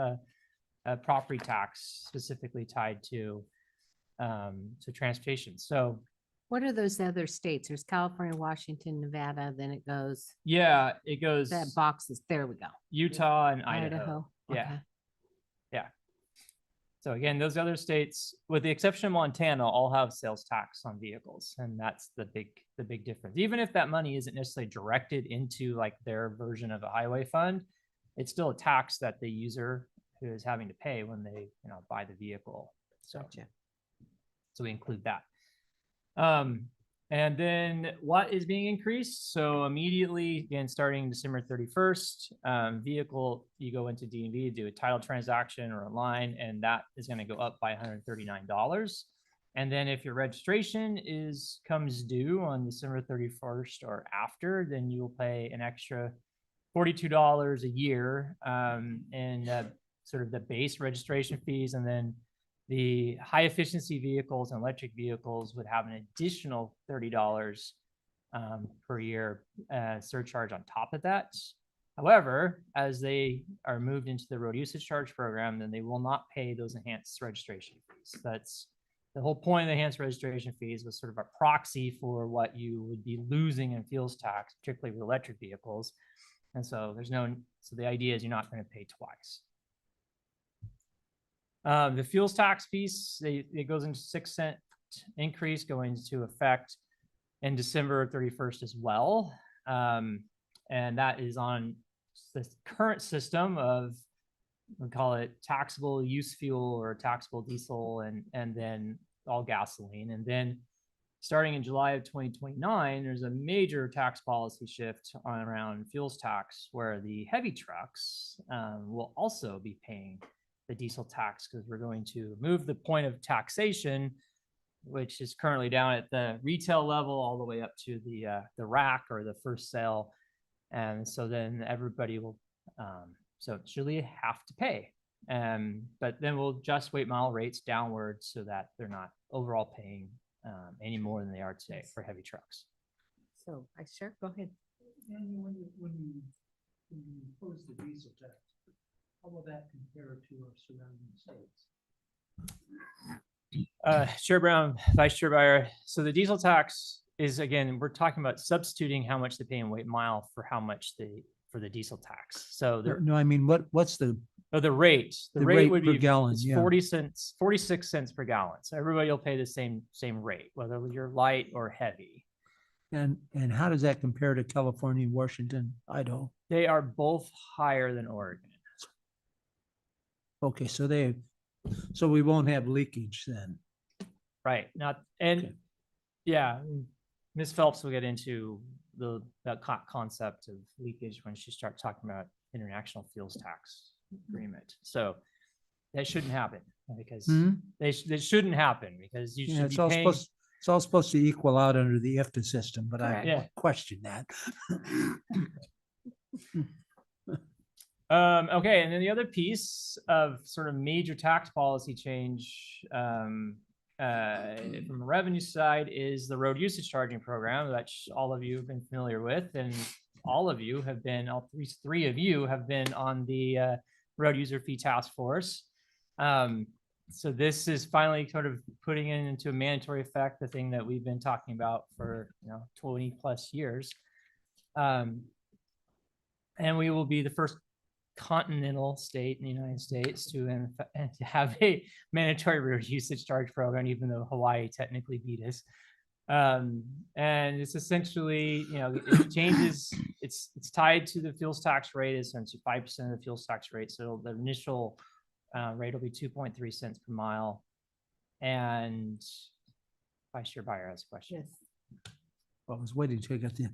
a property tax specifically tied to transportation. So What are those other states? There's California, Washington, Nevada, then it goes, yeah, it goes that box is, there we go. Utah and Idaho. Yeah. Okay. Yeah. So again, those other states, with the exception of Montana, all have sales tax on vehicles. And that's the big difference. Even if that money isn't necessarily directed into like their version of a highway fund, it's still a tax that the user who is having to pay when they, buy the vehicle. So, so we include that. And then what is being increased? So immediately, again, starting December 31st, vehicle, you go into D&V, do a title transaction or online, and that is going to go up by $139. And then if your registration comes due on December 31st or after, then you will pay an extra $42 a year in sort of the base registration fees. And then the high efficiency vehicles and electric vehicles would have an additional $30 per year surcharge on top of that. However, as they are moved into the road usage charge program, then they will not pay those enhanced registration fees. That's the whole point of the enhanced registration fees, was sort of a proxy for what you would be losing in fuels tax, particularly with electric vehicles. And so so the idea is you're not going to pay twice. The fuels tax piece, it goes into 6-cent increase going into effect in December 31st as well. And that is on the current system of, we call it taxable used fuel or taxable diesel and then all gasoline. And then starting in July of 2029, there's a major tax policy shift around fuels tax where the heavy trucks will also be paying the diesel tax, because we're going to move the point of taxation, which is currently down at the retail level, all the way up to the rack or the first sale. And so then everybody will, so truly have to pay. But then we'll adjust weight mile rates downward so that they're not overall paying any more than they are today for heavy trucks. So go ahead. When you impose the diesel tax, how will that compare to our surrounding states? Chair Brown, Vice Chair Byer. So the diesel tax is, again, we're talking about substituting how much they pay in weight mile for how much for the diesel tax. So No, I mean, what's the rate? The rate would per be gallon, 46 cents per gallon. So everybody will pay the same rate, whether you're light or heavy. And how does that compare to California, Washington, Idaho? They are both higher than Oregon. Okay, so we won't have leakage then. Right. Yeah, Ms. Phelps will get into that concept of leakage when she starts talking about international fuels tax agreement. So that shouldn't happen because they shouldn't happen because you should be paying. It's all supposed to equal out under the IFTA system, but I question that. Okay, and then the other piece of sort of major tax policy change from a revenue side is the road usage charging program that all of you have been familiar with, and all three of you have been on the road user fee task force. So this is finally sort of putting it into a mandatory effect, the thing that we've been talking about for 20 plus years. And we will be the first continental state in the United States to have a mandatory road usage charge program, even though Hawaii technically beat us. And it's essentially, it changes, it's tied to the fuels tax rate, is essentially 5% of the fuels tax rate. So the initial rate will be 2.3 cents per mile. And Vice Chair Byer has a question. Yes. Well, I was waiting to get the,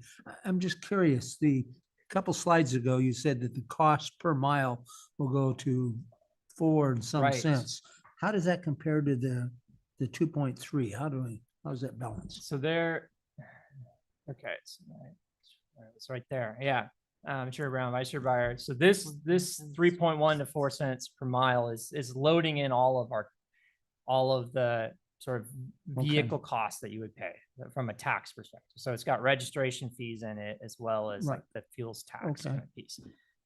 I'm just curious, a couple slides ago, you said that the cost per mile will go to 4 and some cents. How does that compare to the 2.3? How's that balance? So there, okay, it's right there. Yeah. Chair Brown, Vice Chair Byer. So this 3.1 to 4 cents per mile is loading in all of the sort of vehicle costs that you would pay from a tax perspective. So it's got registration fees in it as well as like the fuels tax kind of piece.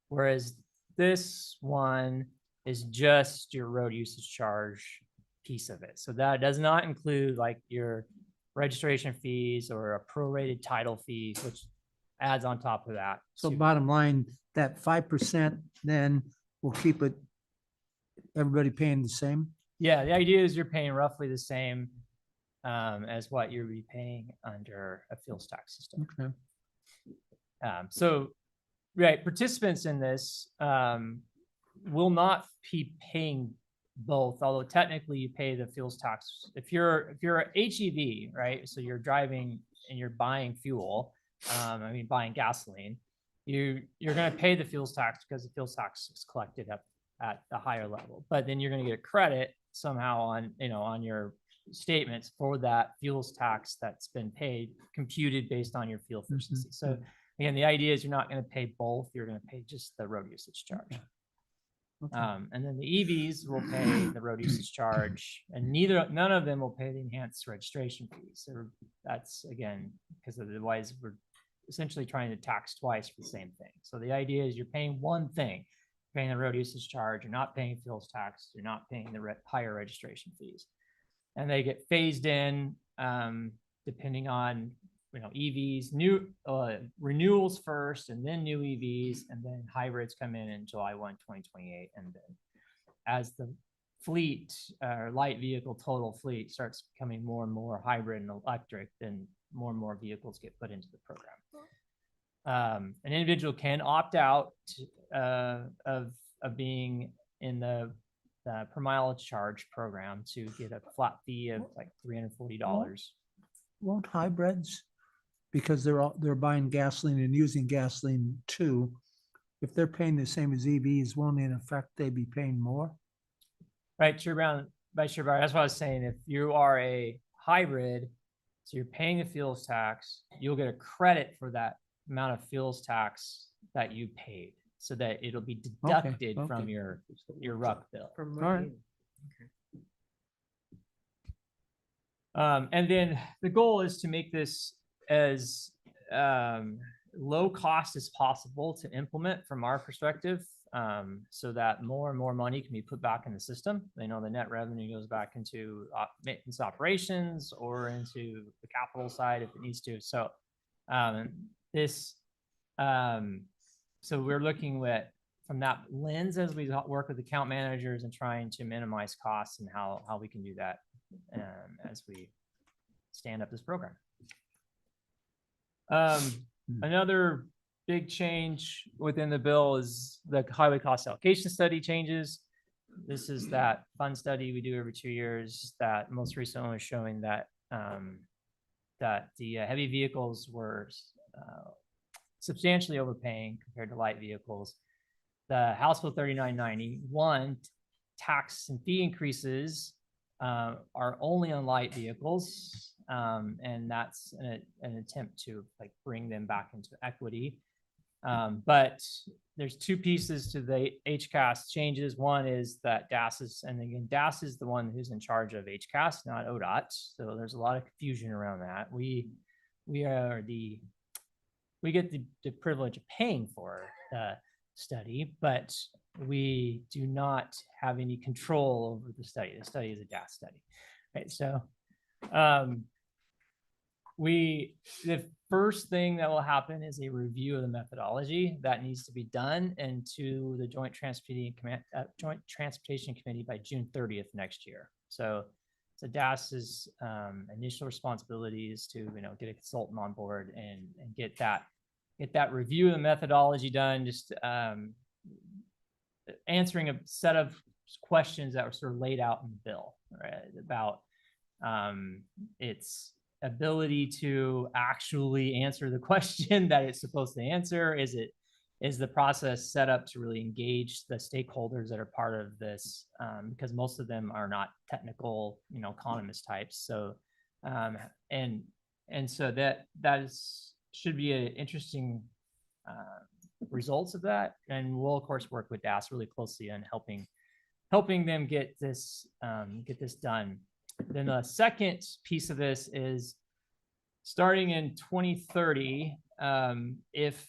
Whereas this one is just your road usage charge piece of it. So that does not include like your registration fees or a prorated title fee, which adds on top of that. So bottom line, that 5% then will keep it, everybody paying the same? Yeah, the idea is you're paying roughly the same as what you'd be paying under a fuels tax system. Okay. So, right, participants in this will not be paying both, although technically you pay the fuels tax. If you're a HEV, right? So you're driving and you're buying fuel, buying gasoline, you're going to pay the fuels tax because the fuels tax is collected at a higher level. But then you're going to get a credit somehow on your statements for that fuels tax that's been paid, computed based on your fuel efficiency. So again, the idea is you're not going to pay both. You're going to pay just the road usage charge. And then the EVs will pay the road usage charge, and none of them will pay the enhanced registration fees. So that's again because otherwise we're essentially trying to tax twice for the same thing. So the idea is you're paying one thing, paying the road usage charge, you're not paying fuels tax, you're not paying the higher registration fees, and they get phased in depending on EVs, new renewals first, and then new EVs, and then hybrids come in July 1, 2028. And then as the fleet or light vehicle total fleet starts becoming more and more hybrid and electric, then more and more vehicles get put into the program. An individual can opt out of being in the per mileage charge program to get a flat fee of like $340. Won't hybrids, because they're buying gasoline and using gasoline too, if they're paying the same as EVs, won't in effect they be paying more? Right, Chair Brown, Vice Chair Byer, that's what I was saying. If you are a hybrid, so you're paying the fuels tax, you'll get a credit for that amount of fuels tax that you paid, so that it'll be deducted from your RUC bill. And then the goal is to make this as low cost as possible to implement from our perspective, so that more and more money can be put back in the system. They know the net revenue goes back into maintenance operations or into the capital side if it needs to. So so we're looking at from that lens as we work with account managers and trying to minimize costs and how we can do that as we stand up this program. Another big change within the bill is the highway cost allocation study changes. This is that fund study we do every 2 years that most recently was showing that that the heavy vehicles were substantially overpaying compared to light vehicles. The House Bill 3991 tax and fee increases are only on light vehicles, and that's an attempt to like bring them back into equity. But there's two pieces to the HCAS changes. One is that DAS is, and again, DAS is the one who's in charge of HCAS, not ODOT. So there's a lot of confusion around that. We get the privilege of paying for the study, but we do not have any control over the study. The study is a DAS study, right? So the first thing that will happen is a review of the methodology that needs to be done into the Joint Transportation Committee by June 30th next year. So DAS's initial responsibility is to get a consultant on board and get that review of the methodology done. Just answering a set of questions that were sort of laid out in the bill, right, about its ability to actually answer the question that it's supposed to answer. Is the process set up to really engage the stakeholders that are part of this? Because most of them are not technical, economist types. So, and so that should be an interesting results of that. And we'll of course work with DAS really closely on helping them get this done. Then the second piece of this is starting in 2030, if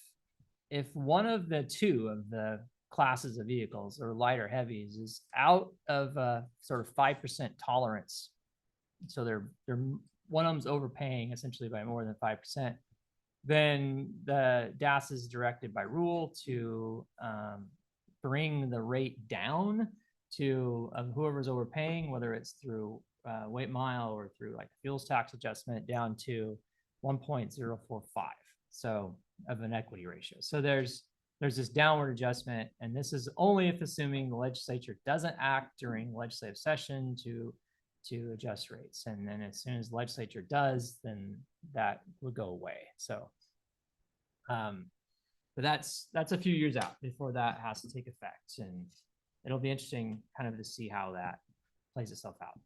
one of the two of the classes of vehicles or light or heavies is out of a sort of 5% tolerance, so they're one of them's overpaying essentially by more than 5%, then the DAS is directed by rule to bring the rate down to whoever's overpaying, whether it's through weight mile or through like fuels tax adjustment, down to 1.045, so of an equity ratio. So there's this downward adjustment, and this is only if assuming the legislature doesn't act during legislative session to adjust rates. And then as soon as the legislature does, then that would go away. So but that's a few years out before that has to take effect, and it'll be interesting kind of to see how that plays itself out.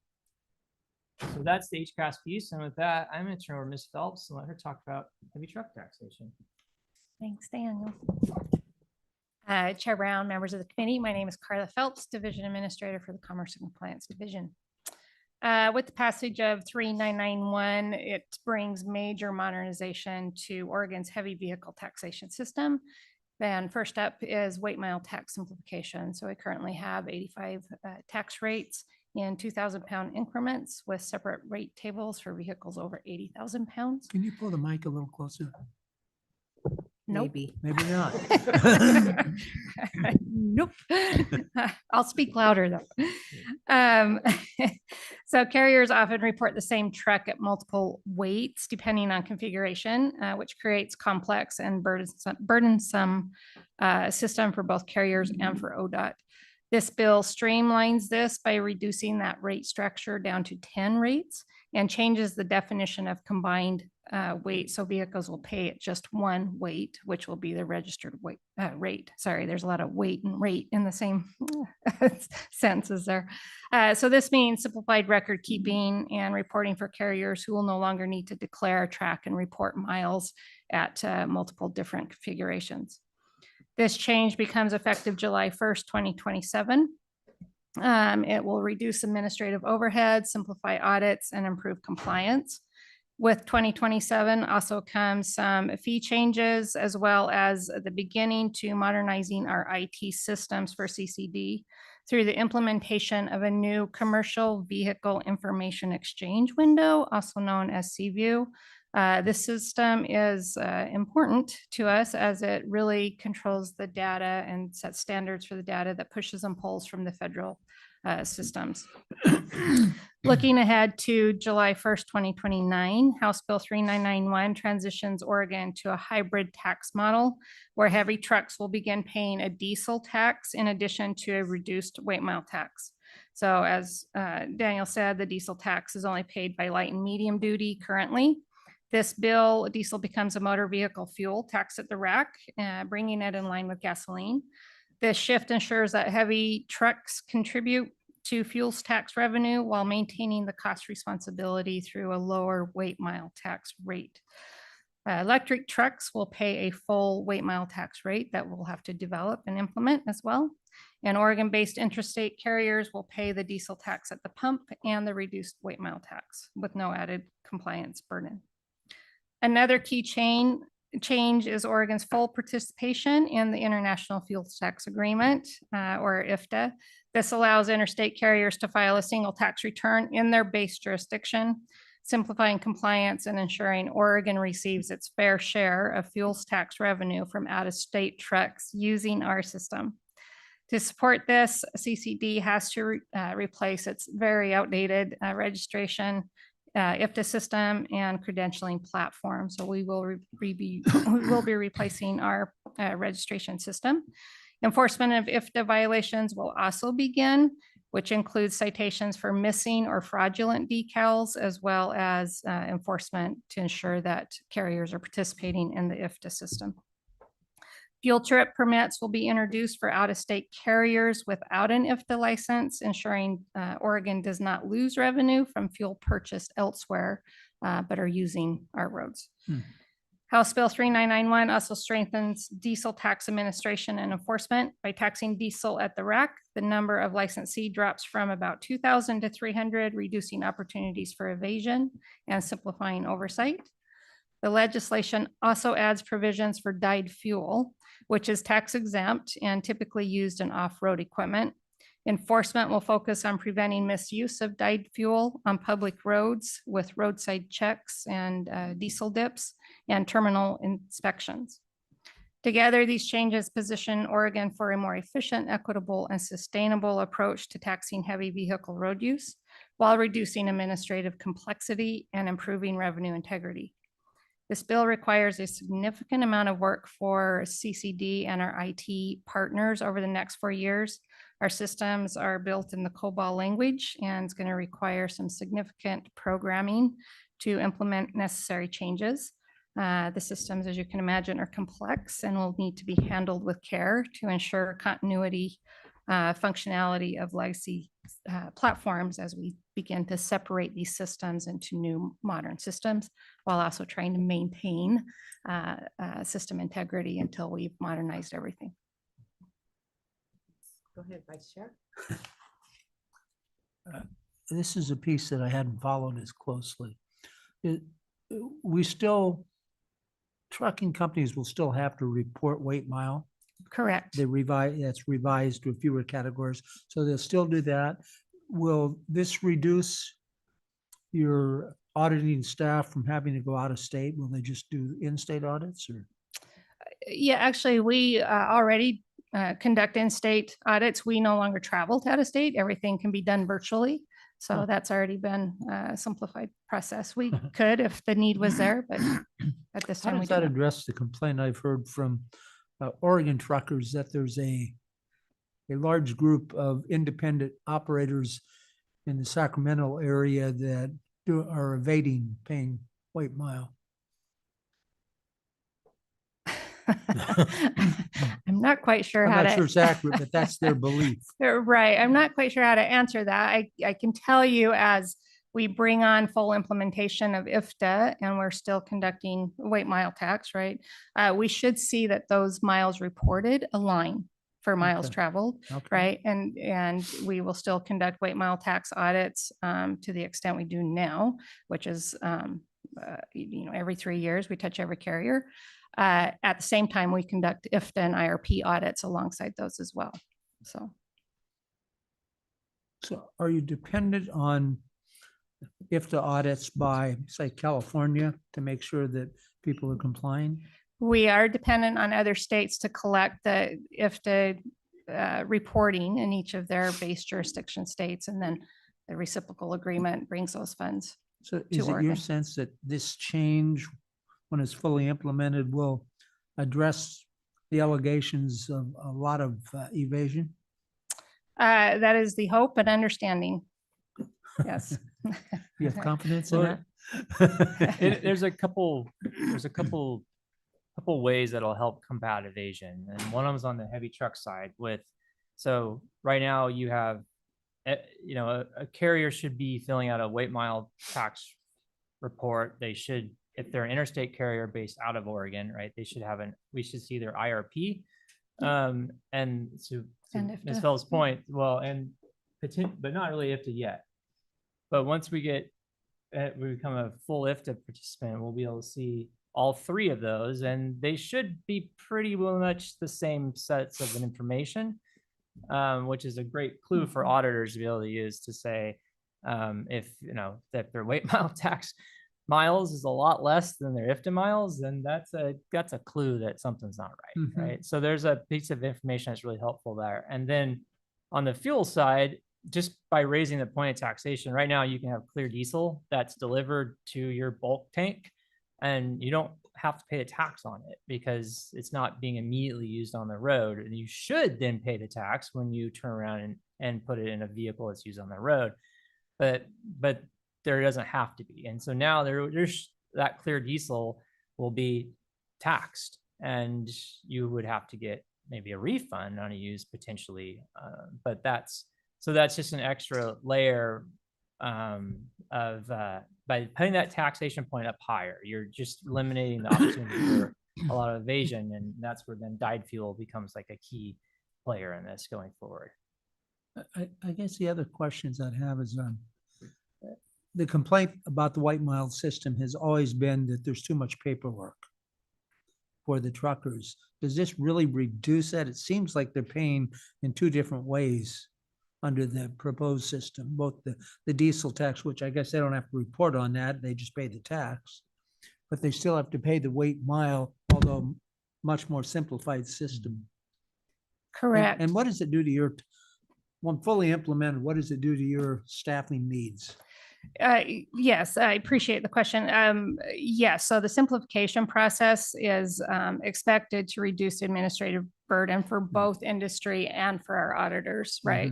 So that's the HCAS piece. And with that, I'm going to turn over to Ms. Phelps and let her talk about heavy truck taxation. Thanks, Daniel. Chair Brown, members of the committee, my name is Carla Phelps, Division Administrator for the Commerce and Compliance Division. With the passage of 3991, it brings major modernization to Oregon's heavy vehicle taxation system. Then first up is weight mile tax simplification. So we currently have 85 tax rates in 2,000-pound increments with separate rate tables for vehicles over 80,000 pounds. Can you pull the mic a little closer? Nope. Maybe not. Nope. I'll speak louder though. So carriers often report the same truck at multiple weights depending on configuration, which creates complex and burdensome system for both carriers and for ODOT. This bill streamlines this by reducing that rate structure down to 10 rates and changes the definition of combined weight. So vehicles will pay at just one weight, which will be the registered weight rate. Sorry, there's a lot of weight and rate in the same sentences there. So this means simplified record keeping and reporting for carriers who will no longer need to declare, track, and report miles at multiple different configurations. This change becomes effective July 1st, 2027. It will reduce administrative overhead, simplify audits, and improve compliance. With 2027 also comes some fee changes, as well as the beginning to modernizing our IT systems for CCD through the implementation of a new commercial vehicle information exchange window, also known as CView. This system is important to us as it really controls the data and sets standards for the data that pushes and pulls from the federal systems. Looking ahead to July 1st, 2029, House Bill 3991 transitions Oregon to a hybrid tax model where heavy trucks will begin paying a diesel tax in addition to a reduced weight mile tax. So as Daniel said, the diesel tax is only paid by light and medium duty currently. This bill, diesel becomes a motor vehicle fuel tax at the rack, bringing it in line with gasoline. This shift ensures that heavy trucks contribute to fuels tax revenue while maintaining the cost responsibility through a lower weight mile tax rate. Electric trucks will pay a full weight mile tax rate that we'll have to develop and implement as well. And Oregon-based interstate carriers will pay the diesel tax at the pump and the reduced weight mile tax with no added compliance burden. Another key change is Oregon's full participation in the International Fuels Tax Agreement, or IFTA. This allows interstate carriers to file a single tax return in their base jurisdiction, simplifying compliance and ensuring Oregon receives its fair share of fuels tax revenue from out-of-state trucks using our system. To support this, CCD has to replace its very outdated registration IFTA system and credentialing platform. So we will be replacing our registration system. Enforcement of IFTA violations will also begin, which includes citations for missing or fraudulent decals, as well as enforcement to ensure that carriers are participating in the IFTA system. Fuel trip permits will be introduced for out-of-state carriers without an IFTA license, ensuring Oregon does not lose revenue from fuel purchased elsewhere, but are using our roads. House Bill 3991 also strengthens diesel tax administration and enforcement by taxing diesel at the rack. The number of licensee drops from about 2,000 to 300, reducing opportunities for evasion and simplifying oversight. The legislation also adds provisions for dyed fuel, which is tax exempt and typically used in off-road equipment. Enforcement will focus on preventing misuse of dyed fuel on public roads with roadside checks and diesel dips and terminal inspections. Together, these changes position Oregon for a more efficient, equitable, and sustainable approach to taxing heavy vehicle road use while reducing administrative complexity and improving revenue integrity. This bill requires a significant amount of work for CCD and our IT partners over the next 4 years. Our systems are built in the COBOL language, and it's going to require some significant programming to implement necessary changes. The systems, as you can imagine, are complex and will need to be handled with care to ensure continuity, functionality of legacy platforms as we begin to separate these systems into new modern systems, while also trying to maintain system integrity until we've modernized everything. Go ahead, Vice Chair. This is a piece that I hadn't followed as closely. Trucking companies will still have to report weight mile. Correct. That's revised to fewer categories. So they'll still do that. Will this reduce your auditing staff from having to go out of state? Will they just do in-state audits or? Yeah, actually, we already conduct in-state audits. We no longer travel to out of state. Everything can be done virtually. So that's already been a simplified process. We could if the need was there, but at this time How we does that don't. address the complaint I've heard from Oregon truckers that there's a large group of independent operators in the Sacramento area that are evading paying weight mile? I'm not quite sure I'm how not to. sure it's accurate, but that's their belief. Right. I'm not quite sure how to answer that. I can tell you as we bring on full implementation of IFTA and we're still conducting weight mile tax, right? We should see that those miles reported align for miles traveled, right? And we will still conduct weight mile tax audits to the extent we do now, which is every 3 years we touch every carrier. At the same time, we conduct IFTA and IRP audits alongside those as well. So are you dependent on IFTA audits by, say, California to make sure that people are complying? we are dependent on other states to collect the IFTA reporting in each of their base jurisdiction states, and then the reciprocal agreement brings those funds. So is it your sense that this change, when it's fully implemented, will address the allegations of a lot of evasion? That is the hope and understanding. Yes. You have confidence in that? There's a couple ways that'll help combat evasion, and one of them is on the heavy truck side. So right now you have, a carrier should be filling out a weight mile tax report. They should, if they're an interstate carrier based out of Oregon, right, we should see their IRP. And to Ms. Fell's point, but not really IFTA yet. But once we become a full IFTA participant, we'll be able to see all three of those, and they should be pretty much the same sets of information, which is a great clue for auditors to be able to use to say, if their weight mile tax miles is a lot less than their IFTA miles, then that's a clue that something's not right, right? So there's a piece of information that's really helpful there. And then on the fuel side, just by raising the point of taxation, right now you can have clear diesel that's delivered to your bulk tank, and you don't have to pay a tax on it because it's not being immediately used on the road. And you should then pay the tax when you turn around and put it in a vehicle that's used on the road. But there doesn't have to be. And so now there's that clear diesel will be taxed, and you would have to get maybe a refund on a use potentially. But that's just an extra layer of by putting that taxation point up higher, you're just eliminating the opportunity for a lot of evasion. And that's where then dyed fuel becomes like a key player in this going forward. I guess the other questions I'd have is, the complaint about the white mile system has always been that there's too much paperwork for the truckers. Does this really reduce that? It seems like they're paying in two different ways under the proposed system, both the diesel tax, which I guess they don't have to report on that, they just pay the tax, but they still have to pay the weight mile, although much more simplified system. Correct. And what does it do to your, when fully implemented, what does it do to your staffing needs? Yes, I appreciate the question. Yes, so the simplification process is expected to reduce administrative burden for both industry and for our auditors, right?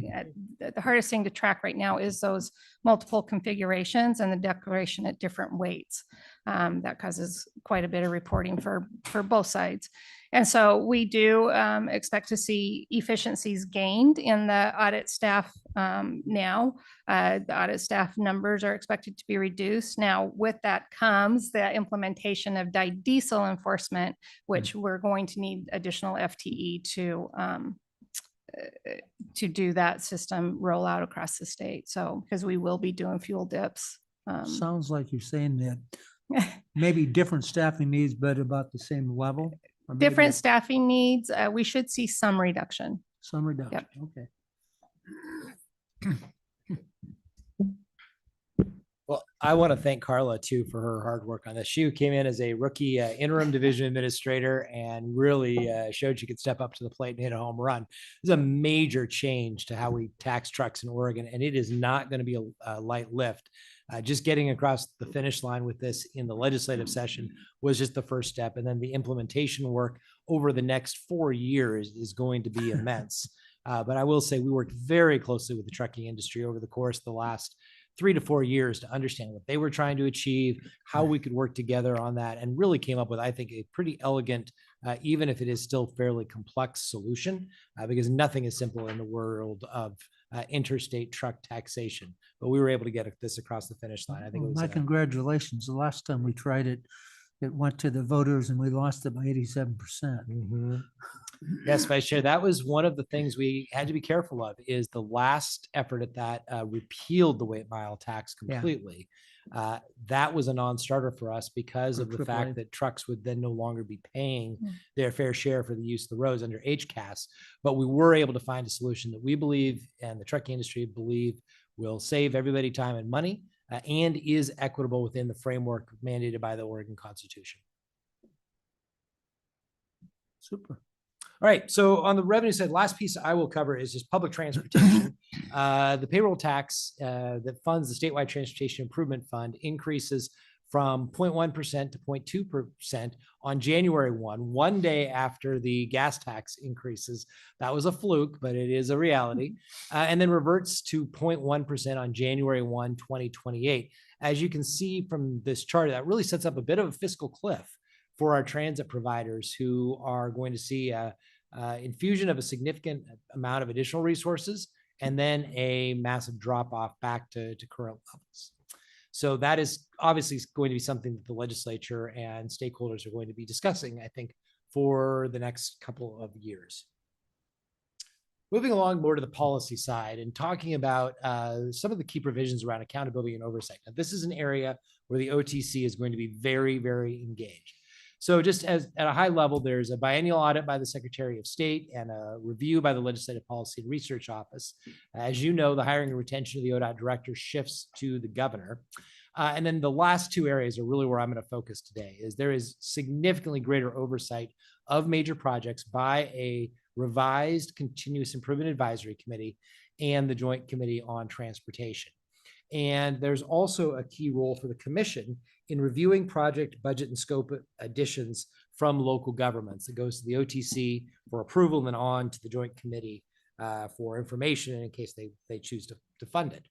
The hardest thing to track right now is those multiple configurations and the declaration at different weights. That causes quite a bit of reporting for both sides. And so we do expect to see efficiencies gained in the audit staff now. The audit staff numbers are expected to be reduced. Now, with that comes the implementation of dyed diesel enforcement, which we're going to need additional FTE to do that system roll out across the state. So, because we will be doing fuel dips. Sounds like you're saying that maybe different staffing needs, but about the same level. Or maybe Different staffing needs, we should see some reduction. Some reduction, Yep. okay. Well, I want to thank Carla too for her hard work on this. She came in as a rookie interim division administrator and really showed she could step up to the plate and hit a home run. This is a major change to how we tax trucks in Oregon, and it is not going to be a light lift. Just getting across the finish line with this in the legislative session was just the first step. And then the implementation work over the next 4 years is going to be immense. But I will say we worked very closely with the trucking industry over the course of the last 3 to 4 years to understand what they were trying to achieve, how we could work together on that, and really came up with, I think, a pretty elegant, even if it is still fairly complex solution, because nothing is simple in the world of interstate truck taxation. But we were able to get this across the finish line. I think it was my congratulations. The last time we tried it, it went to the voters and we lost it by 87%. Yes, Vice Chair, that was one of the things we had to be careful of, is the last effort at that repealed the weight mile tax completely. That was a non-starter for us because of the fact that trucks would then no longer be paying their fair share for the use of the roads under HCAS. But we were able to find a solution that we believe, and the trucking industry believe, will save everybody time and money and is equitable within the framework mandated by the Oregon Constitution. Super. All right, so on the revenue side, last piece I will cover is just public transportation. The payroll tax that funds the statewide transportation improvement fund increases from 0.1% to 0.2% on January 1, one day after the gas tax increases. That was a fluke, but it is a reality. And then reverts to 0.1% on January 1, 2028. As you can see from this chart, that really sets up a bit of a fiscal cliff for our transit providers, who are going to see a infusion of a significant amount of additional resources and then a massive drop off back to current levels. So that is obviously going to be something that the legislature and stakeholders are going to be discussing, I think, for the next couple of years. Moving along more to the policy side and talking about some of the key provisions around accountability and oversight. Now, this is an area where the OTC is going to be very, very engaged. So just as at a high level, there's a biennial audit by the Secretary of State and a review by the Legislative Policy and Research Office. As you know, the hiring and retention of the ODOT director shifts to the governor. And then the last two areas are really where I'm going to focus today. Is there is significantly greater oversight of major projects by a revised Continuous Improvement Advisory Committee and the Joint Committee on Transportation. And there's also a key role for the commission in reviewing project budget and scope additions from local governments. That goes to the OTC for approval and then on to the Joint Committee for information in case they choose to fund it.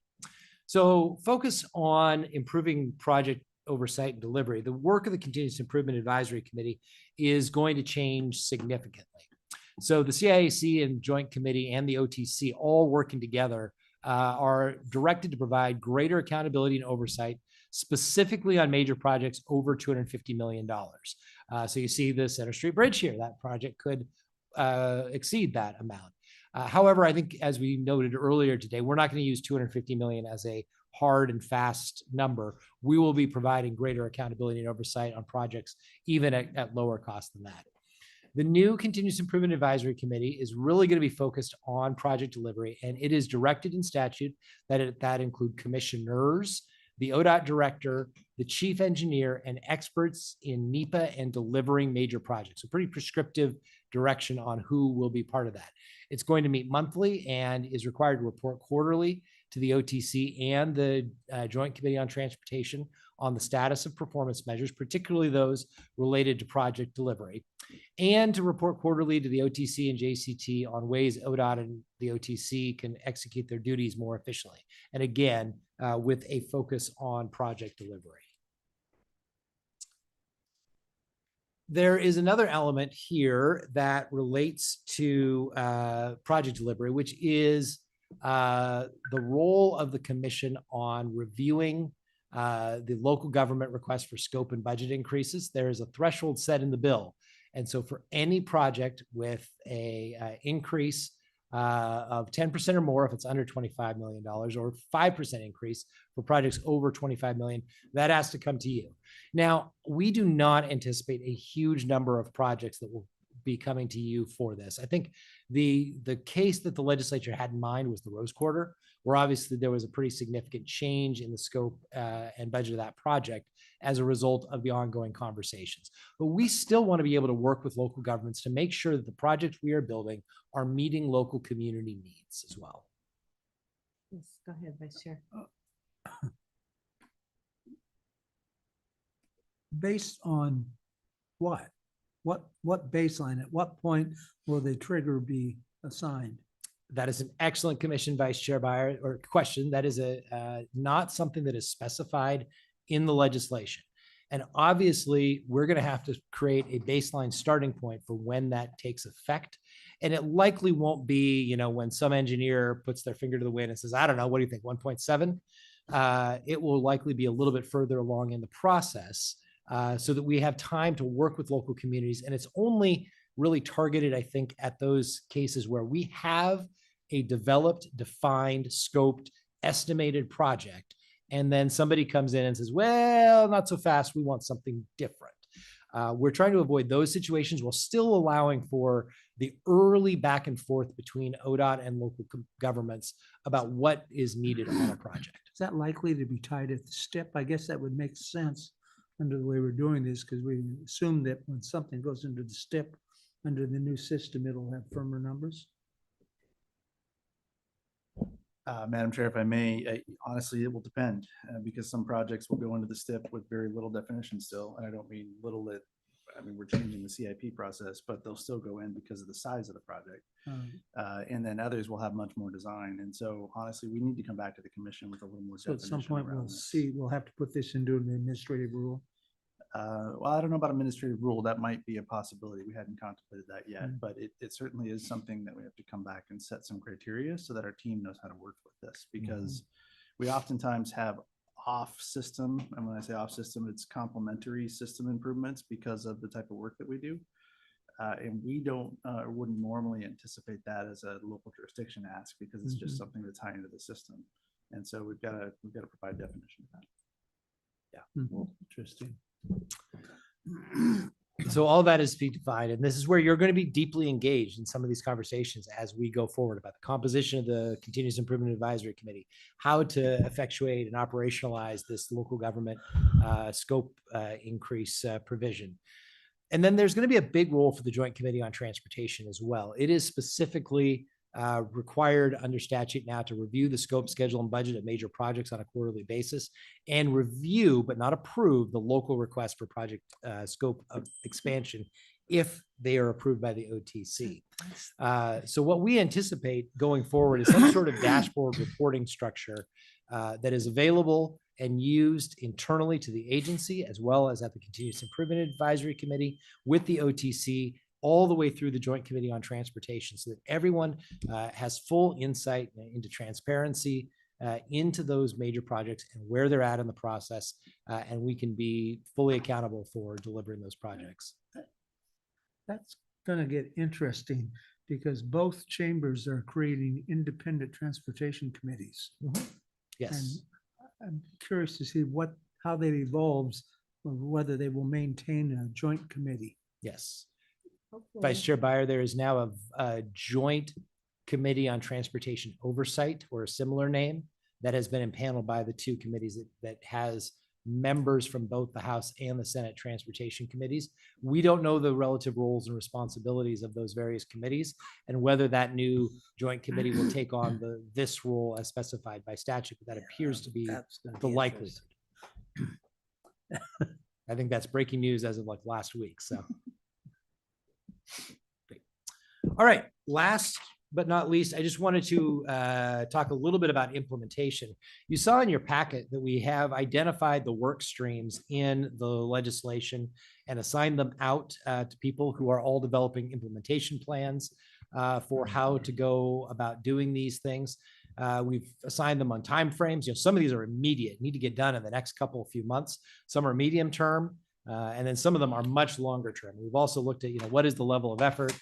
So focus on improving project oversight and delivery. The work of the Continuous Improvement Advisory Committee is going to change significantly. So the CIAC and Joint Committee and the OTC all working together are directed to provide greater accountability and oversight specifically on major projects over $250 million. So you see the Center Street Bridge here. That project could exceed that amount. However, I think as we noted earlier today, we're not going to use 250 million as a hard and fast number. We will be providing greater accountability and oversight on projects, even at lower cost than that. The new Continuous Improvement Advisory Committee is really going to be focused on project delivery, and it is directed in statute that include commissioners, the ODOT director, the chief engineer, and experts in NEPA and delivering major projects. So pretty prescriptive direction on who will be part of that. It's going to meet monthly and is required to report quarterly to the OTC and the Joint Committee on Transportation on the status of performance measures, particularly those related to project delivery, and to report quarterly to the OTC and JCT on ways ODOT and the OTC can execute their duties more efficiently. And again, with a focus on project delivery. There is another element here that relates to project delivery, which is the role of the commission on reviewing the local government request for scope and budget increases. There is a threshold set in the bill. And so for any project with a increase of 10% or more, if it's under $25 million, or 5% increase for projects over $25 million, that has to come to you. Now, we do not anticipate a huge number of projects that will be coming to you for this. I think the case that the legislature had in mind was the Rose Quarter, where obviously there was a pretty significant change in the scope and budget of that project as a result of the ongoing conversations. But we still want to be able to work with local governments to make sure that the projects we are building are meeting local community needs as well. Yes, go ahead, Vice Chair. Based on what? What baseline? At what point will the trigger be assigned? That is an excellent commission, Vice Chair Byer, or question. That is not something that is specified in the legislation. And obviously, we're going to have to create a baseline starting point for when that takes effect. And it likely won't be, when some engineer puts their finger to the wind and says, I don't know, what do you think, 1.7? It will likely be a little bit further along in the process so that we have time to work with local communities. And it's only really targeted, I think, at those cases where we have a developed, defined, scoped, estimated project. And then somebody comes in and says, well, not so fast. We want something different. We're trying to avoid those situations while still allowing for the early back and forth between ODOT and local governments about what is needed on a project. Is that likely to be tied at the STIP? I guess that would make sense under the way we're doing this, because we assume that when something goes into the STIP under the new system, it'll have firmer numbers. Madam Chair, if I may, honestly, it will depend because some projects will go into the STIP with very little definition still. And I don't mean little that, we're changing the CIP process, but they'll still go in because of the size of the project. And then others will have much more design. And so honestly, we need to come back to the commission with a little more definition. So at some point we'll have to put this into an administrative rule. Well, I don't know about administrative rule. That might be a possibility. We hadn't contemplated that yet, but it certainly is something that we have to come back and set some criteria so that our team knows how to work with this, because we oftentimes have off system. And when I say off system, it's complementary system improvements because of the type of work that we do. And we wouldn't normally anticipate that as a local jurisdiction ask because it's just something that's high into the system. And so we've got to provide definition of that. Yeah. Interesting. So all that is to be defined, and this is where you're going to be deeply engaged in some of these conversations as we go forward about the composition of the Continuous Improvement Advisory Committee, how to effectuate and operationalize this local government scope increase provision. And then there's going to be a big role for the Joint Committee on Transportation as well. It is specifically required under statute now to review the scope, schedule, and budget of major projects on a quarterly basis and review, but not approve, the local request for project scope of expansion if they are approved by the OTC. So what we anticipate going forward is some sort of dashboard reporting structure that is available and used internally to the agency, as well as at the Continuous Improvement Advisory Committee with the OTC, all the way through the Joint Committee on Transportation, so that everyone has full insight into transparency, into those major projects and where they're at in the process, and we can be fully accountable for delivering those projects. That's going to get interesting because both chambers are creating independent transportation committees. Yes. And I'm curious to see how that evolves, or whether they will maintain a joint committee. Yes. Vice Chair Byer, there is now a joint committee on transportation oversight, or a similar name, that has been impaneled by the two committees that has members from both the House and the Senate transportation committees. We don't know the relative roles and responsibilities of those various committees and whether that new joint committee will take on this role as specified by statute, but that appears to be the likelihood. I think that's breaking news as of like last week. So, great. All right, last but not least, I just wanted to talk a little bit about implementation. You saw in your packet that we have identified the work streams in the legislation and assigned them out to people who are all developing implementation plans for how to go about doing these things. We've assigned them on timeframes. Some of these are immediate, need to get done in the next few months. Some are medium term, and then some of them are much longer term. We've also looked at, what is the level of effort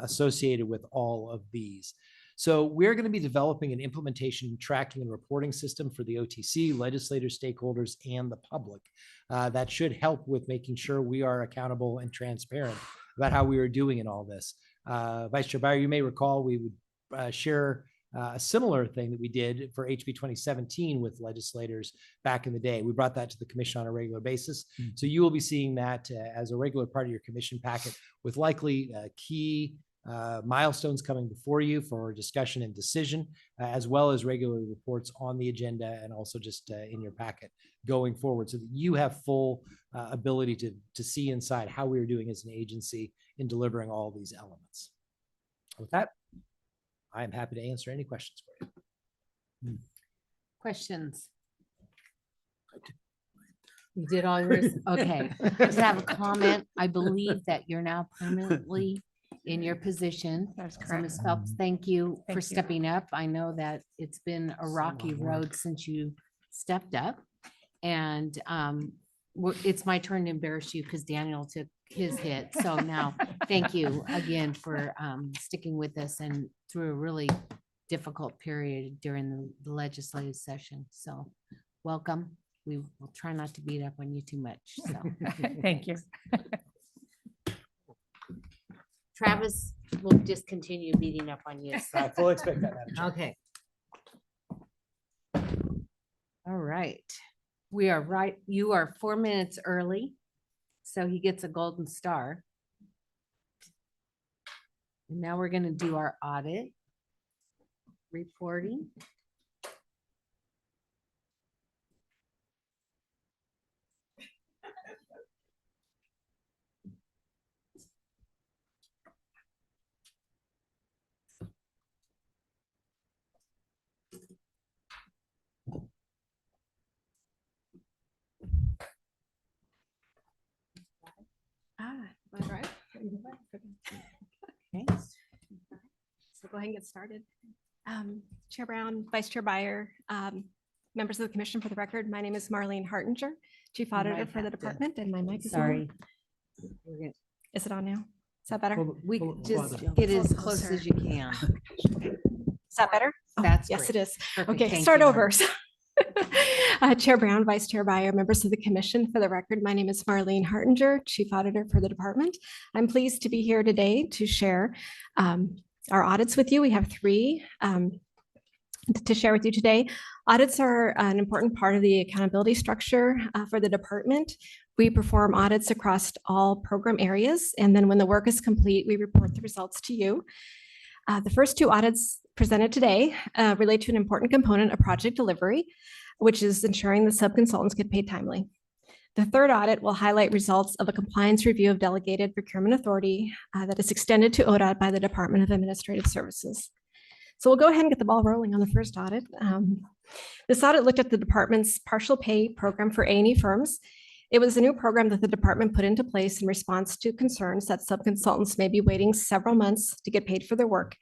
associated with all of these. So we're going to be developing an implementation tracking and reporting system for the OTC, legislators, stakeholders, and the public. That should help with making sure we are accountable and transparent about how we are doing in all this. Vice Chair Byer, you may recall we would share a similar thing that we did for HB 2017 with legislators back in the day. We brought that to the commission on a regular basis. So you will be seeing that as a regular part of your commission packet, with likely key milestones coming before you for discussion and decision, as well as regular reports on the agenda and also just in your packet going forward, so that you have full ability to see inside how we are doing as an agency in delivering all these elements. With that, I am happy to answer any questions for you. Questions? You did all yours? Okay. Just have a comment. I believe that you're now permanently in your position. That's So correct. Ms. Phelps, thank you Thank for you. stepping up. I know that it's been a rocky road since you stepped up. And it's my turn to embarrass you because Daniel took his hit. So now, thank you again for sticking with us and through a really difficult period during the legislative session. So welcome. We will try not to beat up on you too much. So Thank you. Travis will just continue beating up on you. I fully expect that, Madam Chair. Okay. All right. We are right. You are 4 minutes early, so he gets a golden star. And now we're going to do our audit reporting. That's right. Okay. So go ahead and get started. Chair Brown, Vice Chair Byer, members of the commission, for the record, my name is Marlene Hartinger, Chief Auditor for the department, and my mic is on. Sorry. Is it on now? Is that better? We just get as close as you can. Is that better? Oh, That's yes, great. it is. Perfect. Okay, Thank start you, over. Marlene. Chair Brown, Vice Chair Byer, members of the commission, for the record, my name is Marlene Hartinger, Chief Auditor for the department. I'm pleased to be here today to share our audits with you. We have three to share with you today. Audits are an important part of the accountability structure for the department. We perform audits across all program areas, and then when the work is complete, we report the results to you. The first two audits presented today relate to an important component of project delivery, which is ensuring the subconsultants get paid timely. The third audit will highlight results of a compliance review of delegated procurement authority that is extended to ODOT by the Department of Administrative Services. So we'll go ahead and get the ball rolling on the first audit. This audit looked at the department's partial pay program for A&E firms. It was a new program that the department put into place in response to concerns that subconsultants may be waiting several months to get paid for their work.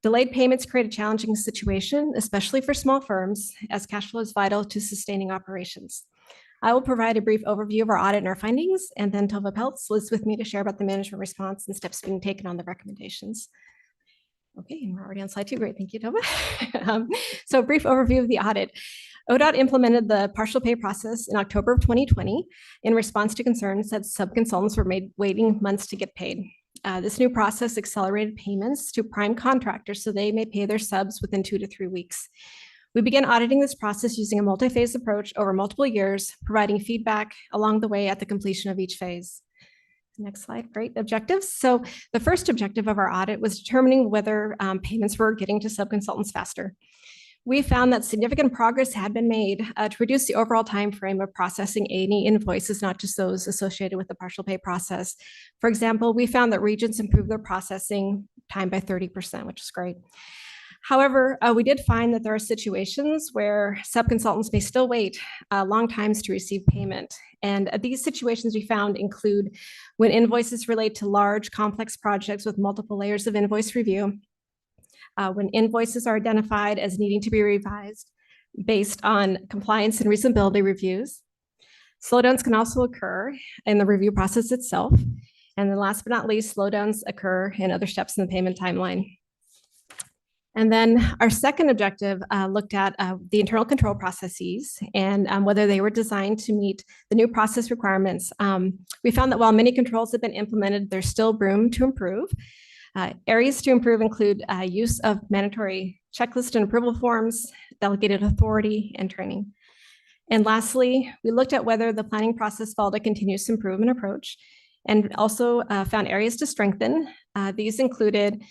Delayed payments create a challenging situation, especially for small firms, as cash flow is vital to sustaining operations. I will provide a brief overview of our audit and our findings, and then Tova Peltz is with me to share about the management response and steps being taken on the recommendations. Okay, and we're already on slide 2. Great, thank you, Tova. So a brief overview of the audit. ODOT implemented the partial pay process in October of 2020 in response to concerns that subconsultants were waiting months to get paid. This new process accelerated payments to prime contractors so they may pay their subs within 2 to 3 weeks. We began auditing this process using a multi-phase approach over multiple years, providing feedback along the way at the completion of each phase. Next slide, great objectives. So the first objective of our audit was determining whether payments were getting to subconsultants faster. We found that significant progress had been made to reduce the overall time frame of processing any invoices, not just those associated with the partial pay process. For example, we found that regions improved their processing time by 30%, which is great. However, we did find that there are situations where subconsultants may still wait long times to receive payment. And these situations we found include when invoices relate to large, complex projects with multiple layers of invoice review, when invoices are identified as needing to be revised based on compliance and reasonability reviews. Slowdowns can also occur in the review process itself. And then last but not least, slowdowns occur in other steps in the payment timeline. And then our second objective looked at the internal control processes and whether they were designed to meet the new process requirements. We found that while many controls have been implemented, there's still room to improve. Areas to improve include use of mandatory checklist and approval forms, delegated authority, and training. And lastly, we looked at whether the planning process followed a continuous improvement approach and also found areas to strengthen. These included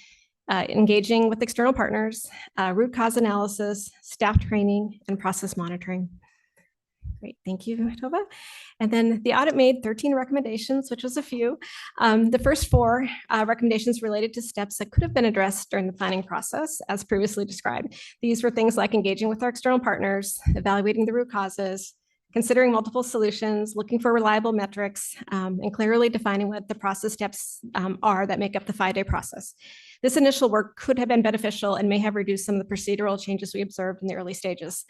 engaging with external partners, root cause analysis, staff training, and process monitoring. Great, thank you, Tova. And then the audit made 13 recommendations, which was a few. The first 4 recommendations related to steps that could have been addressed during the planning process, as previously described. These were things like engaging with our external partners, evaluating the root causes, considering multiple solutions, looking for reliable metrics, and clearly defining what the process steps are that make up the 5-day process. This initial work could have been beneficial and may have reduced some of the procedural changes we observed in the early stages.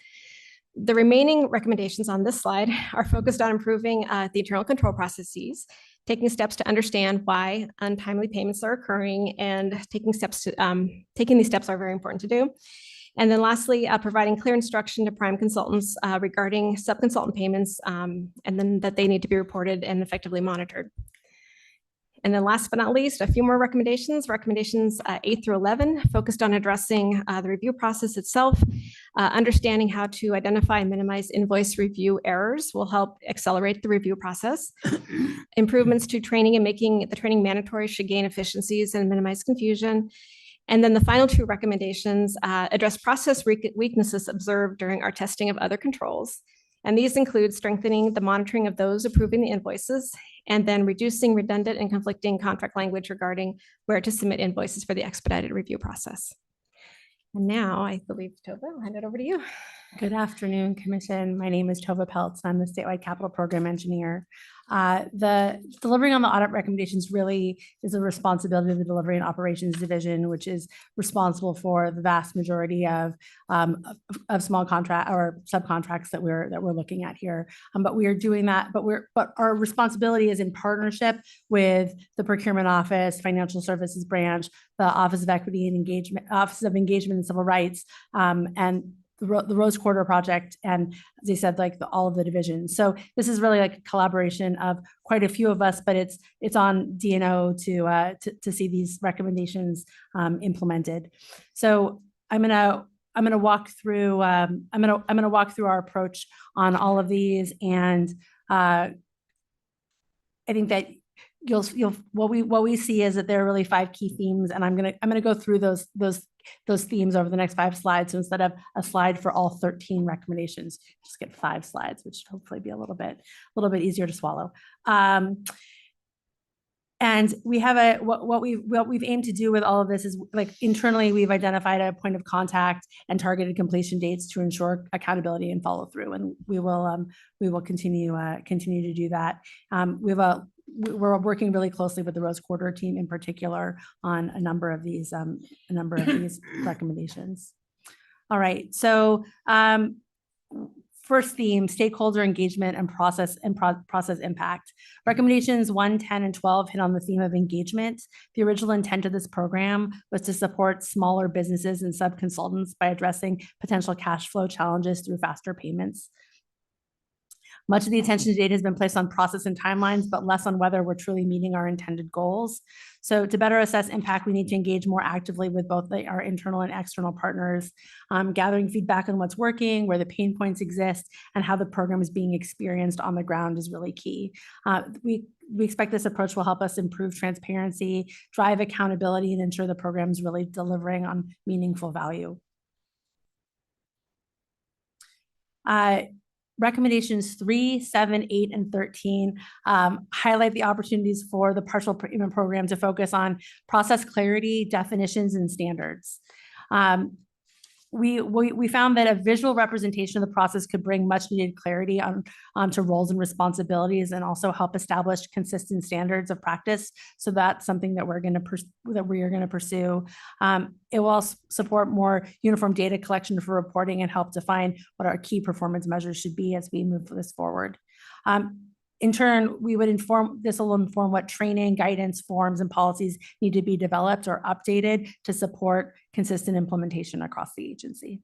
The remaining recommendations on this slide are focused on improving the internal control processes, taking steps to understand why untimely payments are occurring, and taking these steps are very important to do. And then lastly, providing clear instruction to prime consultants regarding subconsultant payments, and then that they need to be reported and effectively monitored. And then last but not least, a few more recommendations. Recommendations 8 through 11 focused on addressing the review process itself. Understanding how to identify and minimize invoice review errors will help accelerate the review process. Improvements to training and making the training mandatory should gain efficiencies and minimize confusion. And then the final 2 recommendations address process weaknesses observed during our testing of other controls. And these include strengthening the monitoring of those approving the invoices, and then reducing redundant and conflicting contract language regarding where to submit invoices for the expedited review process. And now I believe, Tova, I'll hand it over to you. Good afternoon, Commission. My name is Tova Peltz. I'm the statewide capital program engineer. The delivering on the audit recommendations really is a responsibility of the delivery and operations division, which is responsible for the vast majority of small contract or subcontracts that we're looking at here. But we are doing that. But our responsibility is in partnership with the procurement office, financial services branch, the Office of Equity and Engagement, Office of Engagement and Civil Rights, and the Rose Quarter project, and as I said, like all of the divisions. So this is really like a collaboration of quite a few of us, but it's on DNO to see these recommendations implemented. So I'm gonna walk through I'm gonna walk through our approach on all of these, and I think that what we see is that there are really 5 key themes, and I'm gonna go through those themes over the next 5 slides. So instead of a slide for all 13 recommendations, just get 5 slides, which should hopefully be a little bit easier to swallow. And we have what we've aimed to do with all of this is, like, internally we've identified a point of contact and targeted completion dates to ensure accountability and follow through, and we will continue to do that. We have a we're working really closely with the Rose Quarter team in particular on a number of these recommendations. All right, so first theme, stakeholder engagement and process impact. Recommendations 1, 10, and 12 hit on the theme of engagement. The original intent of this program was to support smaller businesses and sub-consultants by addressing potential cash flow challenges through faster payments. Much of the attention to date has been placed on process and timelines, but less on whether we're truly meeting our intended goals. So to better assess impact, we need to engage more actively with both our internal and external partners, gathering feedback on what's working, where the pain points exist, and how the program is being experienced on the ground is really key. We expect this approach will help us improve transparency, drive accountability, and ensure the program is really delivering on meaningful value. Recommendations 3, 7, 8, and 13 highlight the opportunities for the partial payment program to focus on process clarity, definitions, and standards. We found that a visual representation of the process could bring much needed clarity to roles and responsibilities, and also help establish consistent standards of practice. So that's something that we are going to pursue. It will also support more uniform data collection for reporting and help define what our key performance measures should be as we move this forward. In turn, this will inform what training, guidance, forms, and policies need to be developed or updated to support consistent implementation across the agency.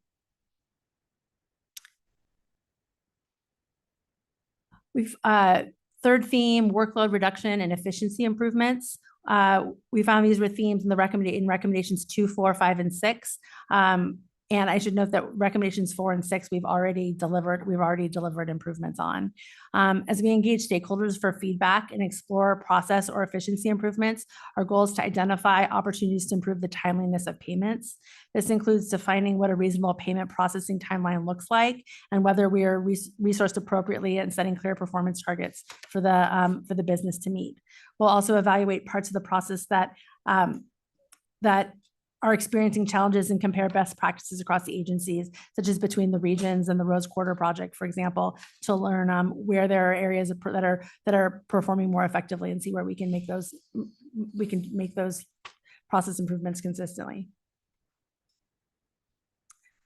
Third theme, workload reduction and efficiency improvements. We found these were themes in recommendations 2, 4, 5, and 6. And I should note that recommendations 4 and 6, we've already delivered improvements on. As we engage stakeholders for feedback and explore process or efficiency improvements, our goal is to identify opportunities to improve the timeliness of payments. This includes defining what a reasonable payment processing timeline looks like, and whether we are resourced appropriately and setting clear performance targets for the business to meet. We'll also evaluate parts of the process that are experiencing challenges and compare best practices across the agencies, such as between the regions and the Rose Quarter project, for example, to learn where there are areas that are performing more effectively and see where we can make those process improvements consistently.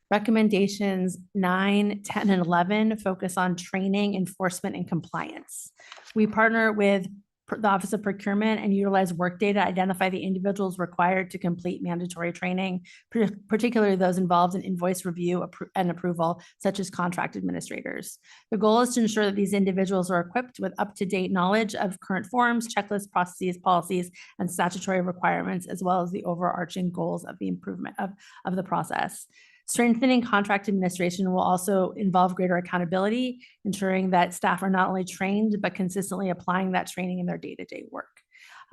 Recommendations 9, 10, and 11 focus on training, enforcement, and compliance. We partner with the Office of Procurement and utilize Workday to identify the individuals required to complete mandatory training, particularly those involved in invoice review and approval, such as contract administrators. The goal is to ensure that these individuals are equipped with up-to-date knowledge of current forms, checklists, processes, policies, and statutory requirements, as well as the overarching goals of the improvement of the process. Strengthening contract administration will also involve greater accountability, ensuring that staff are not only trained, but consistently applying that training in their day-to-day work.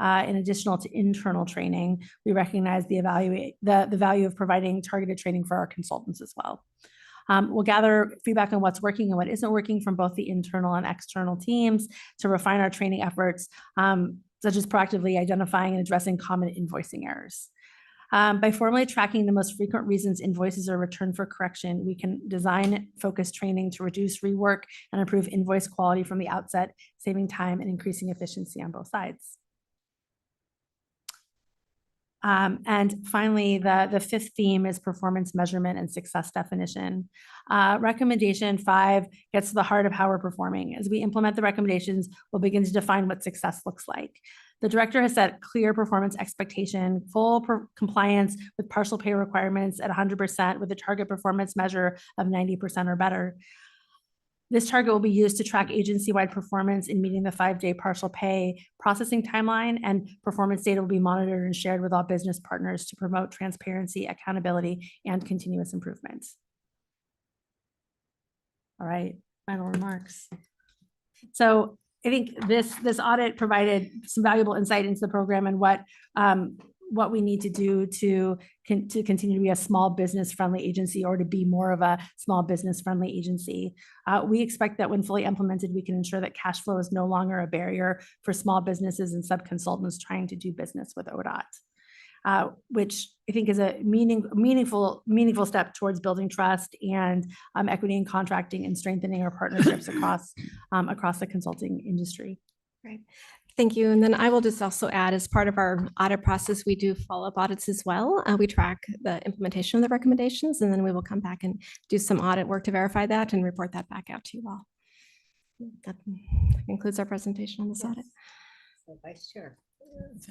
In addition to internal training, we recognize the value of providing targeted training for our consultants as well. We'll gather feedback on what's working and what isn't working from both the internal and external teams to refine our training efforts, such as proactively identifying and addressing common invoicing errors. By formally tracking the most frequent reasons invoices are returned for correction, we can design focused training to reduce rework and improve invoice quality from the outset, saving time and increasing efficiency on both sides. And finally, the fifth theme is performance measurement and success definition. Recommendation 5 gets to the heart of how we're performing. As we implement the recommendations, we'll begin to define what success looks like. The director has set clear performance expectation, full compliance with partial pay requirements at 100% with a target performance measure of 90% or better. This target will be used to track agency-wide performance in meeting the 5-day partial pay processing timeline, and performance data will be monitored and shared with all business partners to promote transparency, accountability, and continuous improvements. All right, final remarks. So I think this audit provided some valuable insight into the program and what we need to do to continue to be a small business friendly agency, or to be more of a small business friendly agency. We expect that when fully implemented, we can ensure that cash flow is no longer a barrier for small businesses and sub-consultants trying to do business with ODOT, which I think is a meaningful step towards building trust and equity in contracting and strengthening our partnerships across the consulting industry. Right. Thank you. And then I will just also add, as part of our audit process, we do follow-up audits as well. We track the implementation of the recommendations, and then we will come back and do some audit work to verify that and report that back out to you all. That concludes our presentation on this audit. So Vice Chair.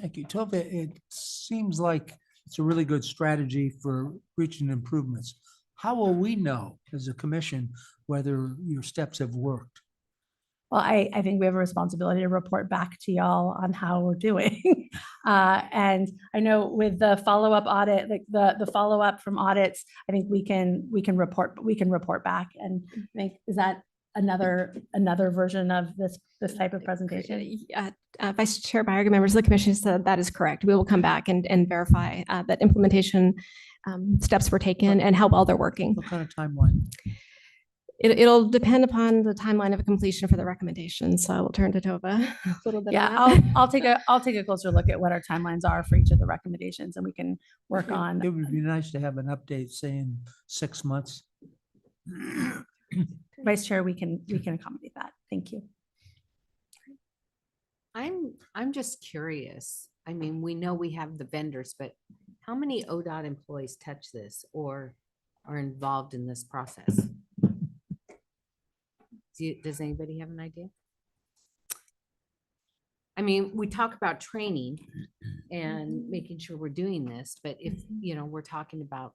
Thank you. Tova, it seems like it's a really good strategy for reaching improvements. How will we know as a commission whether your steps have worked? Well, I think we have a responsibility to report back to y'all on how we're doing. And I know with the follow-up audit, like the follow-up from audits, I think we can report back. And I think, is that another version of this type of presentation? Vice Chair Byer, members of the commission said that is correct. We will come back and verify that implementation steps were taken and how well they're working. What kind of timeline? It'll depend upon the timeline of completion for the recommendation. So I will turn to Tova a little bit. Yeah, on that. I'll take a closer look at what our timelines are for each of the recommendations, and we can work on. It would be nice to have an update saying 6 months. Vice Chair, we can accommodate that. Thank you. I'm just curious. I mean, we know we have the vendors, but how many ODOT employees touch this or are involved in this process? Does anybody have an idea? I mean, we talk about training and making sure we're doing this, but if, we're talking about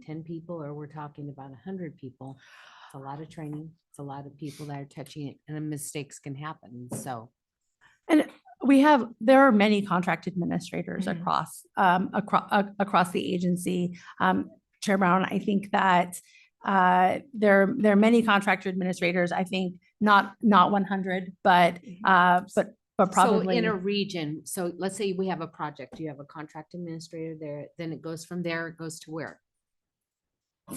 10 people or we're talking about 100 people, it's a lot of training. It's a lot of people that are touching it and mistakes can happen. So. And there are many contract administrators across the agency. Chair Brown, I think that there are many contractor administrators. I think not 100, but probably. So in a region, so let's say we have a project, you have a contract administrator there, then it goes from there, it goes to where?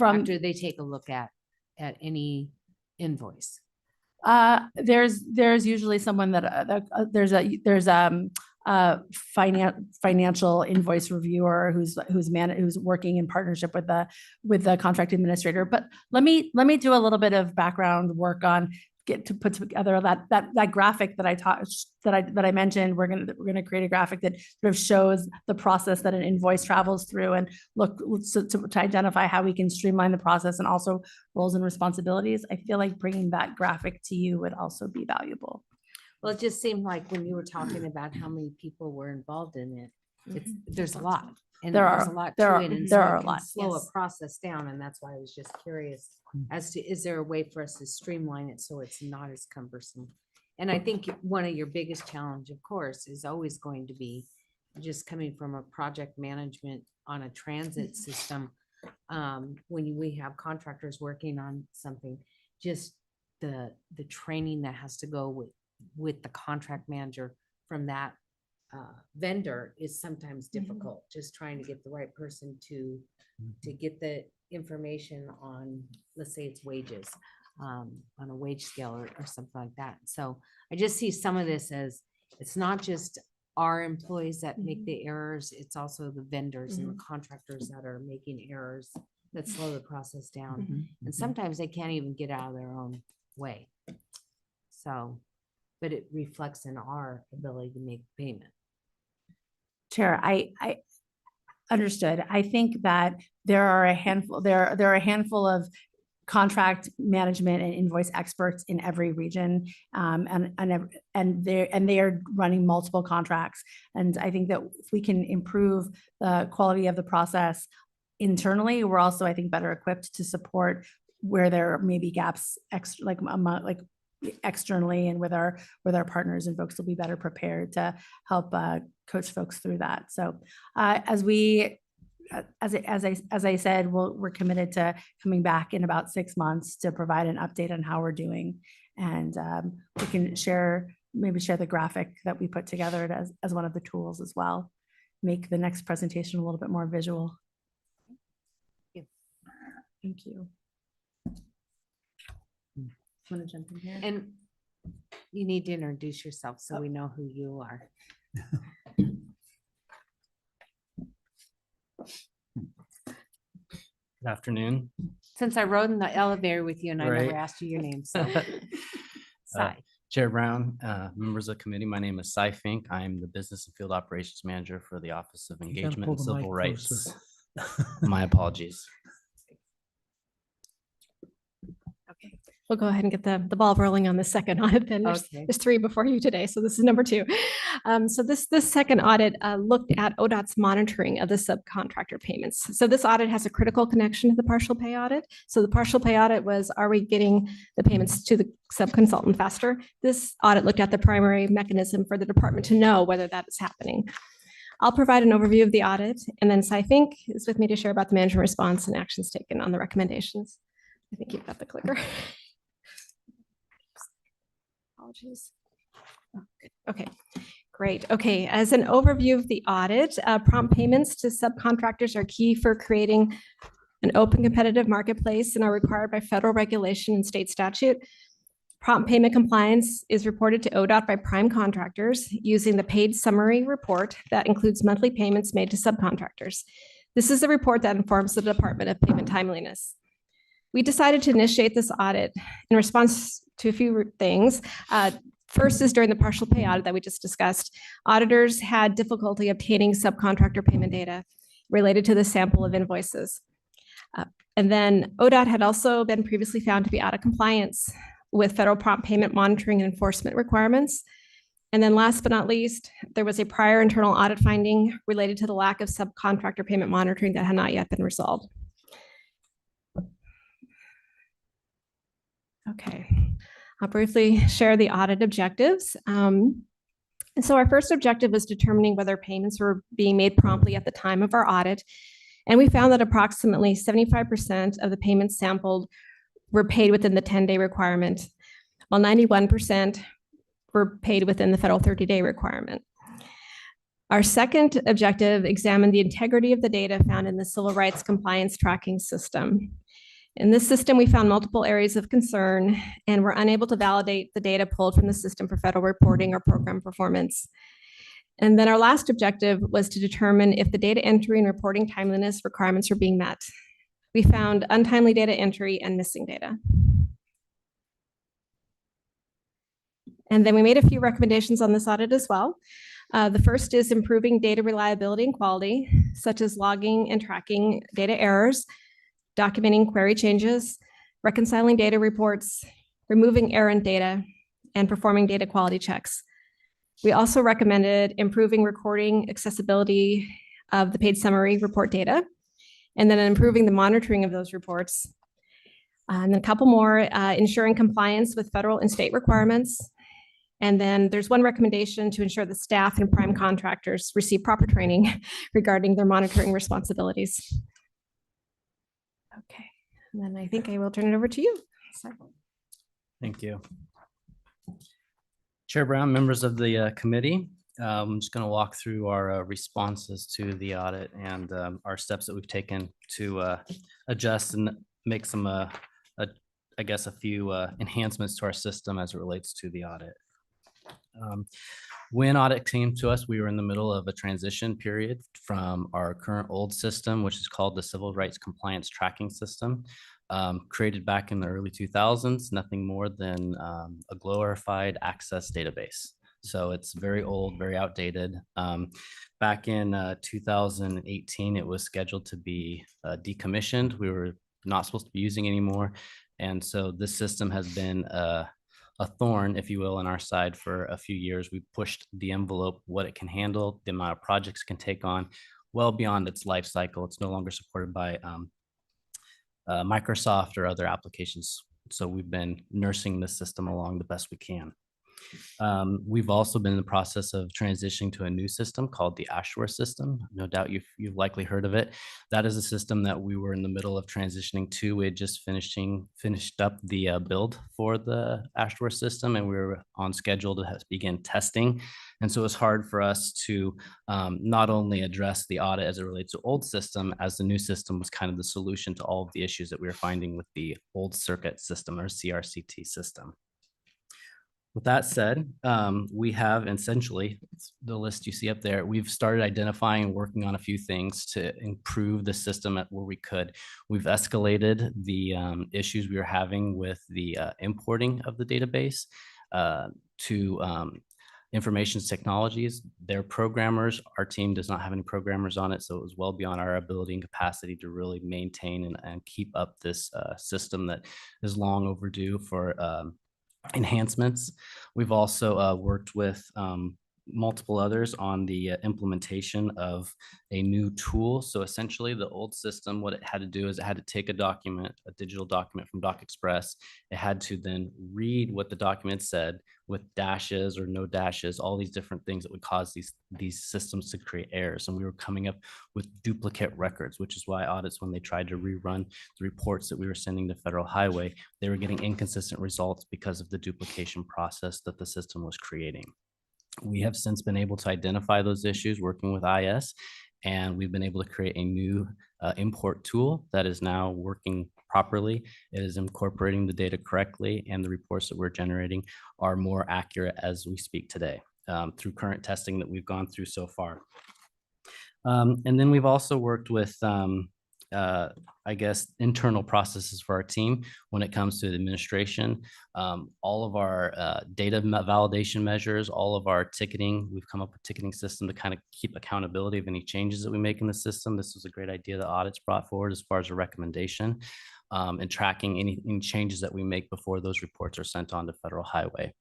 After they take a look at any invoice. There's usually someone that there's a financial invoice reviewer who's working in partnership with the contract administrator. But let me do a little bit of background work on to put together that graphic that I mentioned. We're gonna create a graphic that sort of shows the process that an invoice travels through and to identify how we can streamline the process and also roles and responsibilities. I feel like bringing that graphic to you would also be valuable. Well, it just seemed like when you were talking about how many people were involved in it, there's a lot. And there's a lot to it. And so it can slow a process down. And that's why I was just curious as to, is there a way for us to streamline it so it's not as cumbersome? And I think one of your biggest challenge, of course, is always going to be just coming from a project management on a transit system. When we have contractors working on something, just the training that has to go with the contract manager from that vendor is sometimes difficult, just trying to get the right person to get the information on, let's say it's wages, on a wage scale or something like that. So I just see some of this as, it's not just our employees that make the errors, it's also the vendors and the contractors that are making errors that slow the process down. And sometimes they can't even get out of their own way. So, but it reflects in our ability to make payment. Chair, I understood. I think that there are a handful of contract management and invoice experts in every region, and they are running multiple contracts. And I think that if we can improve the quality of the process internally, we're also, I think, better equipped to support where there may be gaps externally, and with our partners, and folks will be better prepared to help coach folks through that. So as I said, we're committed to coming back in about 6 months to provide an update on how we're doing, and we can maybe share the graphic that we put together as one of the tools as well. Make the next presentation a little bit more visual. Thank you. Want to jump in here? And you need to introduce yourself so we know who you are. Good afternoon. Since I rode in the elevator with you and I Right. never asked you your name, so. Chair Brown, members of the committee, my name is Cy Fink. I'm the Business and Field Operations Manager for the Office of You gotta Engagement pull and the Civil mic Rights. closer. My apologies. We'll go ahead and get the ball rolling on the second audit then. Okay. There's 3 before you today, so this is number 2. So this second audit looked at ODOT's monitoring of the subcontractor payments. So this audit has a critical connection to the partial pay audit. So the partial pay audit was, are we getting the payments to the subconsultant faster? This audit looked at the primary mechanism for the department to know whether that is happening. I'll provide an overview of the audit, and then Cy Fink is with me to share about the management response and actions taken on the recommendations. I think you've got the clicker. Apologies. Oh, good. Okay, great. Okay, as an overview of the audit, prompt payments to subcontractors are key for creating an open competitive marketplace and are required by federal regulation and state statute. Prompt payment compliance is reported to ODOT by prime contractors using the paid summary report that includes monthly payments made to subcontractors. This is the report that informs the Department of Payment Timeliness. We decided to initiate this audit in response to a few things. First is during the partial pay audit that we just discussed, auditors had difficulty obtaining subcontractor payment data related to the sample of invoices. And then ODOT had also been previously found to be out of compliance with federal prompt payment monitoring and enforcement requirements. And then last but not least, there was a prior internal audit finding related to the lack of subcontractor payment monitoring that had not yet been resolved. Okay, I'll briefly share the audit objectives. And so our first objective was determining whether payments were being made promptly at the time of our audit. And we found that approximately 75% of the payments sampled were paid within the 10-day requirement, while 91% were paid within the federal 30-day requirement. Our second objective examined the integrity of the data found in the Civil Rights Compliance Tracking System. In this system, we found multiple areas of concern and were unable to validate the data pulled from the system for federal reporting or program performance. And then our last objective was to determine if the data entry and reporting timeliness requirements were being met. We found untimely data entry and missing data. And then we made a few recommendations on this audit as well. The first is improving data reliability and quality, such as logging and tracking data errors, documenting query changes, reconciling data reports, removing errant data, and performing data quality checks. We also recommended improving recording accessibility of the paid summary report data, and then improving the monitoring of those reports. And then a couple more, ensuring compliance with federal and state requirements. And then there's one recommendation to ensure the staff and prime contractors receive proper training regarding their monitoring responsibilities. Okay, and then I think I will turn it over to you. Sorry. Thank you. Chair Brown, members of the committee, I'm just going to walk through our responses to the audit and our steps that we've taken to adjust and make some, I guess, a few enhancements to our system as it relates to the audit. When audit came to us, we were in the middle of a transition period from our current old system, which is called the Civil Rights Compliance Tracking System, created back in the early 2000s, nothing more than a glorified access database. So it's very old, very outdated. Back in 2018, it was scheduled to be decommissioned. We were not supposed to be using anymore. And so this system has been a thorn, if you will, on our side for a few years. We pushed the envelope, what it can handle, the amount of projects it can take on, well beyond its life cycle. It's no longer supported by Microsoft or other applications. So we've been nursing the system along the best we can. We've also been in the process of transitioning to a new system called the Ashworth system. No doubt you've likely heard of it. That is a system that we were in the middle of transitioning to. We had just finished up the build for the Ashworth system, and we were on schedule to begin testing. And so it was hard for us to not only address the audit as it relates to old system, as the new system was kind of the solution to all of the issues that we were finding with the old circuit system or CRCT system. With that said, we have essentially the list you see up there. We've started identifying and working on a few things to improve the system at where we could. We've escalated the issues we were having with the importing of the database. to information technologies. Their programmers, our team does not have any programmers on it, so it was well beyond our ability and capacity to really maintain and keep up this system that is long overdue for enhancements. We've also worked with multiple others on the implementation of a new tool. So essentially the old system, what it had to do is it had to take a document, a digital document from Doc Express. It had to then read what the document said with dashes or no dashes, all these different things that would cause these systems to create errors. And we were coming up with duplicate records, which is why audits, when they tried to rerun the reports that we were sending to Federal Highway, they were getting inconsistent results because of the duplication process that the system was creating. We have since been able to identify those issues working with IS, and we've been able to create a new import tool that is now working properly. It is incorporating the data correctly, and the reports that we're generating are more accurate as we speak today through current testing that we've gone through so far. And then we've also worked with I guess, internal processes for our team when it comes to the administration. All of our data validation measures, all of our ticketing, we've come up with a ticketing system to kind of keep accountability of any changes that we make in the system. This was a great idea that audits brought forward as far as a recommendation, and tracking any changes that we make before those reports are sent on to Federal Highway.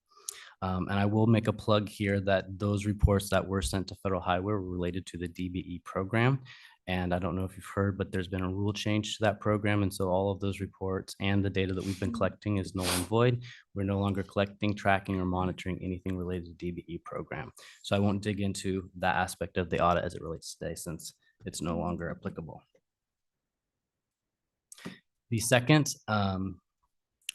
And I will make a plug here that those reports that were sent to Federal Highway were related to the DBE program. And I don't know if you've heard, but there's been a rule change to that program. And so all of those reports and the data that we've been collecting is null and void. We're no longer collecting, tracking, or monitoring anything related to DBE program. So I won't dig into that aspect of the audit as it relates today, since it's no longer applicable. The second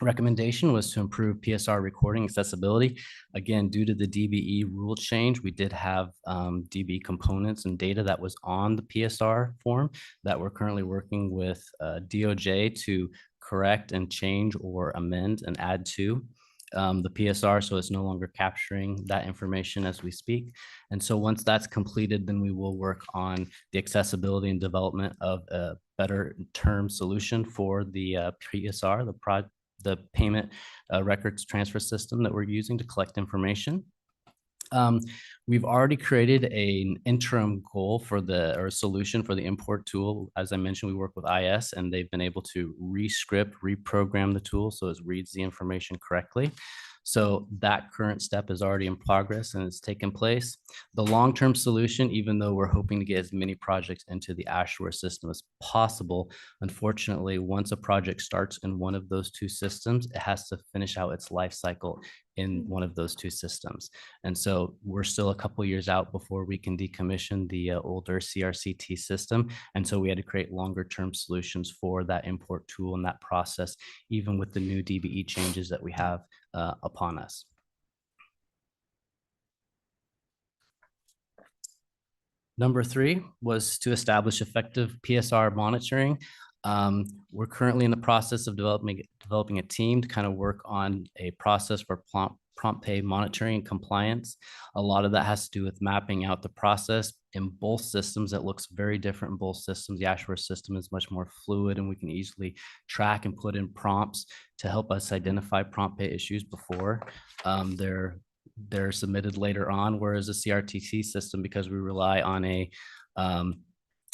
recommendation was to improve PSR recording accessibility. Again, due to the DBE rule change, we did have DBE components and data that was on the PSR form that we're currently working with DOJ to correct and change or amend and add to the PSR, so it's no longer capturing that information as we speak. And so once that's completed, then we will work on the accessibility and development of a better term solution for the PSR, the payment records transfer system that we're using to collect information. We've already created an interim goal for or solution for the import tool. As I mentioned, we work with IS, and they've been able to reprogram the tool so it reads the information correctly. So that current step is already in progress and it's taken place. The long-term solution, even though we're hoping to get as many projects into the Ashware system as possible, unfortunately, once a project starts in one of those two systems, it has to finish out its life cycle in one of those two systems. And so we're still a couple years out before we can decommission the older CRCT system. And so we had to create longer term solutions for that import tool and that process, even with the new DBE changes that we have upon us. Number 3 was to establish effective PSR monitoring. We're currently in the process of developing a team to kind of work on a process for prompt pay monitoring and compliance. A lot of that has to do with mapping out the process in both systems. It looks very different in both systems. The Ashware system is much more fluid, and we can easily track and put in prompts to help us identify prompt pay issues before they're submitted later on, whereas the CRTC system, because we rely on a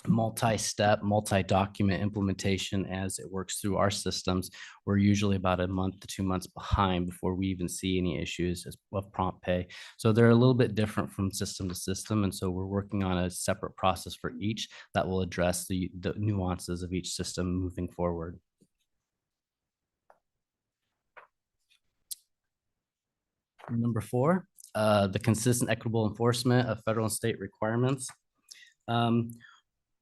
multi-step, multi-document implementation as it works through our systems, we're usually about a month to 2 months behind before we even see any issues of prompt pay. So they're a little bit different from system to system. And so we're working on a separate process for each that will address the nuances of each system moving forward. Number 4, the consistent equitable enforcement of federal and state requirements.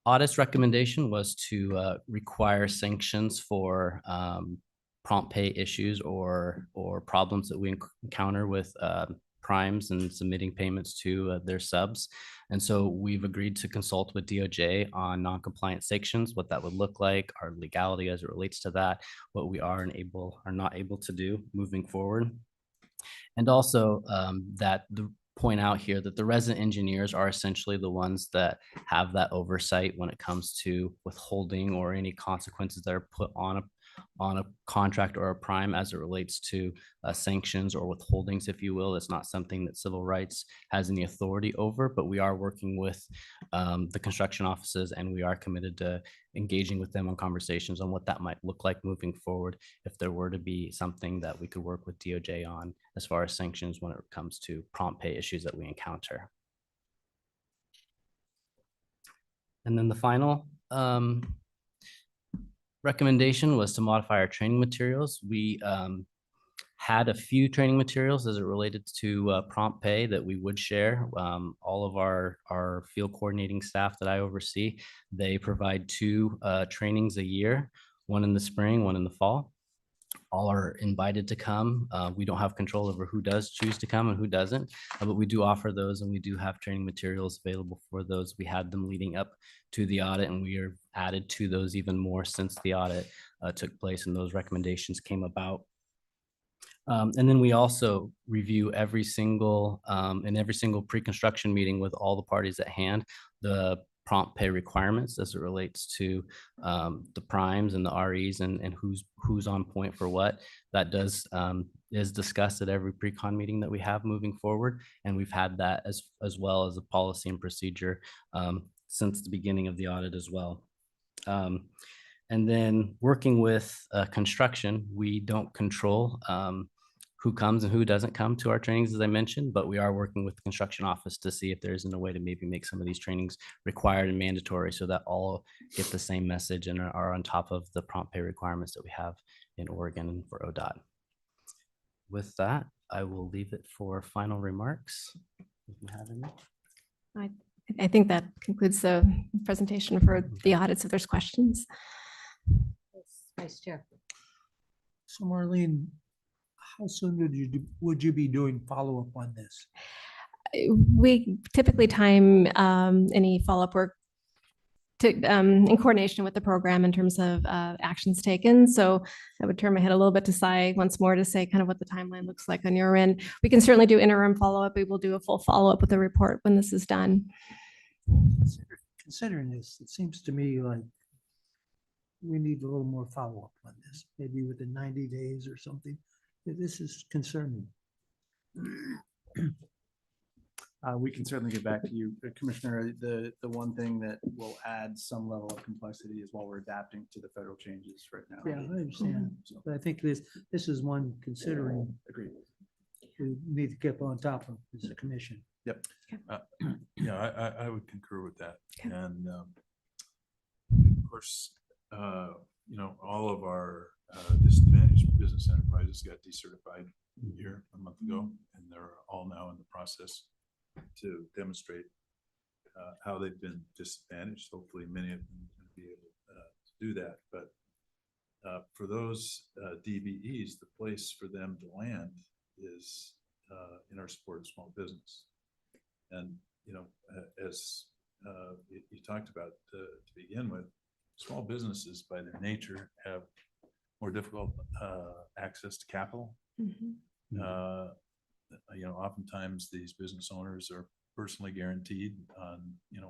Audit's recommendation was to require sanctions for prompt pay issues or problems that we encounter with primes and submitting payments to their subs. And so we've agreed to consult with DOJ on non-compliant sanctions, what that would look like, our legality as it relates to that, what we are not able to do moving forward. And also point out here that the resident engineers are essentially the ones that have that oversight when it comes to withholding or any consequences that are put on on a contract or a prime as it relates to sanctions or withholdings, if you will. It's not something that civil rights has any authority over, but we are working with the construction offices, and we are committed to engaging with them on conversations on what that might look like moving forward if there were to be something that we could work with DOJ on as far as sanctions when it comes to prompt pay issues that we encounter. And then the final recommendation was to modify our training materials. We had a few training materials as it related to prompt pay that we would share. All of our field coordinating staff that I oversee, they provide 2 trainings a year, one in the spring, one in the fall. All are invited to come. We don't have control over who does choose to come and who doesn't, but we do offer those, and we do have training materials available for those. We had them leading up to the audit, and we are added to those even more since the audit took place and those recommendations came about. And then we also review every single pre-construction meeting with all the parties at hand, the prompt pay requirements as it relates to the primes and the REs and who's on point for what. That is discussed at every pre-con meeting that we have moving forward. And we've had that as well as a policy and procedure since the beginning of the audit as well. And then working with construction, we don't control who comes and who doesn't come to our trainings, as I mentioned, but we are working with the construction office to see if there isn't a way to maybe make some of these trainings required and mandatory so that all get the same message and are on top of the prompt pay requirements that we have in Oregon and for ODOT. With that, I will leave it for final remarks. If you have any. I think that concludes the presentation for the audits if there's questions. Vice Chair. So Marlene, how soon would you be doing follow-up on this? We typically time any follow-up work to in coordination with the program in terms of actions taken. So I would turn my head a little bit to Sai once more to say kind of what the timeline looks like on your end. We can certainly do interim follow-up. We will do a full follow-up with the report when this is done. Considering this, it seems to me like we need a little more follow-up on this, maybe within 90 days or something. This is concerning. We can certainly get back to you, Commissioner. The one thing that will add some level of complexity is while we're adapting to the federal changes right now. Yeah, I understand. But I think this is one considering. Agreed. We need to keep on top of as a commission. Yep. Yeah, I would concur with that. Okay. And of course, all of our disadvantaged business enterprises got decertified a month ago, and they're all now in the process to demonstrate how they've been disadvantaged. Hopefully many of them will be able to do that. But for those DBEs, the place for them to land is in our support of small business. And, as you talked about to begin with, small businesses by their nature have more difficult access to capital. Mm-hmm. Oftentimes these business owners are personally guaranteed on,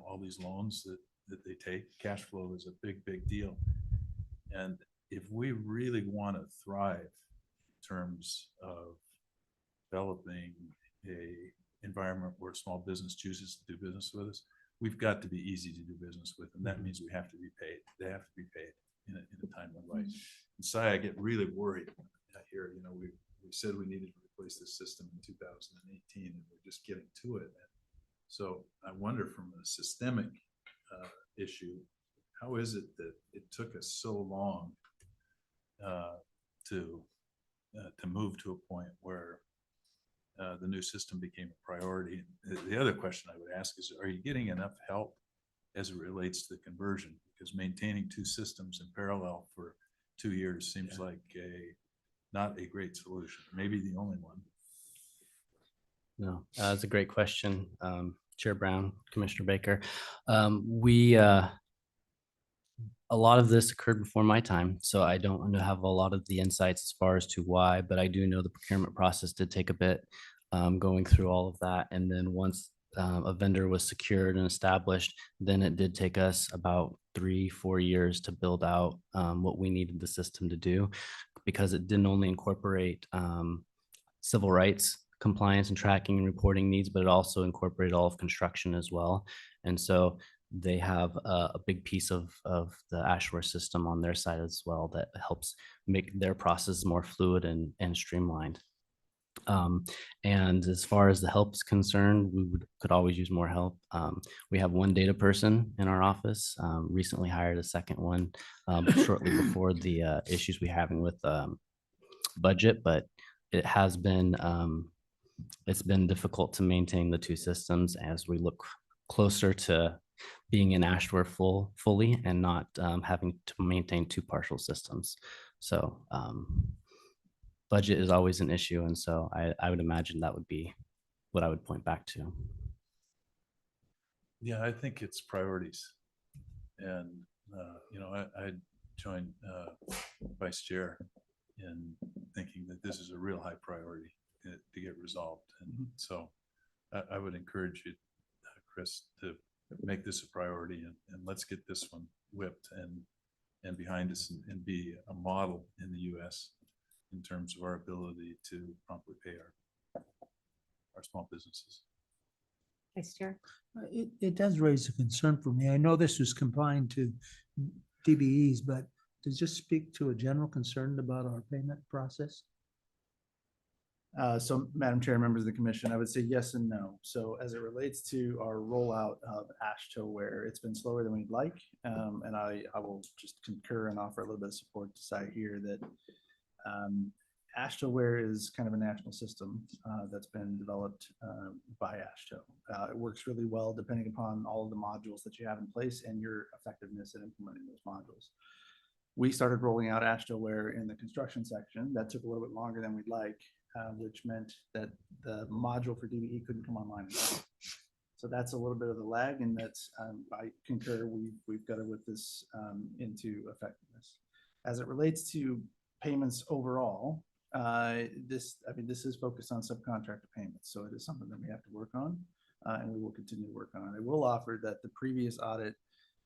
all these loans that they take. Cash flow is a big deal. And if we really want to thrive in terms of developing a environment where small business chooses to do business with us, we've got to be easy to do business with. And that means we have to be paid. They have to be paid in a timely way. And so I get really worried here. We said we needed to replace this system in 2018, and we're just getting to it. And so I wonder, from a systemic issue, how is it that it took us so long to move to a point where the new system became a priority? The other question I would ask is, are you getting enough help as it relates to the conversion? Because maintaining 2 systems in parallel for 2 years seems like not a great solution, maybe the only one. No, that's a great question, Chair Brown, Commissioner Baker. A lot of this occurred before my time, so I don't have a lot of the insights as far as to why, but I do know the procurement process did take a bit going through all of that. And then once a vendor was secured and established, then it did take us about 3-4 years to build out what we needed the system to do, because it didn't only incorporate civil rights compliance and tracking and reporting needs, but it also incorporated all of construction as well. And so they have a big piece of the Ashware system on their side as well that helps make their process more fluid and streamlined. And as far as the help is concerned, we could always use more help. We have one data person in our office, recently hired a second one shortly before the issues we're having with budget, but it has been it's been difficult to maintain the two systems as we look closer to being in Ashware fully and not having to maintain two partial systems. So budget is always an issue. And so I would imagine that would be what I would point back to. Yeah, I think it's priorities. And, you know, I joined Vice Chair in thinking that this is a real high priority to get resolved. And so I would encourage you, Chris, to make this a priority and let's get this one whipped and behind us and be a model in the US in terms of our ability to promptly pay our small businesses. Vice Chair. It does raise a concern for me. I know this was confined to DBEs, but does this speak to a general concern about our payment process? So Madam Chair, members of the commission, I would say yes and no. So as it relates to our rollout of AASHTO, it's been slower than we'd like. And I will just concur and offer a little bit of support to cite here that AASHTO is kind of a national system that's been developed by AASHTO. It works really well depending upon all of the modules that you have in place and your effectiveness in implementing those modules. We started rolling out AASHTO in the construction section. That took a little bit longer than we'd like, which meant that the module for DBE couldn't come online in time. So that's a little bit of the lag, and that's I concur. We've got to whip this into effectiveness. As it relates to payments overall, this is focused on subcontractor payments, so it is something that we have to work on, and we will continue to work on. I will offer that the previous audit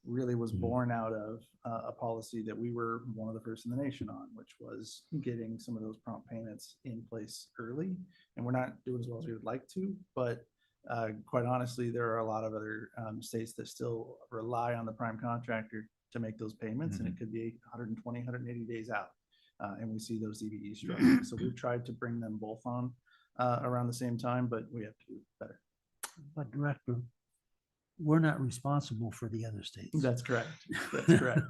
really was born out of a policy that we were one of the first in the nation on, which was getting some of those prompt payments in place early. And we're not doing as well as we would like to, but quite honestly, there are a lot of other states that still rely on the prime contractor to make those payments, and it could be 120, 180 days out. And we see those DBEs struggling. So we've tried to bring them both on around the same time, but we have to do better. But Director, we're not responsible for the other states. That's correct. That's correct.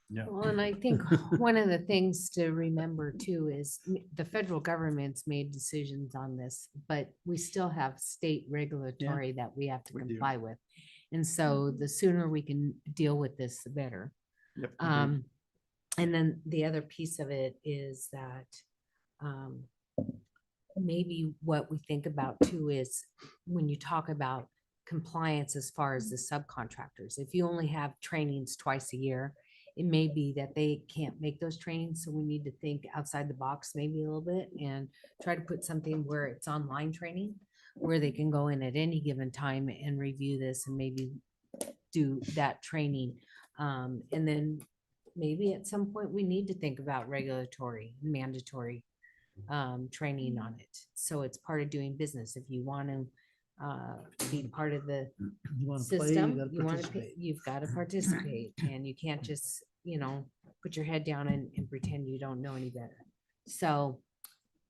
Yeah. Well, and I think one of the things to remember too is the federal government's made decisions on this, but we still have state regulatory that we have to comply with. And so the sooner we can deal with this, the better. Yep, and then the other piece of it is that maybe what we think about too is when you talk about compliance as far as the subcontractors, if you only have trainings twice a year, it may be that they can't make those trainings. So we need to think outside the box maybe a little bit and try to put something where it's online training, where they can go in at any given time and review this and maybe do that training. And then maybe at some point we need to think about regulatory, mandatory training on it. So it's part of doing business. If you want to be part of the system, you've got to participate, and you can't just, put your head down and pretend you don't know any better. So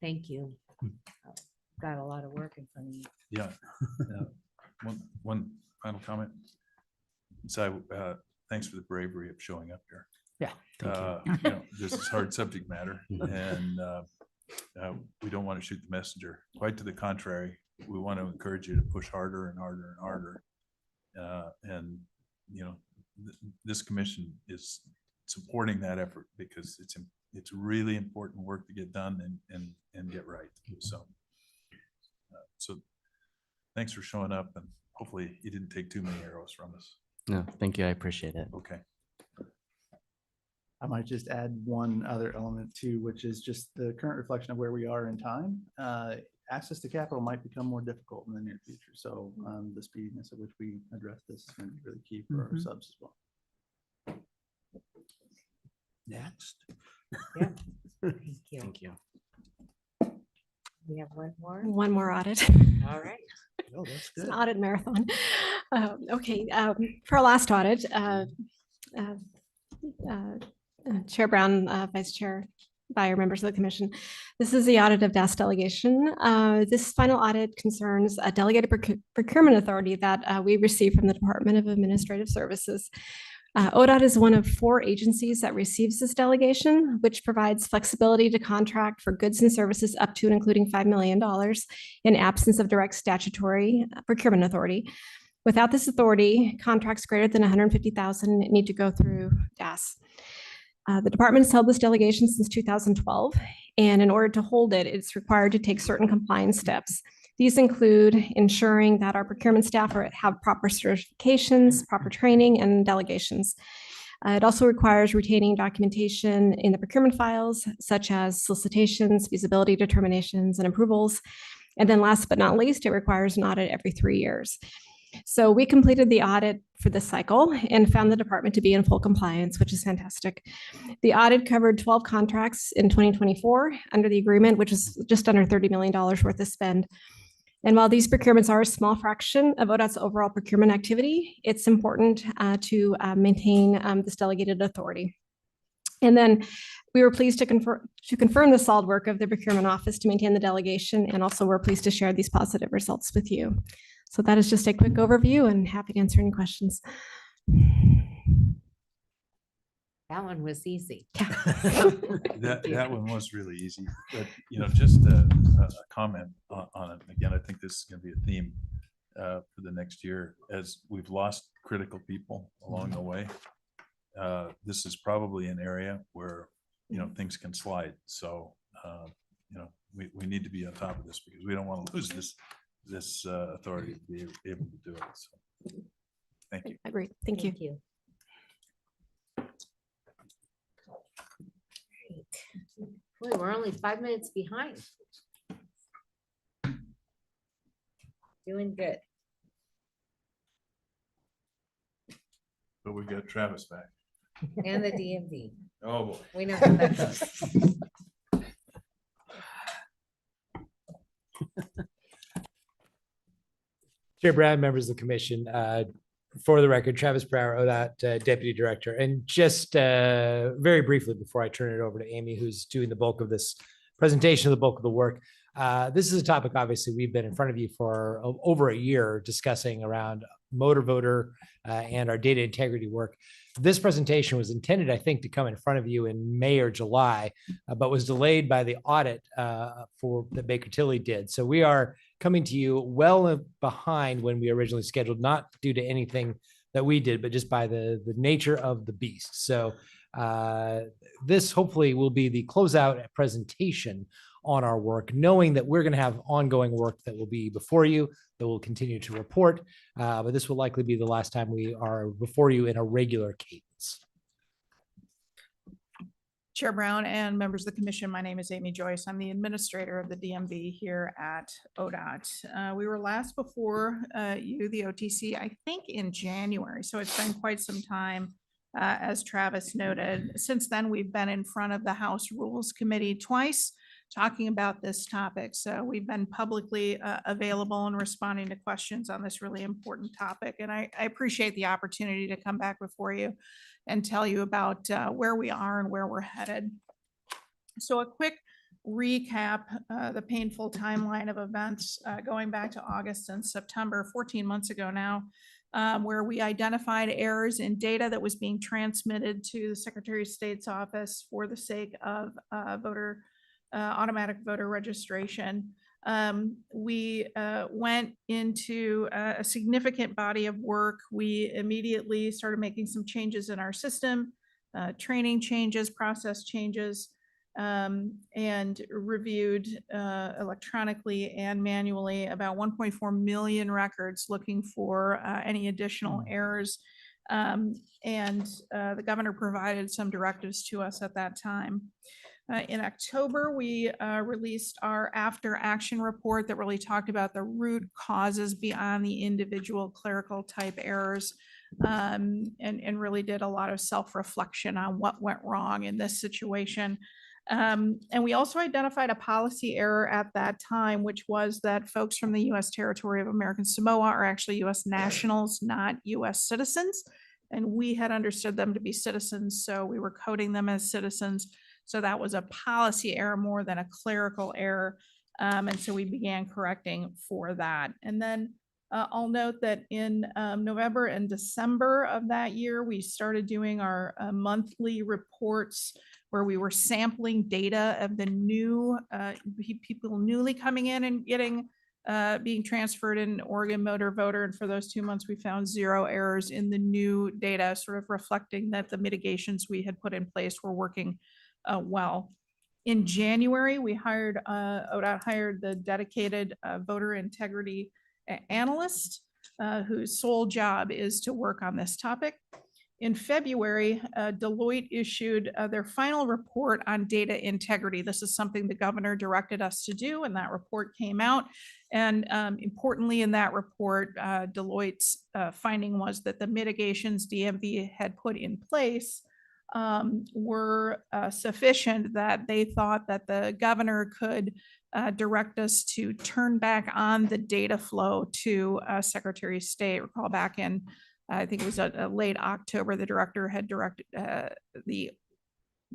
thank you. Got a lot of work in front of you. Yeah. One final comment. So thanks for the bravery of showing up here. Yeah. This is hard subject matter, and we don't want to shoot the messenger. Quite to the contrary, we want to encourage you to push harder and harder and harder. And this commission is supporting that effort because it's really important work to get done and get right. So thanks for showing up, and hopefully you didn't take too many arrows from us. No, thank you. I appreciate it. Okay. I might just add one other element too, which is just the current reflection of where we are in time. access to capital might become more difficult in the near future. So the speediness at which we address this is going to be really key for our subs as well. Next. Yeah. Thank you. Thank you. We have one more. One more audit. All right. Oh, that's It's good. an audit marathon. Okay, for our last audit, Chair Brown, Vice Chair Byer, members of the commission, this is the audit of DAS delegation. This final audit concerns a delegated procurement authority that we received from the Department of Administrative Services. ODOT is one of 4 agencies that receives this delegation, which provides flexibility to contract for goods and services up to and including $5 million in absence of direct statutory procurement authority. Without this authority, contracts greater than $150,000 need to go through DAS. The department has held this delegation since 2012, and in order to hold it, it's required to take certain compliance steps. These include ensuring that our procurement staff have proper certifications, proper training, and delegations. It also requires retaining documentation in the procurement files, such as solicitations, feasibility determinations, and approvals. And then last but not least, it requires an audit every 3 years. So we completed the audit for this cycle and found the department to be in full compliance, which is fantastic. The audit covered 12 contracts in 2024 under the agreement, which is just under $30 million worth of spend. And while these procurements are a small fraction of ODOT's overall procurement activity, it's important to maintain this delegated authority. And then we were pleased to confirm the solid work of the procurement office to maintain the delegation, and also we're pleased to share these positive results with you. So that is just a quick overview, and happy to answer any questions. That one was easy. That one was really easy, but just a comment on it. Again, I think this is going to be a theme for the next year as we've lost critical people along the way. This is probably an area where things can slide. So we need to be on top of this because we don't want to lose this authority to be able to do it. So thank you. I agree. Thank you. Boy, we're only 5 minutes behind. Doing good. But we got Travis back. And the DMV. Oh, boy. We know how that goes. Chair Brown, members of the commission, for the record, Travis Brower, ODOT Deputy Director. And just very briefly before I turn it over to Amy, who's doing the bulk of this presentation, the bulk of the work. This is a topic, obviously, we've been in front of you for over a year discussing around motor voter and our data integrity work. This presentation was intended, I think, to come in front of you in May or July, but was delayed by the audit for that Baker Tilly did. So we are coming to you well behind when we originally scheduled, not due to anything that we did, but just by the nature of the beast. So this hopefully will be the closeout presentation on our work, knowing that we're going to have ongoing work that will be before you, that will continue to report, but this will likely be the last time we are before you in a regular cadence. Chair Brown and members of the commission, my name is Amy Joyce. I'm the administrator of the DMV here at ODOT. We were last before you, the OTC, I think in January, so it's been quite some time. As Travis noted, since then we've been in front of the House Rules Committee twice talking about this topic. So we've been publicly available and responding to questions on this really important topic. And I appreciate the opportunity to come back before you and tell you about where we are and where we're headed. So a quick recap, the painful timeline of events going back to August and September, 14 months ago now, where we identified errors in data that was being transmitted to the Secretary of State's office for the sake of automatic voter registration. We went into a significant body of work. We immediately started making some changes in our system, training changes, process changes, and reviewed electronically and manually about 1.4 million records looking for any additional errors. And the governor provided some directives to us at that time. In October, we released our after action report that really talked about the root causes beyond the individual clerical type errors, and really did a lot of self-reflection on what went wrong in this situation. And we also identified a policy error at that time, which was that folks from the U.S. territory of American Samoa are actually U.S. nationals, not U.S. citizens. And we had understood them to be citizens, so we were coding them as citizens. So that was a policy error more than a clerical error. And so we began correcting for that. And then I'll note that in November and December of that year, we started doing our monthly reports where we were sampling data of the new people newly coming in and getting being transferred in Oregon Motor Voter. And for those 2 months, we found 0 errors in the new data, sort of reflecting that the mitigations we had put in place were working well. In January, we hired, ODOT hired the dedicated voter integrity analyst whose sole job is to work on this topic. In February, Deloitte issued their final report on data integrity. This is something the governor directed us to do, and that report came out. And importantly, in that report, Deloitte's finding was that the mitigations DMV had put in place were sufficient, that they thought that the governor could direct us to turn back on the data flow to Secretary of State. Recall back in, I think it was a late October, the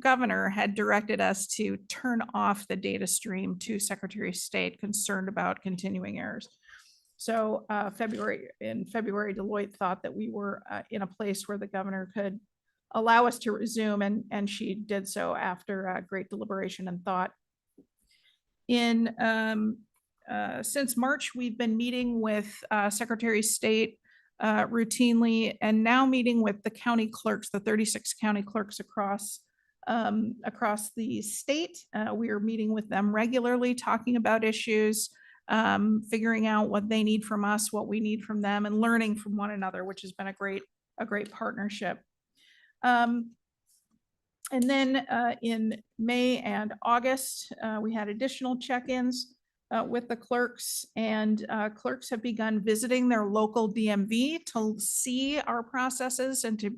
governor had directed us to turn off the data stream to Secretary of State, concerned about continuing errors. So in February, Deloitte thought that we were in a place where the governor could allow us to resume, and she did so after great deliberation and thought. Since March, we've been meeting with Secretary of State routinely, and now meeting with the county clerks, the 36 county clerks across the state. We are meeting with them regularly, talking about issues, figuring out what they need from us, what we need from them, and learning from one another, which has been a great partnership. And then in May and August, we had additional check-ins with the clerks, and clerks have begun visiting their local DMV to see our processes and to,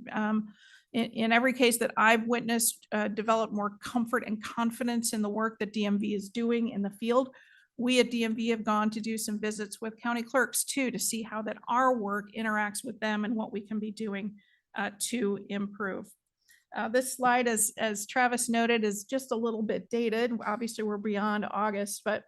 in every case that I've witnessed, develop more comfort and confidence in the work that DMV is doing in the field. We at DMV have gone to do some visits with county clerks too, to see how that our work interacts with them and what we can be doing to improve. This slide, as Travis noted, is just a little bit dated. Obviously, we're beyond August, but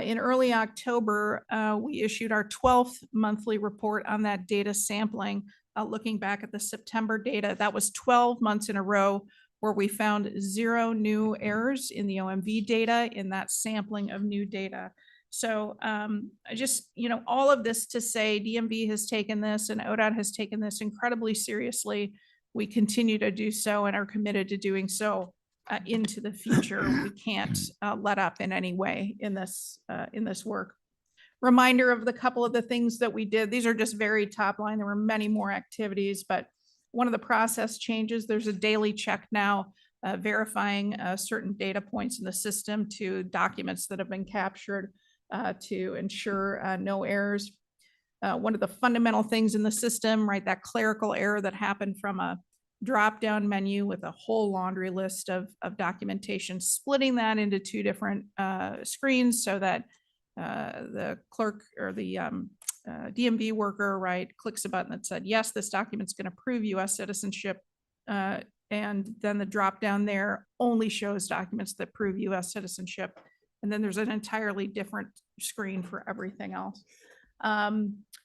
in early October, we issued our 12th monthly report on that data sampling, looking back at the September data. That was 12 months in a row where we found 0 new errors in the OMV data in that sampling of new data. So all of this to say DMV has taken this and ODOT has taken this incredibly seriously. We continue to do so and are committed to doing so into the future. We can't let up in any way in this work. Reminder of the couple of the things that we did. These are just very top line. There were many more activities, but one of the process changes, there's a daily check now verifying certain data points in the system to documents that have been captured to ensure no errors. One of the fundamental things in the system, right, that clerical error that happened from a drop-down menu with a whole laundry list of documentation, splitting that into 2 different screens so that the clerk or the DMV worker, right, clicks a button that said, yes, this document's going to prove U.S. citizenship. And then the drop-down there only shows documents that prove U.S. citizenship. And then there's an entirely different screen for everything else.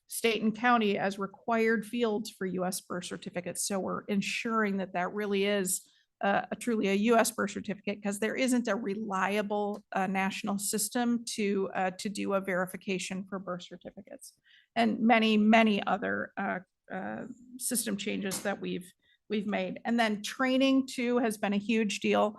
State and county as required fields for U.S. birth certificates. So we're ensuring that that really is truly a U.S. birth certificate, because there isn't a reliable national system to do a verification for birth certificates, and many other system changes that we've made. And then training too has been a huge deal.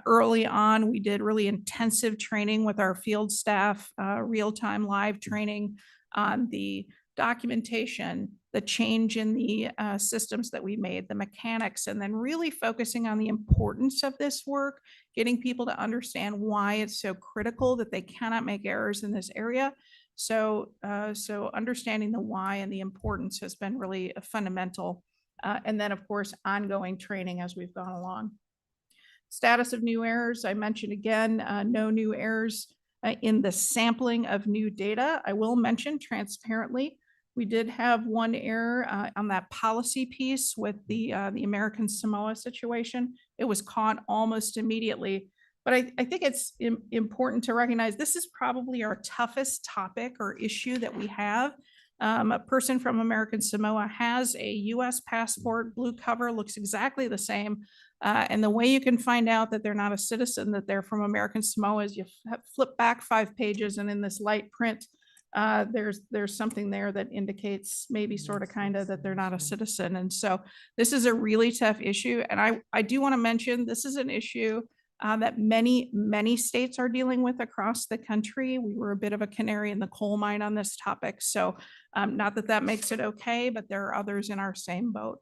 Early on, we did really intensive training with our field staff, real-time live training on the documentation, the change in the systems that we made, the mechanics, and then really focusing on the importance of this work, getting people to understand why it's so critical that they cannot make errors in this area. So understanding the why and the importance has been really fundamental. And then, of course, ongoing training as we've gone along. Status of new errors, I mentioned again, no new errors in the sampling of new data. I will mention transparently, we did have one error on that policy piece with the American Samoa situation. It was caught almost immediately. But I think it's important to recognize this is probably our toughest topic or issue that we have. A person from American Samoa has a US passport, blue cover, looks exactly the same. And the way you can find out that they're not a citizen, that they're from American Samoa, is you flip back 5 pages, and in this light print, there's something there that indicates maybe sort of kind of that they're not a citizen. And so this is a really tough issue. And I do want to mention this is an issue that many states are dealing with across the country. We were a bit of a canary in the coal mine on this topic. So not that that makes it okay, but there are others in our same boat.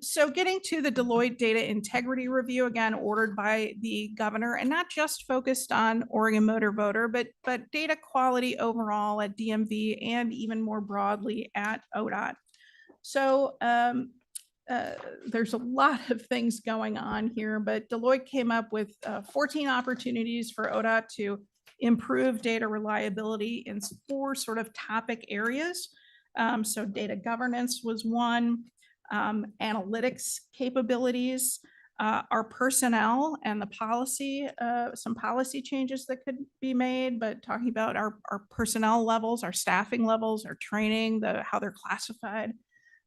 So getting to the Deloitte Data Integrity Review, again, ordered by the governor, and not just focused on Oregon Motor Voter, but data quality overall at DMV and even more broadly at ODOT. So there's a lot of things going on here, but Deloitte came up with 14 opportunities for ODOT to improve data reliability in 4 sort of topic areas. So data governance was one. Analytics capabilities, our personnel and the policy, some policy changes that could be made, but talking about our personnel levels, our staffing levels, our training, how they're classified.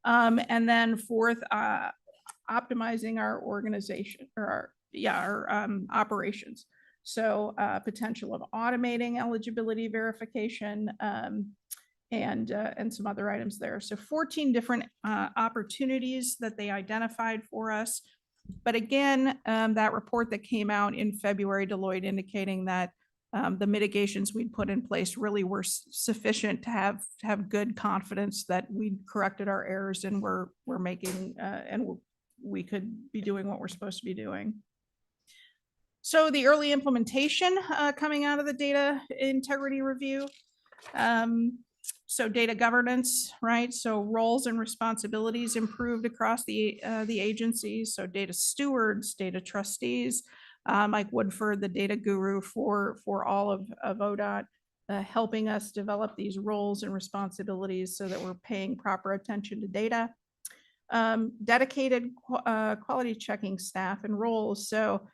And then 4th, optimizing our organization or our operations. So potential of automating eligibility verification, and some other items there. So 14 different opportunities that they identified for us. But again, that report that came out in February, Deloitte indicating that the mitigations we'd put in place really were sufficient to have good confidence that we'd corrected our errors and we're making and we could be doing what we're supposed to be doing. So the early implementation coming out of the data integrity review. So data governance, right? So roles and responsibilities improved across the agencies. So data stewards, data trustees, Mike Woodford, the data guru for all of ODOT, helping us develop these roles and responsibilities so that we're paying proper attention to data. Dedicated quality checking staff and roles. So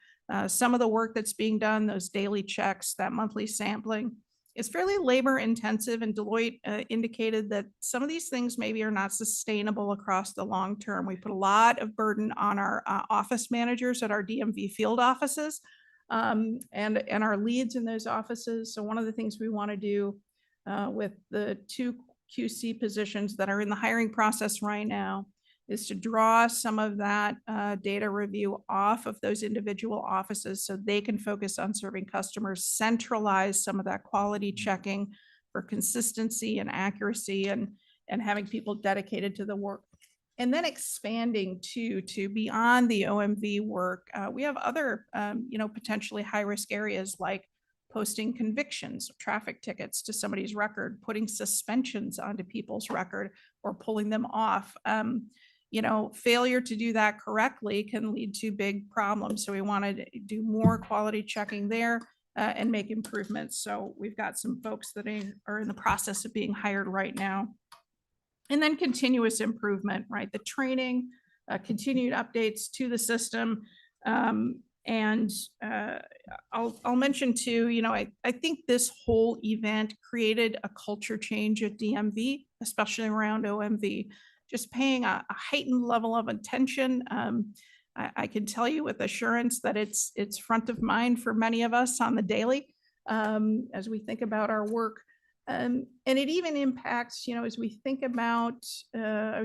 some of the work that's being done, those daily checks, that monthly sampling, it's fairly labor intensive, and Deloitte indicated that some of these things maybe are not sustainable across the long term. We put a lot of burden on our office managers at our DMV field offices and our leads in those offices. So one of the things we want to do with the 2 QC positions that are in the hiring process right now is to draw some of that data review off of those individual offices so they can focus on serving customers, centralize some of that quality checking for consistency and accuracy, and having people dedicated to the work. And then expanding to beyond the OMV work, we have other potentially high-risk areas like posting convictions, traffic tickets to somebody's record, putting suspensions onto people's record, or pulling them off. Failure to do that correctly can lead to big problems. So we want to do more quality checking there and make improvements. So we've got some folks that are in the process of being hired right now. And then continuous improvement, right? The training, continued updates to the system. And I'll mention too, I think this whole event created a culture change at DMV, especially around OMV. Just paying a heightened level of attention. I can tell you with assurance that it's front of mind for many of us on the daily as we think about our work. And it even impacts, as we think about, I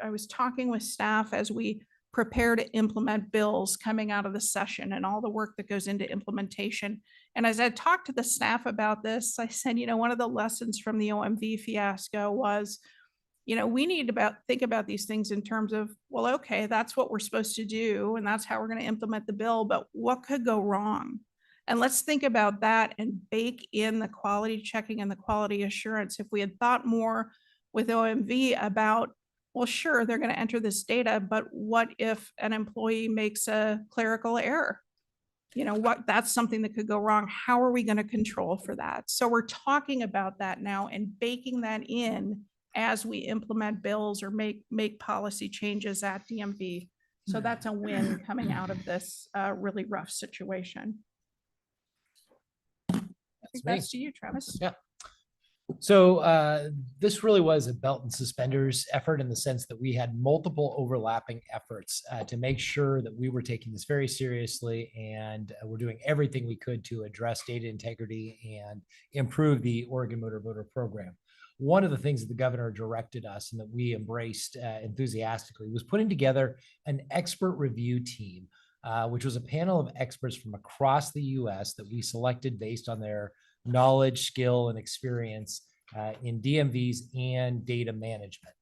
was talking with staff as we prepare to implement bills coming out of the session and all the work that goes into implementation. And as I talked to the staff about this, I said, one of the lessons from the OMV fiasco was, we need to think about these things in terms of, well, okay, that's what we're supposed to do, and that's how we're going to implement the bill, but what could go wrong? And let's think about that and bake in the quality checking and the quality assurance. If we had thought more with OMV about, well, sure, they're going to enter this data, but what if an employee makes a clerical error? That's something that could go wrong. How are we going to control for that? So we're talking about that now and baking that in as we implement bills or make policy changes at DMV. So that's a win coming out of this really rough situation. I think that's to you, Travis. Yeah. So this really was a belt and suspenders effort in the sense that we had multiple overlapping efforts to make sure that we were taking this very seriously, and we're doing everything we could to address data integrity and improve the Oregon Motor Voter Program. One of the things that the governor directed us and that we embraced enthusiastically was putting together an expert review team, which was a panel of experts from across the U.S. that we selected based on their knowledge, skill, and experience in DMVs and data management.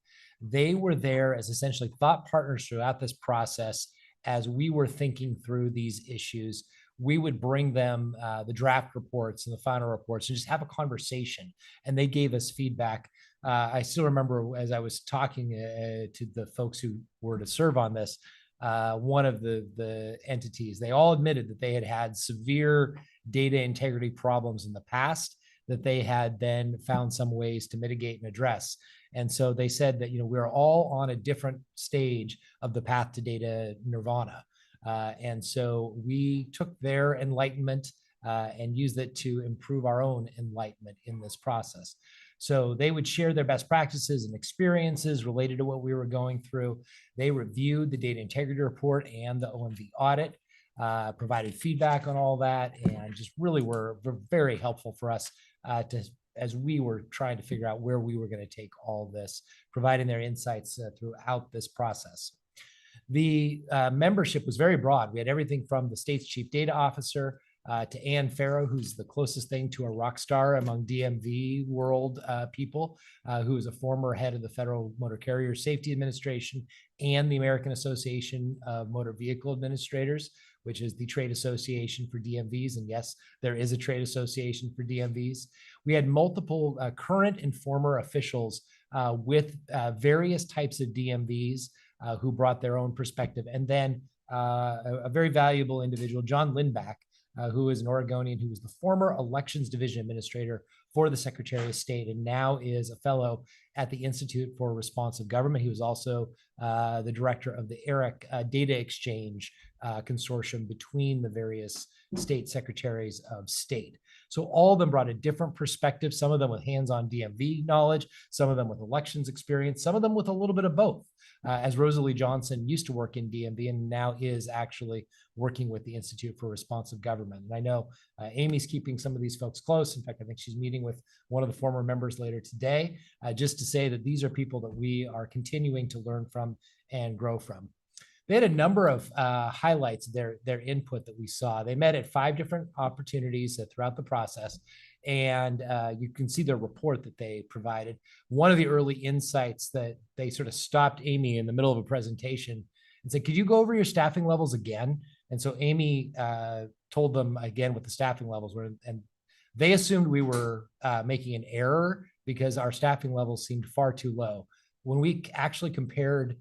They were there as essentially thought partners throughout this process. As we were thinking through these issues, we would bring them the draft reports and the final reports and just have a conversation. And they gave us feedback. I still remember as I was talking to the folks who were to serve on this, one of the entities, they all admitted that they had had severe data integrity problems in the past that they had then found some ways to mitigate and address. And so they said that, we're all on a different stage of the path to data nirvana. And so we took their enlightenment and used it to improve our own enlightenment in this process. So they would share their best practices and experiences related to what we were going through. They reviewed the data integrity report and the OMV audit, provided feedback on all that, and just really were very helpful for us as we were trying to figure out where we were going to take all this, providing their insights throughout this process. The membership was very broad. We had everything from the state's chief data officer to Ann Farrow, who's the closest thing to a rock star among DMV world people, who is a former head of the Federal Motor Carrier Safety Administration and the American Association of Motor Vehicle Administrators, which is the trade association for DMVs. And yes, there is a trade association for DMVs. We had multiple current and former officials with various types of DMVs who brought their own perspective. And then a very valuable individual, John Lindback, who is an Oregonian who was the former Elections Division Administrator for the Secretary of State and now is a fellow at the Institute for Responsive Government. He was also the director of the ERIC Data Exchange Consortium between the various state secretaries of state. So all of them brought a different perspective, some of them with hands-on DMV knowledge, some of them with elections experience, some of them with a little bit of both. As Rosalie Johnson used to work in DMV and now is actually working with the Institute for Responsive Government. And I know Amy's keeping some of these folks close. In fact, I think she's meeting with one of the former members later today, just to say that these are people that we are continuing to learn from and grow from. They had a number of highlights, their input that we saw. They met at 5 different opportunities throughout the process. And you can see the report that they provided. One of the early insights that they sort of stopped Amy in the middle of a presentation and said, could you go over your staffing levels again? And so Amy told them again what the staffing levels were. And they assumed we were making an error because our staffing levels seemed far too low. When we actually compared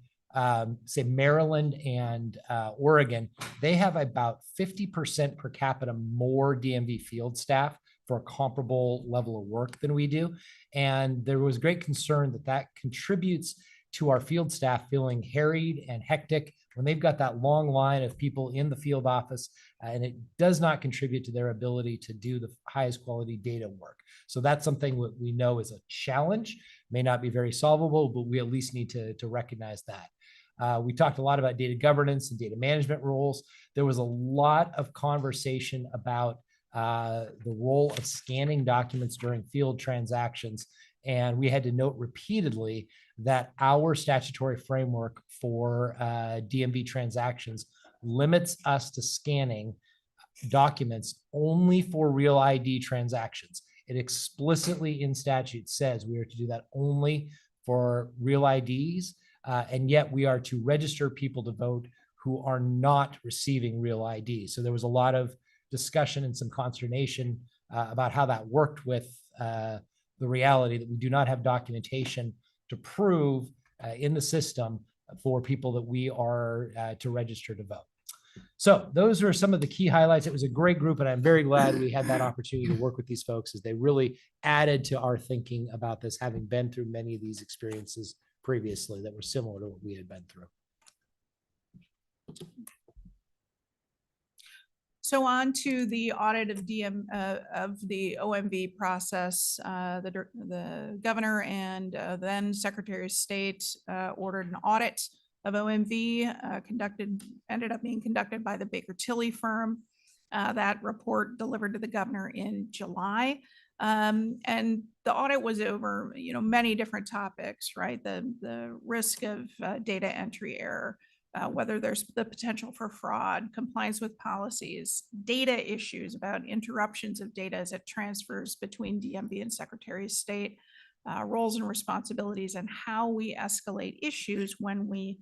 say Maryland and Oregon, they have about 50% per capita more DMV field staff for a comparable level of work than we do. And there was great concern that that contributes to our field staff feeling harried and hectic when they've got that long line of people in the field office, and it does not contribute to their ability to do the highest quality data work. So that's something that we know is a challenge, may not be very solvable, but we at least need to recognize that. We talked a lot about data governance and data management roles. There was a lot of conversation about the role of scanning documents during field transactions. And we had to note repeatedly that our statutory framework for DMV transactions limits us to scanning documents only for real ID transactions. It explicitly in statute says we are to do that only for real IDs, and yet we are to register people to vote who are not receiving real IDs. So there was a lot of discussion and some consternation about how that worked with the reality that we do not have documentation to prove in the system for people that we are to register to vote. So those are some of the key highlights. It was a great group, and I'm very glad we had that opportunity to work with these folks as they really added to our thinking about this, having been through many of these experiences previously that were similar to what we had been through. So on to the audit of the OMB process. The governor and then Secretary of State ordered an audit of OMB, ended up being conducted by the Baker Tilly firm. That report delivered to the governor in July. And the audit was over, many different topics, right? The risk of data entry error, whether there's the potential for fraud, compliance with policies, data issues about interruptions of data as it transfers between DMV and Secretary of State, roles and responsibilities, and how we escalate issues when we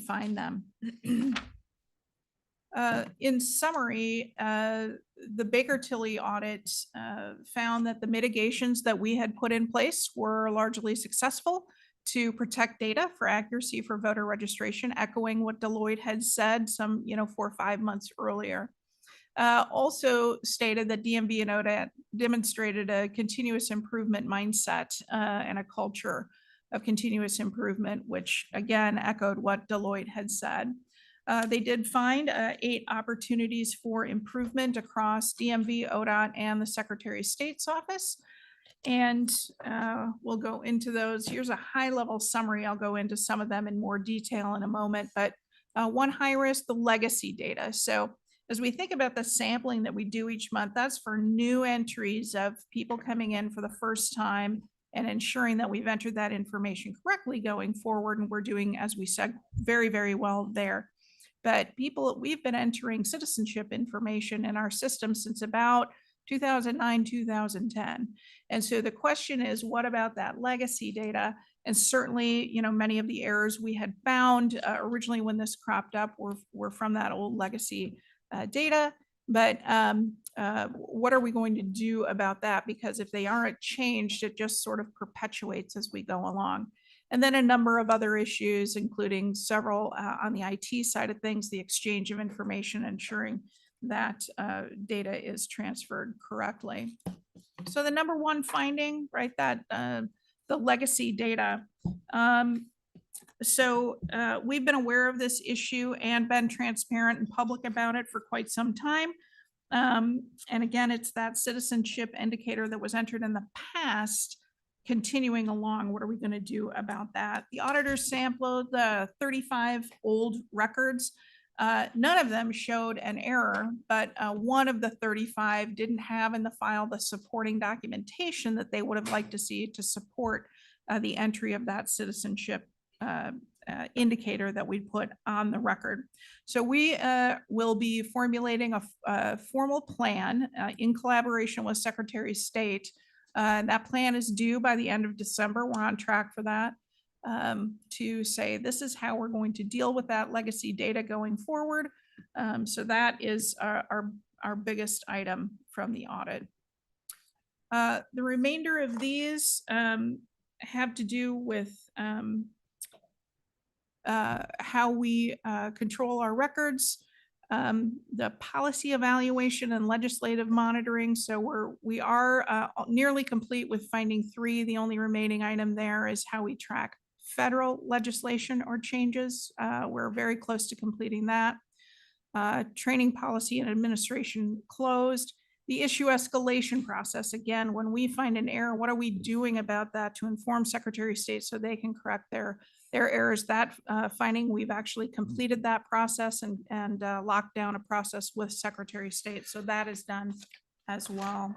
find them. In summary, the Baker Tilly audit found that the mitigations that we had put in place were largely successful to protect data for accuracy for voter registration, echoing what Deloitte had said some 4 or 5 months earlier. Also stated that DMV and ODOT demonstrated a continuous improvement mindset and a culture of continuous improvement, which again echoed what Deloitte had said. They did find 8 opportunities for improvement across DMV, ODOT, and the Secretary of State's office. And we'll go into those. Here's a high-level summary. I'll go into some of them in more detail in a moment, but one high risk, the legacy data. So as we think about the sampling that we do each month, that's for new entries of people coming in for the first time and ensuring that we've entered that information correctly going forward. And we're doing, as we said, very, very well there. But we've been entering citizenship information in our system since about 2009, 2010. And so the question is, what about that legacy data? And certainly, many of the errors we had found originally when this cropped up were from that old legacy data. But what are we going to do about that? Because if they aren't changed, it just sort of perpetuates as we go along. And then a number of other issues, including several on the IT side of things, the exchange of information, ensuring that data is transferred correctly. So the number one finding, right, that the legacy data. So we've been aware of this issue and been transparent and public about it for quite some time. And again, it's that citizenship indicator that was entered in the past continuing along. What are we going to do about that? The auditors sampled the 35 old records. None of them showed an error, but one of the 35 didn't have in the file the supporting documentation that they would have liked to see to support the entry of that citizenship indicator that we put on the record. So we will be formulating a formal plan in collaboration with Secretary of State. That plan is due by the end of December. We're on track for that. To say this is how we're going to deal with that legacy data going forward. So that is our biggest item from the audit. The remainder of these have to do with how we control our records, the policy evaluation and legislative monitoring. So we are nearly complete with finding 3. The only remaining item there is how we track federal legislation or changes. We're very close to completing that. Training policy and administration closed. The issue escalation process, again, when we find an error, what are we doing about that to inform Secretary of State so they can correct their errors? That finding, we've actually completed that process and locked down a process with Secretary of State. So that is done as well.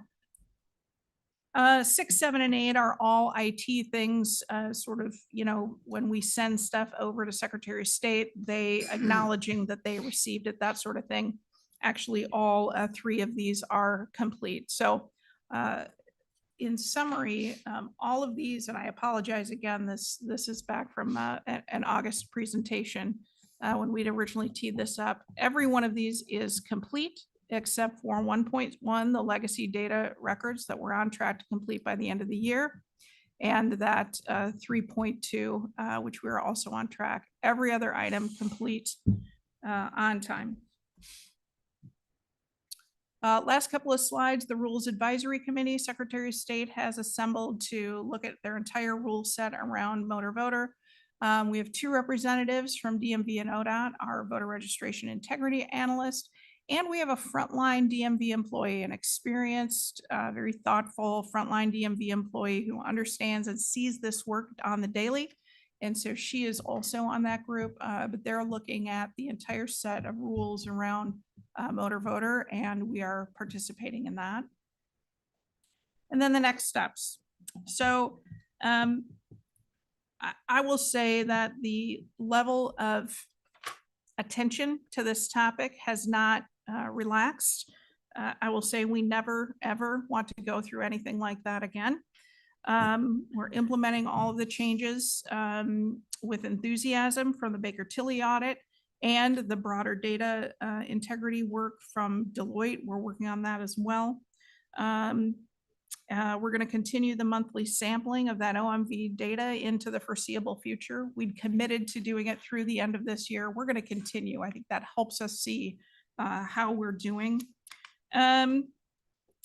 6, 7, and 8 are all IT things, sort of, when we send stuff over to Secretary of State, they acknowledging that they received it, that sort of thing. actually all three of these are complete. So in summary, all of these, and I apologize again, this is back from an August presentation when we'd originally teed this up. Every one of these is complete except for 1.1, the legacy data records that we're on track to complete by the end of the year, and that 3.2, which we're also on track. Every other item complete on time. Last couple of slides, the Rules Advisory Committee, Secretary of State has assembled to look at their entire rule set around motor voter. We have 2 representatives from DMV and ODOT, our voter registration integrity analyst, and we have a frontline DMV employee, an experienced, very thoughtful frontline DMV employee who understands and sees this work on the daily. And so she is also on that group, but they're looking at the entire set of rules around motor voter, and we are participating in that. And then the next steps. So I will say that the level of attention to this topic has not relaxed. I will say we never, ever want to go through anything like that again. We're implementing all of the changes with enthusiasm from the Baker-Tilly audit and the broader data integrity work from Deloitte. We're working on that as well. We're going to continue the monthly sampling of that OMV data into the foreseeable future. We'd committed to doing it through the end of this year. We're going to continue. I think that helps us see how we're doing. And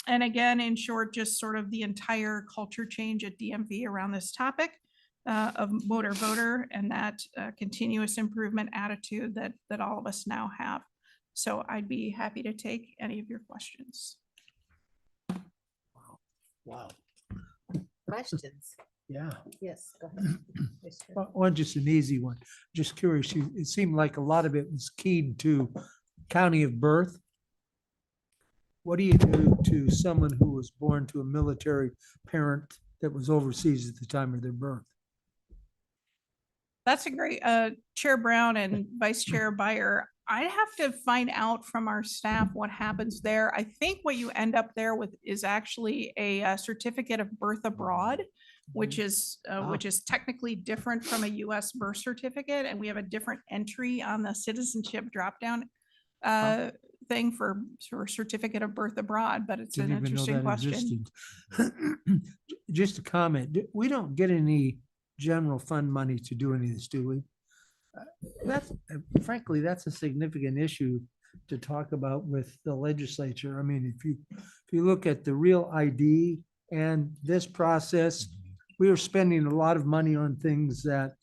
again, in short, just sort of the entire culture change at DMV around this topic of motor voter and that continuous improvement attitude that all of us now have. So I'd be happy to take any of your questions. Wow. Questions? Yeah. Yes, go ahead. One, just an easy one. Just curious, it seemed like a lot of it was keyed to county of birth. What do you do to someone who was born to a military parent that was overseas at the time of their birth? That's a great, Chair Brown and Vice Chair Byer. I'd have to find out from our staff what happens there. I think what you end up there with is actually a certificate of birth abroad, which is technically different from a U.S. birth certificate, and we have a different entry on the citizenship dropdown thing for certificate of birth abroad. But it's an interesting question. Just a comment. We don't get any general fund money to do any of this, do we? That's frankly, that's a significant issue to talk about with the legislature. I mean, if you look at the real ID and this process, we are spending a lot of money on things that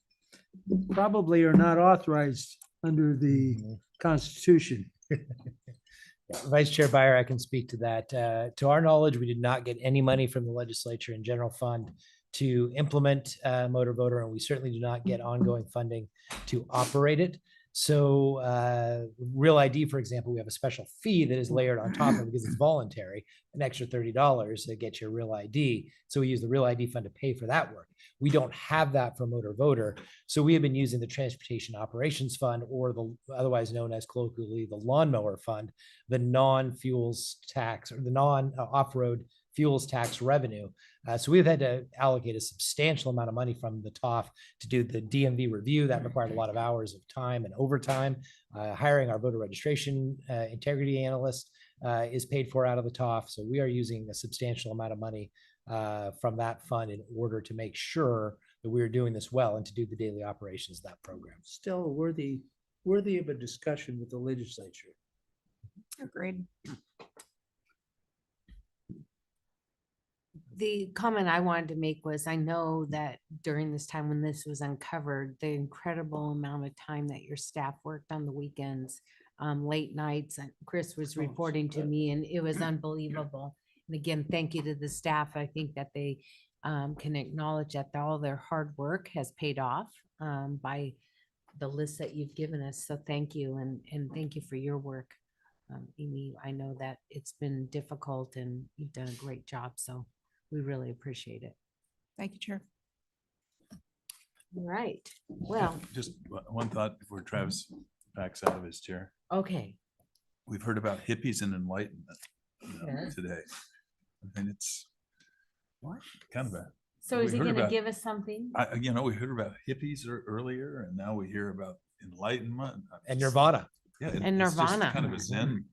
probably are not authorized under the Constitution. Vice Chair Byer, I can speak to that. To our knowledge, we did not get any money from the legislature in general fund to implement motor voter, and we certainly do not get ongoing funding to operate it. So Real ID, for example, we have a special fee that is layered on top of it because it's voluntary, an extra $30 to get your Real ID. So we use the Real ID fund to pay for that work. We don't have that for motor voter. So we have been using the Transportation Operations Fund, or the otherwise known as colloquially the lawnmower fund, the non-fuels tax or the non-off-road fuels tax revenue. So we've had to allocate a substantial amount of money from the TOF to do the DMV review. That required a lot of hours of time and overtime. Hiring our voter registration integrity analyst is paid for out of the TOF. So we are using a substantial amount of money from that fund in order to make sure that we're doing this well and to do the daily operations of that program. Still worthy of a discussion with the legislature. Agreed. The comment I wanted to make was, I know that during this time when this was uncovered, the incredible amount of time that your staff worked on the weekends, late nights, and Chris was reporting to me, and it was unbelievable. And again, thank you to the staff. I think that they can acknowledge that all their hard work has paid off by the list that you've given us. So thank you, and thank you for your work. Amy, I know that it's been difficult and you've done a great job. So we really appreciate it. Thank you, Chair. All right. Well, Just one thought before Travis backs out of his chair. okay. we've heard about hippies and enlightenment Yeah. today. I mean, it's What? kind of a. So we is he heard gonna about- give us something? We heard about hippies earlier, and now we hear about enlightenment. And Nirvana. Yeah. And it's just Nirvana. kind of a Zen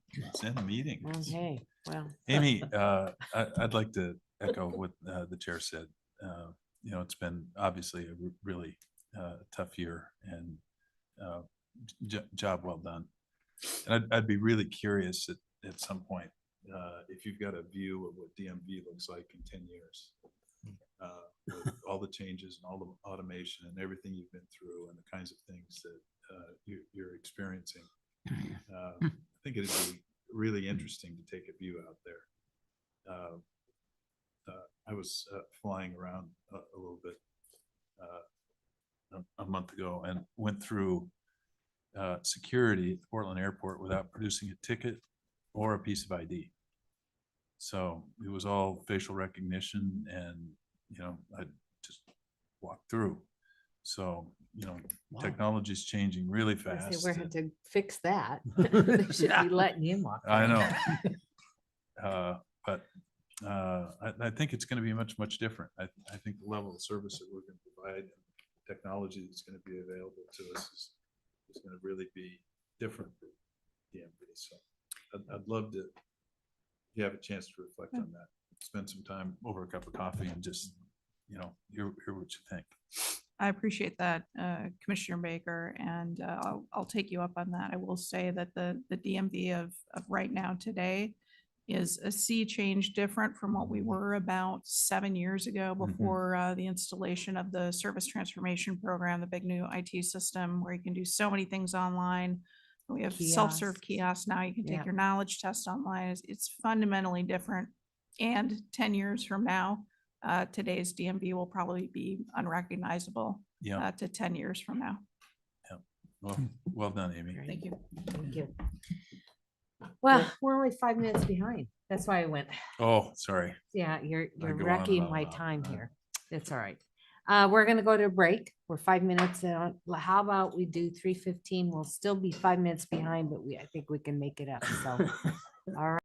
meeting. Okay, well. Amy, I'd like to echo what the chair said. It's been obviously a really tough year, and job well done. And I'd be really curious at some point if you've got a view of what DMV looks like in 10 years. With all the changes and all the automation and everything you've been through and the kinds of things that you're experiencing. I think it'd be really interesting to take a view out there. I was flying around a little bit a month ago and went through security at the Portland airport without producing a ticket or a piece of ID. So it was all facial recognition, and I just walked through. So technology is changing really I fast. say we're going to fix that. They should be letting you walk. I through. know. But I think it's going to be much different. I think the level of service that we're going to provide and technology that's going to be available to us is going to really be different for DMV. So I'd love to, if you have a chance to reflect on that, spend some time over a cup of coffee and just, hear what you think. I appreciate that, Commissioner Baker, and I'll take you up on that. I will say that the DMV of right now today is a sea change different from what we were about 7 years ago before the installation of the service transformation program, the big new IT system where you can do so many things online. We have self-serve kiosks now. You can take Yeah. your knowledge test online. It's fundamentally different. And 10 years from now, today's DMV will probably be unrecognizable to 10 years from now. Yeah. Well done, Amy. Thank you. Thank you. Well, we're only 5 minutes behind. That's why I went. Oh, sorry. Yeah, you're go on and wrecking on my and on. time here. It's all right. We're gonna go to a break. We're 5 minutes in. How about we do 3:15? We'll still be 5 minutes behind, but I think we can make it up. So, all right.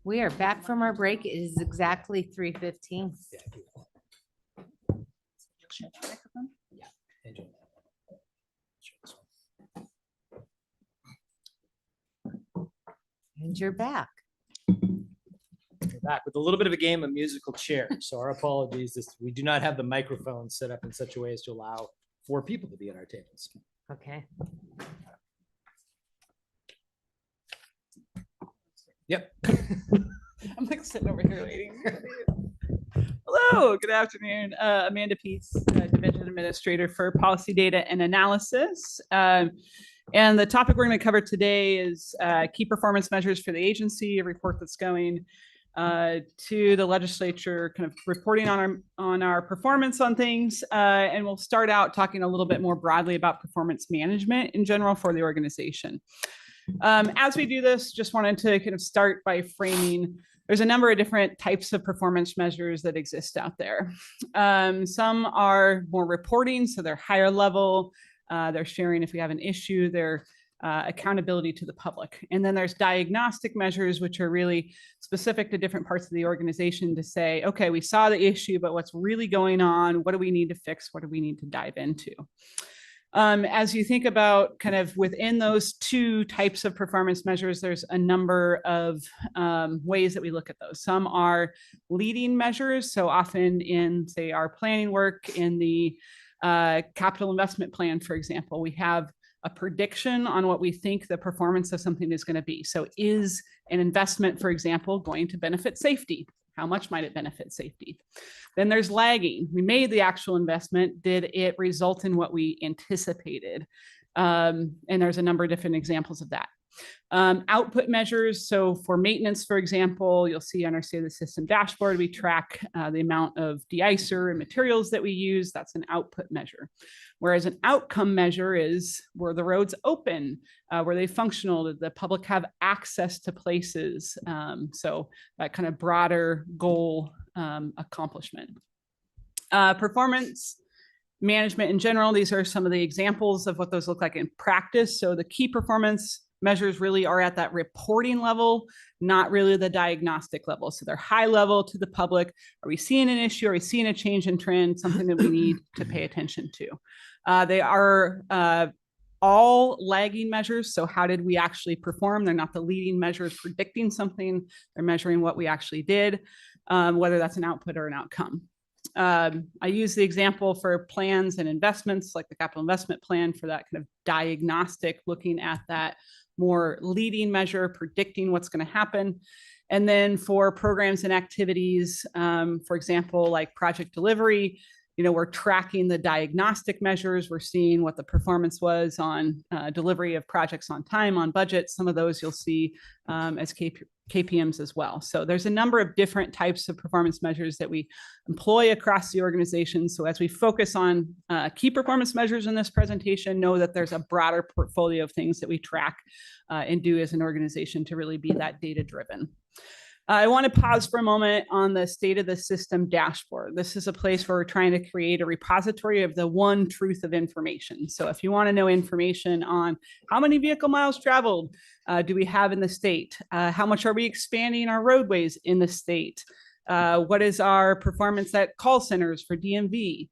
We are back from our break. It is exactly 3:15. And you're back. We're back with a little bit of a game of musical chairs. So our apologies. We do not have the microphone set up in such a way as to allow 4 people to be at our tables. Okay. Yep. I'm like sitting over here waiting. Hello, good afternoon. Amanda Peets, Division Administrator for Policy Data and Analysis. And the topic we're going to cover today is key performance measures for the agency, a report that's going to the legislature, kind of reporting on our performance on things. And we'll start out talking a little bit more broadly about performance management in general for the organization. As we do this, just wanted to kind of start by framing, there's a number of different types of performance measures that exist out there. Some are more reporting, so they're higher level. They're sharing if we have an issue, they're accountability to the public. And then there's diagnostic measures, which are really specific to different parts of the organization to say, okay, we saw the issue, but what's really going on? What do we need to fix? What do we need to dive into? As you think about kind of within those 2 types of performance measures, there's a number of ways that we look at those. Some are leading measures. So often in, say, our planning work in the capital investment plan, for example, we have a prediction on what we think the performance of something is going to be. So is an investment, for example, going to benefit safety? How much might it benefit safety? Then there's lagging. We made the actual investment. Did it result in what we anticipated? And there's a number of different examples of that. Output measures. So for maintenance, for example, you'll see on our State of the System dashboard, we track the amount of de-icer and materials that we use. That's an output measure. Whereas an outcome measure is, were the roads open? Were they functional? Did the public have access to places? So that kind of broader goal accomplishment. Performance management in general, these are some of the examples of what those look like in practice. So the key performance measures really are at that reporting level, not really the diagnostic level. So they're high level to the public. Are we seeing an issue? Are we seeing a change in trend? Something that we need to pay attention to. They are all lagging measures. So how did we actually perform? They're not the leading measures predicting something. They're measuring what we actually did, whether that's an output or an outcome. I use the example for plans and investments, like the capital investment plan, for that kind of diagnostic, looking at that more leading measure, predicting what's going to happen. And then for programs and activities, for example, like project delivery, we're tracking the diagnostic measures. We're seeing what the performance was on delivery of projects on time, on budget. Some of those you'll see as KPMs as well. So there's a number of different types of performance measures that we employ across the organization. So as we focus on key performance measures in this presentation, know that there's a broader portfolio of things that we track and do as an organization to really be that data-driven. I want to pause for a moment on the State of the System dashboard. This is a place where we're trying to create a repository of the one truth of information. So if you want to know information on how many vehicle miles traveled do we have in the state? How much are we expanding our roadways in the state? What is our performance at call centers for DMV?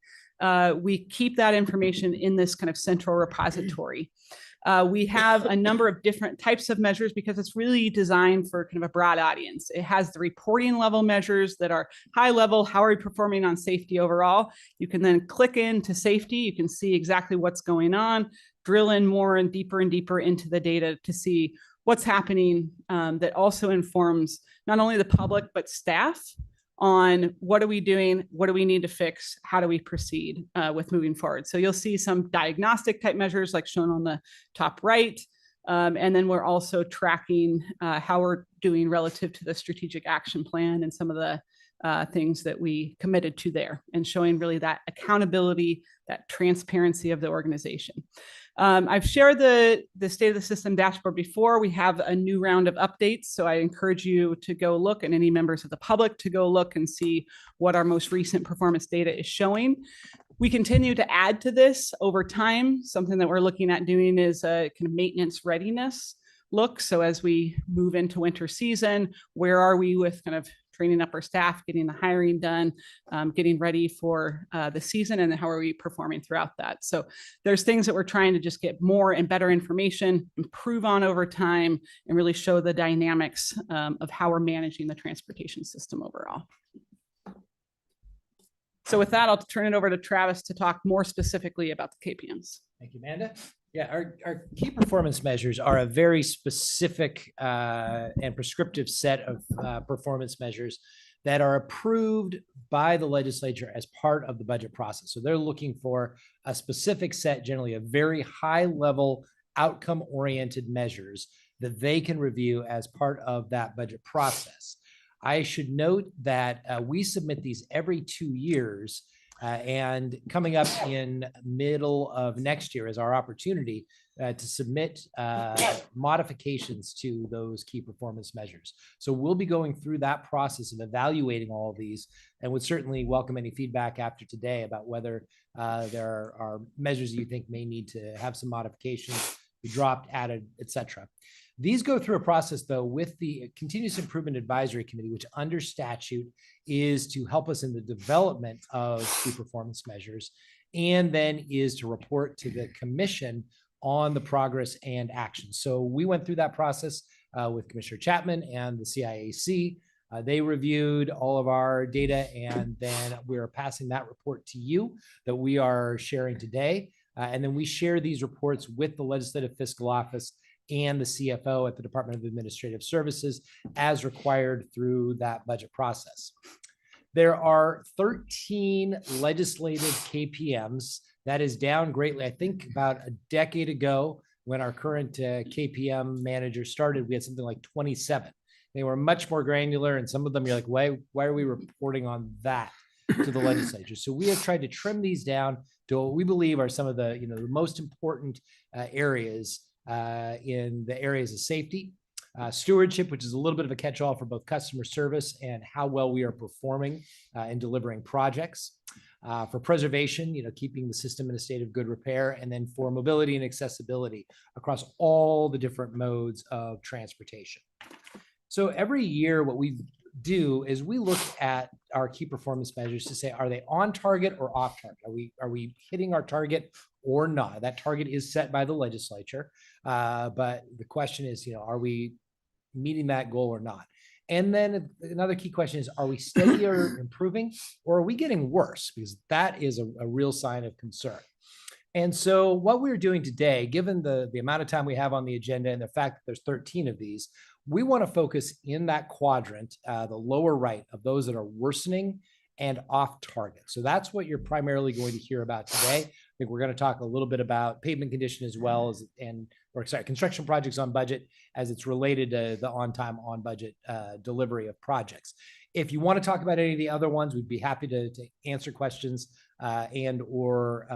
We keep that information in this kind of central repository. We have a number of different types of measures because it's really designed for kind of a broad audience. It has the reporting level measures that are high level. How are we performing on safety overall? You can then click into safety. You can see exactly what's going on, drill in more and deeper into the data to see what's happening. That also informs not only the public, but staff on what are we doing, what do we need to fix, how do we proceed with moving forward. So you'll see some diagnostic type measures like shown on the top right. And then we're also tracking how we're doing relative to the strategic action plan and some of the things that we committed to there, and showing really that accountability, that transparency of the organization. I've shared the State of the System dashboard before. We have a new round of updates, so I encourage you to go look, and any members of the public to go look and see what our most recent performance data is showing. We continue to add to this over time. Something that we're looking at doing is a kind of maintenance readiness, look. So as we move into winter season, where are we with kind of training up our staff, getting the hiring done, getting ready for the season, and then how are we performing throughout that? So there's things that we're trying to just get more and better information, improve on over time, and really show the dynamics of how we're managing the transportation system overall. So with that, I'll turn it over to Travis to talk more specifically about the KPMs. Thank you, Amanda. Yeah, our key performance measures are a very specific and prescriptive set of performance measures that are approved by the legislature as part of the budget process. So they're looking for a specific set, generally a very high level outcome-oriented measures that they can review as part of that budget process. I should note that we submit these every 2 years. And coming up in middle of next year is our opportunity to submit modifications to those key performance measures. So we'll be going through that process of evaluating all of these, and would certainly welcome any feedback after today about whether there are measures you think may need to have some modifications, be dropped, added, etc. These go through a process, though, with the Continuous Improvement Advisory Committee, which under statute is to help us in the development of key performance measures, and then is to report to the commission on the progress and action. So we went through that process with Commissioner Chapman and the CIAC. They reviewed all of our data, and then we're passing that report to you that we are sharing today. And then we share these reports with the Legislative Fiscal Office and the CFO at the Department of Administrative Services as required through that budget process. There are 13 legislative KPMs. That is down greatly. I think about a decade ago when our current KPM manager started, we had something like 27. They were much more granular, and some of them you're like, why are we reporting on that to the legislature? So we have tried to trim these down to what we believe are some of the, the most important areas in the areas of safety, stewardship, which is a little bit of a catch-all for both customer service and how well we are performing in delivering projects. For preservation, keeping the system in a state of good repair, and then for mobility and accessibility across all the different modes of transportation. So every year, what we do is we look at our key performance measures to say, are they on target or off target? Are we hitting our target or not? That target is set by the legislature, but the question is, are we meeting that goal or not? And then another key question is, are we steady or improving, or are we getting worse? Because that is a real sign of concern. And so what we're doing today, given the amount of time we have on the agenda and the fact that there's 13 of these, we want to focus in that quadrant, the lower right, of those that are worsening and off target. So that's what you're primarily going to hear about today. I think we're going to talk a little bit about pavement condition as well as, construction projects on budget as it's related to the on time, on budget delivery of projects. If you want to talk about any of the other ones, we'd be happy to answer questions and or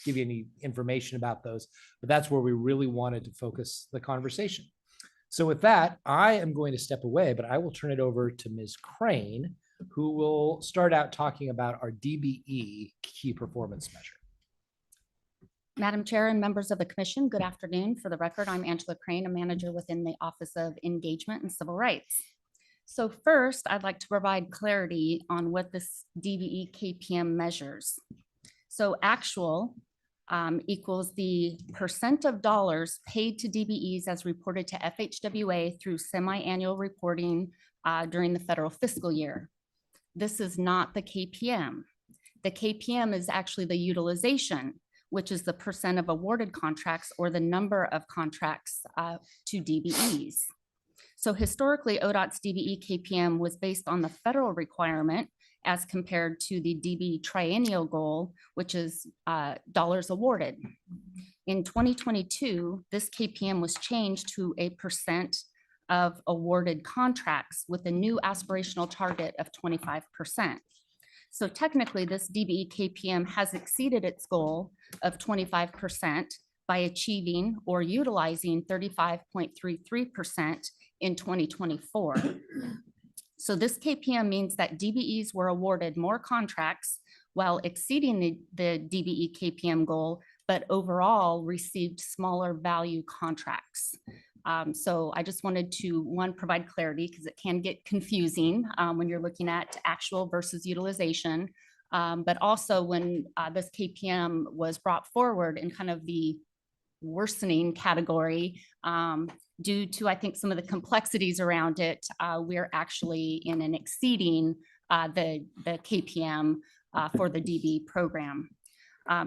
give you any information about those. But that's where we really wanted to focus the conversation. So with that, I am going to step away, but I will turn it over to Ms. Crane, who will start out talking about our DBE key performance measure. Madam Chair and members of the Commission, good afternoon. For the record, I'm Angela Crane, a manager within the Office of Engagement and Civil Rights. So first, I'd like to provide clarity on what this DBE KPM measures. So actual equals the percent of dollars paid to DBEs as reported to FHWA through semi-annual reporting during the federal fiscal year. This is not the KPM. The KPM is actually the utilization, which is the percent of awarded contracts or the number of contracts to DBEs. So historically, ODOT's DBE KPM was based on the federal requirement as compared to the DBE triennial goal, which is dollars awarded. In 2022, this KPM was changed to a percent of awarded contracts with a new aspirational target of 25%. So technically, this DBE KPM has exceeded its goal of 25% by achieving or utilizing 35.33% in 2024. So this KPM means that DBEs were awarded more contracts while exceeding the DBE KPM goal, but overall received smaller value contracts. So I just wanted to, one, provide clarity because it can get confusing when you're looking at actual versus utilization. But also when this KPM was brought forward in kind of the worsening category, due to, I think, some of the complexities around it, we're actually in an exceeding the KPM for the DB program.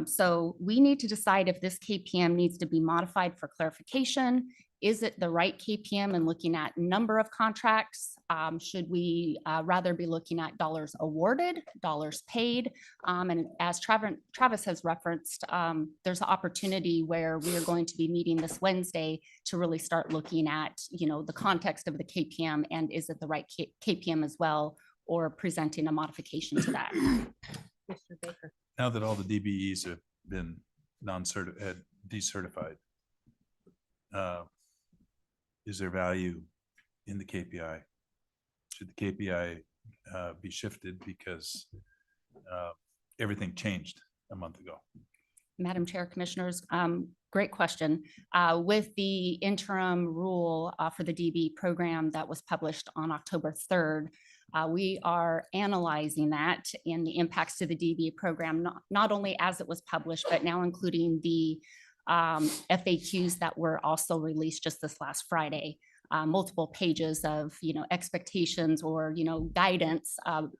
So we need to decide if this KPM needs to be modified for clarification. Is it the right KPM and looking at number of contracts? Should we rather be looking at dollars awarded, dollars paid? And as Travis has referenced, there's an opportunity where we are going to be meeting this Wednesday to really start looking at, you know, the context of the KPM and is it the right KPM as well, or presenting a modification to that. Mr. Baker. Now that all the DBEs have been decertified, is there value in the KPI? Should the KPI be shifted because everything changed a month ago? Madam Chair, Commissioners, great question. With the interim rule for the DB program that was published on October 3rd, we are analyzing that and the impacts to the DB program, not only as it was published, but now including the FAQs that were also released just this last Friday. Multiple pages of, you know, expectations or, you know, guidance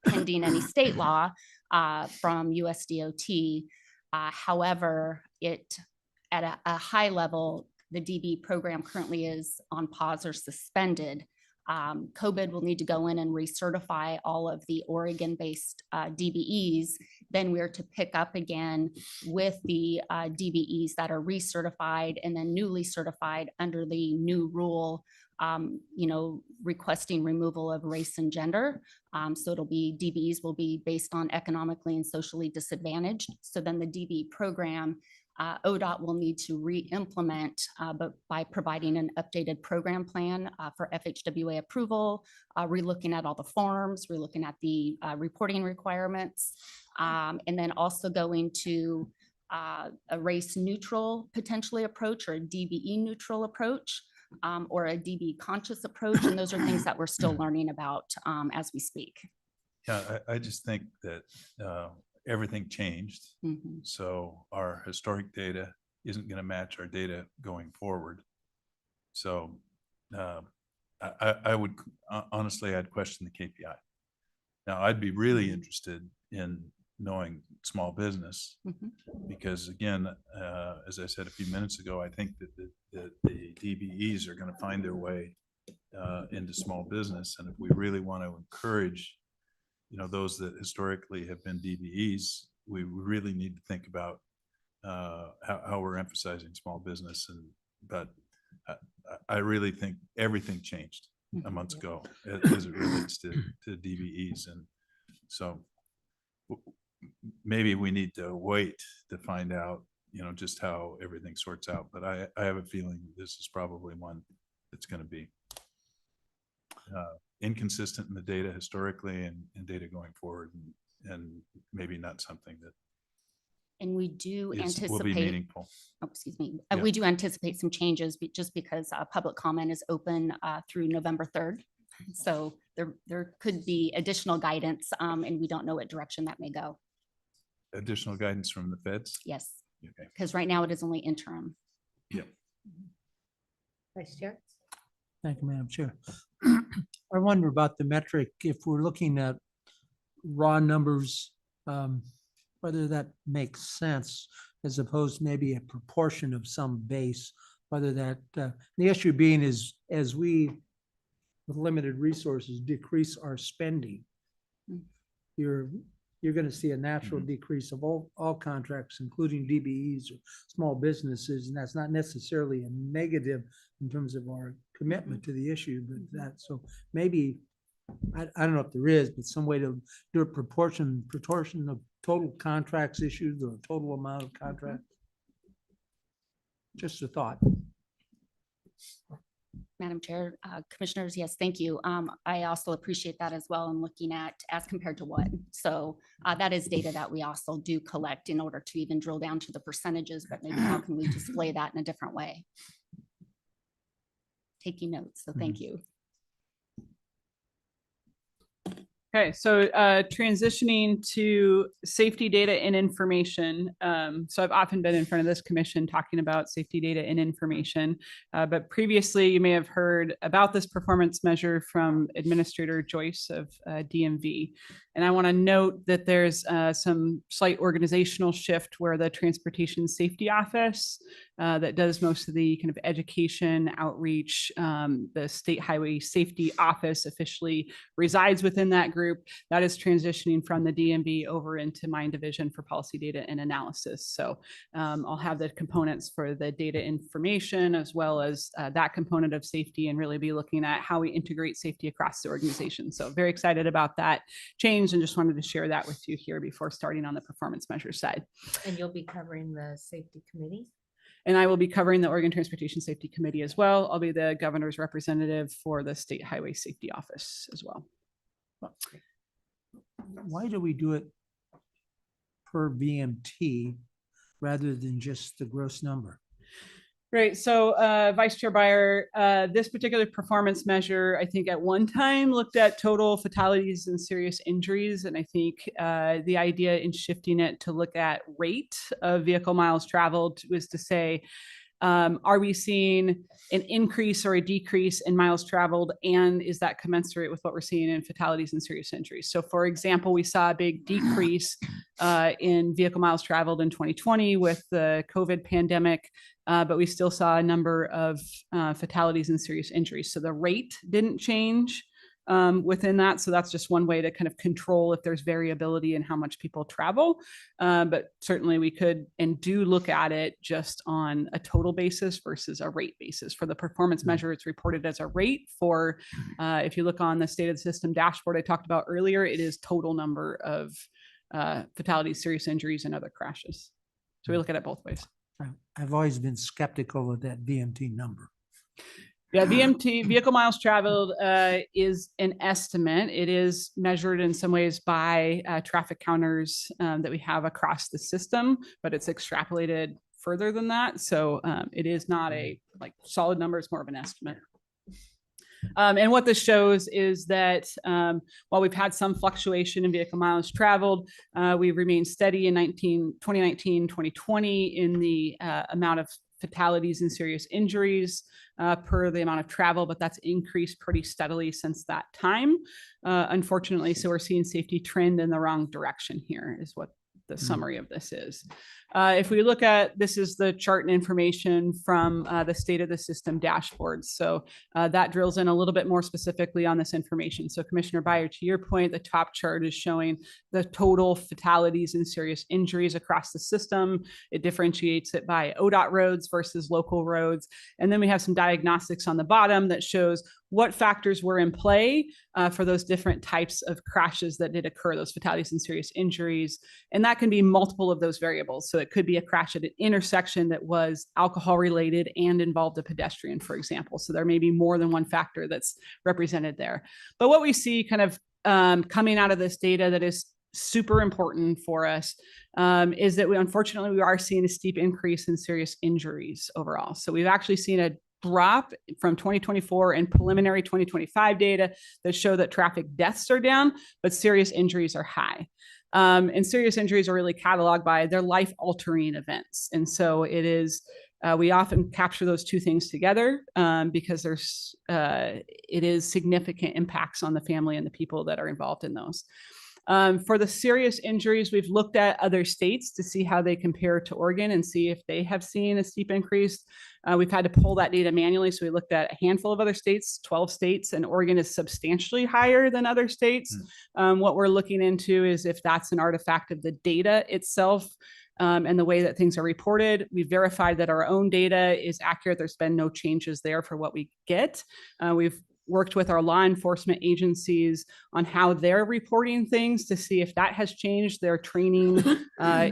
pending any state law from USDOT. However, it at a high level, the DB program currently is on pause or suspended. COVID will need to go in and recertify all of the Oregon-based DBEs. Then we're to pick up again with the DBEs that are recertified and then newly certified under the new rule, you know, requesting removal of race and gender. So it'll be DBEs will be based on economically and socially disadvantaged. So then the DB program, ODOT will need to re-implement, but by providing an updated program plan for FHWA approval, relooking at all the forms, relooking at the reporting requirements, and then also going to a race neutral potentially approach or a DBE neutral approach, or a DB conscious approach. And those are things that we're still learning about as we speak. Yeah, I just think that everything changed. Mm-hmm. So our historic data isn't going to match our data going forward. So I would honestly, I'd question the KPI. Now, I'd be really interested in knowing small business, mm-hmm. because again, as I said a few minutes ago, I think that the DBEs are going to find their way into small business. And if we really want to encourage, you know, those that historically have been DBEs, we really need to think about how we're emphasizing small business. But I really think everything changed a month ago as it relates to DBEs. And so maybe we need to wait to find out, you know, just how everything sorts out. But I have a feeling this is probably one that's going to be inconsistent in the data historically and data going forward, and maybe not something that. And we do anticipate, will be meaningful. Oh, excuse me. Yeah. We do anticipate some changes just because public comment is open through November 3rd. So there could be additional guidance and we don't know what direction that may go. Additional guidance from the feds? Yes. Okay. Because right now it is only interim. Yeah. Vice Chair. Thank you, Madam Chair. I wonder about the metric, if we're looking at raw numbers, whether that makes sense as opposed to maybe a proportion of some base, whether that, the issue being is as we, with limited resources, decrease our spending, you're going to see a natural decrease of all contracts, including DBEs or small businesses, and that's not necessarily a negative in terms of our commitment to the issue, but that, so maybe, I don't know if there is, but some way to do a proportion of total contracts issued or total amount of contracts. Just a thought. Madam Chair, Commissioners, yes, thank you. I also appreciate that as well in looking at as compared to what. So that is data that we also do collect in order to even drill down to the percentages, but maybe how can we display that in a different way? taking notes. So thank you. Okay, so transitioning to safety data and information. So I've often been in front of this commission talking about safety data and information, but previously you may have heard about this performance measure from Administrator Joyce of DMV. And I want to note that there's some slight organizational shift where the Transportation Safety Office that does most of the kind of education outreach, the State Highway Safety Office officially resides within that group. That is transitioning from the DMV over into my division for policy data and analysis. So I'll have the components for the data information as well as that component of safety, and really be looking at how we integrate safety across the organization. So very excited about that change, and just wanted to share that with you here before starting on the performance measure side. And you'll be covering the safety committee? And I will be covering the Oregon Transportation Safety Committee as well. I'll be the governor's representative for the State Highway Safety Office as well. Why do we do it per VMT rather than just the gross number? Right. So Vice Chair Beyer, this particular performance measure, I think at one time looked at total fatalities and serious injuries. And I think the idea in shifting it to look at rate of vehicle miles traveled was to say, are we seeing an increase or a decrease in miles traveled? And is that commensurate with what we're seeing in fatalities and serious injuries? So for example, we saw a big decrease in vehicle miles traveled in 2020 with the COVID pandemic, but we still saw a number of fatalities and serious injuries. So the rate didn't change within that. So that's just one way to kind of control if there's variability in how much people travel. But certainly we could and do look at it just on a total basis versus a rate basis. For the performance measure, it's reported as a rate. For if you look on the state of the system dashboard I talked about earlier, it is total number of fatalities, serious injuries, and other crashes. So we look at it both ways. I've always been skeptical of that VMT number. Yeah, VMT, vehicle miles traveled, is an estimate. It is measured in some ways by traffic counters that we have across the system, but it's extrapolated further than that. So it is not a solid number, it's more of an estimate. And what this shows is that while we've had some fluctuation in vehicle miles traveled, we've remained steady in 2019, 2020 in the amount of fatalities and serious injuries per the amount of travel, but that's increased pretty steadily since that time, unfortunately. So we're seeing safety trend in the wrong direction here is what the summary of this is. If we look at, this is the chart and information from the state of the system dashboard. So that drills in a little bit more specifically on this information. So Commissioner Beyer, to your point, the top chart is showing the total fatalities and serious injuries across the system. It differentiates it by ODOT roads versus local roads. And then we have some diagnostics on the bottom that shows what factors were in play for those different types of crashes that did occur, those fatalities and serious injuries. And that can be multiple of those variables. So it could be a crash at an intersection that was alcohol related and involved a pedestrian, for example. So there may be more than one factor that's represented there. But what we see kind of coming out of this data that is super important for us is that unfortunately we are seeing a steep increase in serious injuries overall. So we've actually seen a drop from 2024 and preliminary 2025 data that show that traffic deaths are down, but serious injuries are high. And serious injuries are really cataloged by their life-altering events. And so it is, we often capture those two things together because there's, it is significant impacts on the family and the people that are involved in those. For the serious injuries, we've looked at other states to see how they compare to Oregon and see if they have seen a steep increase. We've had to pull that data manually. So we looked at a handful of other states, 12 states, and Oregon is substantially higher than other states. What we're looking into is if that's an artifact of the data itself and the way that things are reported. We verified that our own data is accurate. There's been no changes there for what we get. We've worked with our law enforcement agencies on how they're reporting things to see if that has changed. Their training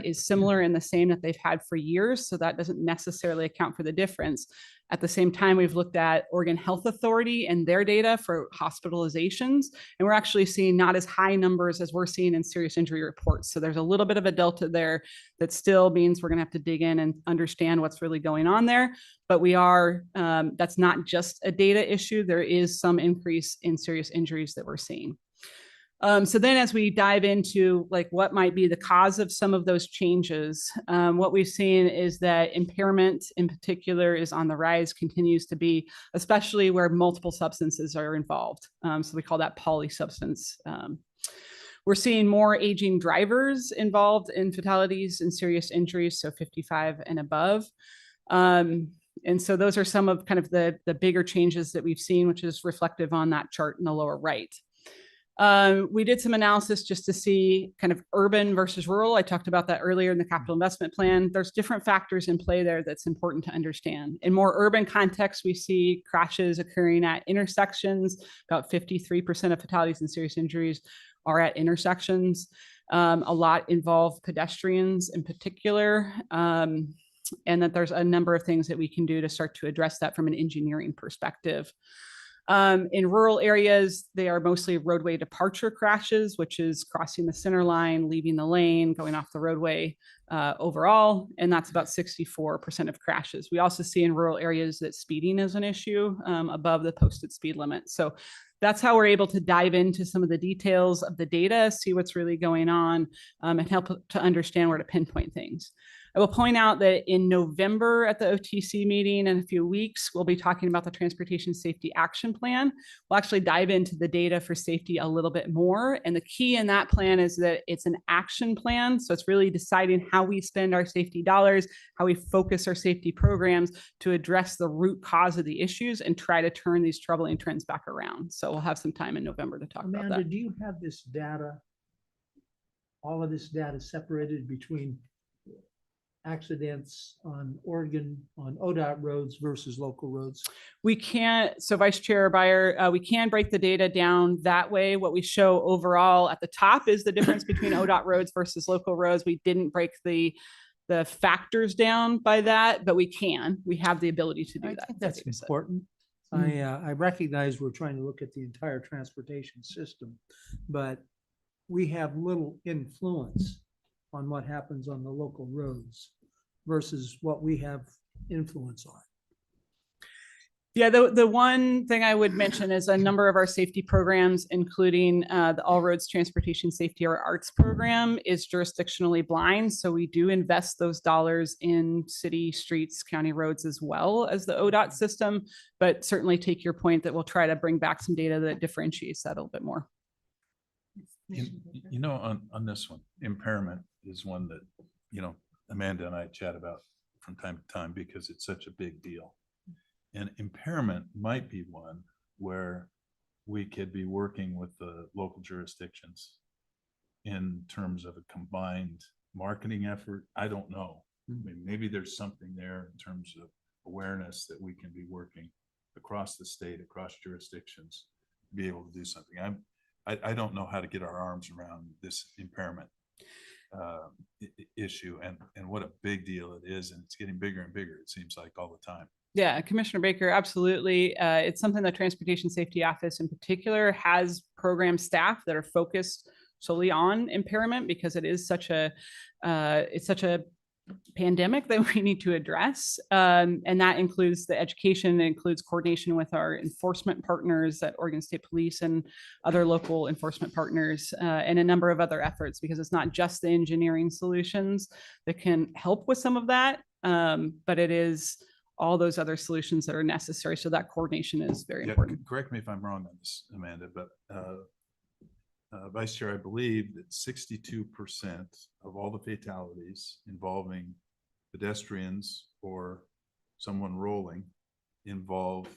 is similar and the same that they've had for years. So that doesn't necessarily account for the difference. At the same time, we've looked at Oregon Health Authority and their data for hospitalizations, and we're actually seeing not as high numbers as we're seeing in serious injury reports. So there's a little bit of a delta there that still means we're going to have to dig in and understand what's really going on there. But we are, that's not just a data issue. There is some increase in serious injuries that we're seeing. So then as we dive into like what might be the cause of some of those changes, what we've seen is that impairment in particular is on the rise, continues to be, especially where multiple substances are involved. So we call that polysubstance. We're seeing more aging drivers involved in fatalities and serious injuries, so 55 and above. And so those are some of kind of the bigger changes that we've seen, which is reflective on that chart in the lower right. We did some analysis just to see kind of urban versus rural. I talked about that earlier in the capital investment plan. There's different factors in play there that's important to understand. In more urban contexts, we see crashes occurring at intersections. About 53% of fatalities and serious injuries are at intersections. A lot involve pedestrians in particular. And that there's a number of things that we can do to start to address that from an engineering perspective. In rural areas, they are mostly roadway departure crashes, which is crossing the center line, leaving the lane, going off the roadway overall, and that's about 64% of crashes. We also see in rural areas that speeding is an issue above the posted speed limit. So that's how we're able to dive into some of the details of the data, see what's really going on, and help to understand where to pinpoint things. I will point out that in November at the OTC meeting in a few weeks, we'll be talking about the Transportation Safety Action Plan. We'll actually dive into the data for safety a little bit more. And the key in that plan is that it's an action plan. So it's really deciding how we spend our safety dollars, how we focus our safety programs to address the root cause of the issues and try to turn these troubling trends back around. So we'll have some time in November to talk about that. Do you have this data, all of this data separated between accidents on Oregon, on ODOT roads versus local roads? We can't, so Vice Chair Beyer, we can break the data down that way. What we show overall at the top is the difference between ODOT roads versus local roads. We didn't break the factors down by that, but we can. We have the ability to do that. I think that's important. I recognize we're trying to look at the entire transportation system, but we have little influence on what happens on the local roads versus what we have influence on. Yeah, the one thing I would mention is a number of our safety programs, including the All Roads Transportation Safety or ARTS program, is jurisdictionally blind. So we do invest those dollars in city streets, county roads, as well as the ODOT system, but certainly take your point that we'll try to bring back some data that differentiates that a little bit more. You know, on this one, impairment is one that, you know, Amanda and I chat about from time to time because it's such a big deal. And impairment might be one where we could be working with the local jurisdictions in terms of a combined marketing effort. I don't know. I mean, maybe there's something there in terms of awareness that we can be working across the state, across jurisdictions, to be able to do something. I don't know how to get our arms around this impairment issue and what a big deal it is. And it's getting bigger and bigger, it seems like, all the time. Yeah, Commissioner Baker, absolutely. It's something the Transportation Safety Office in particular has program staff that are focused solely on impairment because it is such a pandemic that we need to address. And that includes the education, it includes coordination with our enforcement partners at Oregon State Police and other local enforcement partners, and a number of other efforts, because it's not just the engineering solutions that can help with some of that, but it is all those other solutions that are necessary. So that coordination is very important. Correct me if I'm wrong on this, Amanda, but Vice Chair, I believe that 62% of all the fatalities involving pedestrians or someone rolling involve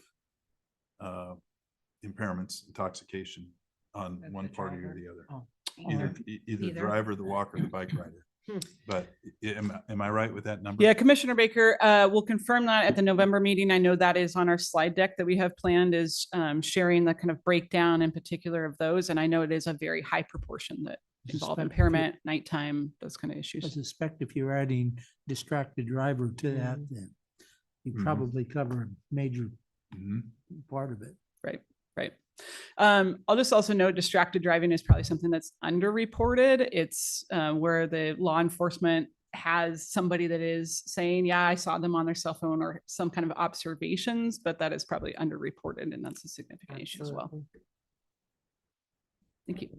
impairments, intoxication on one party or the other. Either the driver, the walker, the bike rider. But am I right with that number? Yeah, Commissioner Baker, we'll confirm that at the November meeting. I know that is on our slide deck that we have planned, is sharing the kind of breakdown in particular of those. And I know it is a very high proportion that involve impairment, nighttime, those kind of issues. I suspect if you're adding distracted driver to that, then you Mhm. probably cover a major Mhm. part of it. Right, right. I'll just also note distracted driving is probably something that's underreported. It's where the law enforcement has somebody that is saying, yeah, I saw them on their cell phone or some kind of observations, but that is probably underreported, and that's a significant issue as well. Thank you.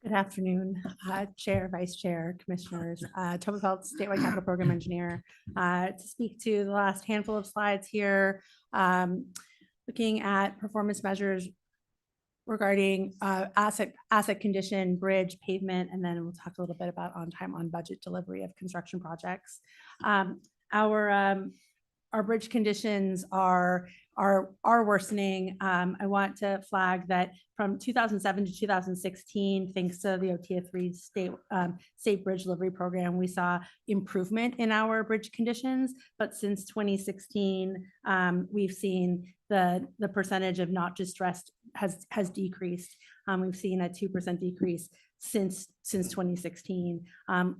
Good afternoon, Chair, Vice Chair, Commissioners, Tobin Phelps, Statewide Capital Program Engineer. To speak to the last handful of slides here, looking at performance measures regarding asset condition, bridge, pavement, and then we'll talk a little bit about on time, on budget delivery of construction projects. Our bridge conditions are worsening. I want to flag that from 2007 to 2016, thanks to the OTC 3 state bridge delivery program, we saw improvement in our bridge conditions. But since 2016, we've seen the percentage of not distressed has decreased. We've seen a 2% decrease since 2016,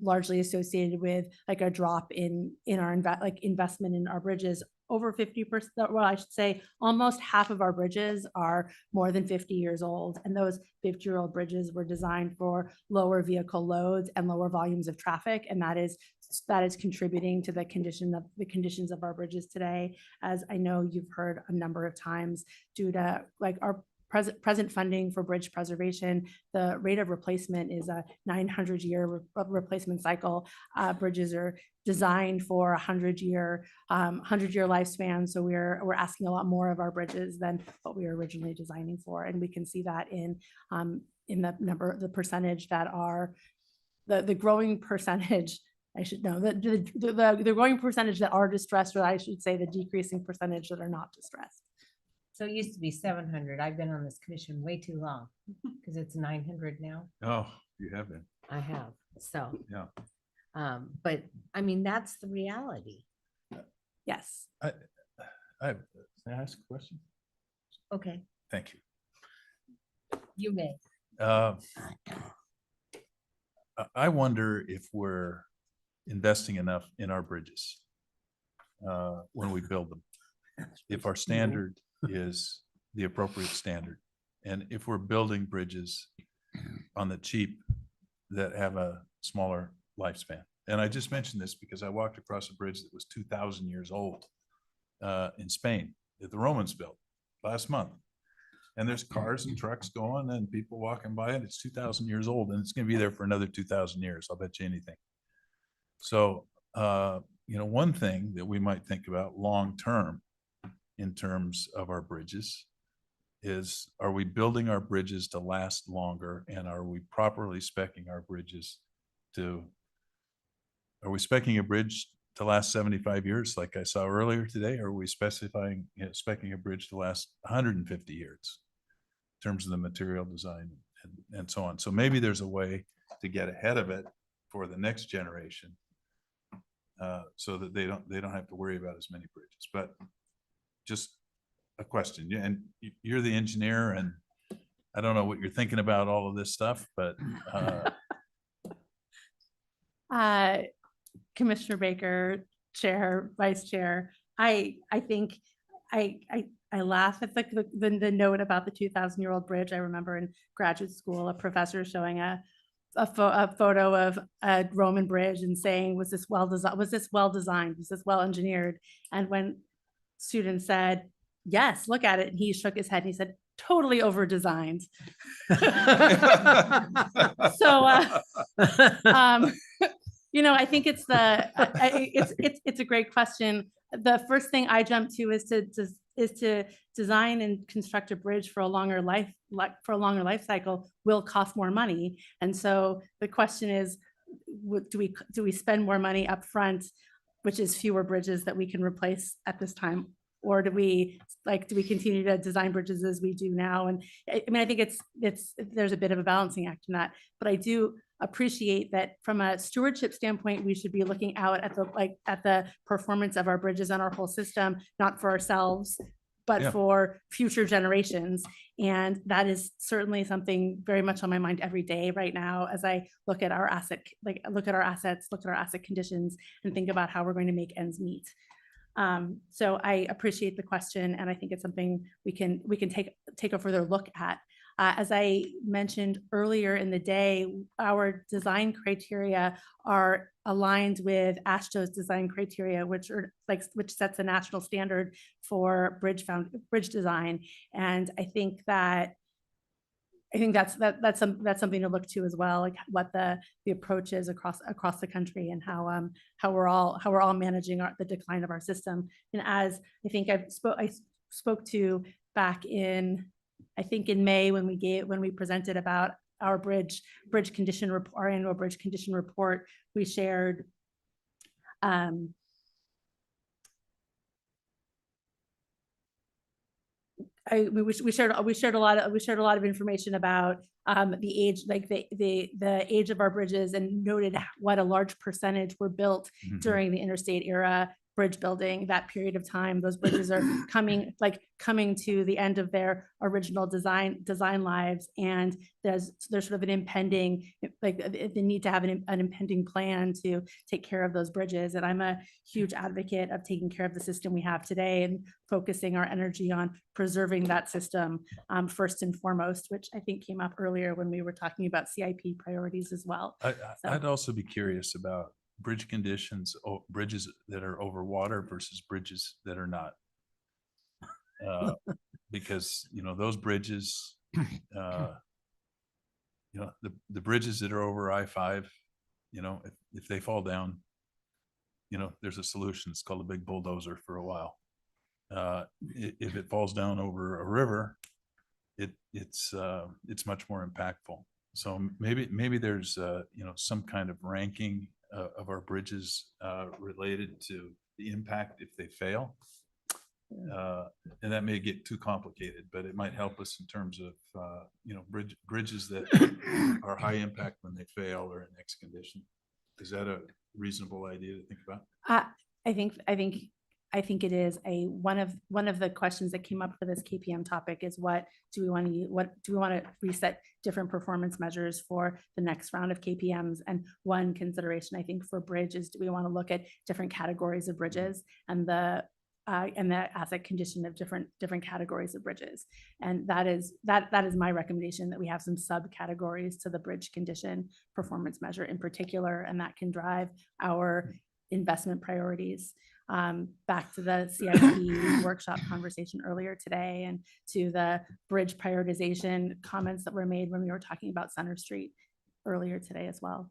largely associated with like a drop in our investment in our bridges. Over 50%, well, I should say almost half of our bridges are more than 50 years old. And those 50-year-old bridges were designed for lower vehicle loads and lower volumes of traffic. And that is contributing to the conditions of our bridges today. As I know you've heard a number of times, due to like our present funding for bridge preservation, the rate of replacement is a 900-year replacement cycle. Bridges are designed for 100-year lifespan. So we're asking a lot more of our bridges than what we were originally designing for. And we can see that in the percentage that are the growing percentage. I should know that the growing percentage that are distressed, or I should say the decreasing percentage that are not distressed. So it used to be 700. I've been on this commission way too long because it's 900 now. Oh, you have been. I have. So, Yeah. But I mean, that's the reality. Yes. Can I ask a question? Okay, Thank you. you may. I wonder if we're investing enough in our bridges when we build them. If our standard is the appropriate standard, and if we're building bridges on the cheap that have a smaller lifespan. And I just mentioned this because I walked across a bridge that was 2,000 years old in Spain that the Romans built last month. And there's cars and trucks going and people walking by it. It's 2,000 years old and it's going to be there for another 2,000 years. I'll bet you anything. So, one thing that we might think about long-term in terms of our bridges is, are we building our bridges to last longer, and are we properly speccing our bridges are we speccing a bridge to last 75 years like I saw earlier today, or are we specifying, speccing a bridge to last 150 years in terms of the material design and so on. So maybe there's a way to get ahead of it for the next generation so that they don't have to worry about as many bridges. But just a question. Yeah, and you're the engineer, and I don't know what you're thinking about all of this stuff, but Commissioner Baker, Chair, Vice Chair, I think I laugh at the note about the 2,000-year-old bridge. I remember in graduate school, a professor showing a photo of a Roman bridge and saying, was this well designed? Was this well designed? Was this well engineered? And when students said, yes, look at it, and he shook his head and he said, totally over designed. So, I think it's it's a great question. The first thing I jump to is to design and construct a bridge for a longer life cycle will cost more money. And so the question is, do we spend more money up front, which is fewer bridges that we can replace at this time? Or do we continue to design bridges as we do now? And I mean, I think there's a bit of a balancing act in that, but I do appreciate that from a stewardship standpoint, we should be looking out at the performance of our bridges and our whole system, not for ourselves, but Yeah. for future generations. And that is certainly something very much on my mind every day right now, as I look at our assets, look at our asset conditions, and think about how we're going to make ends meet. So I appreciate the question, and I think it's something we can take a further look at. As I mentioned earlier in the day, our design criteria are aligned with AASHTO's design criteria, which sets a national standard for bridge design. And I think that's something to look to as well, like what the approach is across the country, and how we're all managing the decline of our system. And as I think I spoke to back in, I think in May, when we presented about our our annual bridge condition report, we shared we shared a lot of information about the age, like the age of our bridges, and noted what a large percentage were built during the interstate era bridge building. That period of time, those bridges are coming to the end of their original design lives, and there's sort of an impending, the need to have an impending plan to take care of those bridges. And I'm a huge advocate of taking care of the system we have today and focusing our energy on preserving that system first and foremost, which I think came up earlier when we were talking about CIP priorities as well. I'd also be curious about bridge conditions, bridges that are over water versus bridges that are not. Because, those bridges, the bridges that are over I-5, if they fall down, there's a solution. It's called a big bulldozer for a while. If it falls down over a river, it's much more impactful. So maybe there's some kind of ranking of our bridges related to the impact if they fail. And that may get too complicated, but it might help us in terms of bridges that are high impact when they fail or in X condition. Is that a reasonable idea to think about? I think it is one of the questions that came up for this KPM topic is what do we want to reset different performance measures for the next round of KPMs? And one consideration I think for bridge is, do we want to look at different categories of bridges and the asset condition of different categories of bridges? And that is my recommendation, that we have some subcategories to the bridge condition performance measure in particular, and that can drive our investment priorities. Back to the CIP workshop conversation earlier today, and to the bridge prioritization comments that were made when we were talking about Center Street earlier today as well.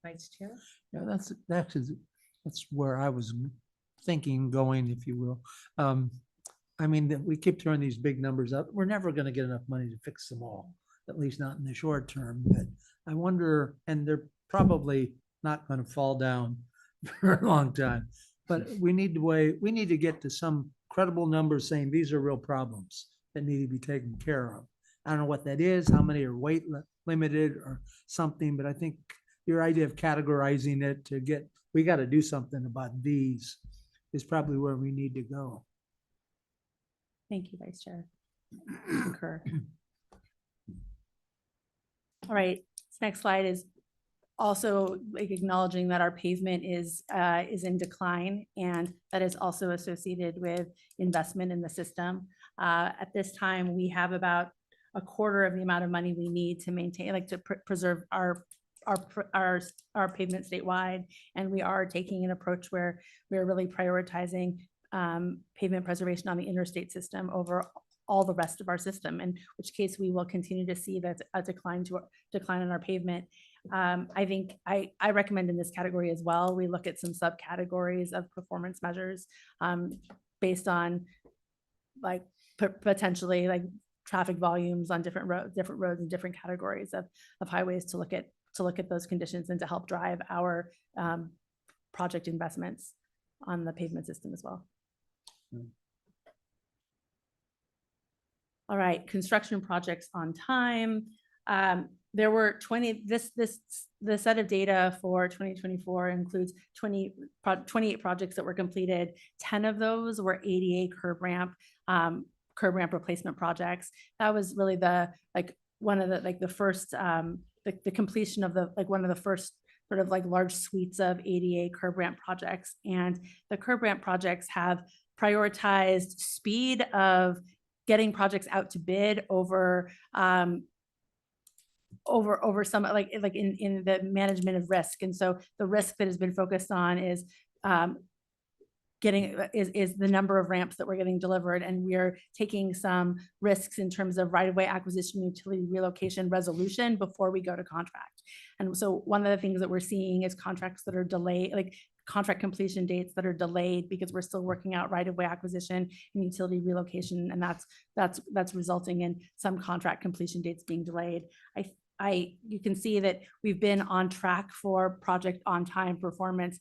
Vice Chair? Yeah, that's where I was thinking going, if you will. I mean, we keep throwing these big numbers out. We're never going to get enough money to fix them all, at least not in the short term. But I wonder, and they're probably not going to fall down for a long time. But we need to get to some credible numbers saying these are real problems that need to be taken care of. I don't know what that is, how many are weight limited or something, but I think your idea of categorizing it we got to do something about these is probably where we need to go. Thank you, Vice Chair. Concur. All right, this next slide is also acknowledging that our pavement is in decline, and that is also associated with investment in the system. At this time, we have about a quarter of the amount of money we need to maintain, to preserve our pavement statewide, and we are taking an approach where we are really prioritizing pavement preservation on the interstate system over all the rest of our system, in which case we will continue to see a decline in our pavement. I think I recommend in this category as well, we look at some subcategories of performance measures based on potentially traffic volumes on different roads and different categories of highways, to look at those conditions and to help drive our project investments on the pavement system as well. All right, construction projects on time. there were 20, the set of data for 2024 includes 28 projects that were completed. 10 of those were ADA curb ramp replacement projects. That was really the first the completion of one of the first sort of large suites of ADA curb ramp projects. And the curb ramp projects have prioritized speed of getting projects out to bid over some in the management of risk. And so the risk that has been focused on is is the number of ramps that we're getting delivered. And we are taking some risks in terms of right-of-way acquisition, utility relocation resolution before we go to contract. And so one of the things that we're seeing is contracts that are delayed, like contract completion dates that are delayed because we're still working out right-of-way acquisition and utility relocation. And that's resulting in some contract completion dates being delayed. You can see that we've been on track for project on time performance.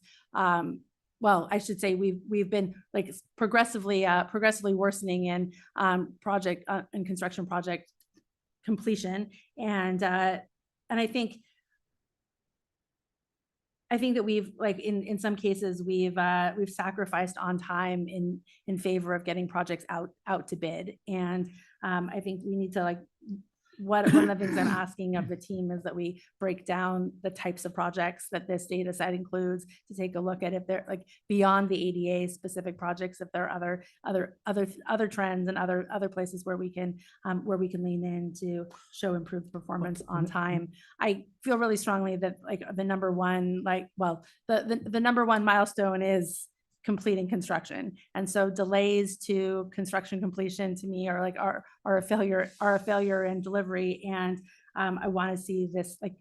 Well, I should say we've been progressively worsening in project and construction project completion, and I think that we've in some cases we've sacrificed on time in favor of getting projects out to bid, and I think we need to one of the things I'm asking of the team is that we break down the types of projects that this data set includes, to take a look at if they're beyond the ADA specific projects, if there are other trends and other places where we can lean in to show improved performance on time. I feel really strongly that the number one the number one milestone is completing construction, and so delays to construction completion to me are a failure in delivery. And I want to see this I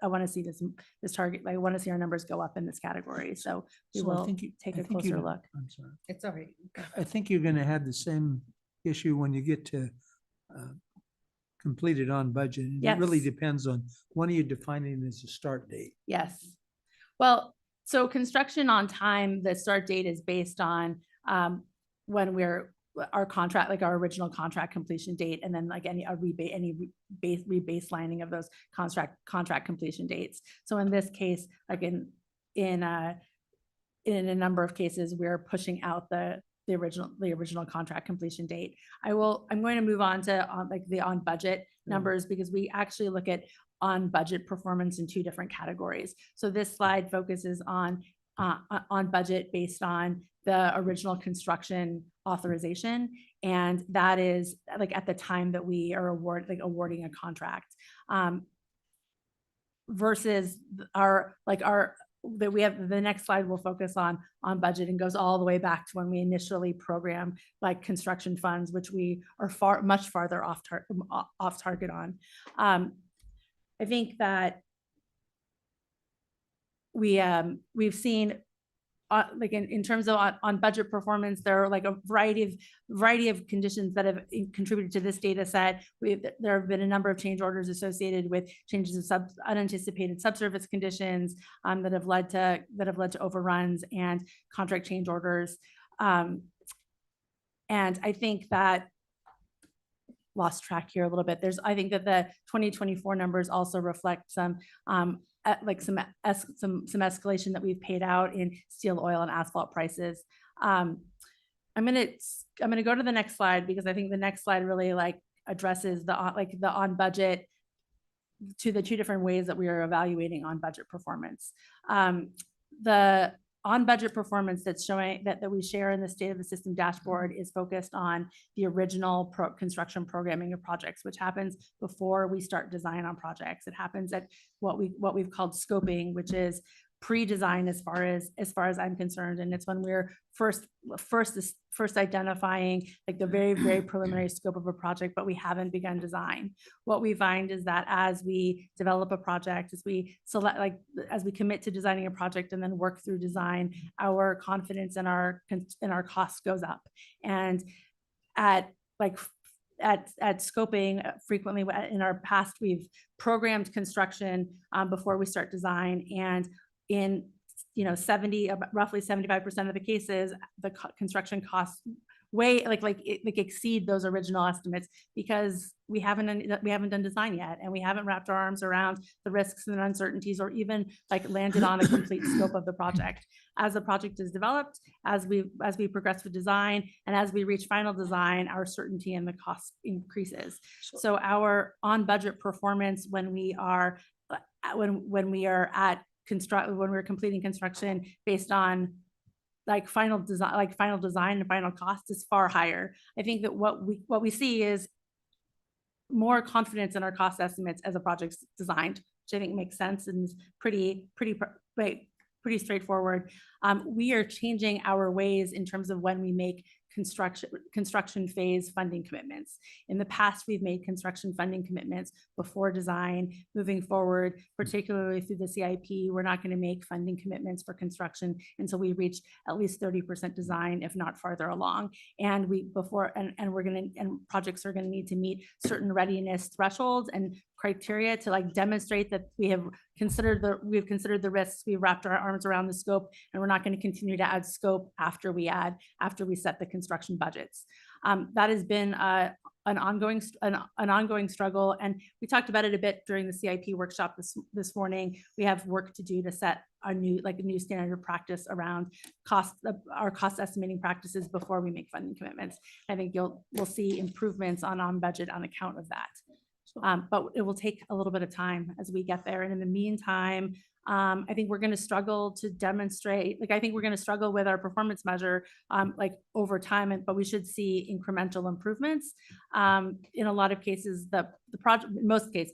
want to see this target. I want to see our numbers go up in this category. So we will take a closer look. I'm sorry. It's all right. I think you're going to have the same issue when you get to completed on budget. Yes. It really depends on when are you defining as a start date. Yes. Well, so construction on time, the start date is based on when our contract, our original contract completion date, and then any rebaselining of those contract completion dates. So in this case, in a number of cases, we're pushing out the original contract completion date. I'm going to move on to the on budget numbers, because we actually look at on budget performance in two different categories. So this slide focuses on budget based on the original construction authorization, and that is at the time that we are awarding a contract, versus that we have. The next slide will focus on budget and goes all the way back to when we initially programmed construction funds, which we are much farther off target on. I think that we've seen in terms of on budget performance, there are a variety of conditions that have contributed to this data set. There have been a number of change orders associated with changes of unanticipated subsurface conditions that have led to overruns and contract change orders. And I think that lost track here a little bit. I think that the 2024 numbers also reflect some escalation that we've paid out in steel, oil, and asphalt prices. I'm gonna go to the next slide, because I think the next slide really addresses the on budget to the two different ways that we are evaluating on budget performance. The on budget performance that's showing that we share in the state of the system dashboard is focused on the original construction programming of projects, which happens before we start design on projects. It happens at what we've called scoping, which is pre-design as far as I'm concerned, and it's when we're first identifying the very, very preliminary scope of a project, but we haven't begun design. What we find is that as we develop a project, as we select, as we commit to designing a project and then work through design, our confidence in our costs goes up. And at scoping, frequently in our past, we've programmed construction before we start design, and in roughly 75% of the cases, the construction costs way like exceed those original estimates because we haven't done design yet, and we haven't wrapped our arms around the risks and uncertainties, or even like landed on a complete scope of the project. As the project is developed, as we progress with design, and as we reach final design, our certainty and the cost increases. So our on budget performance when we are completing construction based on final design and final cost is far higher. I think that what we see is more confidence in our cost estimates as a project's designed, which I think makes sense and is pretty straightforward. We are changing our ways in terms of when we make construction phase funding commitments. In the past, we've made construction funding commitments before design. Moving forward, particularly through the CIP, we're not going to make funding commitments for construction until we reach at least 30% design, if not farther along. And projects are going to need to meet certain readiness thresholds and criteria to like demonstrate that we've considered the risks, we wrapped our arms around the scope, and we're not going to continue to add scope after we set the construction budgets. That has been an ongoing struggle, and we talked about it a bit during the CIP workshop this morning. We have work to do to set a new standard of practice around our cost estimating practices before we make funding commitments. I think we'll see improvements on budget on account of that. But it will take a little bit of time as we get there. And in the meantime, I think we're going to struggle to demonstrate, I think we're going to struggle with our performance measure, over time, but we should see incremental improvements. In a lot of cases, in most cases,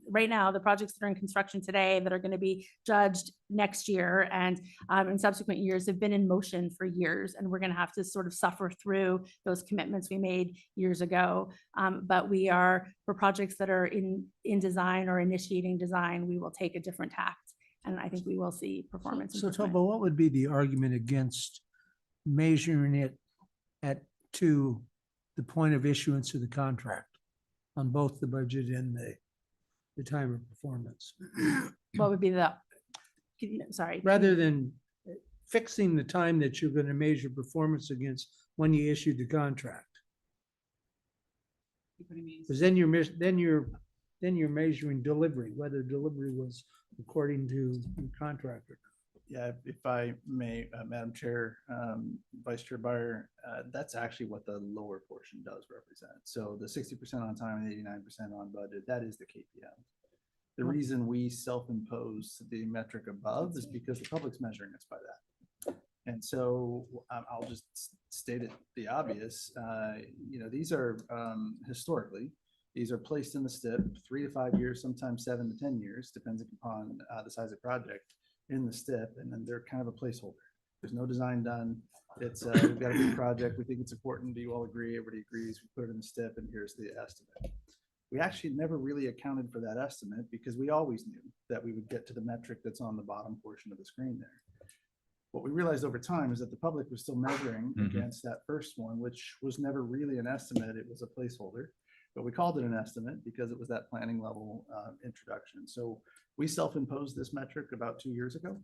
right now, the projects that are in construction today that are going to be judged next year and in subsequent years have been in motion for years, and we're going to have to sort of suffer through those commitments we made years ago. But for projects that are in design or initiating design, we will take a different tact. And I think we will see performance. So Toba, what would be the argument against measuring it to the point of issuance of the contract on both the budget and the time of performance? What would be sorry? Rather than fixing the time that you're going to measure performance against when you issued the contract. Because then you're measuring delivery, whether delivery was according to the contractor. Yeah, if I may, Madam Chair, Vice Chair Byer, that's actually what the lower portion does represent. So the 60% on time and 89% on budget, that is the KPM. The reason we self-impose the metric above is because the public's measuring us by that. And so I'll just state it the obvious. These are historically, these are placed in the STIP 3 to 5 years, sometimes 7 to 10 years, depending upon the size of the project in the STIP, and then they're kind of a placeholder. There's no design done. It's we've got a big project. We think it's important. Do you all agree? Everybody agrees. We put it in the STIP, and here's the estimate. We actually never really accounted for that estimate because we always knew that we would get to the metric that's on the bottom portion of the screen there. What we realized over time is that the public was still measuring against that first one, which was never really an estimate. It was a placeholder. But we called it an estimate because it was that planning level introduction. So we self-imposed this metric about 2 years ago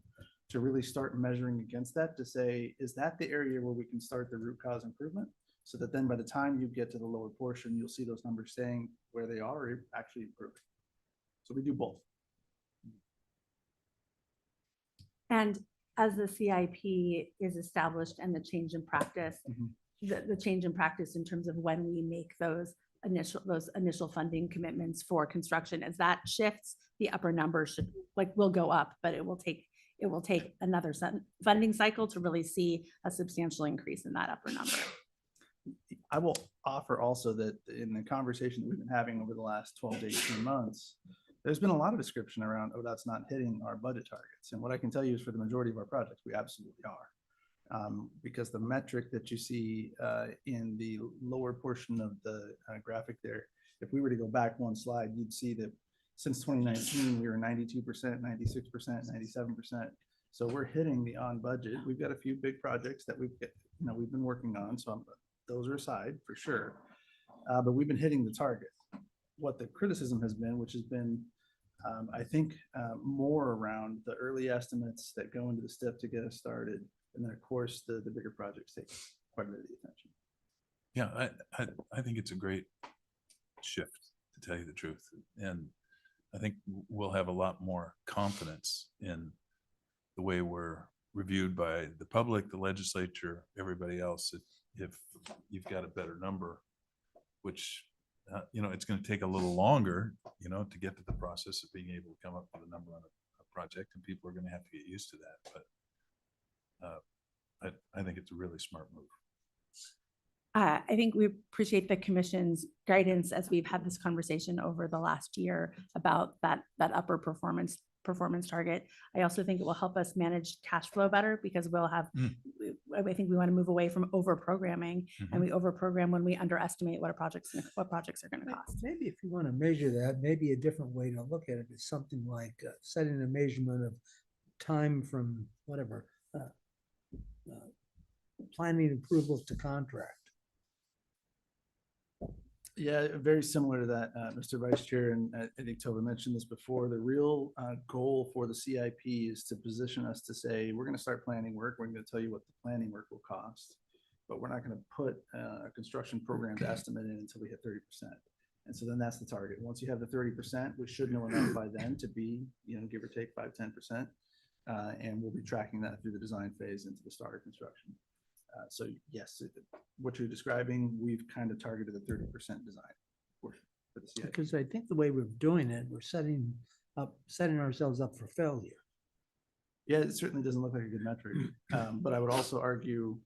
to really start measuring against that to say, is that the area where we can start the root cause improvement? So that then by the time you get to the lower portion, you'll see those numbers staying where they are or actually improving. So we do both. And as the CIP is established and the change in practice, the change in practice in terms of when we make those initial funding commitments for construction, as that shifts, the upper number will go up, but it will take another funding cycle to really see a substantial increase in that upper number. I will offer also that in the conversation that we've been having over the last 12 to 18 months, there's been a lot of description around ODOT's not hitting our budget targets. And what I can tell you is for the majority of our projects, we absolutely are. Because the metric that you see in the lower portion of the graphic there, if we were to go back one slide, you'd see that since 2019, we were 92%, 96%, 97%. So we're hitting the on budget. We've got a few big projects that we've been working on. So those are aside for sure. But we've been hitting the target. What the criticism has been, which has been, I think, more around the early estimates that go into the STIP to get us started. And then, of course, the bigger projects take quite a bit of the attention. Yeah, I think it's a great shift, to tell you the truth. And I think we'll have a lot more confidence in the way we're reviewed by the public, the legislature, everybody else. If you've got a better number, which, it's going to take a little longer, to get to the process of being able to come up with a number on a project, and people are going to have to get used to that. But I think it's a really smart move. I think we appreciate the commission's guidance as we've had this conversation over the last year about that upper performance target. I also think it will help us manage cash flow better, because we'll have, I think we want to move away from over programming, and we over program when we underestimate what projects are going to cost. Maybe if you want to measure that, maybe a different way to look at it is something like setting a measurement of time from whatever, planning approvals to contract. Yeah, very similar to that, Mr. Vice Chair, and I think Tova mentioned this before. The real goal for the CIP is to position us to say, we're going to start planning work. We're going to tell you what the planning work will cost, but we're not going to put a construction program estimate in until we hit 30%. And so then that's the target. Once you have the 30%, we should know enough by then to be, give or take 5-10%. And we'll be tracking that through the design phase into the start of construction. So yes, what you're describing, we've kind of targeted the 30% design portion for the CIP. Because I think the way we're doing it, we're setting ourselves up for failure. Yeah, it certainly doesn't look like a good metric. But I would also argue,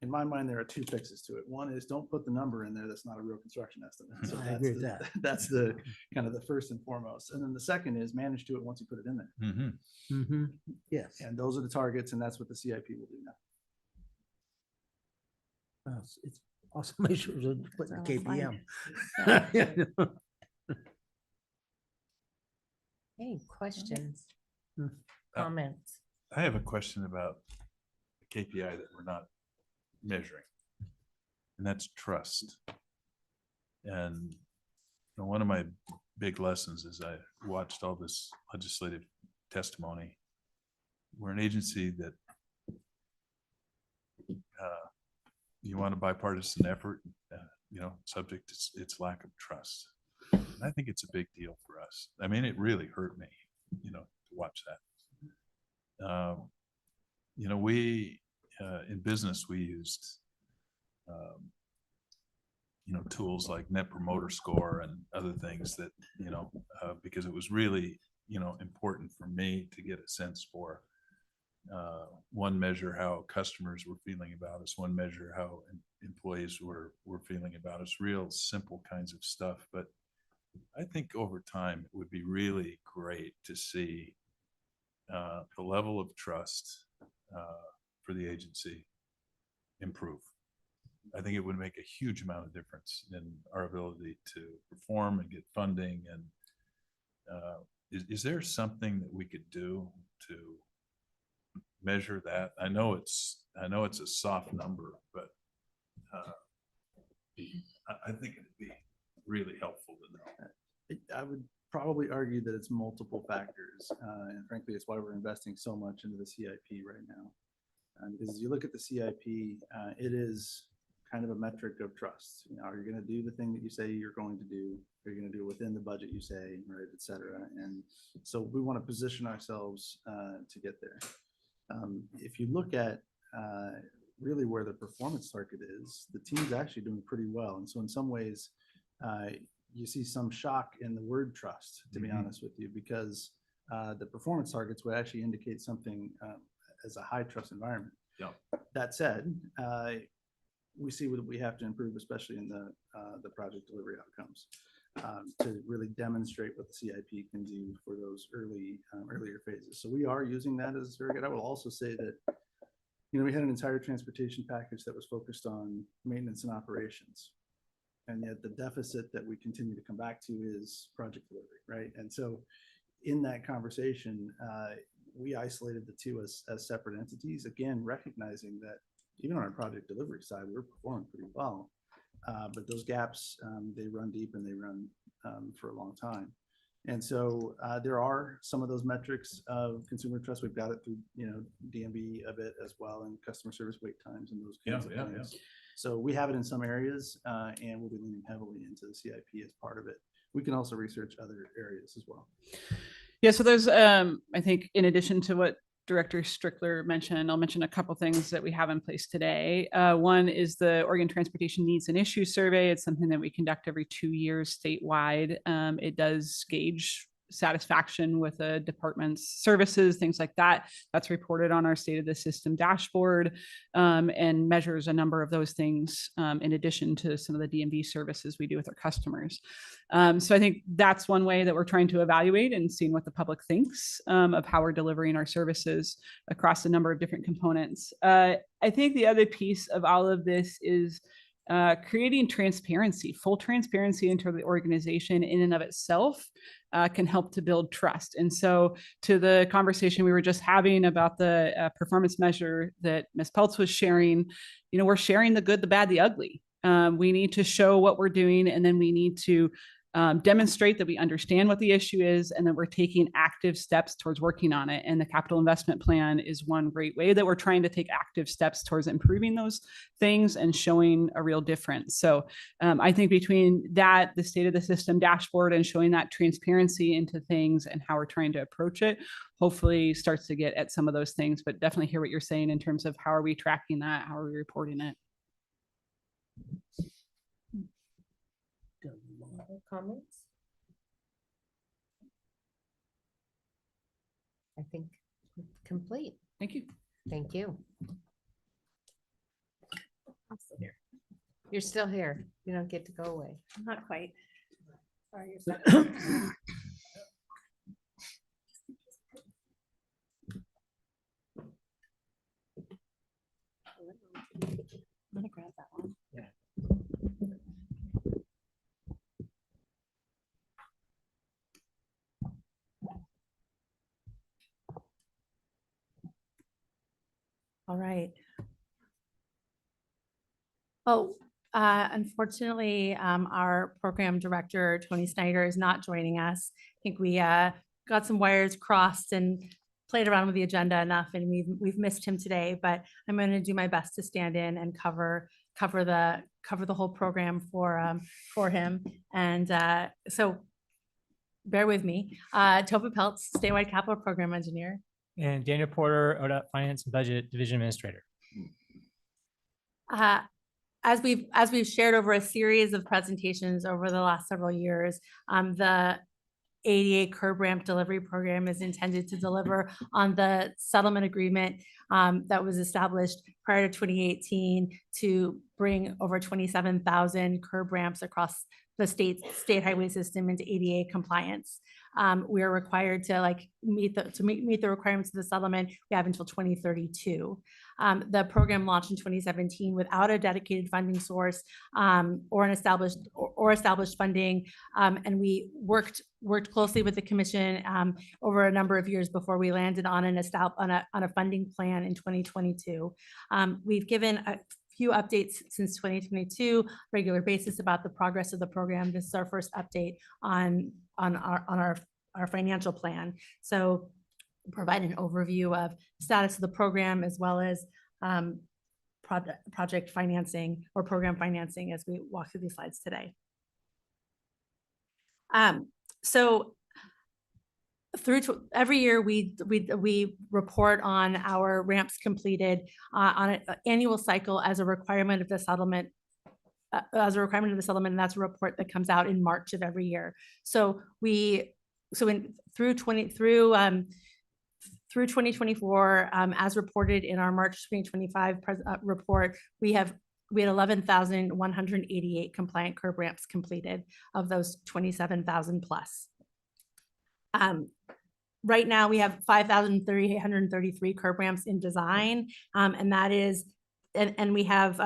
in my mind, there are two fixes to it. One is, don't put the number in there that's not a real construction estimate. So I agree with that. That's the kind of the first and foremost. And then the second is manage to it once you put it in there. Yes. And those are the targets, and that's what the CIP will do now. It's also make sure to put in the KPM. Any questions, comments? I have a question about the KPI that we're not measuring, and that's trust. And one of my big lessons is I watched all this legislative testimony. We're an agency that you want a bipartisan effort, subject to its lack of trust. And I think it's a big deal for us. I mean, it really hurt me, to watch that. We in business, we used tools like Net Promoter Score and other things that because it was really important for me to get a sense for one measure how customers were feeling about us, one measure how employees were feeling about us, real simple kinds of stuff. But I think over time it would be really great to see the level of trust for the agency improve. I think it would make a huge amount of difference in our ability to perform and get funding. And is there something that we could do to measure that? I know it's a soft number, but I think it'd be really helpful to know. I would probably argue that it's multiple factors, and frankly, it's why we're investing so much into the CIP right now. Because as you look at the CIP, it is kind of a metric of trust. Are you going to do the thing that you say you're going to do? Are you going to do it within the budget you say, right, et cetera? And so we want to position ourselves to get there. If you look at really where the performance target is, the team's actually doing pretty well. And so in some ways, you see some shock in the word trust, to be honest with you, because the performance targets would actually indicate something as a high trust environment. Yeah. That said, we see what we have to improve, especially in the project delivery outcomes, to really demonstrate what the CIP can do for those earlier phases. So we are using that as a surrogate. I will also say that we had an entire transportation package that was focused on maintenance and operations, and yet the deficit that we continue to come back to is project delivery, right? And so in that conversation, we isolated the two as separate entities, again, recognizing that even on our project delivery side, we're performing pretty well. But those gaps, they run deep and they run for a long time. And so there are some of those metrics of consumer trust. We've got it through, DMV a bit as well, and customer service wait times and those kinds of things. So we have it in some areas, and we'll be leaning heavily into the CIP as part of it. We can also research other areas as well. Yeah, so there's, I think in addition to what Director Strickler mentioned, I'll mention a couple things that we have in place today. One is the Oregon Transportation Needs and Issues Survey. It's something that we conduct every 2 years statewide. It does gauge satisfaction with a department's services, things like that. That's reported on our State of the System dashboard, and measures a number of those things in addition to some of the DMV services we do with our customers. So I think that's one way that we're trying to evaluate and seeing what the public thinks of how we're delivering our services across a number of different components. I think the other piece of all of this is creating transparency, full transparency into the organization in and of itself can help to build trust. And so to the conversation we were just having about the performance measure that Ms. Peltz was sharing, we're sharing the good, the bad, the ugly. We need to show what we're doing, and then we need to demonstrate that we understand what the issue is and that we're taking active steps towards working on it. And the capital investment plan is one great way that we're trying to take active steps towards improving those things and showing a real difference. So I think between that, the State of the System dashboard, and showing that transparency into things and how we're trying to approach it, hopefully starts to get at some of those things. But definitely hear what you're saying in terms of how are we tracking that? How are we reporting it? Comments? I think complete. Thank you. Thank you. I'm still here. You're still here. You don't get to go away. Not quite. Sorry. I'm gonna grab that one. Yeah. All right. Oh, unfortunately, our program director, Tony Snyder, is not joining us. I think we got some wires crossed and played around with the agenda enough, and we've missed him today. But I'm going to do my best to stand in and cover the whole program for him. And so bear with me. Tova Peltz, statewide capital program engineer. And Daniel Porter, ODOT Finance and Budget Division Administrator. As we've shared over a series of presentations over the last several years, the ADA curb ramp delivery program is intended to deliver on the settlement agreement that was established prior to 2018 to bring over 27,000 curb ramps across the state highway system into ADA compliance. We are required to meet the requirements of the settlement. We have until 2032. The program launched in 2017 without a dedicated funding source or established funding, and we worked closely with the commission over a number of years before we landed on a funding plan in 2022. We've given a few updates since 2022, regular basis about the progress of the program. This is our first update on our financial plan. So provide an overview of status of the program as well as project financing or program financing as we walk through these slides today. So every year we report on our ramps completed on an annual cycle as a requirement of the settlement. And that's a report that comes out in March of every year. So through 2024, as reported in our March 2025 report, we had 11,188 compliant curb ramps completed of those 27,000 plus. Right now we have 5,333 curb ramps in design, and that is, and we have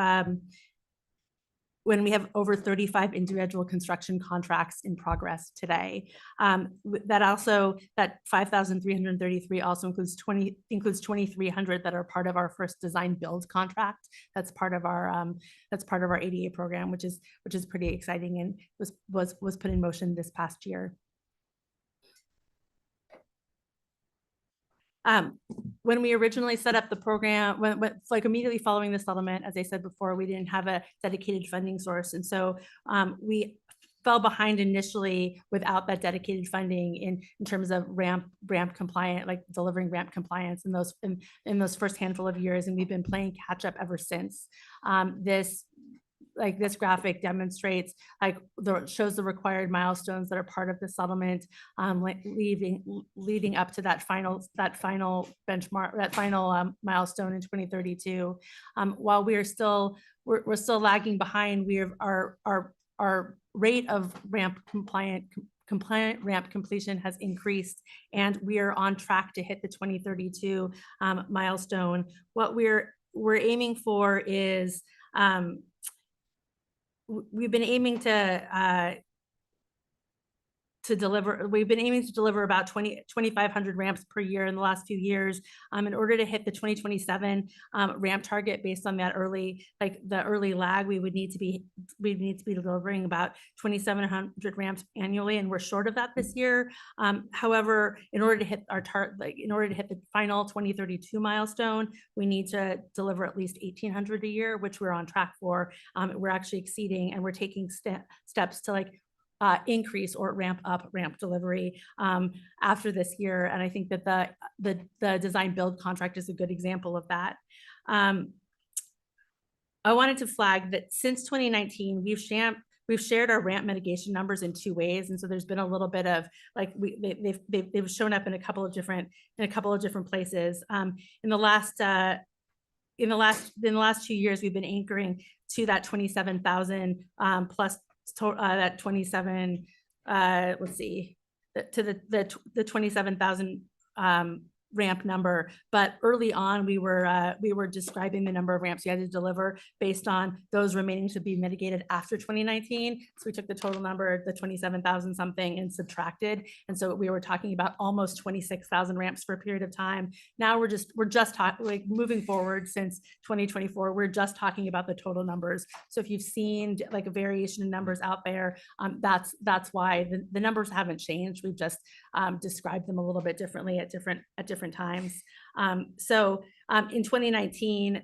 when we have over 35 individual construction contracts in progress today. That 5,333 also includes 2,300 that are part of our first design build contract. That's part of our ADA program, which is pretty exciting and was put in motion this past year. When we originally set up the program, like immediately following the settlement, as I said before, we didn't have a dedicated funding source. And so we fell behind initially without that dedicated funding in terms of ramp compliant, like delivering ramp compliance in those first handful of years. And we've been playing catch up ever since. This graphic demonstrates, shows the required milestones that are part of the settlement, leading up to that final benchmark, that final milestone in 2032. While we're still lagging behind, our rate of compliant ramp completion has increased, and we are on track to hit the 2032 milestone. What we're aiming for is we've been aiming to deliver about 2,500 ramps per year in the last few years. In order to hit the 2027 ramp target based on that early lag, we would need to be delivering about 2,700 ramps annually, and we're short of that this year. However, in order to hit our in order to hit the final 2032 milestone, we need to deliver at least 1,800 a year, which we're on track for. We're actually exceeding, and we're taking steps to increase or ramp up ramp delivery after this year. And I think that the design build contract is a good example of that. I wanted to flag that since 2019, we've shared our ramp mitigation numbers in two ways. And so there's been a little bit of they've shown up in a couple of different places. In the last 2 years, we've been anchoring to that 27,000 plus that 27, let's see, to the 27,000 ramp number. But early on, we were describing the number of ramps we had to deliver based on those remaining to be mitigated after 2019. So we took the total number, the 27,000 something, and subtracted. And so we were talking about almost 26,000 ramps for a period of time. Now we're just talking, moving forward since 2024, we're just talking about the total numbers. So if you've seen a variation in numbers out there, that's why the numbers haven't changed. We've just described them a little bit differently at different times. So in 2019,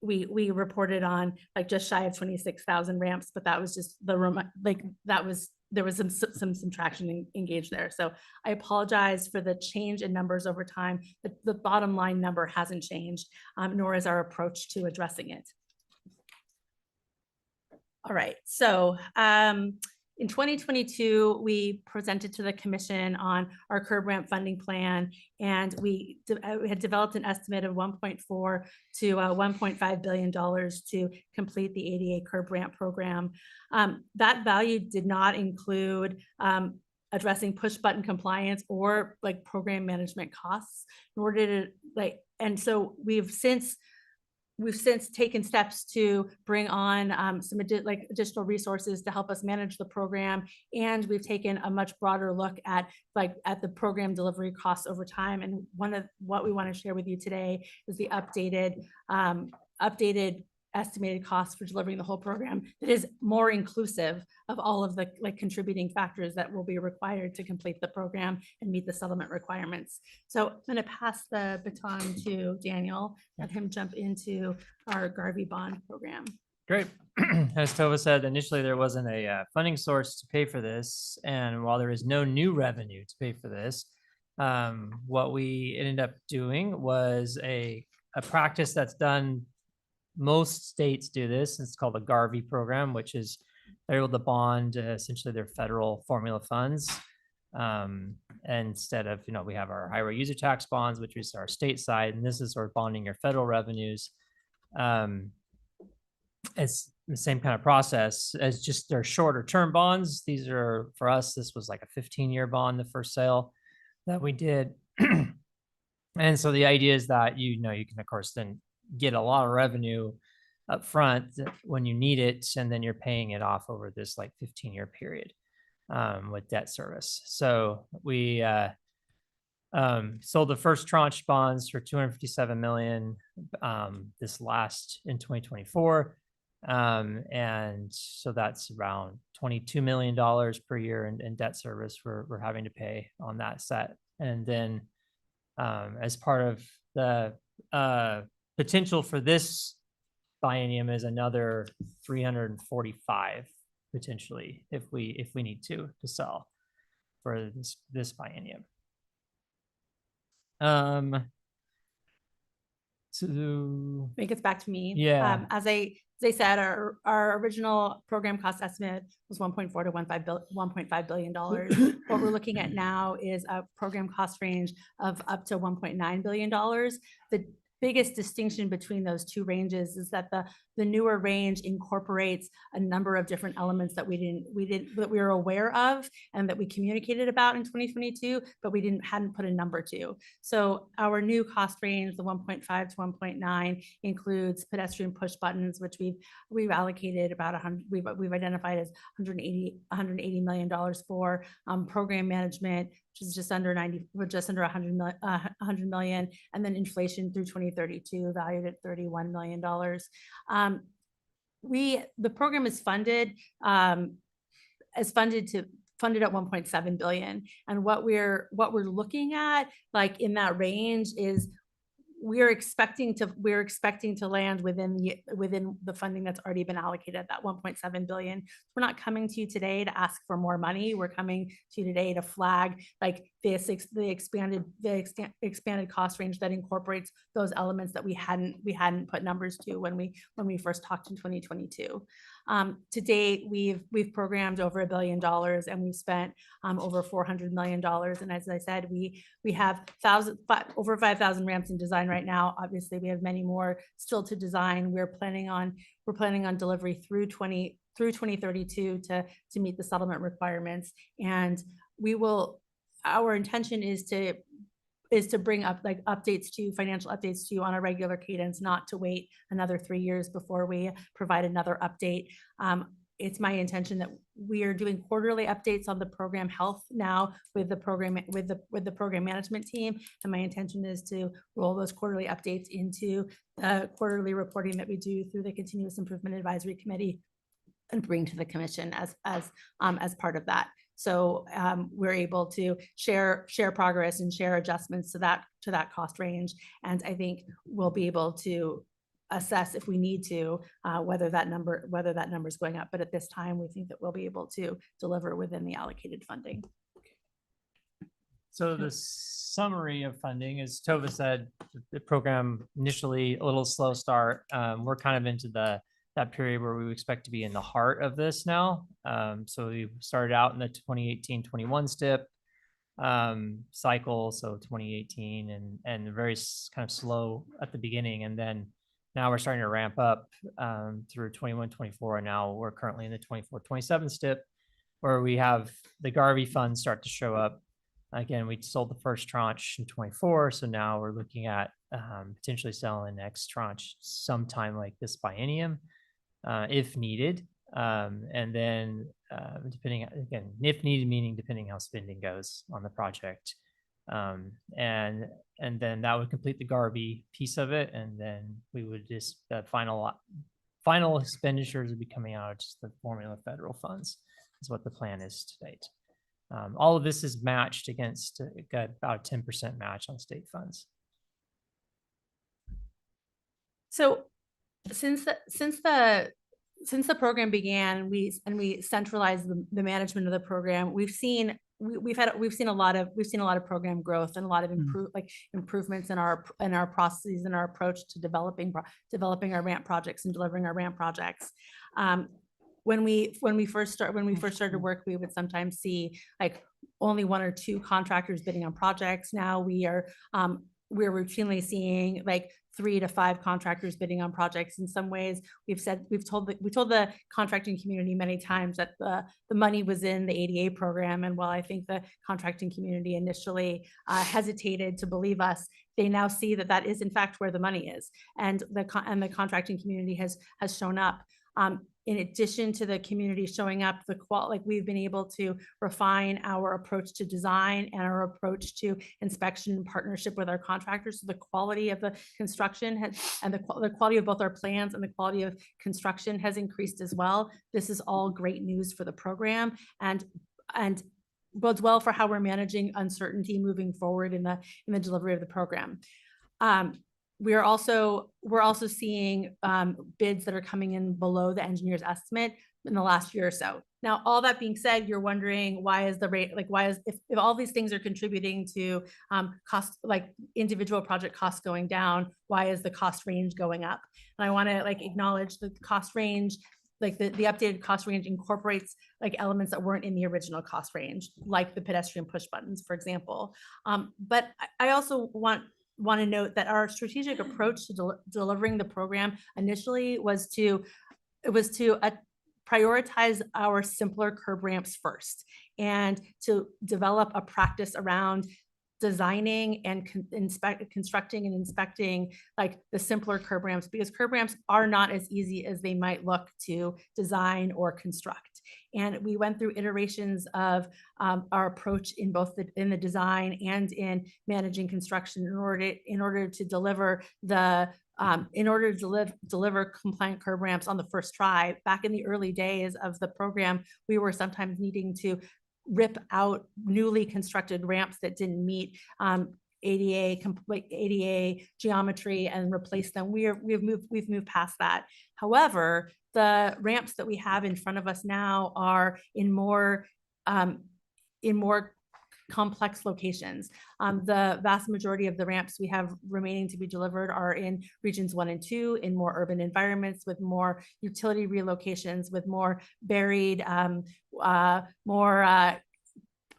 we reported on just shy of 26,000 ramps, but that was just there was some subtraction engaged there. So I apologize for the change in numbers over time. The bottom line number hasn't changed, nor is our approach to addressing it. All right, so in 2022, we presented to the commission on our curb ramp funding plan, and we had developed an estimate of $1.4 to $1.5 billion to complete the ADA curb ramp program. That value did not include addressing push button compliance or program management costs. In order to and so we've since taken steps to bring on some additional resources to help us manage the program, and we've taken a much broader look at the program delivery costs over time. And what we want to share with you today is the updated estimated costs for delivering the whole program that is more inclusive of all of the contributing factors that will be required to complete the program and meet the settlement requirements. So I'm going to pass the baton to Daniel, let him jump into our Garvey bond program. Great. As Tova said, initially there wasn't a funding source to pay for this. And while there is no new revenue to pay for this, what we ended up doing was a practice that's done. Most states do this. It's called the Garvey program, which is they're able to bond essentially their federal formula funds. Instead of, we have our highway user tax bonds, which is our state side, and this is sort of bonding your federal revenues. It's the same kind of process as just their shorter term bonds. These are, for us, this was like a 15-year bond, the first sale that we did. And so the idea is that, you can of course then get a lot of revenue up front when you need it, and then you're paying it off over this 15-year period with debt service. So we sold the first tranche bonds for $257 million this last in 2024. And so that's around $22 million per year in debt service we're having to pay on that set. And then as part of the potential for this biennium is another 345 potentially if we need to sell for this biennium. So I think it's back to me. Yeah. As I said, our original program cost estimate was 1.4 to 1.5 billion dollars. What we're looking at now is a program cost range of up to 1.9 billion dollars. The biggest distinction between those two ranges is that the newer range incorporates a number of different elements that we were aware of and that we communicated about in 2022, but we hadn't put a number to. So our new cost range, the 1.5 to 1.9, includes pedestrian push buttons, which we've allocated about 100. We've identified as 180 million dollars for program management, which is just under 100 million, and then inflation through 2032 valued at $31 million. The program is funded at 1.7 billion, and what we're looking at, like in that range, is we're expecting to land within the funding that's already been allocated at that 1.7 billion. We're not coming to you today to ask for more money. We're coming to you today to flag like the expanded cost range that incorporates those elements that we hadn't put numbers to when we first talked in 2022. To date, we've programmed over $1 billion and we've spent over $400 million. And as I said, we have over 5,000 ramps in design right now. Obviously, we have many more still to design. We're planning on delivery through 2032 to meet the settlement requirements. And our intention is to bring up like financial updates to you on a regular cadence, not to wait another 3 years before we provide another update. It's my intention that we are doing quarterly updates on the program health now with the program management team, and my intention is to roll those quarterly updates into the quarterly reporting that we do through the Continuous Improvement Advisory Committee and bring to the commission as part of that. So we're able to share progress and share adjustments to that cost range, and I think we'll be able to assess if we need to whether that number is going up. But at this time, we think that we'll be able to deliver within the allocated funding. So the summary of funding, as Tova said, the program initially a little slow start. We're kind of into that period where we expect to be in the heart of this now. So we started out in the 2018-21 STIP cycle, so 2018 and very kind of slow at the beginning, and then now we're starting to ramp up through 21-24, and now we're currently in the 24-27 STIP, where we have the Garvey funds start to show up. Again, we sold the first tranche in 24, so now we're looking at potentially selling the next tranche sometime like this biennium, if needed. And then depending, again, if needed, meaning depending how spending goes on the project. And then that would complete the Garvey piece of it. And then we would just, the final expenditures would be coming out of just the formula federal funds is what the plan is to date. All of this is matched against about a 10% match on state funds. So since the program began, we centralized the management of the program, we've seen a lot of program growth and a lot of improvements in our processes and our approach to developing our ramp projects and delivering our ramp projects. When we first started to work, we would sometimes see like only 1 or 2 contractors bidding on projects. Now we're routinely seeing like 3 to 5 contractors bidding on projects. In some ways, we told the contracting community many times that the money was in the ADA program. And while I think the contracting community initially hesitated to believe us, they now see that is in fact where the money is, and the contracting community has shown up. In addition to the community showing up, we've been able to refine our approach to design and our approach to inspection in partnership with our contractors. So the quality of the construction and the quality of both our plans and the quality of construction has increased as well. This is all great news for the program, and bodes well for how we're managing uncertainty moving forward in the delivery of the program. We're also seeing bids that are coming in below the engineer's estimate in the last year or so. Now, all that being said, you're wondering why is the rate, like why is, if all these things are contributing to cost, like individual project costs going down, why is the cost range going up? And I want to like acknowledge the cost range, like the updated cost range incorporates like elements that weren't in the original cost range, like the pedestrian push buttons, for example. But I also want to note that our strategic approach to delivering the program initially was to prioritize our simpler curb ramps first, and to develop a practice around designing and constructing and inspecting like the simpler curb ramps, because curb ramps are not as easy as they might look to design or construct. And we went through iterations of our approach in both in the design and in managing construction in order to deliver the deliver compliant curb ramps on the first try. Back in the early days of the program, we were sometimes needing to rip out newly constructed ramps that didn't meet ADA geometry and replace them. We've moved past that. However, the ramps that we have in front of us now are in more complex locations. The vast majority of the ramps we have remaining to be delivered are in regions 1 and 2, in more urban environments, with more utility relocations, with more buried, more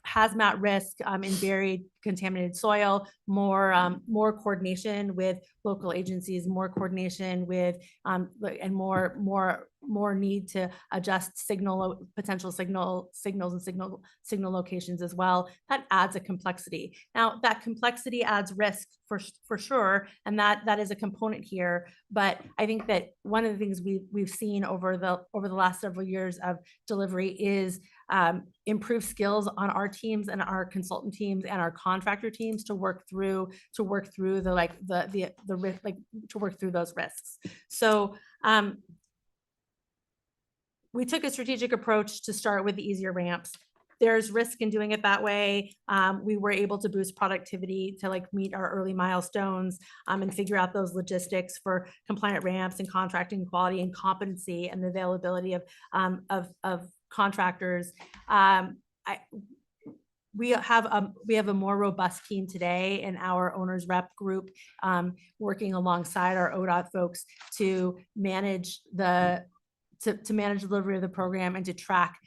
hazmat risk in buried contaminated soil, more coordination with local agencies, more coordination with and more need to adjust potential signals and signal locations as well. That adds a complexity. Now that complexity adds risk for sure, and that is a component here. But I think that one of the things we've seen over the last several years of delivery is improved skills on our teams and our consultant teams and our contractor teams to work through the risk, like to work through those risks. So we took a strategic approach to start with the easier ramps. There's risk in doing it that way. We were able to boost productivity to like meet our early milestones and figure out those logistics for compliant ramps and contracting quality and competency and the availability of contractors. We have a more robust team today in our owners rep group, working alongside our ODOT folks to manage the delivery of the program and to track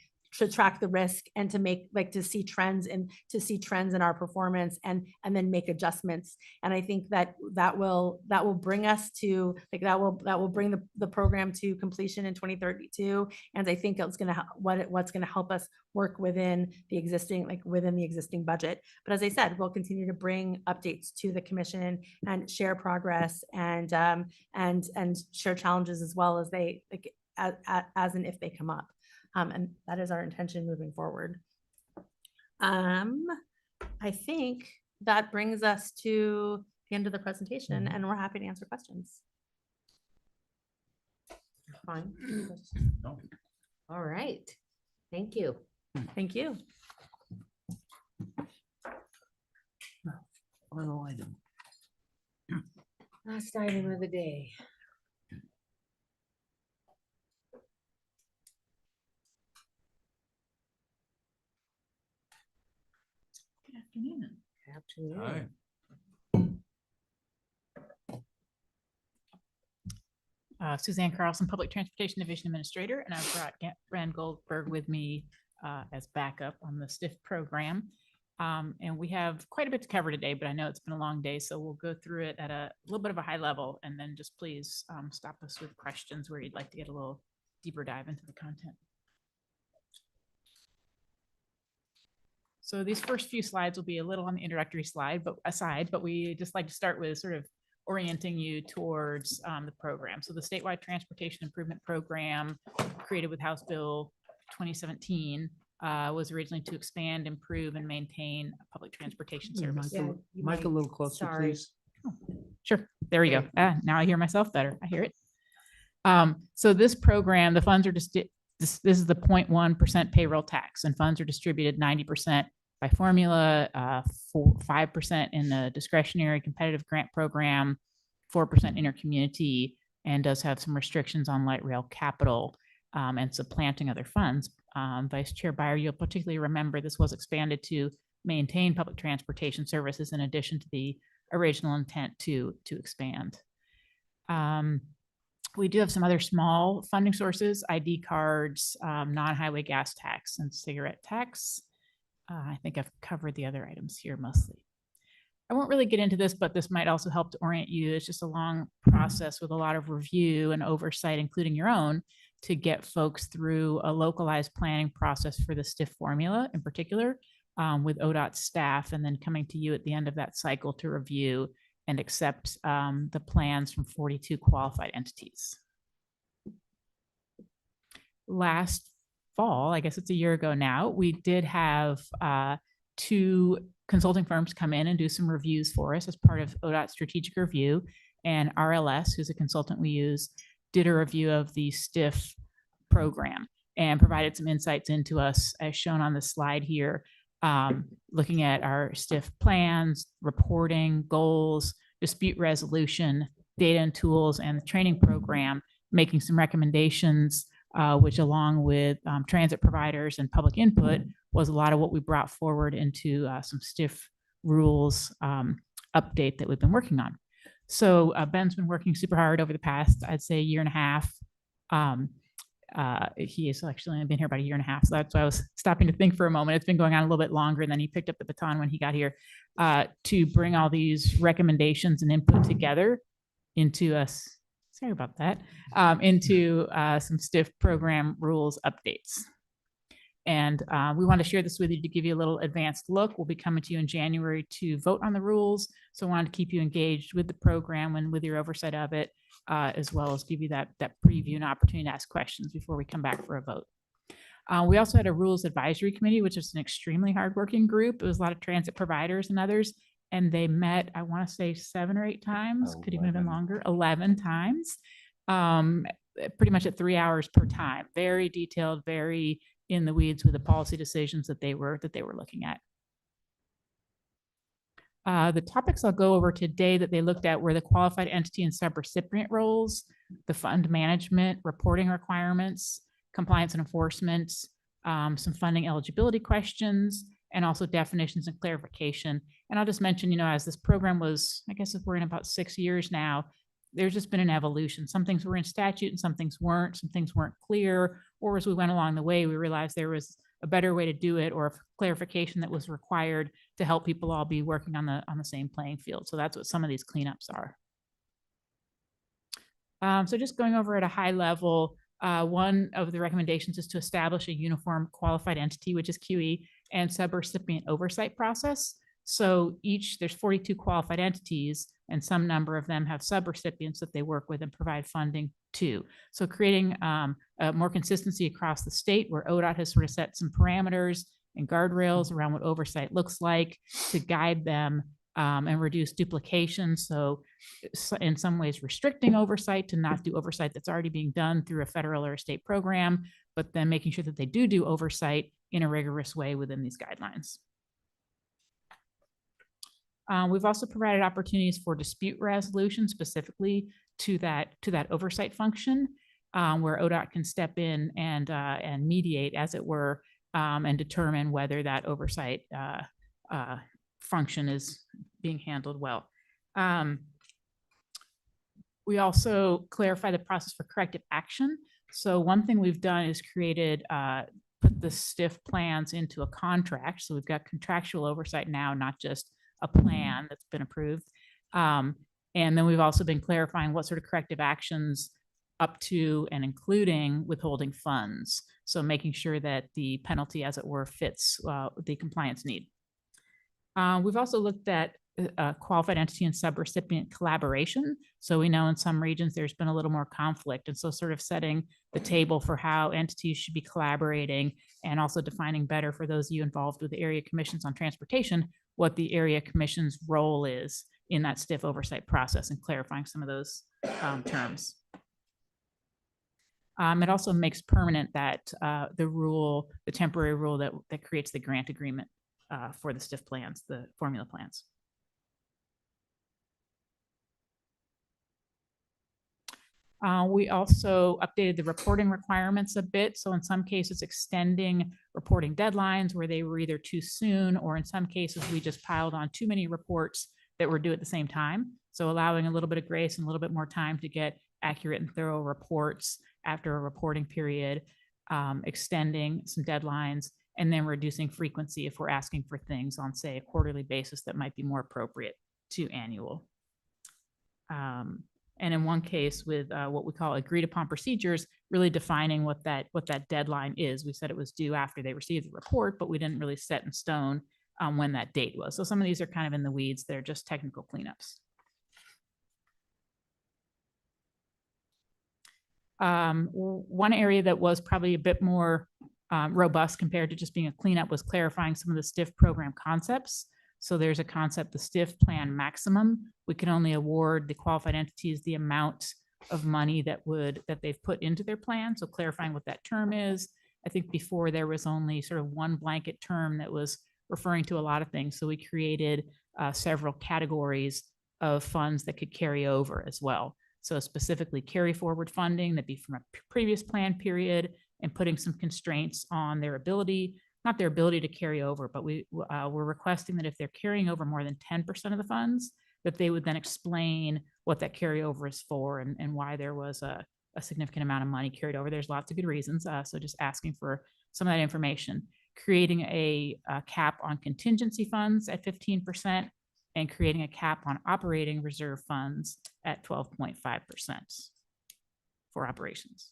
the risk and to see trends in our performance and then make adjustments. And I think that will bring us to that will bring the program to completion in 2032. And I think it's what's going to help us work within the existing budget. But as I said, we'll continue to bring updates to the commission and share progress and share challenges as well as as and if they come up. And that is our intention moving forward. I think that brings us to the end of the presentation, and we're happy to answer questions. Fine. All right. Thank you. Thank you. Final item. Last item of the day. Good afternoon. Afternoon. Suzanne Carlson, Public Transportation Division Administrator, and I've brought Brand Goldberg with me as backup on the STIF program. And we have quite a bit to cover today, but I know it's been a long day, so we'll go through it at a little bit of a high level, and then just please stop us with questions where you'd like to get a little deeper dive into the content. So these first few slides will be a little on the introductory but we just like to start with sort of orienting you towards the program. So the statewide transportation improvement program created with House Bill 2017 was originally to expand, improve, and maintain public transportation service. Mike, a little closer, please. Oh, sure. There we go. Now I hear myself better. I hear it. So this program, the funds are just, this is the 0.1% payroll tax, and funds are distributed 90% by formula, 5% in the discretionary competitive grant program, 4% intercommunity, and does have some restrictions on light rail capital and supplanting other funds. Vice Chair Byer, you'll particularly remember this was expanded to maintain public transportation services in addition to the original intent to expand. We do have some other small funding sources: ID cards, non-highway gas tax, and cigarette tax. I think I've covered the other items here mostly. I won't really get into this, but this might also help to orient you. It's just a long process with a lot of review and oversight, including your own, to get folks through a localized planning process for the STIF formula in particular, with ODOT staff, and then coming to you at the end of that cycle to review and accept the plans from 42 qualified entities. Last fall, I guess it's a year ago now, we did have 2 consulting firms come in and do some reviews for us as part of ODOT strategic review, and RLS, who's a consultant we use, did a review of the STIF program and provided some insights into us as shown on the slide here, looking at our STIF plans, reporting, goals, dispute resolution, data and tools, and the training program, making some recommendations, which along with transit providers and public input was a lot of what we brought forward into some STIF rules update that we've been working on. So Ben's been working super hard over the past, I'd say, year and a half. He has actually only been here about a year and a half. So that's why I was stopping to think for a moment. It's been going on a little bit longer, and then he picked up the baton when he got here to bring all these recommendations and input together into us. Sorry about that. Into some STIF program rules updates. And we want to share this with you to give you a little advanced look. We'll be coming to you in January to vote on the rules. So I wanted to keep you engaged with the program and with your oversight of it, as well as give you that preview and opportunity to ask questions before we come back for a vote. We also had a rules advisory committee, which is an extremely hardworking group. It was a lot of transit providers and others, and they met, I want to say 7 or 8 times, could even have been longer, 11 times, pretty much at 3 hours per time. Very detailed, very in the weeds with the policy decisions that they were looking at. The topics I'll go over today that they looked at were the qualified entity and subrecipient roles, the fund management, reporting requirements, compliance and enforcement, some funding eligibility questions, and also definitions and clarification. And I'll just mention, as this program was, I guess if we're in about 6 years now, there's just been an evolution. Some things were in statute and some things weren't. Some things weren't clear, or as we went along the way, we realized there was a better way to do it, or a clarification that was required to help people all be working on the same playing field. So that's what some of these cleanups are. So just going over at a high level, one of the recommendations is to establish a uniform qualified entity, which is QE, and subrecipient oversight process. So there's 42 qualified entities, and some number of them have subrecipients that they work with and provide funding to. So creating more consistency across the state, where ODOT has sort of set some parameters and guardrails around what oversight looks like to guide them and reduce duplication. So in some ways restricting oversight to not do oversight that's already being done through a federal or a state program, but then making sure that they do oversight in a rigorous way within these guidelines. We've also provided opportunities for dispute resolution specifically to that oversight function, where ODOT can step in and mediate, as it were, and determine whether that oversight function is being handled well. We also clarify the process for corrective action. So one thing we've done is put the STIF plans into a contract. So we've got contractual oversight now, not just a plan that's been approved. And then we've also been clarifying what sort of corrective actions up to and including withholding funds. So making sure that the penalty, as it were, fits the compliance need. We've also looked at qualified entity and subrecipient collaboration. So we know in some regions there's been a little more conflict. And so sort of setting the table for how entities should be collaborating, and also defining better for those of you involved with the area commissions on transportation, what the area commission's role is in that STIF oversight process, and clarifying some of those terms. It also makes permanent that the temporary rule that creates the grant agreement for the STIF plans, the formula plans. We also updated the reporting requirements a bit. So in some cases, extending reporting deadlines where they were either too soon, or in some cases, we just piled on too many reports that were due at the same time. So allowing a little bit of grace and a little bit more time to get accurate and thorough reports after a reporting period, extending some deadlines, and then reducing frequency if we're asking for things on, say, a quarterly basis that might be more appropriate to annual. And in one case with what we call agreed upon procedures, really defining what that deadline is. We said it was due after they received the report, but we didn't really set in stone when that date was. So some of these are kind of in the weeds. They're just technical cleanups. One area that was probably a bit more robust compared to just being a cleanup was clarifying some of the STIF program concepts. So there's a concept, the STIF plan maximum. We can only award the qualified entities the amount of money that they've put into their plan. So clarifying what that term is. I think before there was only sort of one blanket term that was referring to a lot of things. So we created several categories of funds that could carry over as well. So specifically carry forward funding that'd be from a previous plan period, and putting some constraints on their ability, not their ability to carry over, but we're requesting that if they're carrying over more than 10% of the funds, that they would then explain what that carryover is for and why there was a significant amount of money carried over. There's lots of good reasons. So just asking for some of that information, creating a cap on contingency funds at 15%, and creating a cap on operating reserve funds at 12.5% for operations.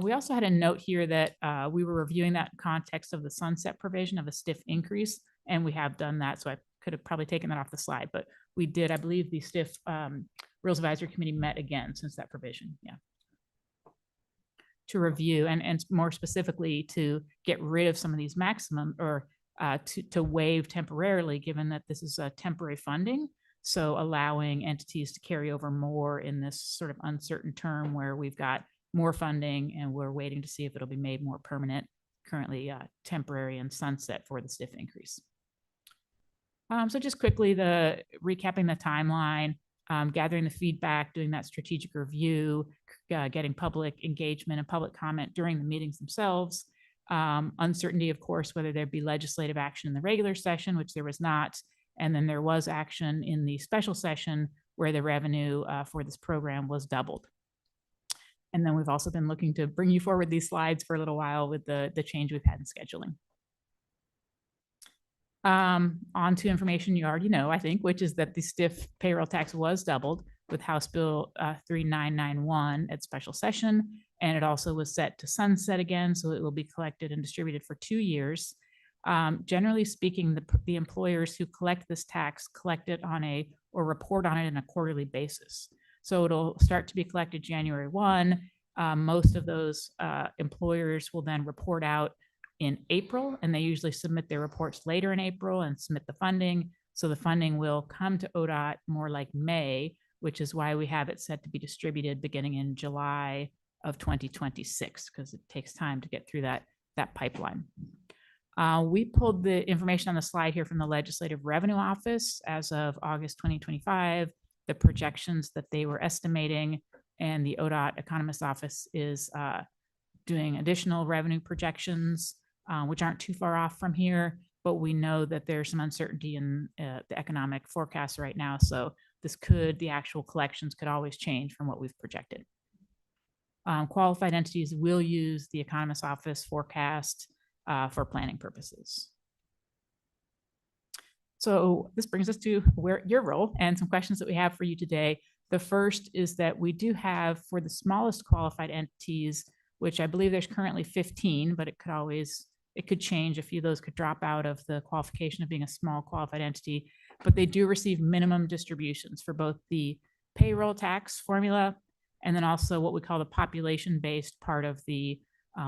We also had a note here that we were reviewing that in context of the sunset provision of a STIF increase, and we have done that. So I could have probably taken that off the slide, but we did. I believe the STIF Rules Advisory Committee met again since that provision, to review and more specifically to get rid of some of these maximum, or to waive temporarily, given that this is a temporary funding. So allowing entities to carry over more in this sort of uncertain term where we've got more funding and we're waiting to see if it'll be made more permanent, currently temporary and sunset for the STIF increase. So just quickly, recapping the timeline, gathering the feedback, doing that strategic review, getting public engagement and public comment during the meetings themselves. Uncertainty, of course, whether there'd be legislative action in the regular session, which there was not. And then there was action in the special session where the revenue for this program was doubled. And then we've also been looking to bring you forward these slides for a little while with the change we've had in scheduling. On to information you already know, I think, which is that the STIF payroll tax was doubled with House Bill 3991 at special session. And it also was set to sunset again, so it will be collected and distributed for 2 years. Generally speaking, the employers who collect this tax collect it or report on it on a quarterly basis. So it'll start to be collected January 1. Most of those employers will then report out in April, and they usually submit their reports later in April and submit the funding. So the funding will come to ODOT more like May, which is why we have it set to be distributed beginning in July of 2026, because it takes time to get through that pipeline. We pulled the information on the slide here from the Legislative Revenue Office as of August 2025, the projections that they were estimating, and the ODOT Economist Office is doing additional revenue projections, which aren't too far off from here, but we know that there's some uncertainty in the economic forecast right now. So the actual collections could always change from what we've projected. Qualified entities will use the Economist Office forecast for planning purposes. So this brings us to your role and some questions that we have for you today. The first is that we do have, for the smallest qualified entities, which I believe there's currently 15, but it could change. A few of those could drop out of the qualification of being a small qualified entity, but they do receive minimum distributions for both the payroll tax formula and then also what we call the population-based part of the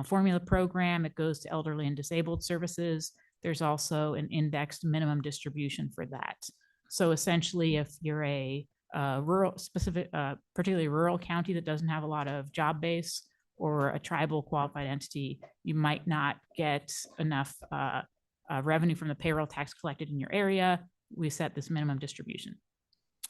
formula program. It goes to elderly and disabled services. There's also an indexed minimum distribution for that. So essentially, if you're a particularly rural county that doesn't have a lot of job base, or a tribal qualified entity, you might not get enough revenue from the payroll tax collected in your area, we set this minimum distribution.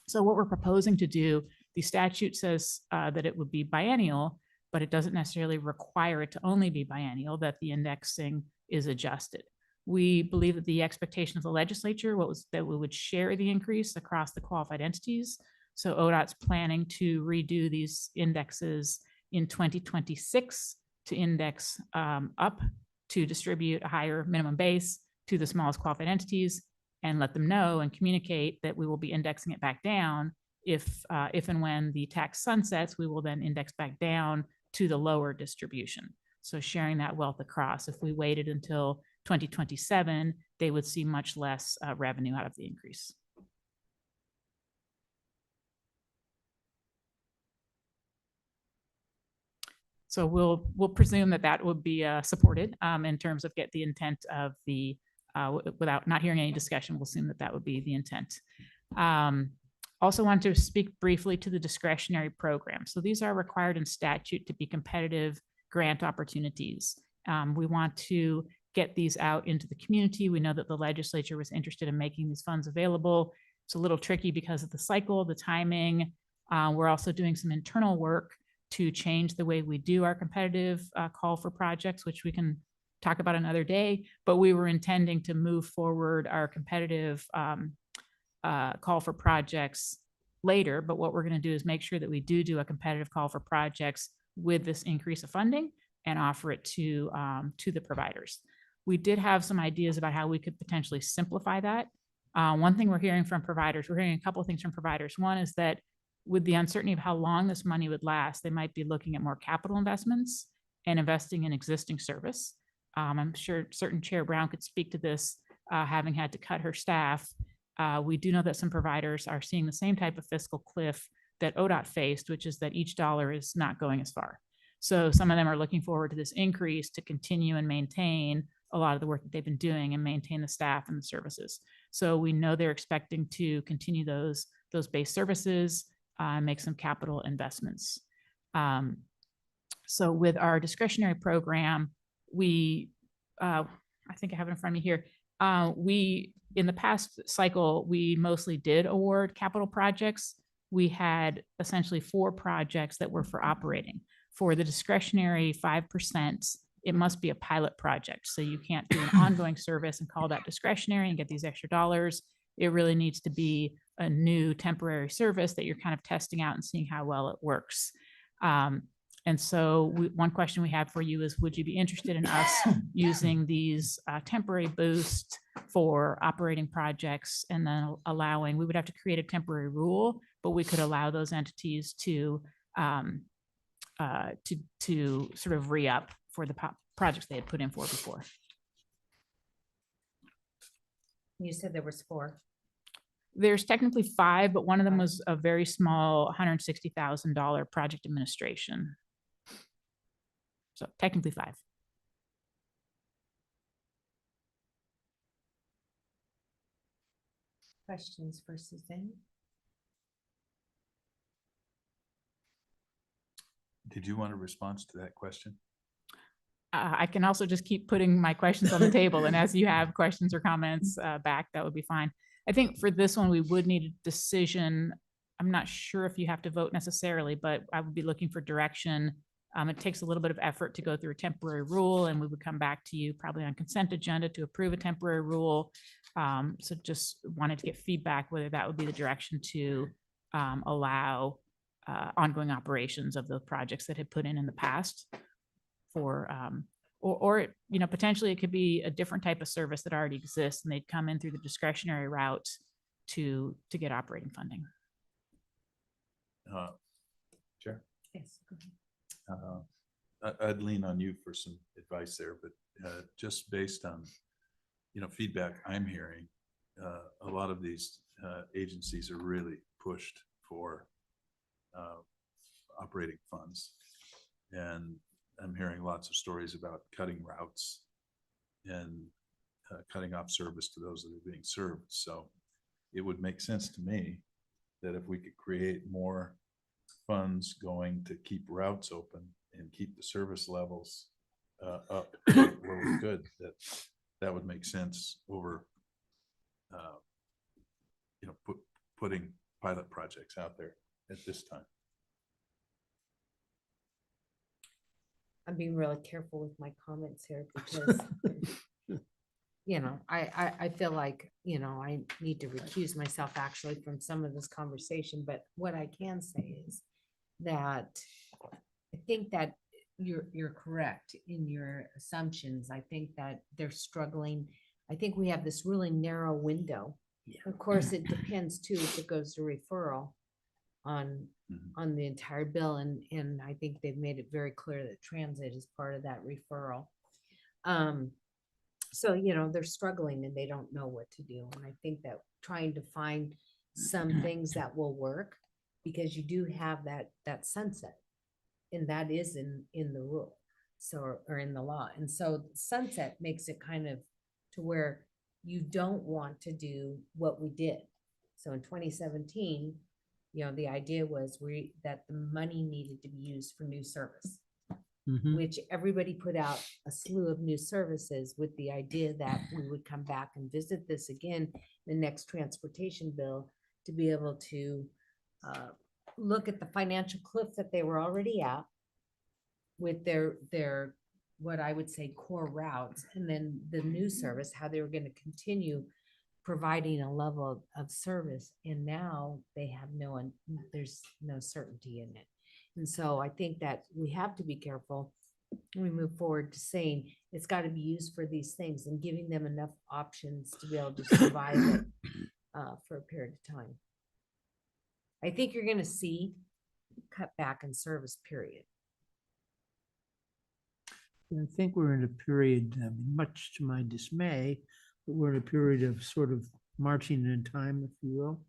So what we're proposing to do, the statute says that it would be biennial, but it doesn't necessarily require it to only be biennial, that the indexing is adjusted. We believe that the expectation of the legislature was that we would share the increase across the qualified entities. So ODOT's planning to redo these indexes in 2026 to index up to distribute a higher minimum base to the smallest qualified entities and let them know and communicate that we will be indexing it back down. If and when the tax sunsets, we will then index back down to the lower distribution. So sharing that wealth across. If we waited until 2027, they would see much less revenue out of the increase. So we'll presume that that would be supported in terms of get the intent of the, without not hearing any discussion, we'll assume that that would be the intent. Also want to speak briefly to the discretionary program. So these are required in statute to be competitive grant opportunities. We want to get these out into the community. We know that the legislature was interested in making these funds available. It's a little tricky because of the cycle, the timing. We're also doing some internal work to change the way we do our competitive call for projects, which we can talk about another day, but we were intending to move forward our competitive call for projects later. But what we're going to do is make sure that we do a competitive call for projects with this increase of funding and offer it to the providers. We did have some ideas about how we could potentially simplify that. One thing we're hearing from providers, we're hearing a couple of things from providers. One is that with the uncertainty of how long this money would last, they might be looking at more capital investments and investing in existing service. I'm sure certain Chair Brown could speak to this, having had to cut her staff. We do know that some providers are seeing the same type of fiscal cliff that ODOT faced, which is that each dollar is not going as far. So some of them are looking forward to this increase to continue and maintain a lot of the work that they've been doing and maintain the staff and the services. So we know they're expecting to continue those base services, make some capital investments. So with our discretionary program, we, I think I have it in front of me here. In the past cycle, we mostly did award capital projects. We had essentially 4 projects that were for operating. For the discretionary 5%, it must be a pilot project. So you can't do an ongoing service and call that discretionary and get these extra dollars. It really needs to be a new temporary service that you're kind of testing out and seeing how well it works. And so one question we have for you is, would you be interested in us using these temporary boosts for operating projects and then allowing, we would have to create a temporary rule, but we could allow those entities to sort of re-up for the projects they had put in for before. You said there was 4. There's technically 5, but one of them was a very small $160,000 project administration. So technically 5. Questions for Suzanne? Did you want a response to that question? I can also just keep putting my questions on the table, and as you have questions or comments back, that would be fine. I think for this one, we would need a decision. I'm not sure if you have to vote necessarily, but I would be looking for direction. It takes a little bit of effort to go through a temporary rule, and we would come back to you probably on consent agenda to approve a temporary rule. So just wanted to get feedback whether that would be the direction to allow ongoing operations of the projects that had put in the past for, or you know, potentially it could be a different type of service that already exists and they'd come in through the discretionary route to get operating funding. Chair? Yes. Go ahead. I'd lean on you for some advice there, but just based on, you know, feedback I'm hearing, a lot of these agencies are really pushed for operating funds. And I'm hearing lots of stories about cutting routes and cutting off service to those that are being served. So it would make sense to me that if we could create more funds going to keep routes open and keep the service levels up where we could, that that would make sense over, putting pilot projects out there at this time. I'm being really careful with my comments here because, I feel like, I need to recuse myself actually from some of this conversation, but what I can say is that I think that you're correct in your assumptions. I think that they're struggling. I think we have this really narrow window. Of course, it depends too if it goes to referral on the entire bill, and I think they've made it very clear that transit is part of that referral. So they're struggling and they don't know what to do, and I think that trying to find some things that will work, because you do have that sunset, and that is in the rule, so or in the law, and so sunset makes it kind of to where you don't want to do what we did. So in 2017, the idea was that the money needed to be used for new service, which everybody put out a slew of new services with the idea that we would come back and visit this again, the next transportation bill, to be able to look at the financial cliff that they were already at with their what I would say core routes, and then the new service, how they were going to continue providing a level of service. And now they have there's no certainty in it. And so I think that we have to be careful when we move forward to saying it's got to be used for these things and giving them enough options to be able to survive it for a period of time. I think you're going to see cut back in service, period. I think we're in a period, much to my dismay, but we're in a period of sort of marching in time, if you will.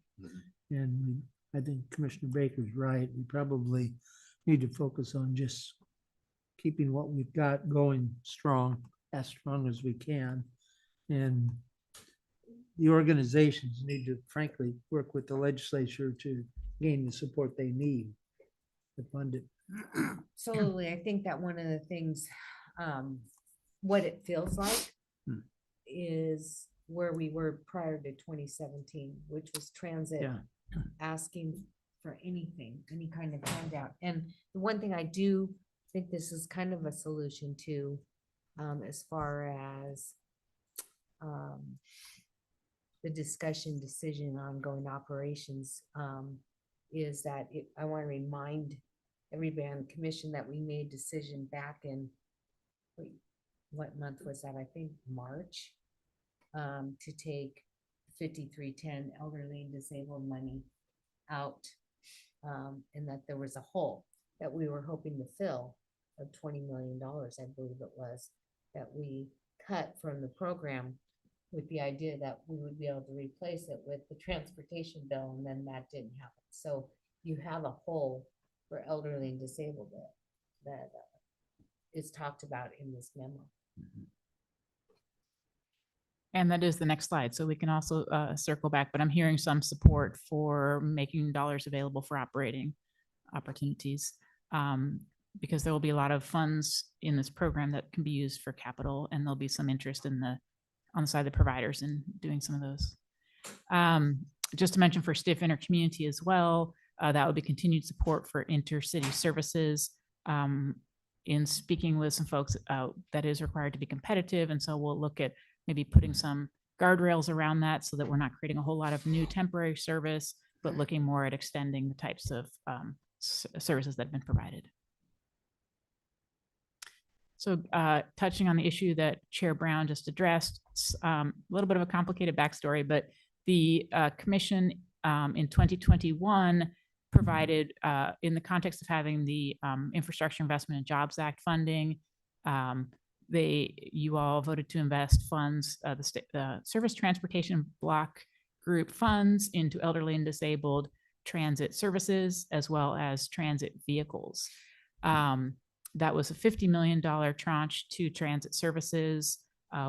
And I think Commissioner Baker's right. We probably need to focus on just keeping what we've got going strong as we can. And the organizations need to frankly work with the legislature to gain the support they need to fund it. Absolutely. I think that one of the things, what it feels like is where we were prior to 2017, which was transit asking for anything, any kind of handout. And the one thing I do think this is kind of a solution to, as far as the decision ongoing operations, is that I want to remind everybody on the commission that we made decision back in, what month was that? I think March, to take 5310 elderly and disabled money out, and that there was a hole that we were hoping to fill of $20 million, I believe it was, that we cut from the program with the idea that we would be able to replace it with the transportation bill, and then that didn't happen. So you have a hole for elderly and disabled that is talked about in this memo. And that is the next slide. So we can also circle back, but I'm hearing some support for making dollars available for operating opportunities, because there will be a lot of funds in this program that can be used for capital, and there'll be some interest on the side of the providers in doing some of those. Just to mention for STIF intercommunity as well, that would be continued support for intercity services. In speaking with some folks, that is required to be competitive, and so we'll look at maybe putting some guardrails around that so that we're not creating a whole lot of new temporary service, but looking more at extending the types of services that have been provided. So touching on the issue that Chair Brown just addressed, a little bit of a complicated backstory, but the commission in 2021 provided, in the context of having the Infrastructure Investment and Jobs Act funding, you all voted to invest funds, the Service Transportation Block Group funds into elderly and disabled transit services, as well as transit vehicles. That was a $50 million tranche to transit services.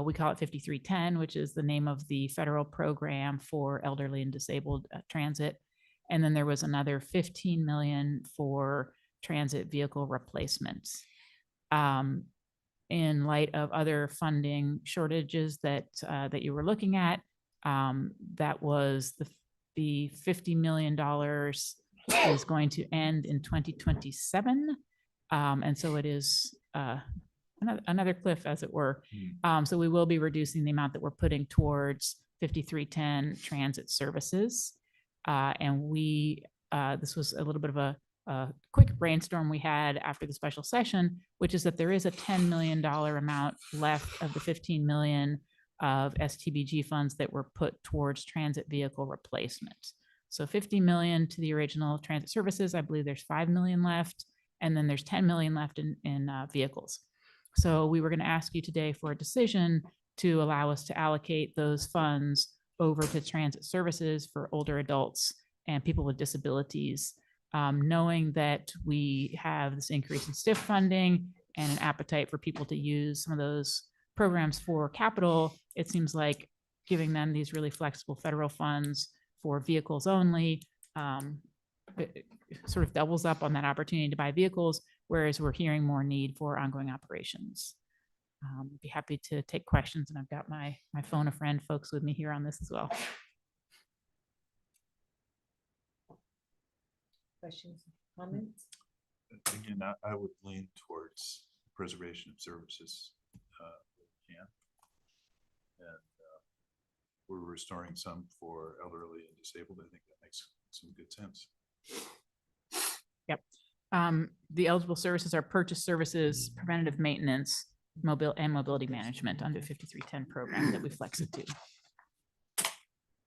We call it 5310, which is the name of the federal program for elderly and disabled transit. And then there was another 15 million for transit vehicle replacements. in light of other funding shortages that you were looking at. That was the $50 million is going to end in 2027. And so it is another cliff, as it were. So we will be reducing the amount that we're putting towards 5310 transit services. And this was a little bit of a quick brainstorm we had after the special session, which is that there is a $10 million amount left of the 15 million of STBG funds that were put towards transit vehicle replacement. So 50 million to the original transit services. I believe there's 5 million left, and then there's 10 million left in vehicles. So we were going to ask you today for a decision to allow us to allocate those funds over to transit services for older adults and people with disabilities, knowing that we have this increase in STIF funding and an appetite for people to use some of those programs for capital. It seems like giving them these really flexible federal funds for vehicles only it sort of doubles up on that opportunity to buy vehicles, whereas we're hearing more need for ongoing operations. Be happy to take questions, and I've got my phone a friend folks with me here on this as well. Questions, comments? Again, I would lean towards preservation of services. And we're restoring some for elderly and disabled. I think that makes some good sense. Yep. The eligible services are purchase services, preventative maintenance, mobility management under 5310 program that we flex it to.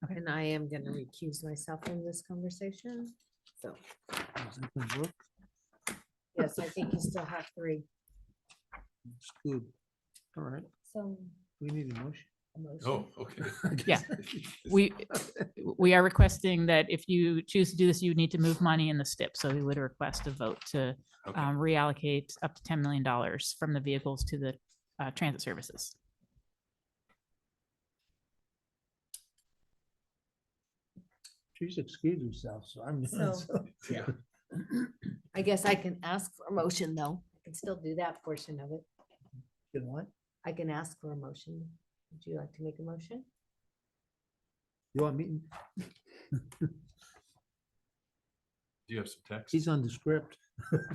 Okay. And I am going to recuse myself from this conversation. So, yes, I think you still have 3. It's good. All right. So We need a motion. Oh, okay. Yeah, we are requesting that if you choose to do this, you need to move money in the STIP. So we would request a vote to reallocate up to $10 million from the vehicles to the transit services. She's excused herself, so I'm. Yeah. I guess I can ask for a motion, though. I can still do that portion of it. You know what? I can ask for a motion. Would you like to make a motion? You want me? Do you have some text? He's on the script.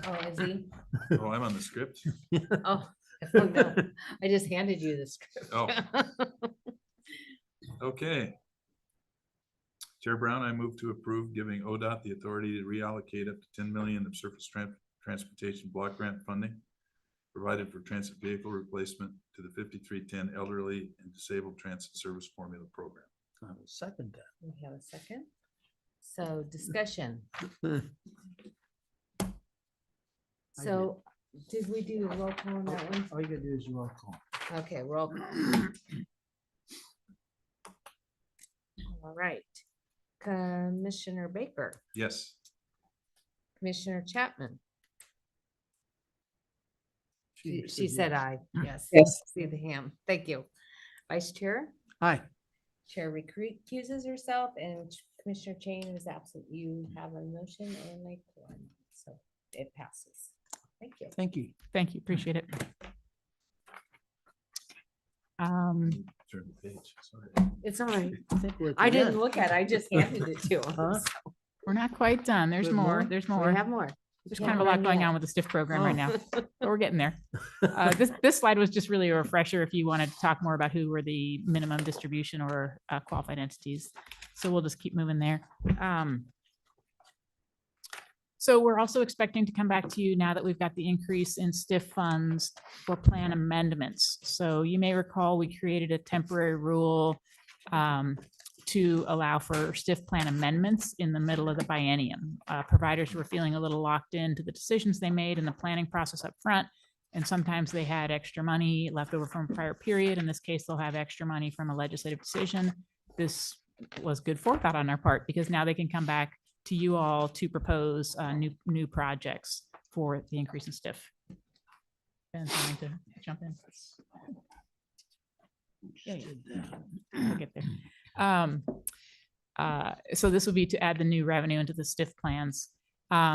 Oh, is he? Oh, I'm on the script. Oh, no. I just handed you the script. Oh. Okay. Chair Brown, I move to approve giving ODOT the authority to reallocate up to 10 million of surface transportation block grant funding provided for transit vehicle replacement to the 5310 elderly and disabled transit service formula program. I will second that. We have a second. So discussion. So did we do a roll call on that one? All you gotta do is roll call. Okay, roll call. All right. Commissioner Baker, Yes. Commissioner Chapman. She said aye. Yes. Yes. See the hand. Thank you. Vice Chair? Aye. Chair recuses herself, and Commissioner Chain is absent. You have a motion and a quorum, so it passes. Thank you. Thank you. Thank you. Appreciate it. Turn the page. Sorry. It's all right. I think we're at I the didn't end. look at it. I just handed it to him. Huh? so. We're not quite done. There's Good more. more? There's We more. have more. There's We kind of a haven't lot run going yet. on with the STIF program right now, Oh. but we're getting there. This slide was just really a refresher if you wanted to talk more about who were the minimum distribution or qualified entities. So we'll just keep moving there. So we're also expecting to come back to you now that we've got the increase in STIF funds for plan amendments. So you may recall we created a temporary rule to allow for STIF plan amendments in the middle of the biennium. Providers were feeling a little locked into the decisions they made in the planning process up front. And sometimes they had extra money left over from a prior period. In this case, they'll have extra money from a legislative decision. This was good forethought on our part because now they can come back to you all to propose new projects for the increase in STIF. Ben's going to jump in. Yeah, we'll get there. So this would be to add the new revenue into the STIF plans.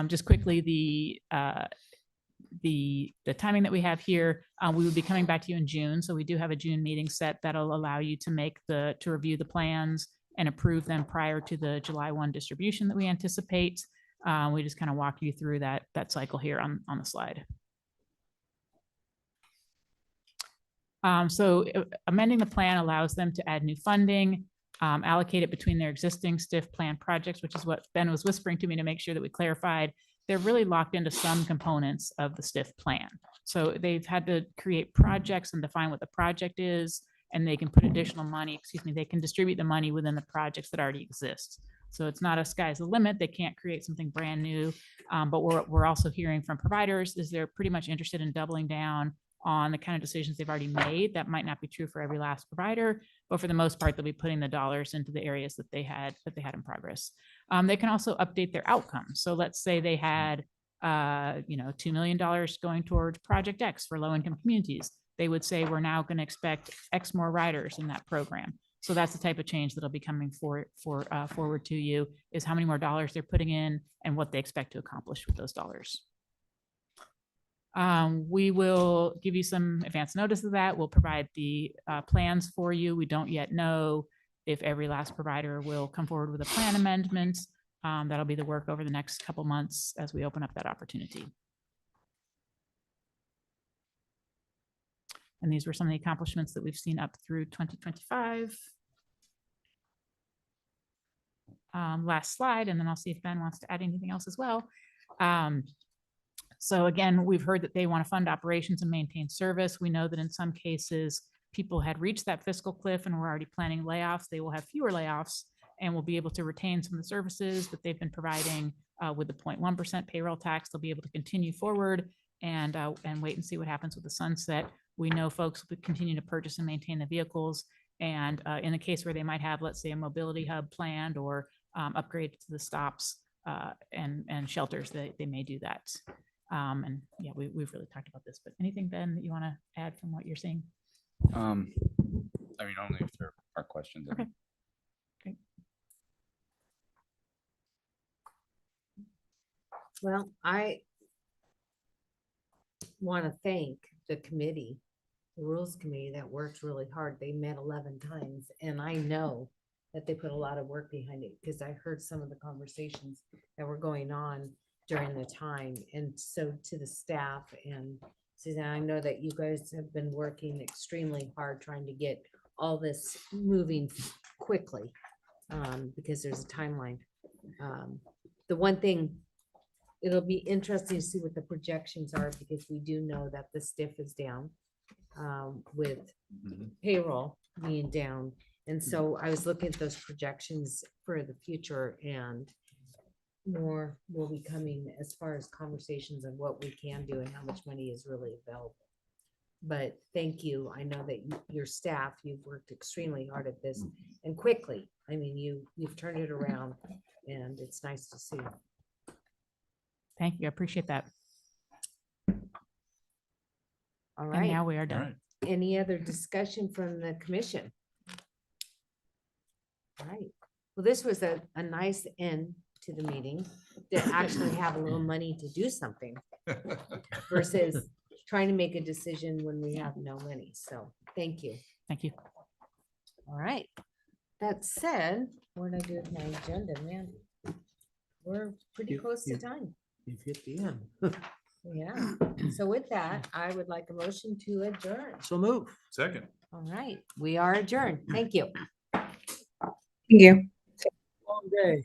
Just quickly, the The timing that we have here, we would be coming back to you in June. So we do have a June meeting set that'll allow you to to review the plans and approve them prior to the July 1 distribution that we anticipate. We just kind of walk you through that cycle here on the slide. So amending the plan allows them to add new funding, allocate it between their existing STIF plan projects, which is what Ben was whispering to me to make sure that we clarified. They're really locked into some components of the STIF plan. So they've had to create projects and define what the project is, and they can put additional money, they can distribute the money within the projects that already exist. So it's not a sky's the limit. They can't create something brand new. But we're also hearing from providers is they're pretty much interested in doubling down on the kind of decisions they've already made. That might not be true for every last provider, but for the most part, they'll be putting the dollars into the areas that they had in progress. They can also update their outcomes. So let's say they had, $2 million going towards Project X for low-income communities. They would say, we're now going to expect X more riders in that program. So that's the type of change that'll be coming forward to you, is how many more dollars they're putting in and what they expect to accomplish with those dollars. We will give you some advance notice of that. We'll provide the plans for you. We don't yet know if every last provider will come forward with a plan amendment. That'll be the work over the next couple months as we open up that opportunity. And these were some of the accomplishments that we've seen up through 2025. Last slide, and then I'll see if Ben wants to add anything else as well. So again, we've heard that they want to fund operations and maintain service. We know that in some cases, people had reached that fiscal cliff and were already planning layoffs. They will have fewer layoffs and will be able to retain some of the services that they've been providing with the 0.1% payroll tax. They'll be able to continue forward and wait and see what happens with the sunset. We know folks will continue to purchase and maintain the vehicles. And in the case where they might have, let's say, a mobility hub planned or upgrade to the stops and shelters, they may do that. And yeah, we've really talked about this, but anything, Ben, that you want to add from what you're seeing? I mean, only if there are questions. Okay. Great. Well, I want to thank the committee, the Rules Committee, that worked really hard. They met 11 times, and I know that they put a lot of work behind it because I heard some of the conversations that were going on during the time. And so to the staff and Suzanne, I know that you guys have been working extremely hard trying to get all this moving quickly because there's a timeline. The one thing, it'll be interesting to see what the projections are because we do know that the STIF is down with payroll being down. And so I was looking at those projections for the future, and more will be coming as far as conversations of what we can do and how much money is really available. But thank you. I know that your staff, you've worked extremely hard at this and quickly. I mean, you've turned it around, and it's nice to see. Thank you. I appreciate that. All right. And now we are done. Any other discussion from the commission? All right. Well, this was a nice end to the meeting to actually have a little money to do something versus trying to make a decision when we have no money. So thank you. Thank you. All right. That said, what did I do with my agenda, man? We're pretty close to time. You've hit the end. Yeah. So with that, I would like a motion to adjourn. So move. Second. All right. We are adjourned. Thank you. Thank you. Long day.